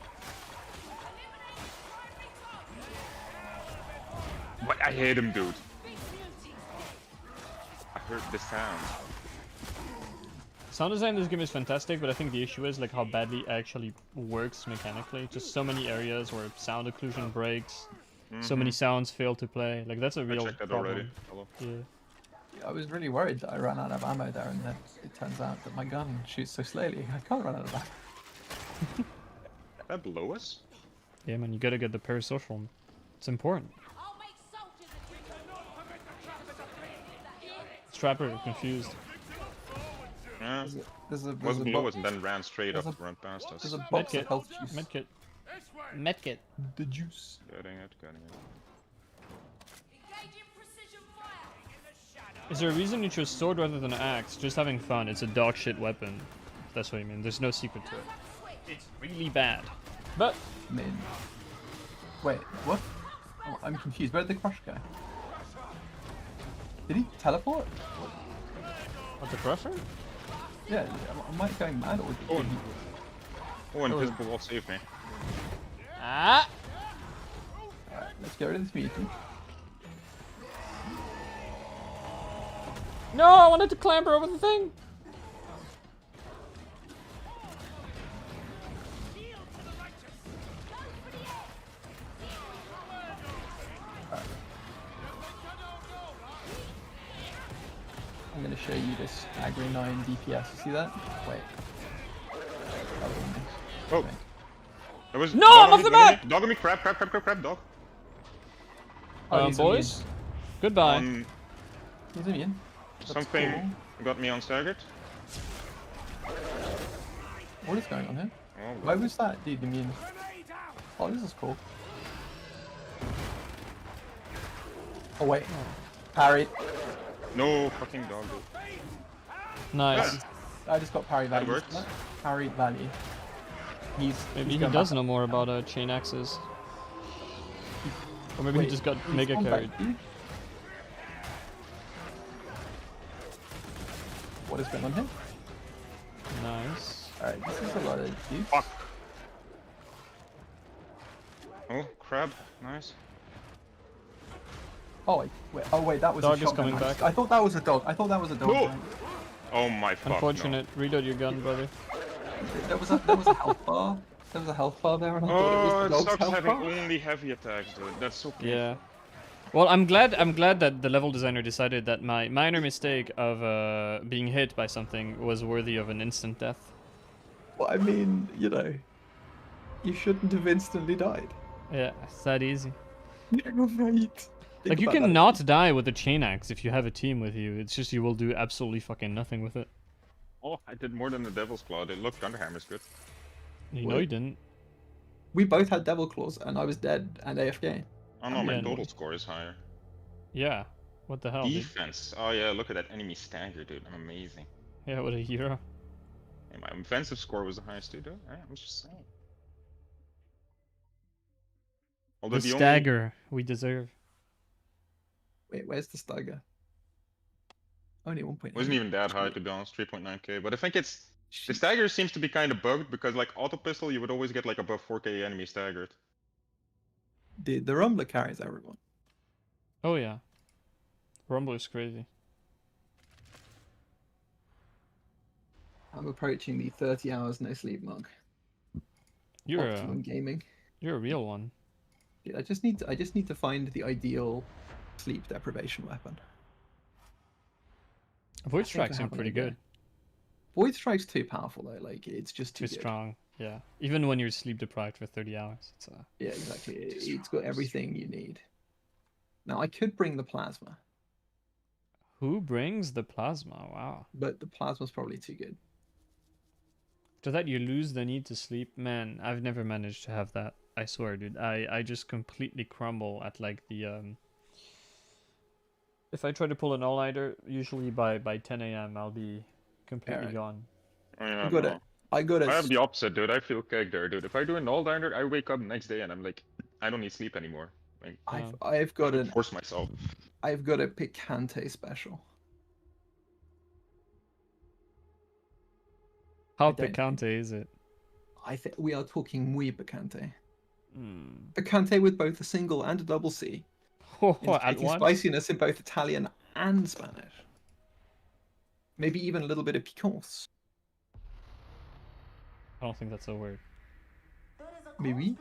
Speaker 3: But I hate him, dude. I heard the sound.
Speaker 2: Sound design in this game is fantastic, but I think the issue is like how badly it actually works mechanically. Just so many areas where sound occlusion breaks, so many sounds fail to play. Like that's a real
Speaker 3: I checked that
Speaker 2: problem.
Speaker 3: already. Hello.
Speaker 2: Yeah.
Speaker 1: I was really worried that I ran out of ammo there, and then it turns out that my gun shoots so slowly, I can't run out of ammo.
Speaker 3: That below us?
Speaker 2: Yeah, man, you gotta get the parasocial. It's important.
Speaker 5: I'll make soldiers of you.
Speaker 2: Trapper confused.
Speaker 3: Yeah.
Speaker 1: There's a
Speaker 3: Was below us
Speaker 1: box.
Speaker 3: and then ran straight up
Speaker 1: There's
Speaker 3: and ran past us.
Speaker 1: There's a box of health juice.
Speaker 2: Medkit. Medkit.
Speaker 1: The juice.
Speaker 3: Getting it, getting it.
Speaker 5: Engaging precision fire.
Speaker 2: Is there a reason you chose sword rather than axe? Just having fun. It's a dog shit weapon. That's what I mean. There's no secret to it. It's really bad. But
Speaker 1: I mean, wait, what? Oh, I'm confused. Where did the crush go? Did he teleport?
Speaker 2: what the crusher?
Speaker 1: Yeah, am I going mad or did he?
Speaker 3: Oh, invisible wall saved me.
Speaker 2: Ah!
Speaker 1: Alright, let's get rid of this mutant.
Speaker 2: No, I wanted to clamber over the thing.
Speaker 1: I'm gonna show you this Agri 9 DPS. You see that? Wait. That was me.
Speaker 3: Oh.
Speaker 1: Okay.
Speaker 3: There was
Speaker 2: No,
Speaker 3: dog
Speaker 2: I'm
Speaker 3: on
Speaker 2: off
Speaker 3: me,
Speaker 2: the
Speaker 3: dog on
Speaker 2: map!
Speaker 3: me, Dog on me, crab, dog.
Speaker 1: Oh, he's
Speaker 2: Boys,
Speaker 1: immune.
Speaker 2: goodbye.
Speaker 1: He's immune. That's
Speaker 3: Something
Speaker 1: cool.
Speaker 3: got me on staggered.
Speaker 1: What is going on here?
Speaker 3: Oh,
Speaker 1: Why was that dude immune? Oh, this is cool. Oh wait. Parry.
Speaker 3: no fucking dog, dude.
Speaker 2: Nice.
Speaker 1: I just got parry value.
Speaker 3: works.
Speaker 1: Parry value. Maybe
Speaker 2: Maybe he does know more about chain axes. Or maybe he just got mega carried.
Speaker 1: What is going on here?
Speaker 2: Nice.
Speaker 1: Alright, this is a lot of dudes.
Speaker 3: Fuck. Oh, crab, nice.
Speaker 1: Oh wait, that was
Speaker 2: Dog
Speaker 1: a
Speaker 2: is
Speaker 1: shotgun.
Speaker 2: coming back.
Speaker 1: I thought that was a dog. I thought that was a dog.
Speaker 3: No.
Speaker 1: Right?
Speaker 3: Oh my fuck.
Speaker 2: Unfortunate. Reload your gun, brother.
Speaker 1: There was a health bar. There was a health bar there, and I
Speaker 3: No.
Speaker 1: thought
Speaker 3: Oh,
Speaker 1: it
Speaker 3: it
Speaker 1: was the dog's
Speaker 3: sucks
Speaker 1: health
Speaker 3: having
Speaker 1: bar.
Speaker 3: only heavy attacks, dude. That's so painful.
Speaker 2: Yeah. Well, I'm glad that the level designer decided that my minor mistake of being hit by something was worthy of an instant death.
Speaker 1: Well, I mean, you know, you shouldn't have instantly died.
Speaker 2: Yeah, it's that easy.
Speaker 1: Right.
Speaker 2: Like, you can not die with a chain axe if you have a team with you. It's just you will do absolutely fucking nothing with it.
Speaker 3: Oh, I did more than the Devil's Claw. Dude. Look, Thunderhammer's good.
Speaker 2: You know you didn't.
Speaker 1: We both had Devil Claws, and I was dead and AFK.
Speaker 3: Oh no, my
Speaker 2: Yeah.
Speaker 3: total score is higher.
Speaker 2: Yeah. What the hell, dude?
Speaker 3: Defense. Oh yeah, look at that enemy stagger, dude. I'm amazing.
Speaker 2: Yeah, what a hero.
Speaker 3: And my offensive score was the highest too, dude. Yeah, I'm just saying. Although
Speaker 2: The
Speaker 3: the
Speaker 2: stagger we deserve.
Speaker 1: Wait, where's the stagger? Only 1.8.
Speaker 3: wasn't even that high to be honest, 3.9k. But I think it's the stagger seems to be kind of bugged because like auto pistol, you would always get like above 4k enemy staggered.
Speaker 1: The Rumbler carries everyone.
Speaker 2: Oh yeah. Rumbler's crazy.
Speaker 1: I'm approaching the 30 hours no sleep mark.
Speaker 2: You're
Speaker 1: Optimum gaming.
Speaker 2: you're a real one.
Speaker 1: Dude, I just need to find the ideal sleep deprivation weapon.
Speaker 2: Void
Speaker 1: I
Speaker 2: Strike seem
Speaker 1: have an
Speaker 2: pretty
Speaker 1: idea.
Speaker 2: good.
Speaker 1: Void Strike's too powerful though. Like it's just too
Speaker 2: Too
Speaker 1: good.
Speaker 2: strong. Yeah. Even when you're sleep deprived for 30 hours. It's
Speaker 1: Yeah, exactly. It's got everything you need. Now I could bring the plasma,
Speaker 2: Who brings the plasma? Wow.
Speaker 1: but the plasma's probably too good.
Speaker 2: After that you lose the need to sleep. Man, I've never managed to have that. I swear, dude. I just completely crumble at like the if I try to pull an all-nighter, usually by 10 a.m. I'll be completely
Speaker 1: Alright.
Speaker 2: gone.
Speaker 3: Oh, yeah,
Speaker 1: I got
Speaker 3: no.
Speaker 1: it. I got it.
Speaker 3: I have the opposite, dude. I feel cake there, dude. If I do an all-downer, I wake up next day and I'm like I don't need sleep anymore. Like,
Speaker 1: I've got an
Speaker 3: force myself.
Speaker 1: I've got a picante special.
Speaker 2: How picante is it?
Speaker 1: I think we are talking muy picante.
Speaker 2: Mm.
Speaker 1: Picante with both a single and a double C.
Speaker 2: At
Speaker 1: Indicating
Speaker 2: once?
Speaker 1: spiciness in both Italian and Spanish. Maybe even a little bit of piquance.
Speaker 2: I don't think that's a word.
Speaker 1: Maybe.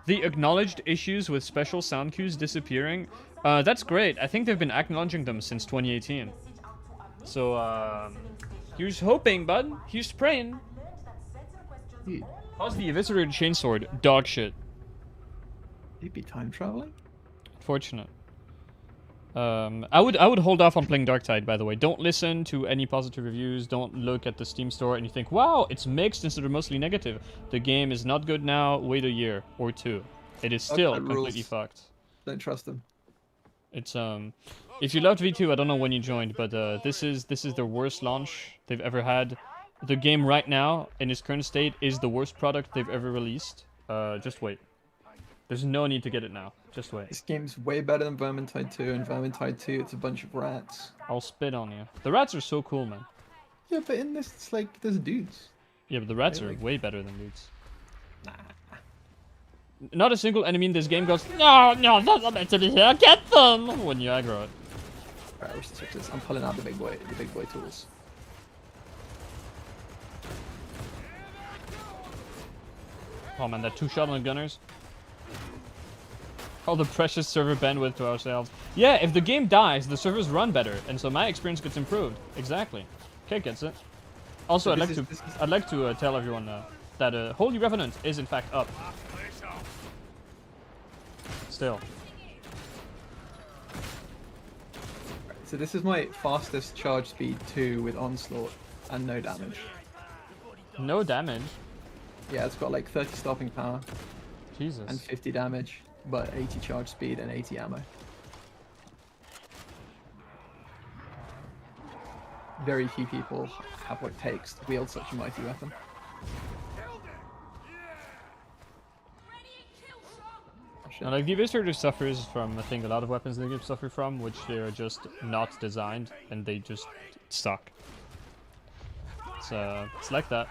Speaker 2: The acknowledged issues with special sound cues disappearing. That's great. I think they've been acknowledging them since 2018. So, here's hoping, bud. Here's praying. How's the Eviscerated Chainsword? Dog shit.
Speaker 1: You'd be time traveling?
Speaker 2: Fortunate. I would hold off on playing Darktide, by the way. Don't listen to any positive reviews. Don't look at the Steam store and you think, wow, it's mixed instead of mostly negative. The game is not good now. Wait a year or two. It is still completely fucked.
Speaker 1: Don't trust them.
Speaker 2: It's if you loved V2, I don't know when you joined, but this is their worst launch they've ever had. The game right now in its current state is the worst product they've ever released. Just wait. There's no need to get it now. Just wait.
Speaker 1: This game's way better than Vermintide 2, and Vermintide 2, it's a bunch of rats.
Speaker 2: I'll spit on you. The rats are so cool, man.
Speaker 1: Yeah, but in this, it's like, there's dudes.
Speaker 2: Yeah, but the rats are way better than dudes. Nah. Not a single enemy in this game goes, no, that's not meant to be here, get them! When you aggro it.
Speaker 1: Alright, we should switch this. I'm pulling out the big boy tools.
Speaker 2: Oh man, that 2-shot on the gunners. All the precious server bandwidth to ourselves. Yeah, if the game dies, the servers run better, and so my experience gets improved. Exactly. Okay, gets it. Also,
Speaker 1: So
Speaker 2: I'd like to tell everyone that Holy Revenant is in fact up. Still.
Speaker 1: So this is my fastest charge speed 2 with Onslaught and no damage.
Speaker 2: No damage?
Speaker 1: Yeah, it's got like 30 stopping power.
Speaker 2: Jesus.
Speaker 1: And 50 damage, but 80 charge speed and 80 ammo. Very few people have what it takes to wield such a mighty weapon.
Speaker 2: And like the Eviscerator suffers from a thing a lot of weapons in the game suffer from, which they are just not designed and they just suck. It's like that.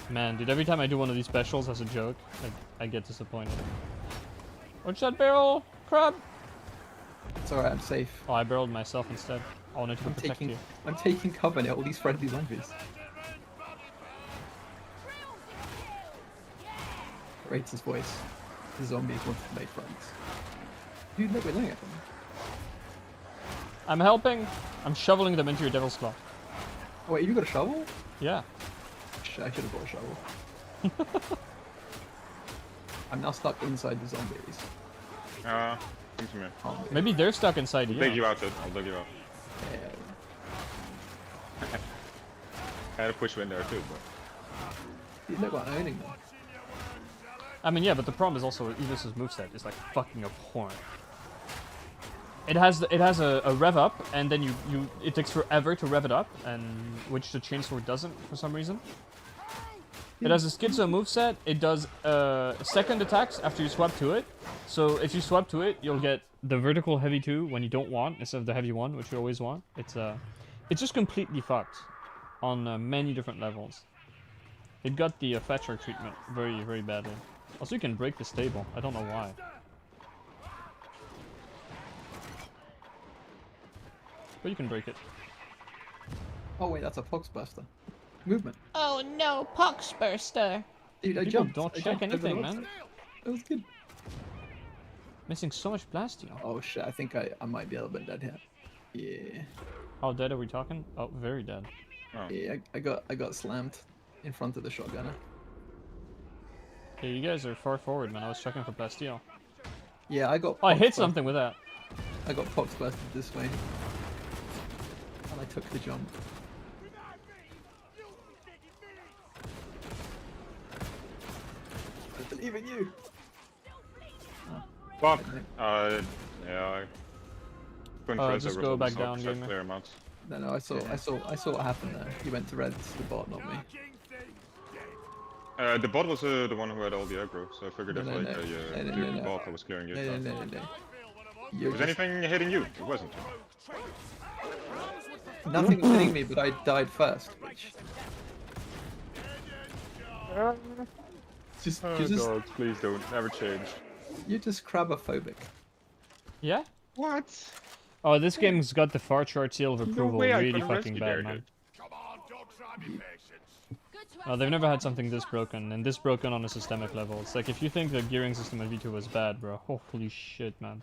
Speaker 2: Man, dude, every time I do one of these specials as a joke, I get disappointed. Watch that barrel, crab!
Speaker 1: It's alright, I'm safe.
Speaker 2: Oh, I barreled myself instead. I wanted to protect you.
Speaker 1: I'm taking cover near all these friendly zombies. Rates his voice. The zombies want to make friends. Dude, look, we're laying at them.
Speaker 2: I'm helping. I'm shoveling them into your Devil's Claw.
Speaker 1: Oh wait, you got a shovel?
Speaker 2: Yeah.
Speaker 1: I should have brought a shovel. I'm now stuck inside the zombies.
Speaker 3: Come to me.
Speaker 2: Maybe they're stuck inside you.
Speaker 3: I'll dig you out, dude. I'll dig you out.
Speaker 1: Yeah.
Speaker 3: I had to push you in there too, but...
Speaker 1: Dude, look, we're owning them.
Speaker 2: I mean, yeah, but the problem is also Evis's moveset is like fucking abhorrent. It has a rev up, and then it takes forever to rev it up, and which the Chainsword doesn't for some reason. It has a schizo moveset. It does second attacks after you swap to it. So if you swap to it, you'll get the vertical heavy 2 when you don't want, instead of the heavy 1, which you always want. It's just completely fucked on many different levels. It got the Thatcher treatment very, very badly. Also, you can break this table. I don't know why. But you can break it.
Speaker 1: Oh wait, that's a Poxbuster. Movement.
Speaker 10: Oh no, Poxbuster.
Speaker 1: Dude, I
Speaker 2: People
Speaker 1: jumped.
Speaker 2: don't
Speaker 1: I
Speaker 2: check
Speaker 1: jumped over
Speaker 2: anything,
Speaker 1: the
Speaker 2: man.
Speaker 1: That was good.
Speaker 2: Missing so much blasting.
Speaker 1: Oh shit, I think I might be a little bit dead here. Yeah.
Speaker 2: How dead are we talking? Oh, very dead.
Speaker 3: Oh.
Speaker 1: Yeah, I got slammed in front of the shotgunner.
Speaker 2: Yeah, you guys are far forward, man. I was checking for Plasteel.
Speaker 1: Yeah, I got.
Speaker 2: Oh, I hit something with that.
Speaker 1: I got Poxbusted this way. And I took the jump. I believe in you.
Speaker 3: Fuck. Yeah. I couldn't press
Speaker 2: just
Speaker 3: over
Speaker 2: go
Speaker 3: the
Speaker 2: back
Speaker 3: sub,
Speaker 2: down,
Speaker 3: so I
Speaker 2: gamer.
Speaker 3: clear him out.
Speaker 1: No, I saw what happened there. You went to red, the bot, not me.
Speaker 3: The bot was the one who had all the aggro, so I figured
Speaker 1: No,
Speaker 3: if
Speaker 1: no,
Speaker 3: like
Speaker 1: no.
Speaker 3: you
Speaker 1: No,
Speaker 3: cleared
Speaker 1: no,
Speaker 3: the
Speaker 1: no.
Speaker 3: bot, I was clearing your
Speaker 1: No,
Speaker 3: stuff.
Speaker 1: no, no, no. You're
Speaker 3: Was
Speaker 1: just-
Speaker 3: anything hitting you? It wasn't.
Speaker 1: Nothing was hitting me, but I died first. Which... Just,
Speaker 3: God, please don't. Never change.
Speaker 1: you're just crabophobic.
Speaker 2: Yeah?
Speaker 3: What?
Speaker 2: Oh, this game's got the far chart seal of approval
Speaker 3: way I
Speaker 2: really
Speaker 3: could've
Speaker 2: fucking
Speaker 3: rescued
Speaker 2: bad,
Speaker 3: there,
Speaker 2: man.
Speaker 3: dude.
Speaker 8: Come on, don't try me patience.
Speaker 5: Good to
Speaker 2: Oh,
Speaker 5: have
Speaker 2: they've never
Speaker 5: someone
Speaker 2: had something this
Speaker 5: trust.
Speaker 2: broken, and this broken on a systemic level. It's like, if you think the gearing system in V2 was bad, bro, holy shit, man.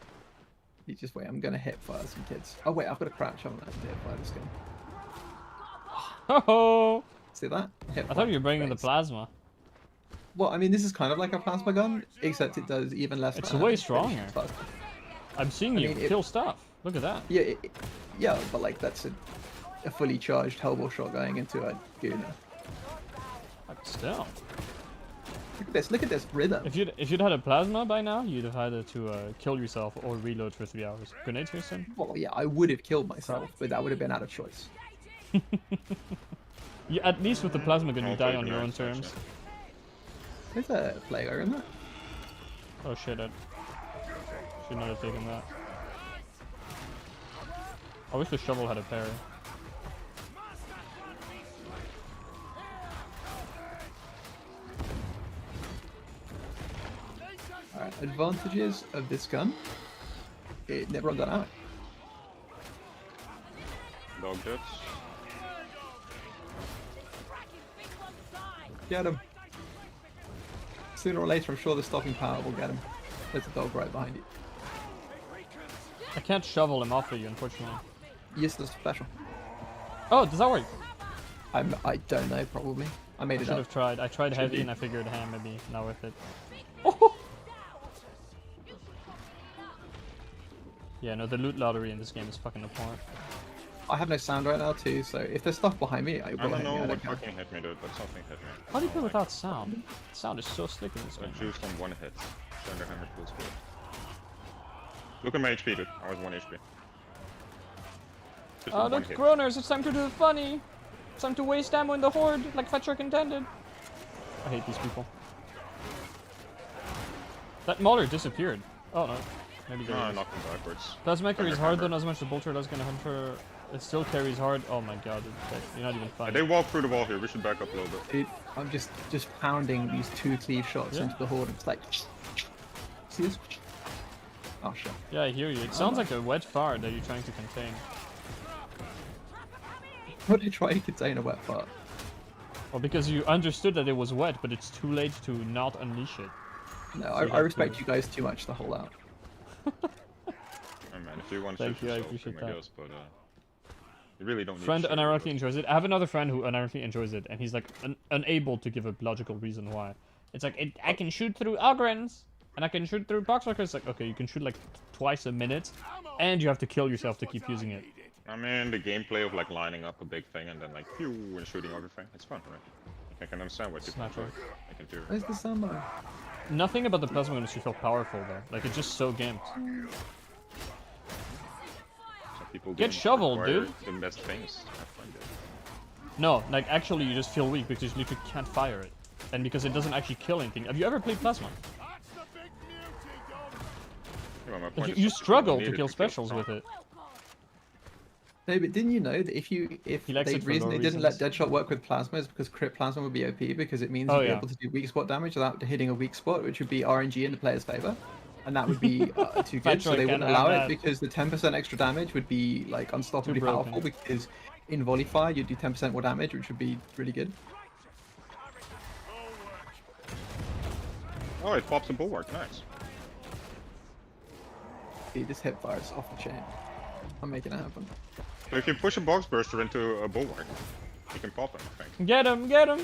Speaker 1: You just wait, I'm gonna hit fire some kids. Oh wait, I've got to crouch, haven't I? To hit fire this gun.
Speaker 2: Oh!
Speaker 1: See that? Hit
Speaker 2: I thought
Speaker 1: fire
Speaker 2: you were bringing the
Speaker 1: face.
Speaker 2: plasma.
Speaker 1: Well, I mean, this is kind of like a plasma gun, except it does even less
Speaker 2: It's
Speaker 1: damage,
Speaker 2: way
Speaker 1: but
Speaker 2: stronger.
Speaker 1: faster.
Speaker 2: I'm seeing
Speaker 1: I
Speaker 2: you
Speaker 1: mean, it-
Speaker 2: kill stuff. Look at that.
Speaker 1: Yeah, yeah, but like that's a fully charged Hellball shot going into a Gooner.
Speaker 2: But still.
Speaker 1: Look at this rhythm.
Speaker 2: If you'd had a plasma by now, you'd have had to kill yourself or reload for 3 hours. Grenade here soon?
Speaker 1: Well, yeah, I would have killed myself, but that would have been out of choice.
Speaker 2: You, at least with the plasma gun, you
Speaker 3: Oh,
Speaker 2: die
Speaker 3: wait,
Speaker 2: on your
Speaker 3: no,
Speaker 2: own
Speaker 3: it's actually-
Speaker 2: terms.
Speaker 1: There's a player in that.
Speaker 2: Oh shit, I should not have taken that. I wish the shovel had a parry.
Speaker 1: Alright, advantages of this gun. It never runs out.
Speaker 3: Dog jets.
Speaker 1: Get him. Sooner or later, I'm sure the stopping power will get him. There's a dog right behind you.
Speaker 2: I can't shovel him off of you, unfortunately.
Speaker 1: Yes, the special.
Speaker 2: Oh, does that work?
Speaker 1: I don't know, probably. I made
Speaker 2: I
Speaker 1: it
Speaker 2: should
Speaker 1: up.
Speaker 2: have tried. I tried
Speaker 1: Should
Speaker 2: heavy
Speaker 1: be.
Speaker 2: and I figured maybe not worth it. Yeah, no, the loot lottery in this game is fucking abhorrent.
Speaker 1: I have no sound right now too, so if there's stuff behind me, it
Speaker 3: I
Speaker 1: will
Speaker 3: don't
Speaker 1: hit me.
Speaker 3: know
Speaker 1: I
Speaker 3: what
Speaker 1: don't care.
Speaker 3: fucking hit me, dude, but something hit me.
Speaker 2: How do you play without sound? Sound is so slick in this
Speaker 3: I
Speaker 2: game.
Speaker 3: juiced on one hit. Thunder hammer feels good. Look at my HP, dude. I was 1 HP. Just
Speaker 2: Oh,
Speaker 3: with one
Speaker 2: look,
Speaker 3: hit.
Speaker 2: groaners, it's time to do the funny. It's time to waste ammo in the horde, like Fat Shark intended. I hate these people. That Mauler disappeared. Oh no. Maybe there
Speaker 3: Ah, I
Speaker 2: it is.
Speaker 3: knocked him backwards.
Speaker 2: Plasma carries
Speaker 3: Thunder
Speaker 2: hard though,
Speaker 3: hammer.
Speaker 2: not as much the bolter does gonna hunter. It still carries hard. Oh my god, you're not even
Speaker 3: They
Speaker 2: funny.
Speaker 3: walk through the wall here. We should back up a little bit.
Speaker 1: Dude, I'm just pounding these 2 cleave shots
Speaker 2: Yeah.
Speaker 1: into the horde. It's like, see this? Oh shit.
Speaker 2: Yeah, I hear you. It sounds like a wet fart that you're trying to contain.
Speaker 1: What did you try to contain a wet fart?
Speaker 2: Well, because you understood that it was wet, but it's too late to not unleash it.
Speaker 1: No,
Speaker 2: So you
Speaker 1: I
Speaker 2: have
Speaker 1: respect
Speaker 2: to-
Speaker 1: you guys too much to hold out.
Speaker 3: Oh man, if you want to
Speaker 2: Thank
Speaker 3: shoot
Speaker 2: you, I
Speaker 3: yourself,
Speaker 2: appreciate
Speaker 3: then I
Speaker 2: that.
Speaker 3: guess, but you really don't need
Speaker 2: Friend
Speaker 3: to shoot
Speaker 2: unironically
Speaker 3: yourself.
Speaker 2: enjoys it. I have another friend who unironically enjoys it, and he's like unable to give a logical reason why. It's like, I can shoot through Ogrins, and I can shoot through Poxwalkers. It's like, okay, you can shoot like twice a minute, and you have to kill yourself to keep using it.
Speaker 3: I mean, the gameplay of like lining up a big thing and then like pew and shooting everything, it's fun, right? I can understand what you
Speaker 2: It's not
Speaker 3: prefer.
Speaker 2: true.
Speaker 3: I can do.
Speaker 1: Where's the soundbar?
Speaker 2: Nothing about the plasma gun makes you feel powerful though. Like, it's just so gimped.
Speaker 3: Some people
Speaker 2: Get
Speaker 3: don't
Speaker 2: shoveled,
Speaker 3: require
Speaker 2: dude.
Speaker 3: The best things. Have fun, dude.
Speaker 2: No, like, actually you just feel weak because you literally can't fire it. And because it doesn't actually kill anything. Have you ever played plasma?
Speaker 8: That's the big beauty, done.
Speaker 3: Yeah, my
Speaker 2: Like,
Speaker 3: point
Speaker 2: you
Speaker 3: is some people
Speaker 2: struggle
Speaker 3: need
Speaker 2: to
Speaker 3: it
Speaker 2: kill specials
Speaker 3: some.
Speaker 2: with it.
Speaker 1: No, but didn't you know that if
Speaker 2: He likes
Speaker 1: the
Speaker 2: it for
Speaker 1: reason
Speaker 2: low
Speaker 1: they didn't let
Speaker 2: reasons.
Speaker 1: Deadshot work with plasma is because crit plasma would be OP because it means
Speaker 2: Oh,
Speaker 1: you'd be
Speaker 2: yeah.
Speaker 1: able to do weak spot damage without hitting a weak spot, which would be RNG in the player's favor, and that would be too good. So
Speaker 2: Patrick
Speaker 1: they wouldn't
Speaker 2: can
Speaker 1: allow
Speaker 2: have
Speaker 1: it
Speaker 2: that.
Speaker 1: because the 10% extra damage would be like unstoppably
Speaker 2: Too broken.
Speaker 1: powerful. Because in volley fire you do 10% more damage, which would be really good.
Speaker 3: Oh, it pops a bulwark. Nice.
Speaker 1: Dude, this hip fire is off the chain. I'm making it happen.
Speaker 3: So if you push a box burster into a bulwark, you can pop him, I think.
Speaker 2: Get him, get him!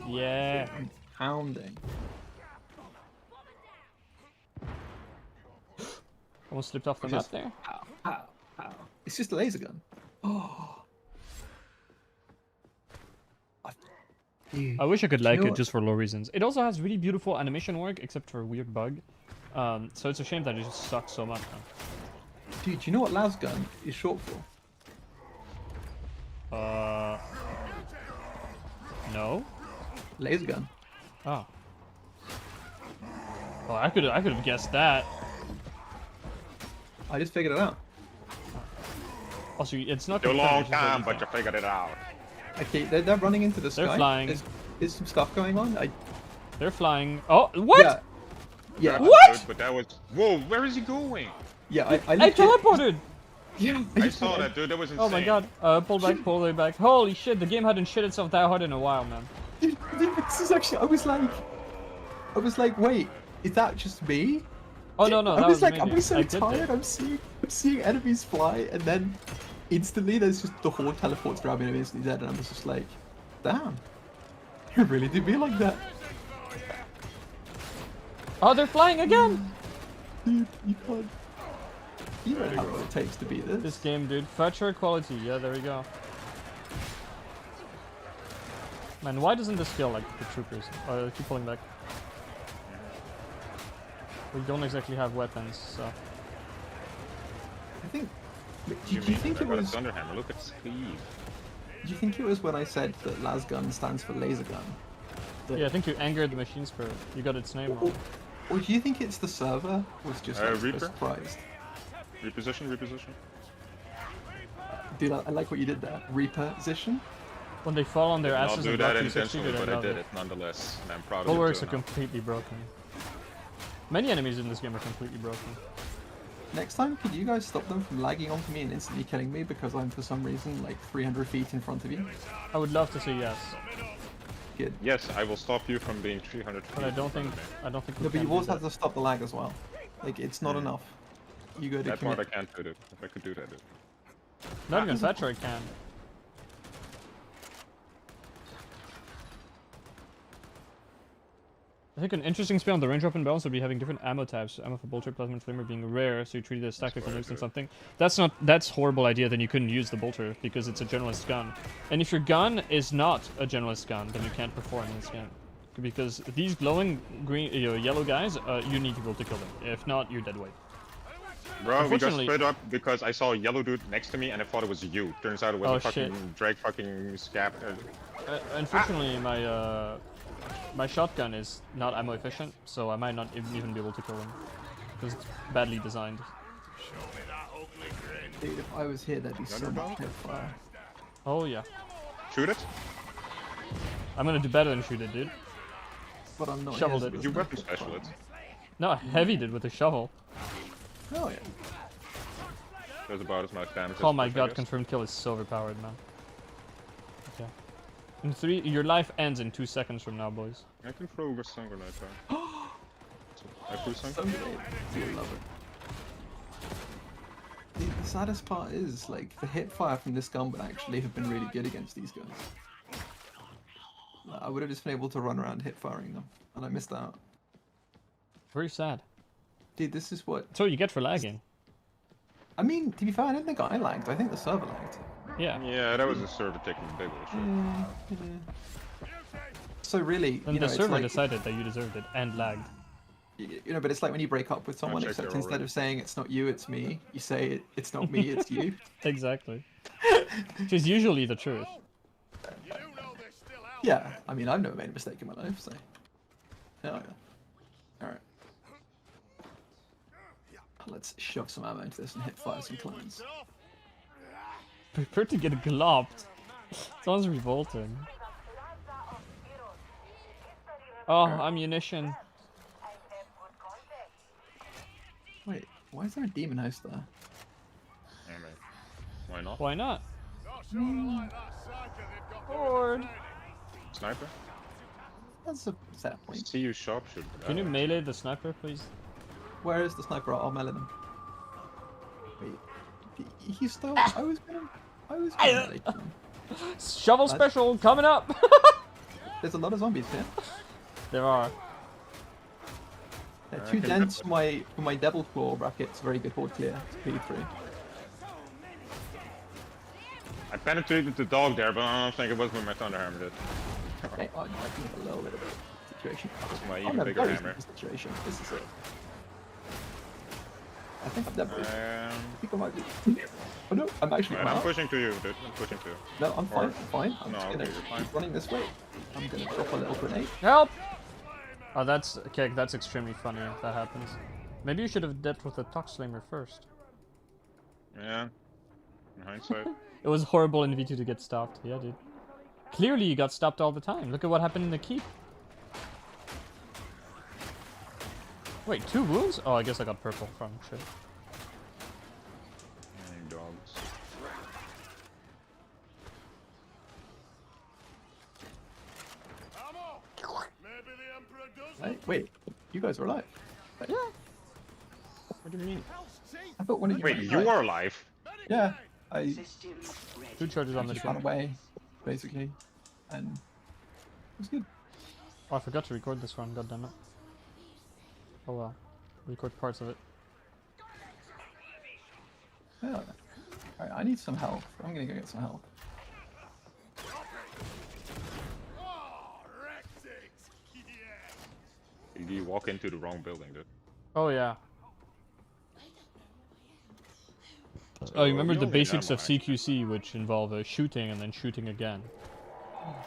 Speaker 2: Yeah.
Speaker 1: I'm pounding.
Speaker 2: Almost slipped off the map
Speaker 1: Just-
Speaker 2: there.
Speaker 1: Ow, ow, ow. It's just a laser gun. Oh. Dude,
Speaker 2: I wish I could
Speaker 1: you
Speaker 2: like
Speaker 1: know
Speaker 2: it
Speaker 1: what?
Speaker 2: just for low reasons. It also has really beautiful animation work, except for a weird bug. So it's a shame that it just sucks so much. Man.
Speaker 1: Dude, do you know what las gun is short for?
Speaker 2: No.
Speaker 1: Laser gun.
Speaker 2: Oh. Oh, I could have guessed that.
Speaker 1: I just figured it out.
Speaker 2: Also, it's not.
Speaker 3: A long
Speaker 2: confirmed, it's just
Speaker 3: time,
Speaker 2: what
Speaker 3: but you figured it out.
Speaker 1: Okay, they're running into the sky.
Speaker 2: They're flying.
Speaker 1: There's some stuff going on.
Speaker 2: They're flying. Oh, what?
Speaker 1: Yeah. Yeah.
Speaker 2: What?
Speaker 3: Dude, but that was. Whoa, where is he going?
Speaker 1: Yeah,
Speaker 2: I
Speaker 1: legit-
Speaker 2: teleported.
Speaker 1: Yeah,
Speaker 3: I saw that, dude. That was insane.
Speaker 2: Oh my god. Pull back, pull way back. Holy shit, the game hadn't shit itself that hard in a while, man.
Speaker 1: Dude, this is actually. I was like, wait, is that just me?
Speaker 2: Oh no, no,
Speaker 1: I
Speaker 2: that
Speaker 1: was like,
Speaker 2: me,
Speaker 1: I'm
Speaker 2: dude.
Speaker 1: so
Speaker 2: I did
Speaker 1: tired.
Speaker 2: it.
Speaker 1: I'm seeing enemies fly, and then instantly there's just the horde teleports around me, and I'm instantly dead, and I was just like, damn, you really did me like that,
Speaker 2: Oh, they're flying again.
Speaker 1: dude. You can't. You don't have what it takes to beat this.
Speaker 2: This game, dude. Virtual quality. Yeah, there we go. Man, why doesn't this kill like the troopers? Keep pulling back. We don't exactly have weapons, so.
Speaker 1: I think. Do
Speaker 3: You
Speaker 1: you
Speaker 3: mean
Speaker 1: think
Speaker 3: I
Speaker 1: it
Speaker 3: got a
Speaker 1: was?
Speaker 3: Thunderhammer? Look at Steve.
Speaker 1: Do you think it was when I said that lasgun stands for laser gun? That-
Speaker 2: Yeah, I think you angered the machine spirit. You got its name wrong.
Speaker 1: Or do you think it's the server was just like, so
Speaker 3: Reaper?
Speaker 1: surprised?
Speaker 3: Reposition.
Speaker 1: Dude, I like what you did there. Reposition.
Speaker 2: When they fall on their
Speaker 3: I'll
Speaker 2: asses
Speaker 3: do
Speaker 2: and
Speaker 3: that
Speaker 2: block 360,
Speaker 3: intentionally,
Speaker 2: dude,
Speaker 3: but I
Speaker 2: love
Speaker 3: did
Speaker 2: it.
Speaker 3: it nonetheless, and I'm proud of
Speaker 2: Bulwarks
Speaker 3: it.
Speaker 2: are completely broken. Many enemies in this game are completely broken.
Speaker 1: Next time, could you guys stop them from lagging onto me and instantly killing me because I'm for some reason like 300 feet in front of you?
Speaker 2: I would love to say yes,
Speaker 1: Good.
Speaker 3: Yes, I will stop you from being 300 feet.
Speaker 2: but I don't think we
Speaker 1: No, but
Speaker 2: can
Speaker 1: you
Speaker 2: do
Speaker 1: also
Speaker 2: that.
Speaker 1: have to stop the lag as well. Like, it's not enough. You go to
Speaker 3: That part I
Speaker 1: commit.
Speaker 3: can't do it. If I could do that, dude.
Speaker 2: Not even Thatcher I can. I think an interesting spell on the range weapon balance would be having different ammo types. Ammo for bolter, plasma, and flamer being rare, so you treat it as tactical nukes and something. That's horrible idea. Then you couldn't use the bolter because it's a generalist gun. And if your gun is not a generalist gun, then you can't perform in this game. Because these glowing green, yellow guys, you need to be able to kill them. If not, you're dead weight.
Speaker 3: Bro, we got
Speaker 2: Unfortunately-
Speaker 3: split up because I saw a yellow dude next to me and I thought it was you. Turns out it was
Speaker 2: Oh,
Speaker 3: a fucking
Speaker 2: shit.
Speaker 3: drag fucking scab.
Speaker 2: Unfortunately, my shotgun is not ammo efficient, so I might not even be able to kill them because it's badly designed.
Speaker 1: Dude, if I was here, there'd be so much fire.
Speaker 2: Oh yeah,
Speaker 3: Shoot it?
Speaker 2: I'm gonna do better than shoot it, dude.
Speaker 1: But I'm not.
Speaker 2: Shoveled
Speaker 1: here,
Speaker 2: it.
Speaker 1: so
Speaker 3: You
Speaker 1: there's
Speaker 3: weapon
Speaker 1: no
Speaker 3: special it.
Speaker 1: fire.
Speaker 2: No, heavy did with a shovel.
Speaker 1: Oh yeah.
Speaker 3: Does about as much damage.
Speaker 2: Oh
Speaker 3: as
Speaker 2: my
Speaker 3: Swift, I
Speaker 2: god,
Speaker 3: guess.
Speaker 2: confirmed kill is so overpowered, man. Okay. In 3, your life ends in 2 seconds from now, boys.
Speaker 3: I can throw a stun grenade there. I threw some.
Speaker 1: So great. You love it. The saddest part is, like, the hip fire from this gun would actually have been really good against these guys. Like, I would have just been able to run around hip firing them, and I missed out.
Speaker 2: Very sad.
Speaker 1: Dude, this is what.
Speaker 2: That's what you get for lagging.
Speaker 1: I mean, to be fair, I don't think I lagged. I think the server lagged.
Speaker 2: Yeah.
Speaker 3: Yeah, that was the server taking the big bullshit.
Speaker 1: So really,
Speaker 2: And
Speaker 1: you know,
Speaker 2: the
Speaker 1: it's
Speaker 2: server
Speaker 1: like,
Speaker 2: decided that you deserved it and lagged.
Speaker 1: you know, but it's like when you break up with someone,
Speaker 3: check
Speaker 1: except
Speaker 3: there
Speaker 1: instead
Speaker 3: already.
Speaker 1: of saying it's not you, it's me, you say it's not me, it's you.
Speaker 2: Exactly. Which is usually the truth.
Speaker 8: You know they're still out.
Speaker 1: Yeah, I mean, I've never made a mistake in my life, so. Hell yeah. Alright. Let's shove some ammo into this and hit fire some clones.
Speaker 2: Prepare to get glopped. Sounds revolting. Oh, ammunition.
Speaker 1: Wait, why is there a demon house there?
Speaker 3: Yeah, mate. Why not?
Speaker 2: Why not?
Speaker 8: Not sure I like that psycho they've got going
Speaker 2: Horde.
Speaker 8: on.
Speaker 3: Sniper?
Speaker 1: That's a set point.
Speaker 3: See you sharpshooter.
Speaker 2: Can you melee the sniper, please?
Speaker 1: Where is the sniper? I'll melee them. Wait, he's still. I was gonna melee him.
Speaker 2: Shovel special coming up!
Speaker 1: There's a lot of zombies here.
Speaker 2: There are.
Speaker 1: They're too dense for my devil claw brackets. Very good horde clear. It's P3.
Speaker 3: I penetrated the dog there, but I don't think it was with my Thunderhammer. Did.
Speaker 1: Okay, I can have a little bit of a situation.
Speaker 3: It's my
Speaker 1: Oh
Speaker 3: even
Speaker 1: no,
Speaker 3: bigger
Speaker 1: that is
Speaker 3: hammer.
Speaker 1: the situation. This is it. I think I'm dead. I think I might be. Oh no, I'm actually.
Speaker 3: Man, I'm pushing to you, dude. I'm pushing to you.
Speaker 1: No, I'm fine. I'm fine. I'm
Speaker 3: No,
Speaker 1: just gonna
Speaker 3: okay, you're fine.
Speaker 1: keep running this way. I'm gonna drop a little grenade.
Speaker 2: Help! Oh, that's okay. That's extremely funny if that happens. Maybe you should have dealt with the Toxflamer first.
Speaker 3: Yeah. In hindsight.
Speaker 2: It was horrible in V2 to get stopped. Yeah, dude. Clearly, you got stopped all the time. Look at what happened in the keep. Wait, 2 wounds? Oh, I guess I got purple from shit.
Speaker 3: Dogs.
Speaker 8: Maybe the Emperor does.
Speaker 1: Hey, wait, you guys are alive.
Speaker 2: Yeah. What do you mean?
Speaker 1: I thought one of you.
Speaker 3: Wait,
Speaker 1: might
Speaker 3: you
Speaker 1: die.
Speaker 3: are alive?
Speaker 1: Yeah, I
Speaker 2: 2 charges on the
Speaker 1: just ran
Speaker 2: ship.
Speaker 1: away, basically, and it was good.
Speaker 2: Oh, I forgot to record this one. God damn it. Oh well. Record parts of it.
Speaker 1: Yeah. Alright, I need some help. I'm gonna go get some help.
Speaker 3: You walk into the wrong building, dude.
Speaker 2: Oh yeah. Oh, you remember
Speaker 3: you
Speaker 2: the
Speaker 3: don't need
Speaker 2: basics of
Speaker 3: ammo,
Speaker 2: CQC, which involve shooting and then shooting again.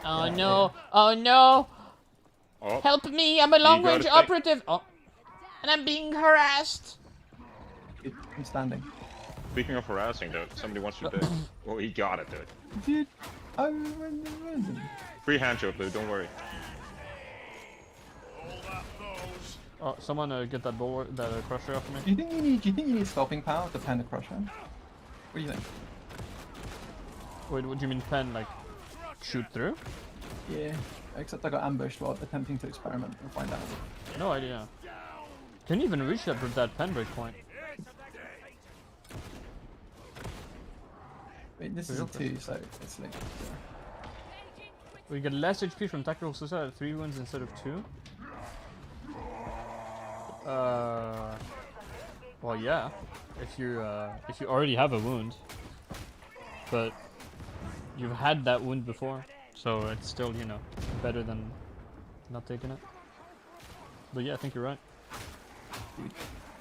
Speaker 10: Oh no! Oh no!
Speaker 3: Oh,
Speaker 10: Help me! I'm a long-range
Speaker 3: stay-
Speaker 10: operative. Oh, and I'm being harassed.
Speaker 1: I'm standing.
Speaker 3: speaking of harassing, dude, somebody wants to do. Oh, he got it, dude.
Speaker 1: Dude, I'm random.
Speaker 3: Free hand job, dude. Don't worry.
Speaker 2: Oh, someone get that bulwark, that crusher off me.
Speaker 1: Do you think you need stopping power to pen the crusher? What do you think?
Speaker 2: Wait, what do you mean pen? Like, shoot through?
Speaker 1: Yeah, except I got ambushed while attempting to experiment and find out.
Speaker 2: No idea. Can you even reach that pen break point?
Speaker 1: Wait, this is a 2, so it's like.
Speaker 2: We get less HP from tactical suicide at 3 wounds instead of 2. Well, yeah. If you already have a wound, but you've had that wound before, so it's still, you know, better than not taking it. But yeah, I think you're right.
Speaker 1: Dude,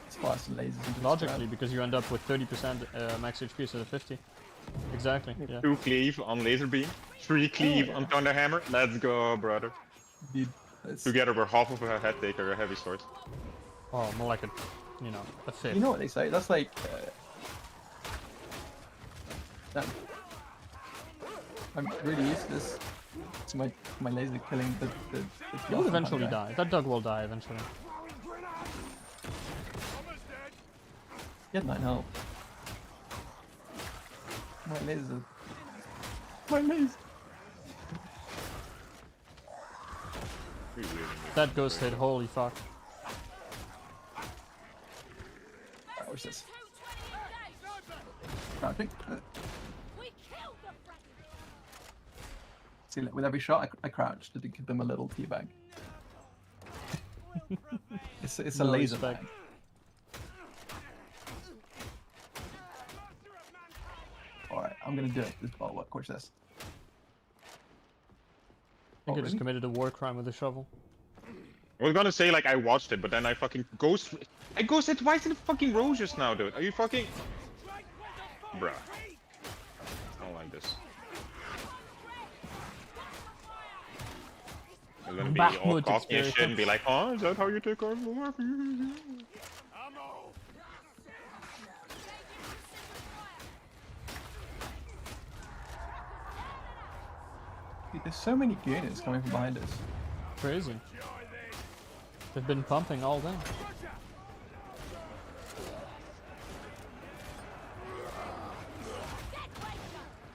Speaker 1: it's fast and lasers. And
Speaker 2: Logically, because you end up with 30% max HP instead of 50. Exactly. Yeah.
Speaker 3: 2 cleave on laser beam, 3 cleave on thunder hammer. Let's go, brother.
Speaker 1: Dude, that's...
Speaker 3: Together we're half of a head taker, a heavy sword.
Speaker 2: Oh, more like a, you know, a fifth.
Speaker 1: You know what they say? That's like. Damn. I'm really used to this. To my laser killing the
Speaker 2: You'll eventually
Speaker 1: hunter.
Speaker 2: die. That dog will die eventually.
Speaker 1: Get 9 health. My laser. My laser.
Speaker 2: That ghost hit, holy fuck.
Speaker 1: Alright, what's this? Crouching. See, with every shot, I crouched to give them a little teabag. It's a
Speaker 2: No
Speaker 1: laser
Speaker 2: respect.
Speaker 1: bag. Alright, I'm gonna do it. This ball work. Watch this.
Speaker 2: I think I just
Speaker 1: really?
Speaker 2: committed a war crime with a shovel.
Speaker 3: I was gonna say like I watched it, but then I fucking I ghosted twice in the fucking row just now, dude. Are you fucking... Bruh. I don't like this. They're gonna be all
Speaker 2: Backwood
Speaker 3: cocky and shit and
Speaker 2: experience.
Speaker 3: be like, oh, is that how you take our war?
Speaker 1: Dude, there's so many units coming from behind us.
Speaker 2: Crazy. They've been pumping all day.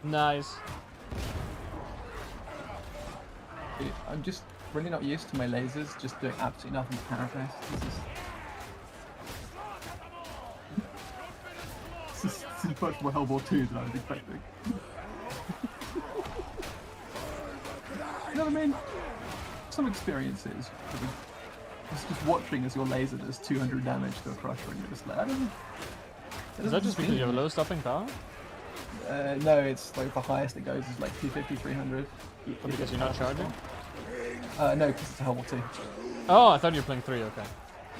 Speaker 2: Nice.
Speaker 1: Dude, I'm just really not used to my lasers just doing absolutely nothing to counter. This is much more Hellball 2 than I was expecting. You know what I mean? Some experiences. Just watching as your laser does 200 damage to a crusher and you're just like, I don't know.
Speaker 2: Is that just because you have low stopping power?
Speaker 1: No, it's like the highest it goes is like 250, 300.
Speaker 2: Because you're not charging?
Speaker 1: No, because it's a Hellball 2.
Speaker 2: Oh, I thought you were playing 3, okay.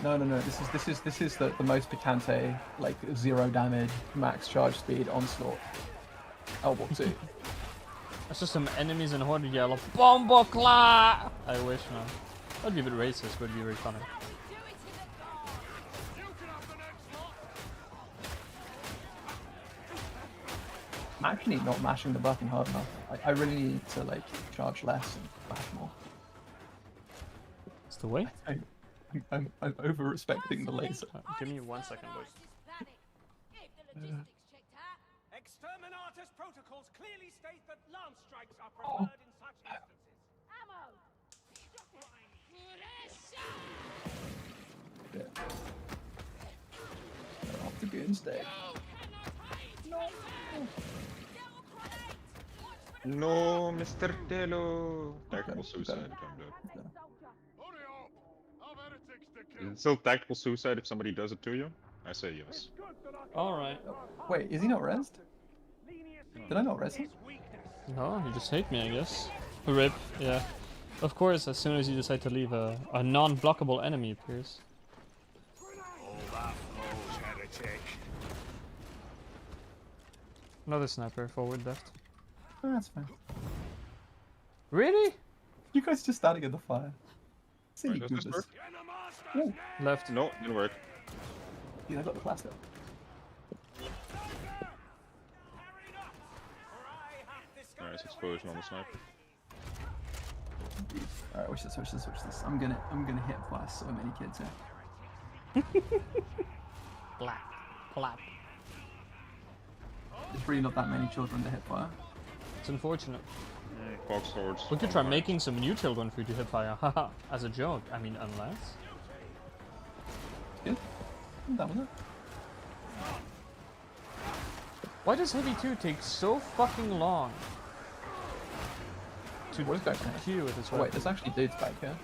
Speaker 1: No. This is the most picante, like 0 damage, max charge speed onslaught. Elbow 2.
Speaker 2: That's just some enemies in Horde yellow. Bombocla! I wish, no. That'd be a bit racist, but it'd be very funny.
Speaker 1: I'm actually not mashing the button hard enough. I really need to like charge less and mash more.
Speaker 2: It's the way?
Speaker 1: I'm over respecting the laser.
Speaker 2: Give me 1 second, boys.
Speaker 4: Exterminatus protocols clearly state that lance strikes are preferred in such instances.
Speaker 5: Ammo!
Speaker 1: Yeah. Off to Goonsday.
Speaker 3: No, Mr. Tello. Tactical suicide. Is it still tactical suicide if somebody does it to you? I say yes.
Speaker 2: Alright.
Speaker 1: Wait, is he not rezzed? Did I not res him?
Speaker 2: No, you just hate me, I guess. Rip, yeah. Of course, as soon as you decide to leave, a non-blockable enemy appears. Another sniper, forward left.
Speaker 1: Oh, that's fine.
Speaker 2: Really?
Speaker 1: You guys just standing in the fire. See,
Speaker 3: Wait, does this work?
Speaker 1: Ooh,
Speaker 2: Left.
Speaker 3: No, didn't work.
Speaker 1: yeah, I got the plastic.
Speaker 3: Nice explosion on the sniper.
Speaker 1: Alright, watch this. I'm gonna hit by so many kids here.
Speaker 2: Clap. Clap.
Speaker 1: There's really not that many children to hit fire.
Speaker 2: It's unfortunate.
Speaker 3: Fog swords.
Speaker 2: We could try making some new children for you to hit fire, haha, as a joke. I mean, unless...
Speaker 1: Good. I'm done with it.
Speaker 2: Why does Heavy 2 take so fucking long to
Speaker 1: What is going on?
Speaker 2: queue with his
Speaker 1: Oh, wait,
Speaker 2: weapon?
Speaker 1: there's actually dudes back here.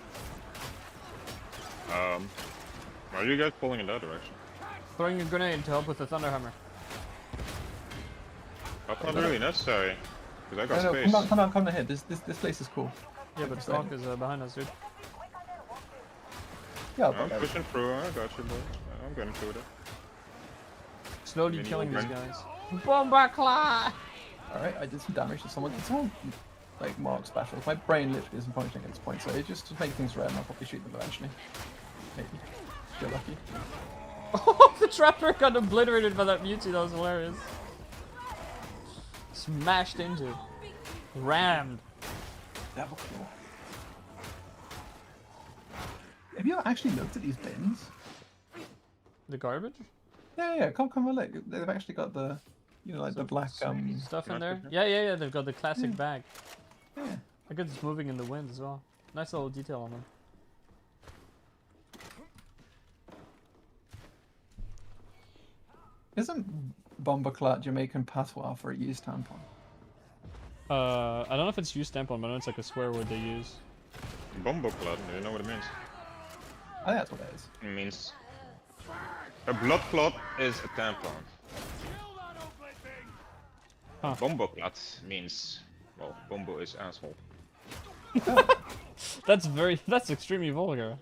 Speaker 3: Why are you guys pulling in that direction?
Speaker 2: Throwing a grenade to help with the Thunderhammer.
Speaker 3: That's not really necessary. Because I got
Speaker 1: No,
Speaker 3: space.
Speaker 1: come down here. This place is cool.
Speaker 2: Yeah, but the Conk is behind us, dude.
Speaker 1: Yeah,
Speaker 3: I'm pushing through. I got you, boy. I'm going through it.
Speaker 2: Slowly
Speaker 3: Mini
Speaker 2: killing these
Speaker 3: movement.
Speaker 2: guys. Bombacla!
Speaker 1: Alright, I did some damage to someone. Can someone, like, mark specials? My brain literally isn't pointing at this point, so just to make things red and I'll probably shoot them eventually. Maybe. If you're lucky.
Speaker 2: Oh, the trapper got obliterated by that Mewtwo, that was hilarious. Smashed into. Rammed.
Speaker 1: Devil Claw. Have you actually looked at these bins?
Speaker 2: The garbage?
Speaker 1: Yeah, come and look. They've actually got the, you know, like the black
Speaker 2: Stuff in there? Yeah, they've got the classic bag.
Speaker 1: Yeah.
Speaker 2: I guess it's moving in the wind as well. Nice little detail on them.
Speaker 1: Isn't Bombaclat Jamaican patois for a used tampon?
Speaker 2: I don't know if it's used tampon, but I know it's like a swear word they use.
Speaker 3: Bombo clot, do you know what it means?
Speaker 1: I think that's what it is.
Speaker 3: It means... A blood clot is a tampon.
Speaker 2: Huh.
Speaker 3: Bombo clot means... Well, bombo is asshole.
Speaker 2: That's extremely vulgar.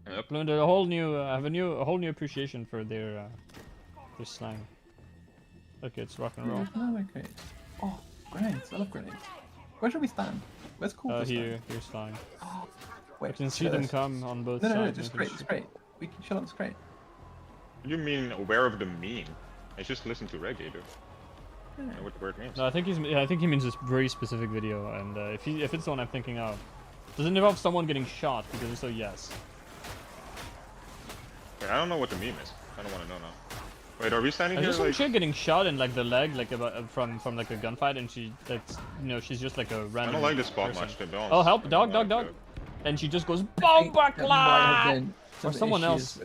Speaker 3: Yep.
Speaker 2: Learned a whole new, I have a whole new appreciation for their slang. Okay, it's rock and roll.
Speaker 1: No, okay. Oh, grenades. I love grenades. Where should we stand? Where's cool?
Speaker 2: Here's fine.
Speaker 1: Wait,
Speaker 2: I can see them come on both
Speaker 1: no,
Speaker 2: sides.
Speaker 1: just straight, We can chill on the straight.
Speaker 3: You mean aware of the meme? I just listen to reggae, dude. I know what the word means.
Speaker 2: No, I think he means this very specific video, and if it's the one I'm thinking of, does it involve someone getting shot? Because if so, yes.
Speaker 3: Wait, I don't know what the meme is. I don't want to know now. Wait, are we standing
Speaker 2: Is
Speaker 3: here
Speaker 2: there some
Speaker 3: like...
Speaker 2: chick getting shot in like the leg, like from like a gunfight, and she's just like a random.
Speaker 3: I don't like this spot
Speaker 2: person.
Speaker 3: much, to be honest.
Speaker 2: Oh help! Dog! And she just goes Bombacla! Or someone else.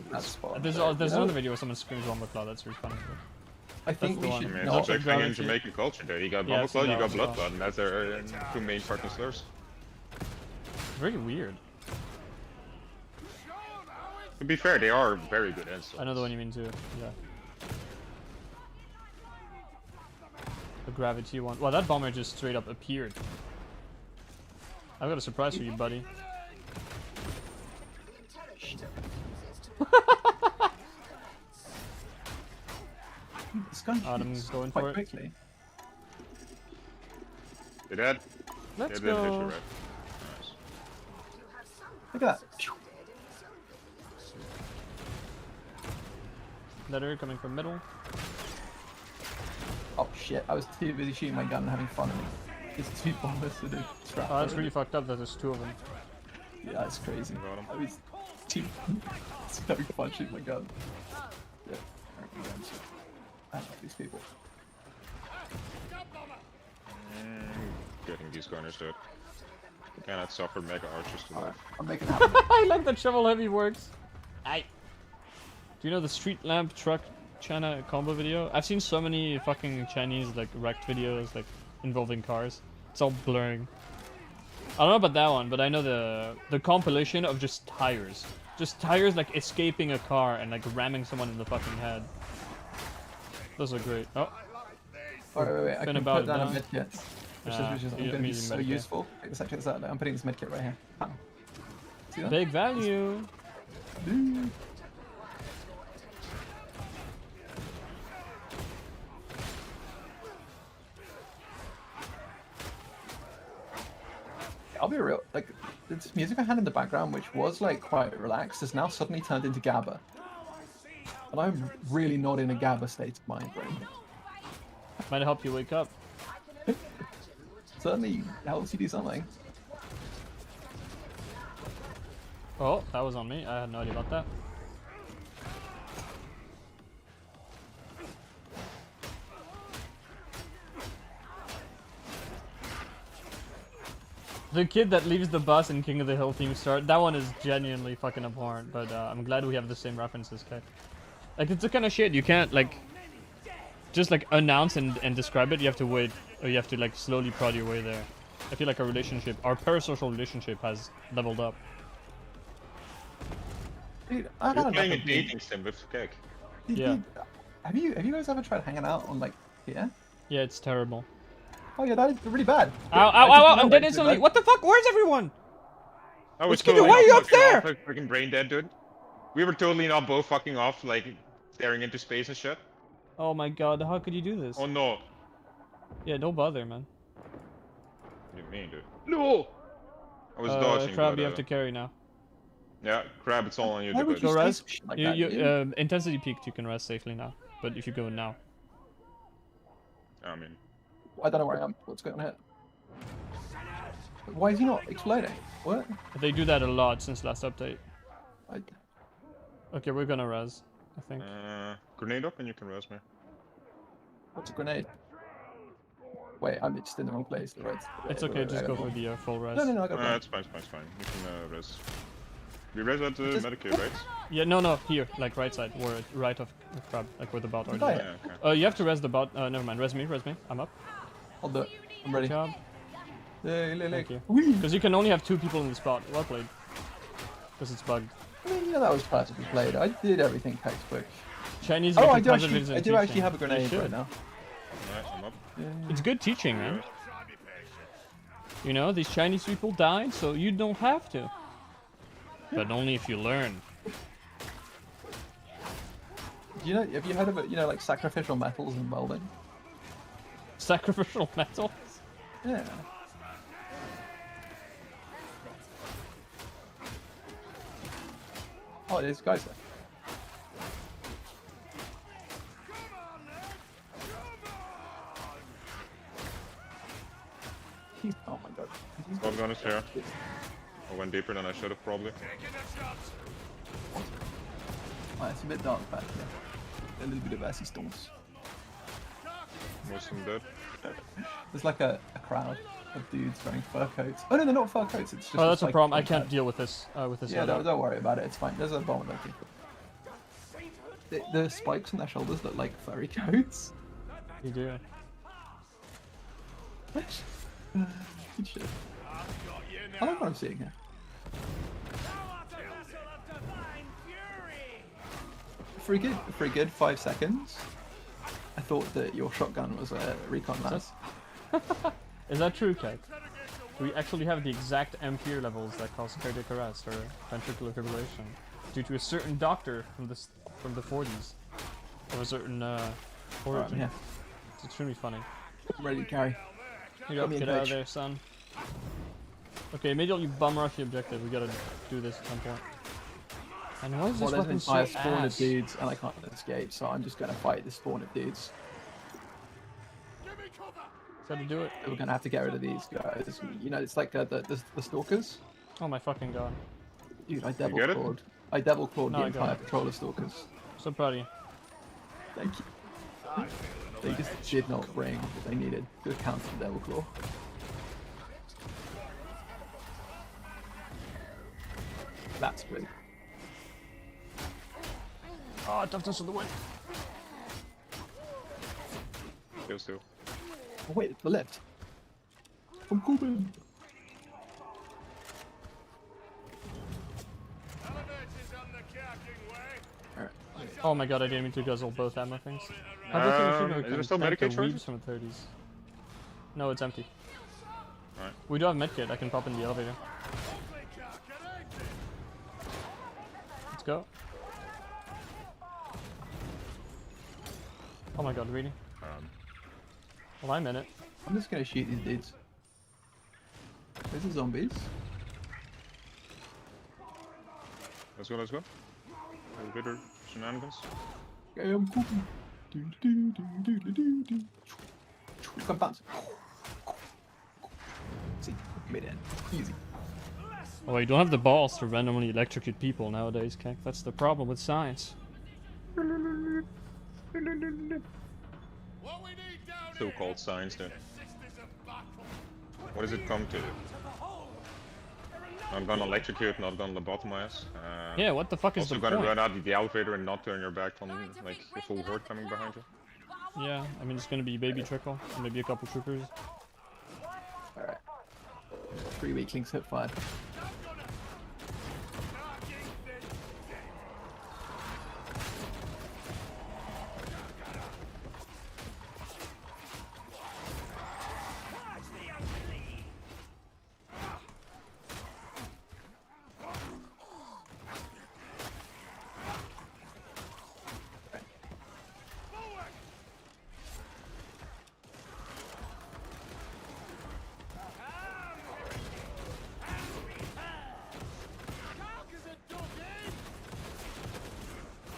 Speaker 2: There's another video where someone screams Bombacla. That's really funny.
Speaker 1: I think we
Speaker 3: I
Speaker 1: should
Speaker 3: mean, it's
Speaker 1: not.
Speaker 3: also a thing in Jamaican culture there. You got
Speaker 2: Yeah,
Speaker 3: Bombo clot, you got
Speaker 2: as
Speaker 3: blood
Speaker 2: well.
Speaker 3: clot, and that's their two main fucking slurs.
Speaker 2: Very weird.
Speaker 3: To be fair, they are very good insults.
Speaker 2: I know the one you mean too. Yeah. The gravity one. Well, that bomber just straight up appeared. I've got a surprise for you, buddy.
Speaker 1: gun
Speaker 2: Adam's
Speaker 1: shoots
Speaker 2: going
Speaker 1: quite
Speaker 2: for it.
Speaker 1: quickly.
Speaker 3: They dead?
Speaker 2: Let's
Speaker 3: Yeah, they hit you,
Speaker 2: go.
Speaker 3: right? Nice.
Speaker 1: Look at that. Phew.
Speaker 2: Letter coming from middle.
Speaker 1: Oh shit! I was too busy shooting my gun and having fun. And it's 2 bombers to do.
Speaker 2: Oh, that's really fucked up that there's 2 of them.
Speaker 1: Yeah, that's crazy.
Speaker 3: Got him.
Speaker 1: I was too having fun shooting my gun. Yeah. I like these people.
Speaker 3: Getting these corners, dude. You cannot suffer mega archers to
Speaker 1: Alright,
Speaker 3: live.
Speaker 1: I'm making it happen.
Speaker 2: I like that shovel heavy works. Aye. Do you know the street lamp truck China combo video? I've seen so many fucking Chinese like wrecked videos like involving cars. It's all blurring. I don't know about that one, but I know the compilation of just tires. Just tires like escaping a car and like ramming someone in the fucking head. Those are great. Oh.
Speaker 1: Wait. I
Speaker 2: Been
Speaker 1: can
Speaker 2: about
Speaker 1: put down a
Speaker 2: now.
Speaker 1: medkit. Which is
Speaker 2: Yeah,
Speaker 1: going to be
Speaker 2: medium
Speaker 1: so
Speaker 2: medkit.
Speaker 1: useful. Check this out. I'm putting this medkit right here. Ow. See that?
Speaker 2: Big value.
Speaker 1: Ooh. I'll be real, like, this music I had in the background, which was, like, quite relaxed, has now suddenly turned into GABA. And I'm really not in a GABA state of mind right now.
Speaker 2: Might help you wake up.
Speaker 1: Certainly helps you do something.
Speaker 2: Oh, that was on me. I had no idea about that. The kid that leaves the bus in King of the Hill Team Start, that one is genuinely fucking abhorrent, but I'm glad we have the same references, okay? Like, it's the kind of shit you can't, like, just, like, announce and describe it. You have to wait, or you have to, like, slowly prod your way there. I feel like our relationship, our parasocial relationship has leveled up.
Speaker 1: Dude, I've
Speaker 3: You're
Speaker 1: had
Speaker 3: playing a
Speaker 1: enough of being-
Speaker 3: dating sim with Kek.
Speaker 2: Yeah.
Speaker 1: Have you guys ever tried hanging out on, like, here?
Speaker 2: Yeah, it's terrible.
Speaker 1: Oh yeah, that is really bad.
Speaker 2: Ow, ow, ow, ow, I'm dead instantly. What the fuck? Where's everyone?
Speaker 3: Oh,
Speaker 2: What's
Speaker 3: it's
Speaker 2: going on?
Speaker 3: totally
Speaker 2: Why are you
Speaker 3: not
Speaker 2: up
Speaker 3: fucking
Speaker 2: there?
Speaker 3: off, like, freaking brain dead, dude. We were totally not both fucking off, like, staring into space and shit.
Speaker 2: Oh my god, how could you do this?
Speaker 3: Oh no.
Speaker 2: Yeah, don't bother, man.
Speaker 3: What do you mean, dude? No! I was dodging,
Speaker 2: Crab,
Speaker 3: but,
Speaker 2: you have to carry now.
Speaker 3: Yeah, Crab, it's all on you,
Speaker 1: Why
Speaker 3: dude.
Speaker 1: would you
Speaker 2: Go
Speaker 1: say
Speaker 2: res.
Speaker 1: some shit like
Speaker 2: You,
Speaker 1: that,
Speaker 2: you,
Speaker 1: dude?
Speaker 2: intensity peaked, you can rest safely now. But if you go now.
Speaker 3: I mean,
Speaker 1: I don't know where I am. What's going on here? Why is he not exploding? What?
Speaker 2: They do that a lot since last update.
Speaker 1: I...
Speaker 2: Okay, we're gonna res, I think.
Speaker 3: grenade up and you can res me.
Speaker 1: What's a grenade? Wait, I'm just in the wrong place. Right.
Speaker 2: It's okay, just go for the full res.
Speaker 1: No, I got it.
Speaker 3: It's fine. You can res. We res at the
Speaker 1: Just-
Speaker 3: Medicaid, right?
Speaker 2: Yeah, no, here, like right side, or right of Crab, like where the bot
Speaker 1: Did
Speaker 2: are.
Speaker 1: I?
Speaker 3: Yeah, okay.
Speaker 2: You have to res the bot. Never mind, res me, I'm up.
Speaker 1: I'll do it. I'm ready.
Speaker 2: Good job. Thank you.
Speaker 1: Whee!
Speaker 2: Because you can only have 2 people in the spot. Well played. Because it's bugged.
Speaker 1: I mean, yeah, that was perfectly played. I did everything textbook.
Speaker 2: Chinese
Speaker 1: Oh,
Speaker 2: get
Speaker 1: I do
Speaker 2: tons of videos
Speaker 1: actually,
Speaker 2: on
Speaker 1: I do actually
Speaker 2: teaching.
Speaker 1: have a
Speaker 2: You
Speaker 1: grenade
Speaker 2: should.
Speaker 1: right now.
Speaker 3: Nice, I'm up.
Speaker 2: It's good teaching, man. You know, these Chinese people died, so you don't have to. But only if you learn.
Speaker 1: Do you know? Have you heard of it? You know, like sacrificial metals in welding.
Speaker 2: Sacrificial metals?
Speaker 1: Yeah. Oh, there's guys there. Oh my god.
Speaker 3: Bob gun is here. I went deeper than I should have probably.
Speaker 1: Oh, it's a bit dark back here. A little bit of assistance.
Speaker 3: Most of them dead.
Speaker 1: There's like a crowd of dudes wearing fur coats. Oh no, they're not fur coats. It's just.
Speaker 2: Oh, that's a
Speaker 1: like
Speaker 2: problem. I
Speaker 1: fur
Speaker 2: can't
Speaker 1: coats.
Speaker 2: deal with this.
Speaker 1: Yeah, don't worry about it. It's fine. There's a bomb looking. The spikes on their shoulders look like furry coats.
Speaker 2: You do.
Speaker 1: Good shit. I like what I'm seeing here. For a good 5 seconds, I thought that your shotgun was a recon mass.
Speaker 2: Is that true, Kate? Do we actually have the exact ampere levels that cause cardiac arrest or ventricular fibrillation due to a certain doctor from the 40s, or a certain
Speaker 1: Alright, I'm here.
Speaker 2: It's extremely funny.
Speaker 1: I'm ready to carry.
Speaker 2: You gotta
Speaker 1: me a
Speaker 2: get out of
Speaker 1: pitch.
Speaker 2: there, son. Okay, immediately bum rush the objective. We gotta do this at some point. And why is
Speaker 1: Well,
Speaker 2: this
Speaker 1: there's an
Speaker 2: weapon so
Speaker 1: entire spawn of
Speaker 2: ass?
Speaker 1: dudes, and I can't escape, so I'm just gonna fight the spawn of dudes.
Speaker 2: Is that to do it?
Speaker 1: So we're gonna have to get rid of these guys. You know, it's like the stalkers.
Speaker 2: Oh my fucking god.
Speaker 1: Dude, I
Speaker 3: get it?
Speaker 1: double-clawed. I double-clawed
Speaker 2: No,
Speaker 1: the
Speaker 2: I got
Speaker 1: entire
Speaker 2: it.
Speaker 1: patrol of stalkers.
Speaker 2: So proud of you.
Speaker 1: Thank you. They just did not bring what they needed to counter the double claw. That's good.
Speaker 2: Oh, toughness of the wind.
Speaker 3: Still.
Speaker 1: Oh wait, it's the left. I'm coming. Alright.
Speaker 2: Oh my god, I didn't mean to guzzle both ammo things.
Speaker 3: Is there still Medicaid charges?
Speaker 2: From the 30s. No, it's empty.
Speaker 3: Alright.
Speaker 2: We do have medkit. I can pop in the elevator. Let's go. Oh my god, really? Well, I'm in it.
Speaker 1: I'm just gonna shoot these dudes. This is zombies.
Speaker 3: Let's go. Elevator shenanigans.
Speaker 1: Okay, I'm cooking. Come bounce. See, made it. Easy.
Speaker 2: Oh, you don't have the balls to randomly electrocute people nowadays, Kek. That's the problem with science.
Speaker 3: So-called science then. What does it come to? Not gonna electrocute, not gonna lobotomize.
Speaker 2: Yeah, what the fuck is
Speaker 3: Also
Speaker 2: the
Speaker 3: gonna
Speaker 2: point?
Speaker 3: run out of the elevator and not turn your back on like the full horde coming behind you.
Speaker 2: Yeah, I mean it's gonna be baby trickle, and maybe a couple troopers.
Speaker 1: Alright. 3 weaklings hit 5.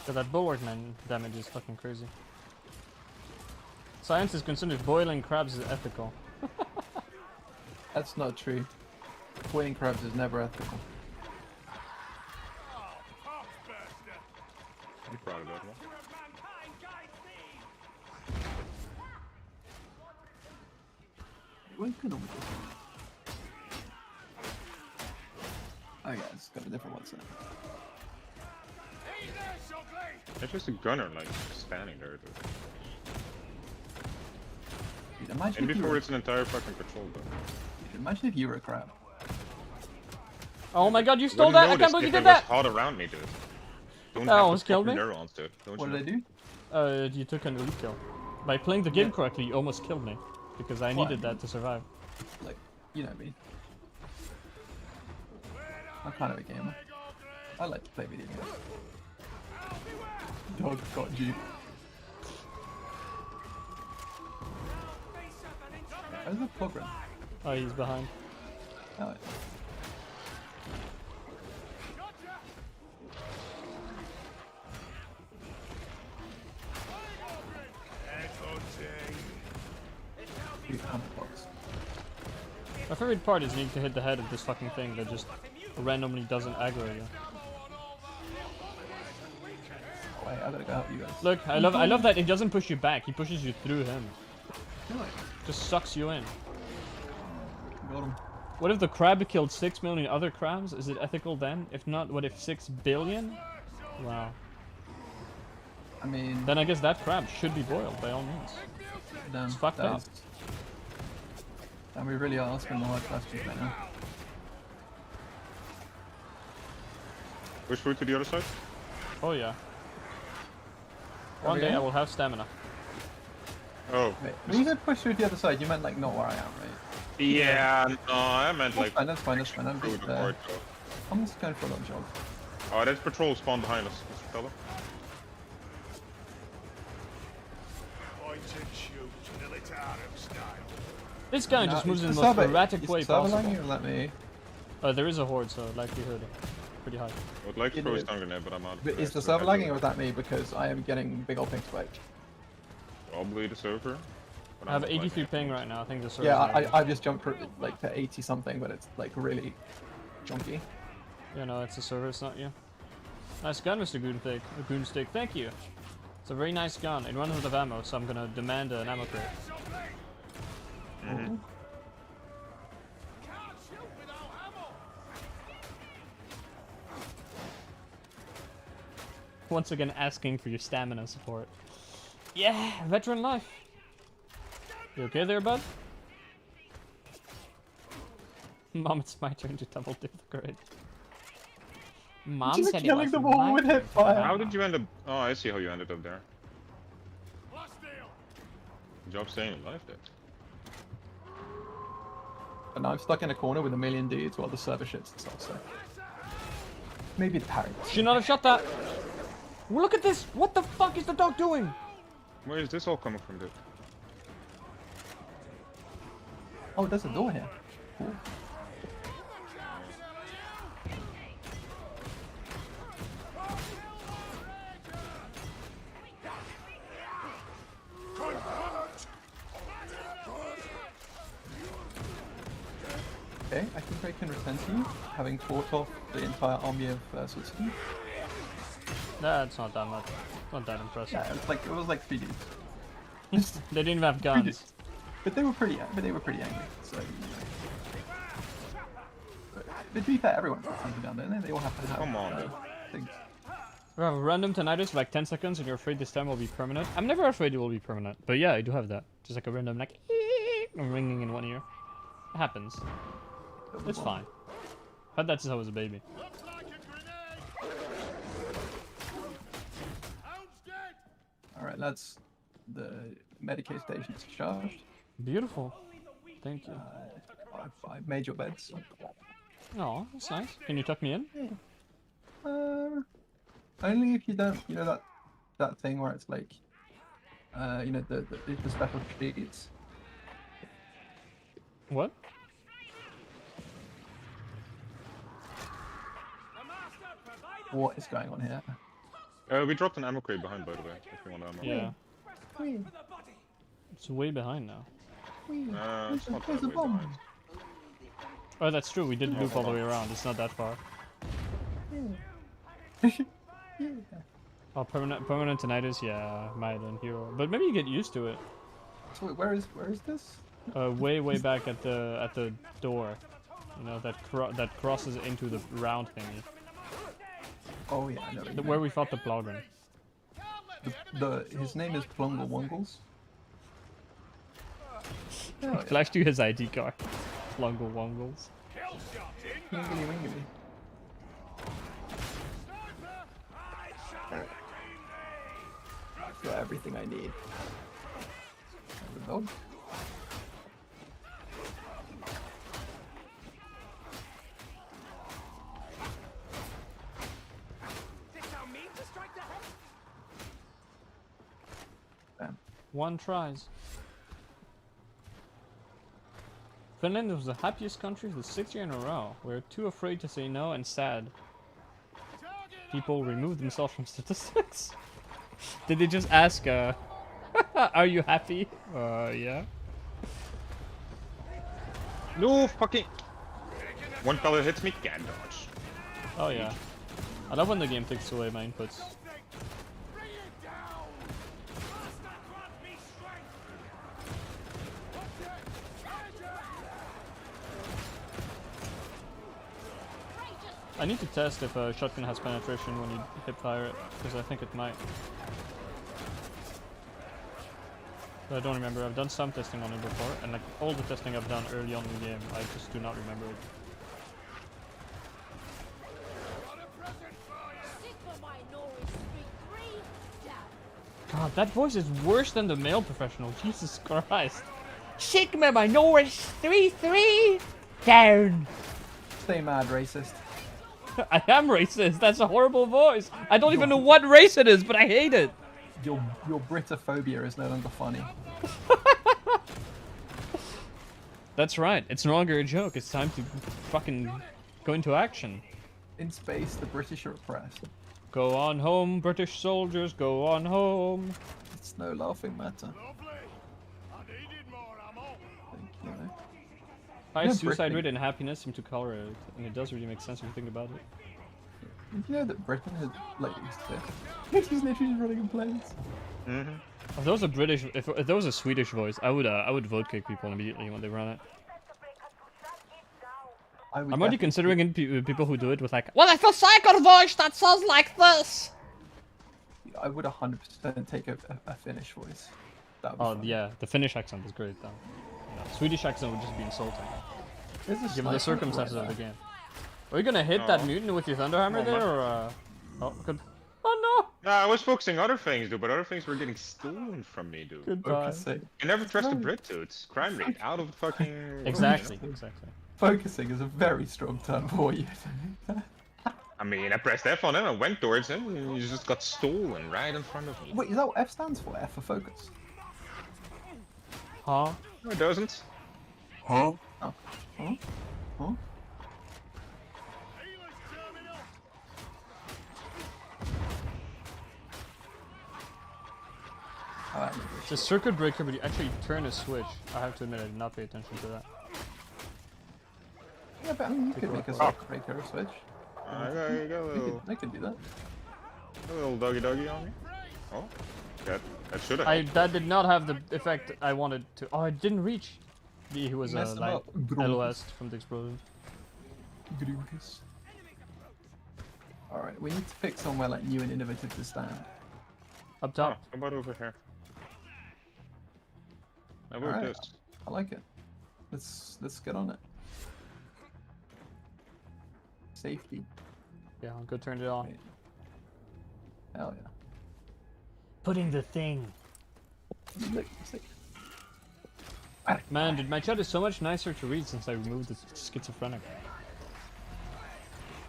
Speaker 2: So that bulwark man damage is fucking crazy. Science is considered boiling crabs is ethical.
Speaker 1: That's not true. Boiling crabs is never ethical.
Speaker 3: I'm proud of that one.
Speaker 1: What's going on with this one? Oh yeah, it's got a different one set.
Speaker 3: It's just a gunner like standing there. Dude.
Speaker 1: Dude, imagine
Speaker 3: And
Speaker 1: if you
Speaker 3: before
Speaker 1: were,
Speaker 3: it's an entire fucking patrol though.
Speaker 1: dude, imagine if you were a crab.
Speaker 2: Oh my god, you stole
Speaker 3: Wouldn't
Speaker 2: that! I can't
Speaker 3: notice
Speaker 2: believe you
Speaker 3: if
Speaker 2: did
Speaker 3: it was
Speaker 2: that!
Speaker 3: hot around me, dude. Don't
Speaker 2: That
Speaker 3: have
Speaker 2: almost
Speaker 3: the
Speaker 2: killed
Speaker 3: proper
Speaker 2: me.
Speaker 3: neurons, dude. Don't
Speaker 1: What
Speaker 3: you
Speaker 1: did
Speaker 3: know?
Speaker 1: I do?
Speaker 2: You took an elite kill. By playing the game correctly, you almost killed me. Because I
Speaker 1: Why?
Speaker 2: needed that to survive.
Speaker 1: Like, you know me. I'm kind of a gamer. I like to play video games. Dog got you. Where's the program?
Speaker 2: Oh, he's behind.
Speaker 1: Oh, dude, I'm a box.
Speaker 2: My favorite part is you need to hit the head of this fucking thing that just randomly doesn't aggro you.
Speaker 1: Wait, I gotta go help you guys.
Speaker 2: Look, I love that it doesn't push you back, he pushes you through him.
Speaker 1: No,
Speaker 2: Just sucks you in.
Speaker 1: got him.
Speaker 2: What if the crab killed 6 million other crabs? Is it ethical then? If not, what if 6 billion? Wow.
Speaker 1: I mean,
Speaker 2: Then I guess that crab should be boiled by all means.
Speaker 1: damn,
Speaker 2: it's fucked
Speaker 1: that
Speaker 2: up.
Speaker 1: is- And we really are asking the hard questions right now.
Speaker 3: Push through to the other side.
Speaker 2: Oh yeah. One
Speaker 1: we
Speaker 2: day I
Speaker 1: going?
Speaker 2: will have stamina.
Speaker 3: Oh.
Speaker 1: Wait, when you said push through to the other side, you meant like not where I am, right?
Speaker 3: Yeah, no, I meant
Speaker 1: That's
Speaker 3: like
Speaker 1: fine, that's fine, that's fine. I'm
Speaker 3: through
Speaker 1: just,
Speaker 3: the court.
Speaker 1: I'm just going for a little jog.
Speaker 3: Oh, there's patrol spawn behind us, Mr. Fella.
Speaker 2: This guy
Speaker 1: No,
Speaker 2: just moves in
Speaker 1: is
Speaker 2: the
Speaker 1: the
Speaker 2: most
Speaker 1: server-
Speaker 2: erratic
Speaker 1: is
Speaker 2: way
Speaker 1: the server
Speaker 2: possible.
Speaker 1: lagging or let me?
Speaker 2: There is a horde, so likelihood pretty high.
Speaker 3: I would like to
Speaker 1: It
Speaker 3: throw a
Speaker 1: is.
Speaker 3: stun grenade, but I'm out.
Speaker 1: But is the server lagging or is that me? Because I am getting big old ping spikes.
Speaker 3: Probably the server. But
Speaker 2: I have
Speaker 3: I'm not
Speaker 2: 83
Speaker 3: liking
Speaker 2: ping
Speaker 3: it.
Speaker 2: right now. I think the server's
Speaker 1: Yeah,
Speaker 2: lagging.
Speaker 1: I just jumped like to 80 something, but it's like really junky.
Speaker 2: Yeah, no, it's the server, it's not you. Nice gun, Mr. Goonstick. Thank you. It's a very nice gun. It runs out of ammo, so I'm gonna demand an ammo crate.
Speaker 3: Mm-hmm.
Speaker 2: Once again, asking for your stamina support. Yeah, veteran life. You okay there, bud? Mom, it's my turn to double dip the crate. Mom
Speaker 1: Just
Speaker 2: said it
Speaker 1: killing
Speaker 2: was
Speaker 1: them all
Speaker 2: my
Speaker 1: with hip fire.
Speaker 3: How did you end up? Oh, I see how you ended up there. Good job staying alive, there.
Speaker 1: And now I'm stuck in a corner with a million dudes while the server shits itself, so. Maybe the parry.
Speaker 2: Should not have shot that. Look at this! What the fuck is the dog doing?
Speaker 3: Where is this all coming from, dude?
Speaker 1: Oh, there's a door here. Cool. Okay, I think I can resent you, having fought off the entire army of Switzerland.
Speaker 2: That's not that much. Not that impressive.
Speaker 1: Yeah, it was like 3 dudes.
Speaker 2: They didn't even have
Speaker 1: 3
Speaker 2: guns.
Speaker 1: dudes. But they were pretty angry. So. But to be fair, everyone got something down there. They all have to have.
Speaker 3: Come on.
Speaker 1: Things.
Speaker 2: You have a random tinnitus for like 10 seconds and you're afraid this time will be permanent. I'm never afraid it will be permanent. But yeah, I do have that. Just like a random like ringing in one ear. It happens. It's fine. But that's since I was a baby.
Speaker 1: Alright, lads. The Medicaid station is charged.
Speaker 2: Beautiful. Thank you.
Speaker 1: I've made your beds.
Speaker 2: Oh, that's nice. Can you tuck me in?
Speaker 1: Only if you don't, you know that thing where it's like, you know the special sheets.
Speaker 2: What?
Speaker 1: What is going on here?
Speaker 3: We dropped an ammo crate behind, by the way, if you want ammo.
Speaker 2: Yeah. It's way behind now.
Speaker 3: It's not
Speaker 1: There's
Speaker 3: that
Speaker 1: a
Speaker 3: way
Speaker 1: bomb.
Speaker 3: behind.
Speaker 2: Oh, that's true. We did loop all the way around. It's not that far.
Speaker 1: Yeah.
Speaker 2: Oh, permanent tinnitus? Yeah, Mylan hero. But maybe you get used to it.
Speaker 1: So wait, where is this?
Speaker 2: Way back at the door. You know, that crosses into the round thingy.
Speaker 1: Oh yeah, I know. What you
Speaker 2: Where
Speaker 1: mean.
Speaker 2: we fought the Plogren.
Speaker 1: His name is Plungle Wongles. Oh, yeah.
Speaker 2: Flash to his ID card. Plungle Wongles.
Speaker 1: Wingly wingly. Got everything I need. The dog. Damn.
Speaker 2: One tries. Finland was the happiest country for the 6th year in a row. We're too afraid to say no and sad. People remove themselves from statistics. Did they just ask, are you happy? Yeah.
Speaker 3: No fucking. One color hits me, can't dodge.
Speaker 2: Oh yeah. I love when the game takes away my inputs. I need to test if a shotgun has penetration when you hip fire it, because I think it might. But I don't remember. I've done some testing on it before, and like all the testing I've done early on in the game, I just do not remember it. God, that voice is worse than the male professional. Jesus Christ.
Speaker 10: Sigma Minoris 3-3 down.
Speaker 1: Stay mad, racist.
Speaker 2: I am racist. That's a horrible voice. I don't even know what race it is, but I hate it.
Speaker 1: your Britophobia is no longer funny.
Speaker 2: That's right. It's no longer a joke. It's time to fucking go into action.
Speaker 1: In space, the British are oppressed.
Speaker 2: Go on home, British soldiers. Go on home.
Speaker 1: It's no laughing matter.
Speaker 8: Lovely. I needed more ammo.
Speaker 1: You know.
Speaker 2: High
Speaker 1: Yeah,
Speaker 2: suicide
Speaker 1: Britain-
Speaker 2: rate and happiness seem to correlate, and it does really make sense if you think about it.
Speaker 1: Did you know that Britain had like this? He's literally just running in planes.
Speaker 3: Mm-hmm.
Speaker 2: If there was a British, if there was a Swedish voice, I would vote kick people immediately when they run it. I'm already considering people who do it with like,
Speaker 10: Well, if a psycho voice that sounds like this.
Speaker 1: I would 100% take a Finnish voice. That would be
Speaker 2: oh
Speaker 1: fun.
Speaker 2: yeah, the Finnish accent is great though. Yeah, Swedish accent would just be insulting.
Speaker 1: There's a
Speaker 2: Given the
Speaker 1: sniper
Speaker 2: circumstances
Speaker 1: right
Speaker 2: of the
Speaker 1: there.
Speaker 2: game. Are you gonna hit that
Speaker 3: Oh.
Speaker 2: mutant with your Thunderhammer
Speaker 3: Oh,
Speaker 2: there,
Speaker 3: my-
Speaker 2: or Oh, good. Oh
Speaker 3: Nah, I was focusing other things, dude, but other things were getting stolen from me, dude.
Speaker 2: no! Goodbye.
Speaker 1: Focusing.
Speaker 3: You never trust a Brit, dude. It's crime rate out of the fucking world,
Speaker 2: Exactly,
Speaker 3: you know?
Speaker 2: exactly.
Speaker 1: Focusing is a very strong term for you.
Speaker 3: I mean, I pressed F on him, I went towards him, and he just got stolen right in front of me.
Speaker 1: Wait, is that what F stands for? F for focus.
Speaker 2: Huh?
Speaker 3: No, it doesn't.
Speaker 1: Huh? Oh. Huh? Huh? Alright.
Speaker 2: It's a circuit breaker, but you actually turn a switch. I have to admit, I did not pay attention to that.
Speaker 1: Yeah, but I mean, you could make a circuit breaker switch.
Speaker 3: You got a little,
Speaker 1: They could do that.
Speaker 3: doggy on me. Oh, that should have.
Speaker 2: That did not have the effect I wanted to. Oh, it didn't reach. He was
Speaker 1: Messed him
Speaker 2: like
Speaker 1: up.
Speaker 2: LOS from the explosion.
Speaker 1: Grunkus. Alright, we need to pick somewhere like new and innovative to stand.
Speaker 2: Up
Speaker 3: Oh,
Speaker 2: top.
Speaker 3: how about over here? How about
Speaker 1: Alright.
Speaker 3: this?
Speaker 1: I like it. Let's get on it. Safety.
Speaker 2: Yeah, I'll go turn it on.
Speaker 1: Right. Hell yeah.
Speaker 2: Putting the thing.
Speaker 1: Look, see.
Speaker 2: Man, dude, my chat is so much nicer to read since I removed the schizophrenic.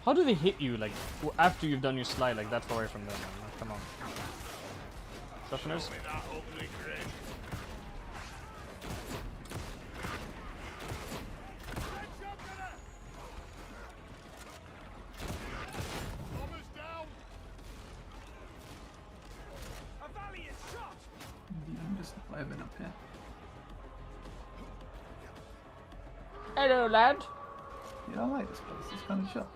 Speaker 2: How do they hit you, like, after you've done your slide, like, that far away from them? Like, come on. Softeners?
Speaker 4: A valiant shot!
Speaker 1: I'm just living up here.
Speaker 10: Hello, lad.
Speaker 1: Yeah, I like this place. It's kind of shut.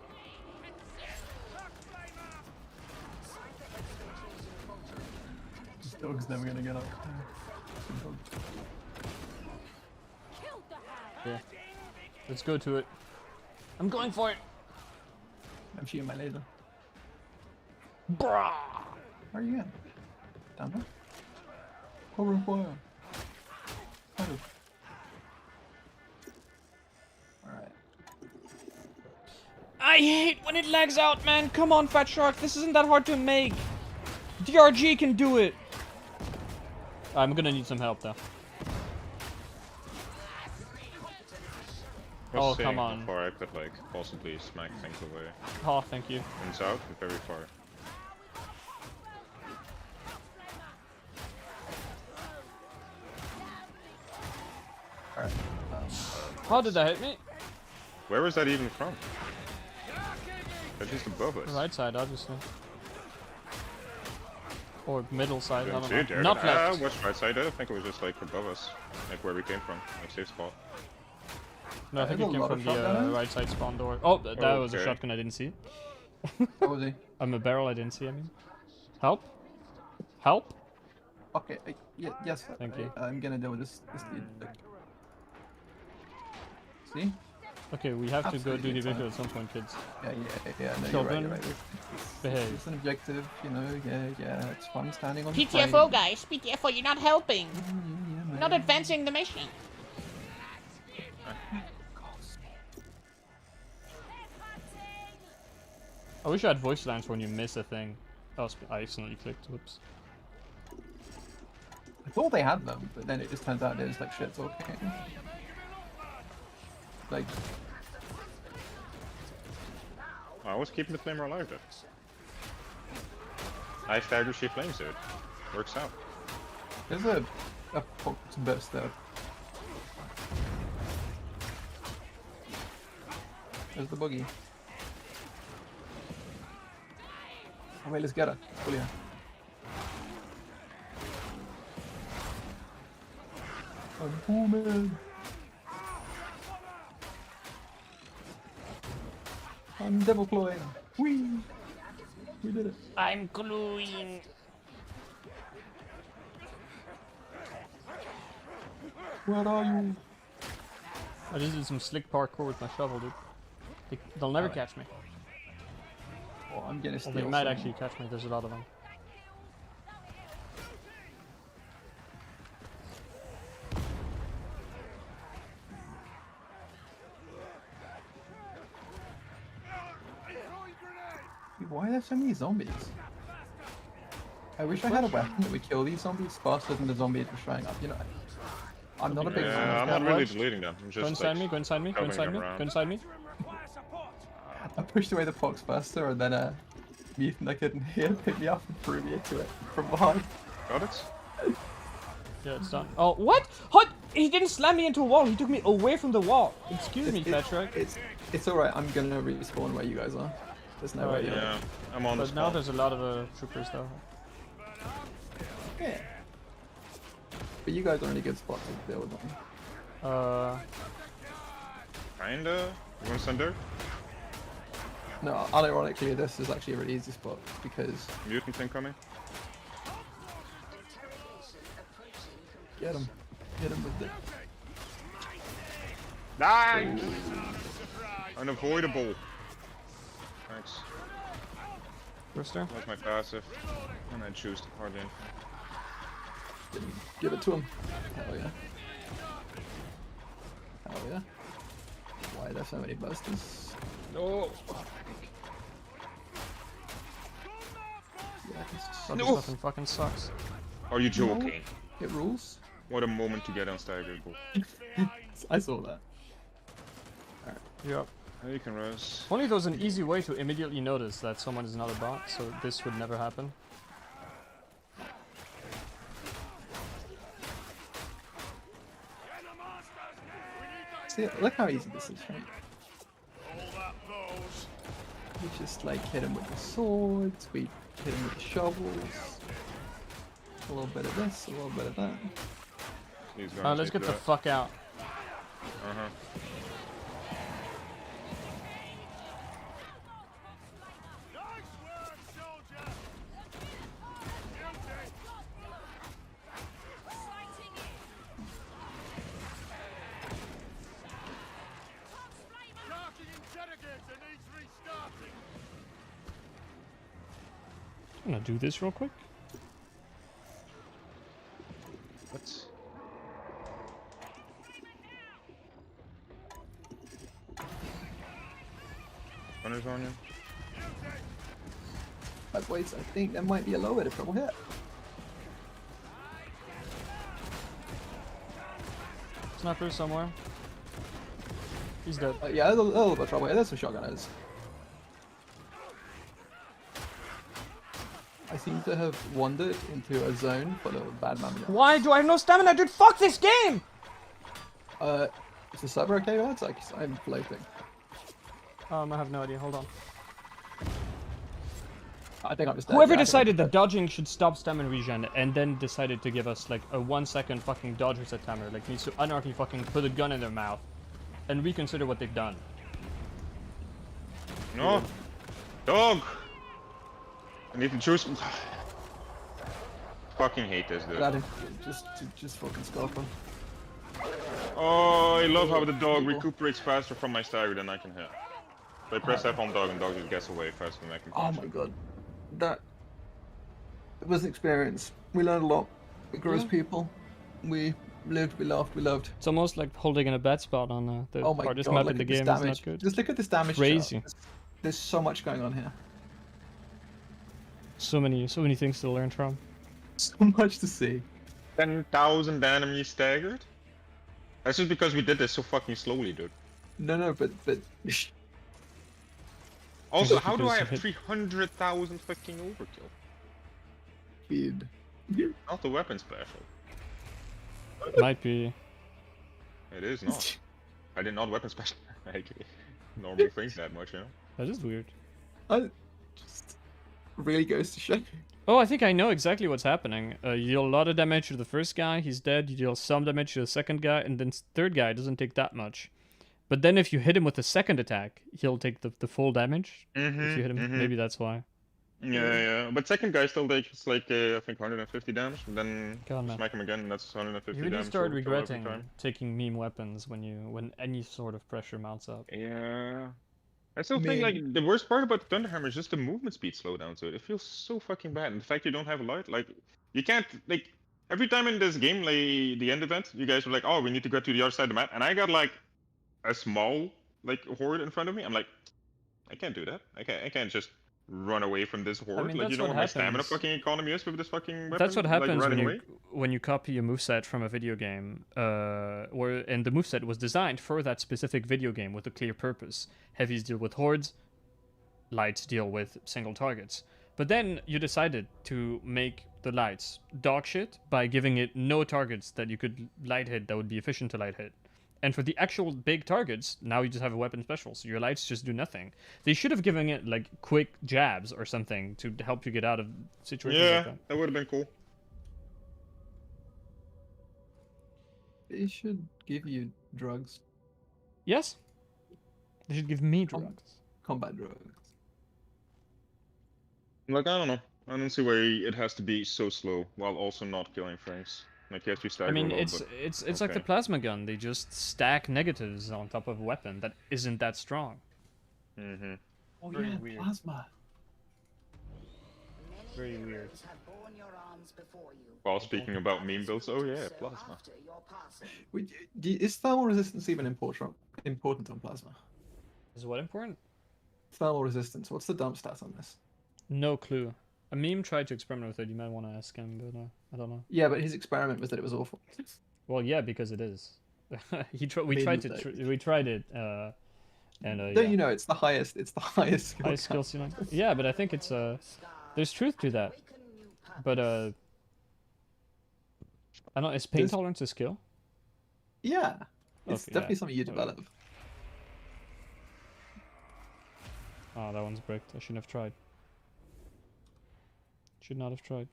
Speaker 1: This dog's never gonna get up. Good dog.
Speaker 2: Yeah. Let's go to it. I'm going for it.
Speaker 1: I'm shooting my laser.
Speaker 2: Brah!
Speaker 1: Where are you going? Down there? Over fire. Kind of. Alright.
Speaker 10: I hate when it lags out, man. Come on, Fat Shark. This isn't that hard to make. DRG can do it.
Speaker 2: I'm gonna need some help, though.
Speaker 3: Was
Speaker 2: Oh,
Speaker 3: saying
Speaker 2: come
Speaker 3: how
Speaker 2: on.
Speaker 3: far I could like possibly smack things away.
Speaker 2: Oh, thank you.
Speaker 3: And south, very far.
Speaker 1: Alright.
Speaker 2: How did that hit me?
Speaker 3: Where was that even from? That's just above us.
Speaker 2: Right side, obviously. Or middle side, I
Speaker 3: Didn't
Speaker 2: don't
Speaker 3: see
Speaker 2: know.
Speaker 3: it there.
Speaker 2: Not left.
Speaker 3: West right side. I think it was just like above us, like where we came from, like safe spot.
Speaker 2: No, I think
Speaker 1: There's
Speaker 2: it
Speaker 1: a
Speaker 2: came
Speaker 1: lot
Speaker 2: from
Speaker 1: of
Speaker 2: the
Speaker 1: shotgunners.
Speaker 2: right side spawn door. Oh, that was a
Speaker 3: Okay.
Speaker 2: shotgun I didn't see.
Speaker 1: What was he?
Speaker 2: I'm a barrel I didn't see, I mean. Help? Help?
Speaker 1: Okay, yes.
Speaker 2: Thank you.
Speaker 1: I'm gonna deal with this dude. Look. See?
Speaker 2: Okay, we have to go do
Speaker 1: Absolutely
Speaker 2: the
Speaker 1: fine.
Speaker 2: video at some point, kids.
Speaker 1: Yeah, no, you're
Speaker 2: Children,
Speaker 1: right.
Speaker 2: behave.
Speaker 1: It's an objective, you know, yeah, it's fun standing on
Speaker 10: PTFO,
Speaker 1: the plane.
Speaker 10: guys. PTFO, you're not helping.
Speaker 1: Yeah,
Speaker 10: You're not
Speaker 1: man.
Speaker 10: advancing the mission.
Speaker 2: I wish I had voice lines when you miss a thing. Oh, I accidentally clicked, whoops.
Speaker 1: I thought they had them, but then it just turns out there's like shit talking. Like,
Speaker 3: I was keeping the flamer alive though. I stagger she flames, dude. Works out.
Speaker 1: There's a pox burst there. There's the buggy. Oh wait, let's get her. Pull her. I'm booming. I'm devil clawing. Whee! We did it.
Speaker 10: I'm gluing.
Speaker 1: Where are you?
Speaker 2: I just did some slick parkour with my shovel, dude. They'll never catch me.
Speaker 1: Oh, I'm gonna
Speaker 2: Well,
Speaker 1: steal
Speaker 2: they might
Speaker 1: some.
Speaker 2: actually catch me, there's a lot of them.
Speaker 1: Why are there so many zombies? I wish I had a weapon that would kill these zombies faster than the zombies were showing up, you know? I'm not a big fan.
Speaker 3: I'm not really deleting them. I'm
Speaker 2: Go
Speaker 3: just
Speaker 2: inside
Speaker 3: like,
Speaker 2: me, go inside me, go inside me,
Speaker 3: around.
Speaker 2: go inside me.
Speaker 1: I pushed away the pox faster and then a mutant I couldn't hear picked me up and threw me into it from behind.
Speaker 3: Got it?
Speaker 2: Yeah, it's done. Oh, what? What? He didn't slam me into a wall, he took me away from the wall. Excuse me, Patrick.
Speaker 1: It's alright, I'm gonna respawn where you guys are. There's no way.
Speaker 3: Yeah, I'm on the
Speaker 2: But now
Speaker 3: spot.
Speaker 2: there's a lot of troopers though.
Speaker 1: Yeah. But you guys are in a good spot to deal with them.
Speaker 3: Kinda. You want some dirt?
Speaker 1: No, unironically, this is actually a really easy spot because
Speaker 3: Mutant incoming.
Speaker 1: get him with the.
Speaker 3: Die! Unavoidable. Thanks.
Speaker 2: Rooster?
Speaker 3: That's my passive. And I choose to hardly anything.
Speaker 1: Give it to him. Hell yeah. Hell yeah. Why are there so many busters?
Speaker 3: No!
Speaker 1: Yes.
Speaker 2: No! Fucking sucks.
Speaker 3: Are you joking?
Speaker 1: It rules.
Speaker 3: What a moment to get unstaggerable.
Speaker 1: I saw that.
Speaker 2: Yep.
Speaker 3: Now you can rest.
Speaker 2: Only there's an easy way to immediately notice that someone is not a bot, so this would never happen.
Speaker 1: See, look how easy this is, right? We just like hit him with the swords, we hit him with the shovels. A little bit of this, a little bit of that.
Speaker 3: He's going
Speaker 2: Let's
Speaker 3: to
Speaker 2: get the
Speaker 3: that.
Speaker 2: fuck out.
Speaker 3: Uh-huh.
Speaker 2: I'm gonna do this real quick.
Speaker 3: What? Runners on you.
Speaker 1: But wait, I think there might be a low bit of trouble here.
Speaker 2: Sniper somewhere. He's dead.
Speaker 1: Yeah, there's a little bit of trouble here. There's some shotgunners. I seem to have wandered into a zone full of bad mammoths.
Speaker 2: Why do I have no stamina, dude? Fuck this game!
Speaker 1: Is the server okay, lads? Like, I'm floating.
Speaker 2: I have no idea. Hold on.
Speaker 1: I think I'm just dead.
Speaker 2: Whoever
Speaker 1: Yeah, I think
Speaker 2: decided
Speaker 1: I'm
Speaker 2: that
Speaker 1: dead.
Speaker 2: dodging should stop stamina regen and then decided to give us like a 1 second fucking dodge reset timer, like needs to unarchy fucking put a gun in their mouth and reconsider what they've done.
Speaker 3: No! Dog! I need to choose. Fucking hate this dude.
Speaker 1: Got him. Just fucking sculpt him.
Speaker 3: Oh, I love how the dog recuperates faster from my stagger than I can hit. So I press F on dog and dog just gets away faster than I can
Speaker 1: Oh
Speaker 3: punch
Speaker 1: my
Speaker 3: him.
Speaker 1: god. That was an experience. We learned a lot. We grew as
Speaker 2: Yeah.
Speaker 1: people. We lived, we laughed, we loved.
Speaker 2: It's almost like holding in a bad spot on the
Speaker 1: Oh my
Speaker 2: hardest
Speaker 1: god,
Speaker 2: map
Speaker 1: look
Speaker 2: in the
Speaker 1: at this
Speaker 2: game. Is
Speaker 1: damage.
Speaker 2: not good.
Speaker 1: Just look at this damage.
Speaker 2: Crazy.
Speaker 1: chart. There's so much going on here.
Speaker 2: So many things to learn from.
Speaker 1: So much to see.
Speaker 3: 10,000 enemies staggered? That's just because we did this so fucking slowly, dude.
Speaker 1: No, but
Speaker 3: Also,
Speaker 2: Just
Speaker 3: how do I
Speaker 2: because
Speaker 3: have
Speaker 2: hit-
Speaker 3: 300,000 fucking overkill?
Speaker 1: dude,
Speaker 3: Not the weapon special.
Speaker 2: Might be.
Speaker 3: It is not. I did not weapon special. I normally think that much, you know?
Speaker 2: That is weird.
Speaker 1: I just really goes to show.
Speaker 2: Oh, I think I know exactly what's happening. You deal a lot of damage to the first guy, he's dead. You deal some damage to the second guy, and then third guy doesn't take that much. But then if you hit him with the second attack, he'll take the full damage. If you hit him, maybe that's why.
Speaker 3: Yeah. But second guy still takes like I think 150 damage, and then
Speaker 2: God, no.
Speaker 3: smack him again, and that's 150
Speaker 2: You really
Speaker 3: damage.
Speaker 2: start
Speaker 3: every
Speaker 2: regretting
Speaker 3: time.
Speaker 2: taking meme weapons when any sort of pressure mounts up.
Speaker 3: Yeah. I still think like the worst part about Thunderhammer is just the movement speed slowdown to it. It feels so fucking bad, and the fact you don't have light, like you can't like every time in this game, like the end event, you guys were like, "Oh, we need to go to the other side of the map," and I got like a small like horde in front of me. I'm like, I can't do that. I can't just run away from this horde.
Speaker 2: mean,
Speaker 3: like you
Speaker 2: that's
Speaker 3: know
Speaker 2: what
Speaker 3: what my stamina
Speaker 2: happens.
Speaker 3: fucking economy is with this fucking weapon.
Speaker 2: That's what happens
Speaker 3: like,
Speaker 2: when
Speaker 3: running away.
Speaker 2: when you copy a moveset from a video game, and the moveset was designed for that specific video game with a clear purpose. Heavies deal with hordes, lights deal with single targets. But then you decided to make the lights dog shit by giving it no targets that you could light hit that would be efficient to light hit. And for the actual big targets, now you just have a weapon special, so your lights just do nothing. They should have given it like quick jabs or something to help you get out of situations like that.
Speaker 3: That would have been cool.
Speaker 1: They should give you drugs.
Speaker 2: Yes? They should give me drugs.
Speaker 1: Combat drugs.
Speaker 3: Like I don't know. I don't see why it has to be so slow while also not killing things. Like yes, you stagger
Speaker 2: I mean,
Speaker 3: a lot,
Speaker 2: it's like the plasma gun. They just stack negatives on top of a weapon that isn't that strong.
Speaker 3: Mm-hmm.
Speaker 1: Oh
Speaker 2: Very
Speaker 1: yeah,
Speaker 2: weird.
Speaker 1: plasma.
Speaker 2: Very weird.
Speaker 9: heroes have borne your arms before you.
Speaker 3: While speaking about meme builds, oh yeah,
Speaker 9: So
Speaker 3: plasma.
Speaker 9: after your passing.
Speaker 1: Is thermal resistance even important on plasma?
Speaker 2: Is what important?
Speaker 1: Thermal resistance. What's the dump stat on this?
Speaker 2: No clue. A meme tried to experiment with it. You might want to ask him, but I don't know.
Speaker 1: Yeah, but his experiment was that it was awful.
Speaker 2: Well, yeah, because it is. We
Speaker 1: Maybe
Speaker 2: tried it, and
Speaker 1: Don't
Speaker 2: yeah.
Speaker 1: you know it's the highest? It's the highest skill.
Speaker 2: High skill ceiling. Yeah, but I think it's there's truth to that. But I don't know. Is pain
Speaker 1: There's-
Speaker 2: tolerance a skill?
Speaker 1: Yeah, it's
Speaker 2: Okay,
Speaker 1: definitely
Speaker 2: yeah.
Speaker 1: something you develop.
Speaker 2: Oh, that one's bricked. I shouldn't have tried. Should not have tried.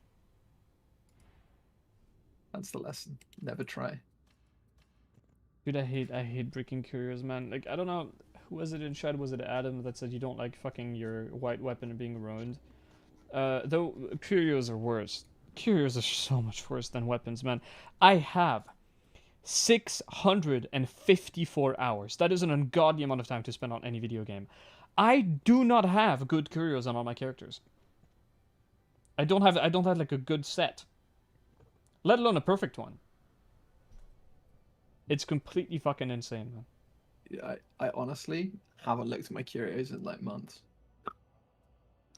Speaker 1: That's the lesson. Never try.
Speaker 2: Dude, I hate breaking curios, man. Like, I don't know, who was it in chat? Was it Adam that said you don't like fucking your white weapon being ruined? Though curios are worse. Curios are so much worse than weapons, man. I have 654 hours. That is an ungodly amount of time to spend on any video game. I do not have good curios on all my characters. I don't have like a good set. Let alone a perfect one. It's completely fucking insane, man.
Speaker 1: Yeah, I honestly haven't looked at my curios in like months.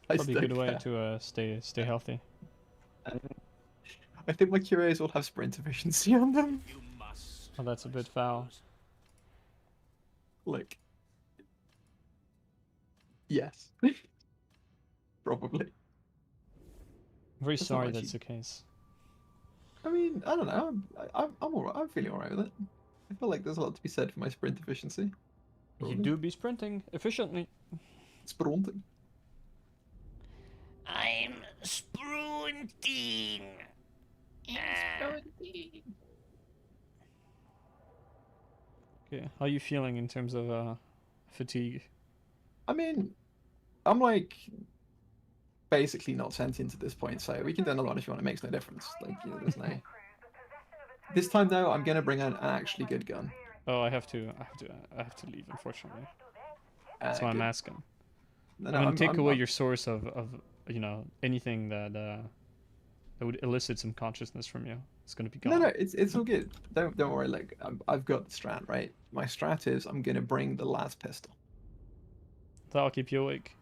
Speaker 1: I
Speaker 2: Probably a
Speaker 1: still
Speaker 2: good way
Speaker 1: care.
Speaker 2: to stay healthy.
Speaker 1: I think my curios will have sprint efficiency on them.
Speaker 4: You must.
Speaker 2: Oh, that's a bit foul.
Speaker 1: Like, yes, probably.
Speaker 2: I'm very
Speaker 1: That's not
Speaker 2: sorry
Speaker 1: what
Speaker 2: that's
Speaker 1: you-
Speaker 2: the case.
Speaker 1: I mean, I don't know. I'm alright. I'm feeling alright with it. I feel like there's a lot to be said for my sprint efficiency.
Speaker 2: You
Speaker 1: Probably.
Speaker 2: do be sprinting efficiently.
Speaker 1: Sprinting.
Speaker 5: I'm sprinting.
Speaker 2: Okay, how are you feeling in terms of fatigue?
Speaker 1: I mean, I'm like basically not sentient at this point, so we can do another one if you want. It makes no difference. Like, you know, there's no. This time though, I'm gonna bring an actually good gun.
Speaker 2: Oh, I have to leave, unfortunately. That's why I'm
Speaker 1: Good.
Speaker 2: asking.
Speaker 1: No,
Speaker 2: I'm
Speaker 1: no,
Speaker 2: gonna take away
Speaker 1: I'm-
Speaker 2: your source of you know, anything that would elicit some consciousness from you. It's gonna be gone.
Speaker 1: No, it's all good. Don't worry. Like I've got the strat right. My strat is I'm gonna bring the last pistol.
Speaker 2: That'll keep you awake.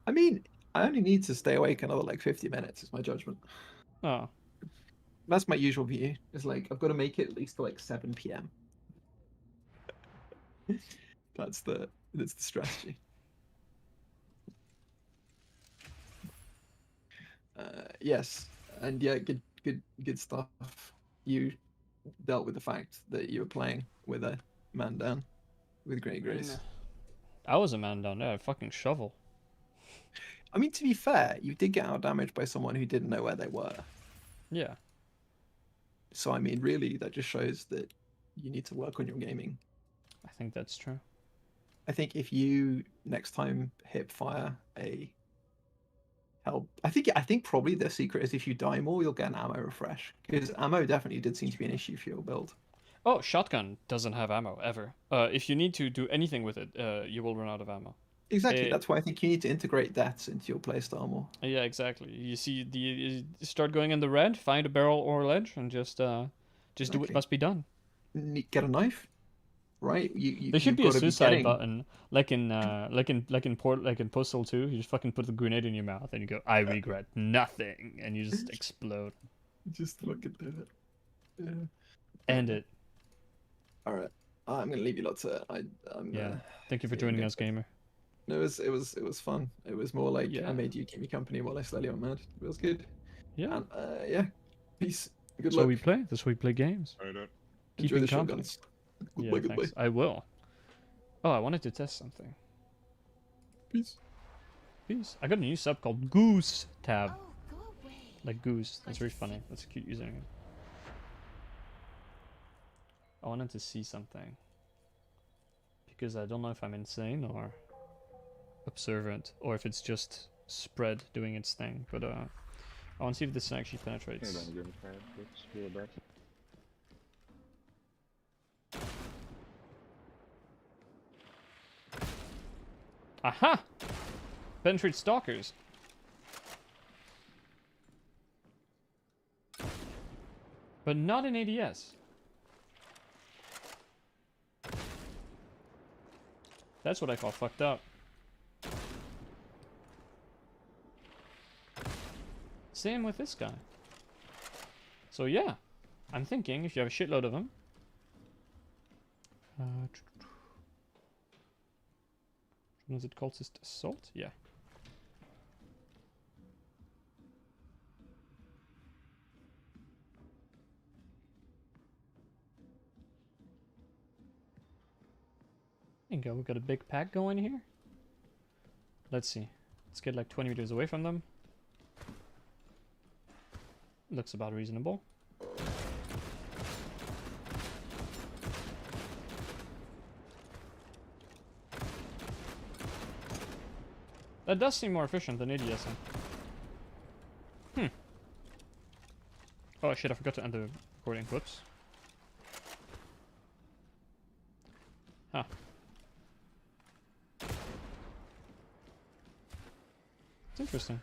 Speaker 1: I mean, I only need to stay awake another like 50 minutes. Is my judgment.
Speaker 2: Oh,
Speaker 1: That's my usual view. It's like I've got to make it at least to like 7 p.m. That's the strategy. Yes. And yeah, good stuff. You dealt with the fact that you were playing with a man down with great grace.
Speaker 2: I was a man down there. Fucking shovel.
Speaker 1: I mean, to be fair, you did get out damaged by someone who didn't know where they were.
Speaker 2: Yeah.
Speaker 1: So I mean, really, that just shows that you need to work on your gaming.
Speaker 2: I think that's true.
Speaker 1: I think if you next time hip fire a help, I think probably the secret is if you die more, you'll get an ammo refresh, because ammo definitely did seem to be an issue for your build.
Speaker 2: Oh, shotgun doesn't have ammo ever. If you need to do anything with it, you will run out of ammo.
Speaker 1: Exactly. That's why I think you need to integrate that into your playstyle more.
Speaker 2: Yeah, exactly. You see, you start going in the red, find a barrel or a ledge, and just do what must be done.
Speaker 1: Get a knife, right?
Speaker 2: There should be a suicide button, like in Postal 2. You just fucking put the grenade in your mouth and you go, "I regret nothing," and you just explode.
Speaker 1: Just look at that. Yeah.
Speaker 2: End it.
Speaker 1: All right, I'm gonna leave you lots of.
Speaker 2: Thank you for joining us, gamer.
Speaker 1: No, it was fun. It was more like I made you keep me company while I slowly went mad. It was good.
Speaker 2: Yeah.
Speaker 1: And, yeah. Peace. Good
Speaker 2: luck.
Speaker 1: luck.
Speaker 2: That's why we play games.
Speaker 1: Enjoy the
Speaker 2: company.
Speaker 1: shotguns.
Speaker 2: Yeah, thanks. I will. Oh, I wanted to test something.
Speaker 1: Peace.
Speaker 2: I got a new sub called Goose Tab. Like Goose. That's very funny. That's a cute username. I wanted to see something. Because I don't know if I'm insane or observant, or if it's just spread doing its thing. But I want to see if this actually penetrates. Aha! Penetrate stalkers. But not in ADS. That's what I call fucked up. Same with this guy. So yeah, I'm thinking if you have a shitload of them. Was it cultist assault? Yeah. There you go, we got a big pack going here. Let's see. Let's get like 20 meters away from them. Looks about reasonable. That does seem more efficient than ADSing. Oh shit, I forgot to end the recording. Whoops. Huh. It's interesting.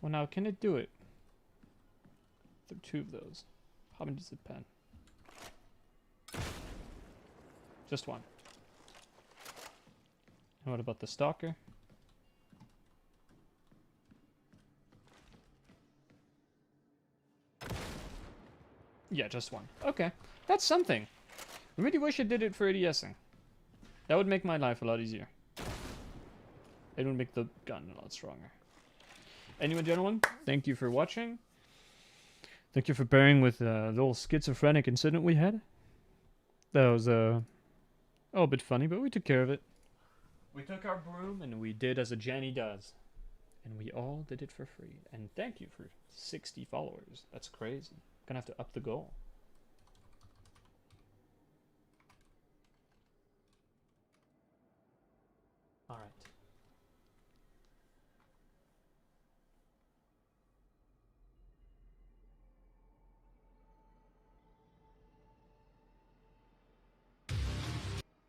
Speaker 2: Well, now, can it do it? There are 2 of those. How many does it pen? Just 1. And what about the stalker? Yeah, just 1. Okay, that's something. I really wish I did it for ADSing. That would make my life a lot easier. It would make the gun a lot stronger. Anyway, gentlemen, thank you for watching. Thank you for bearing with the little schizophrenic incident we had. That was a bit funny, but we took care of it. We took our broom and we did as a Janny does. And we all did it for free. And thank you for 60 followers. That's crazy. Gonna have to up the goal. Alright.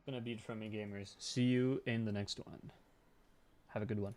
Speaker 2: Gonna be it from me, gamers. See you in the next one. Have a good one.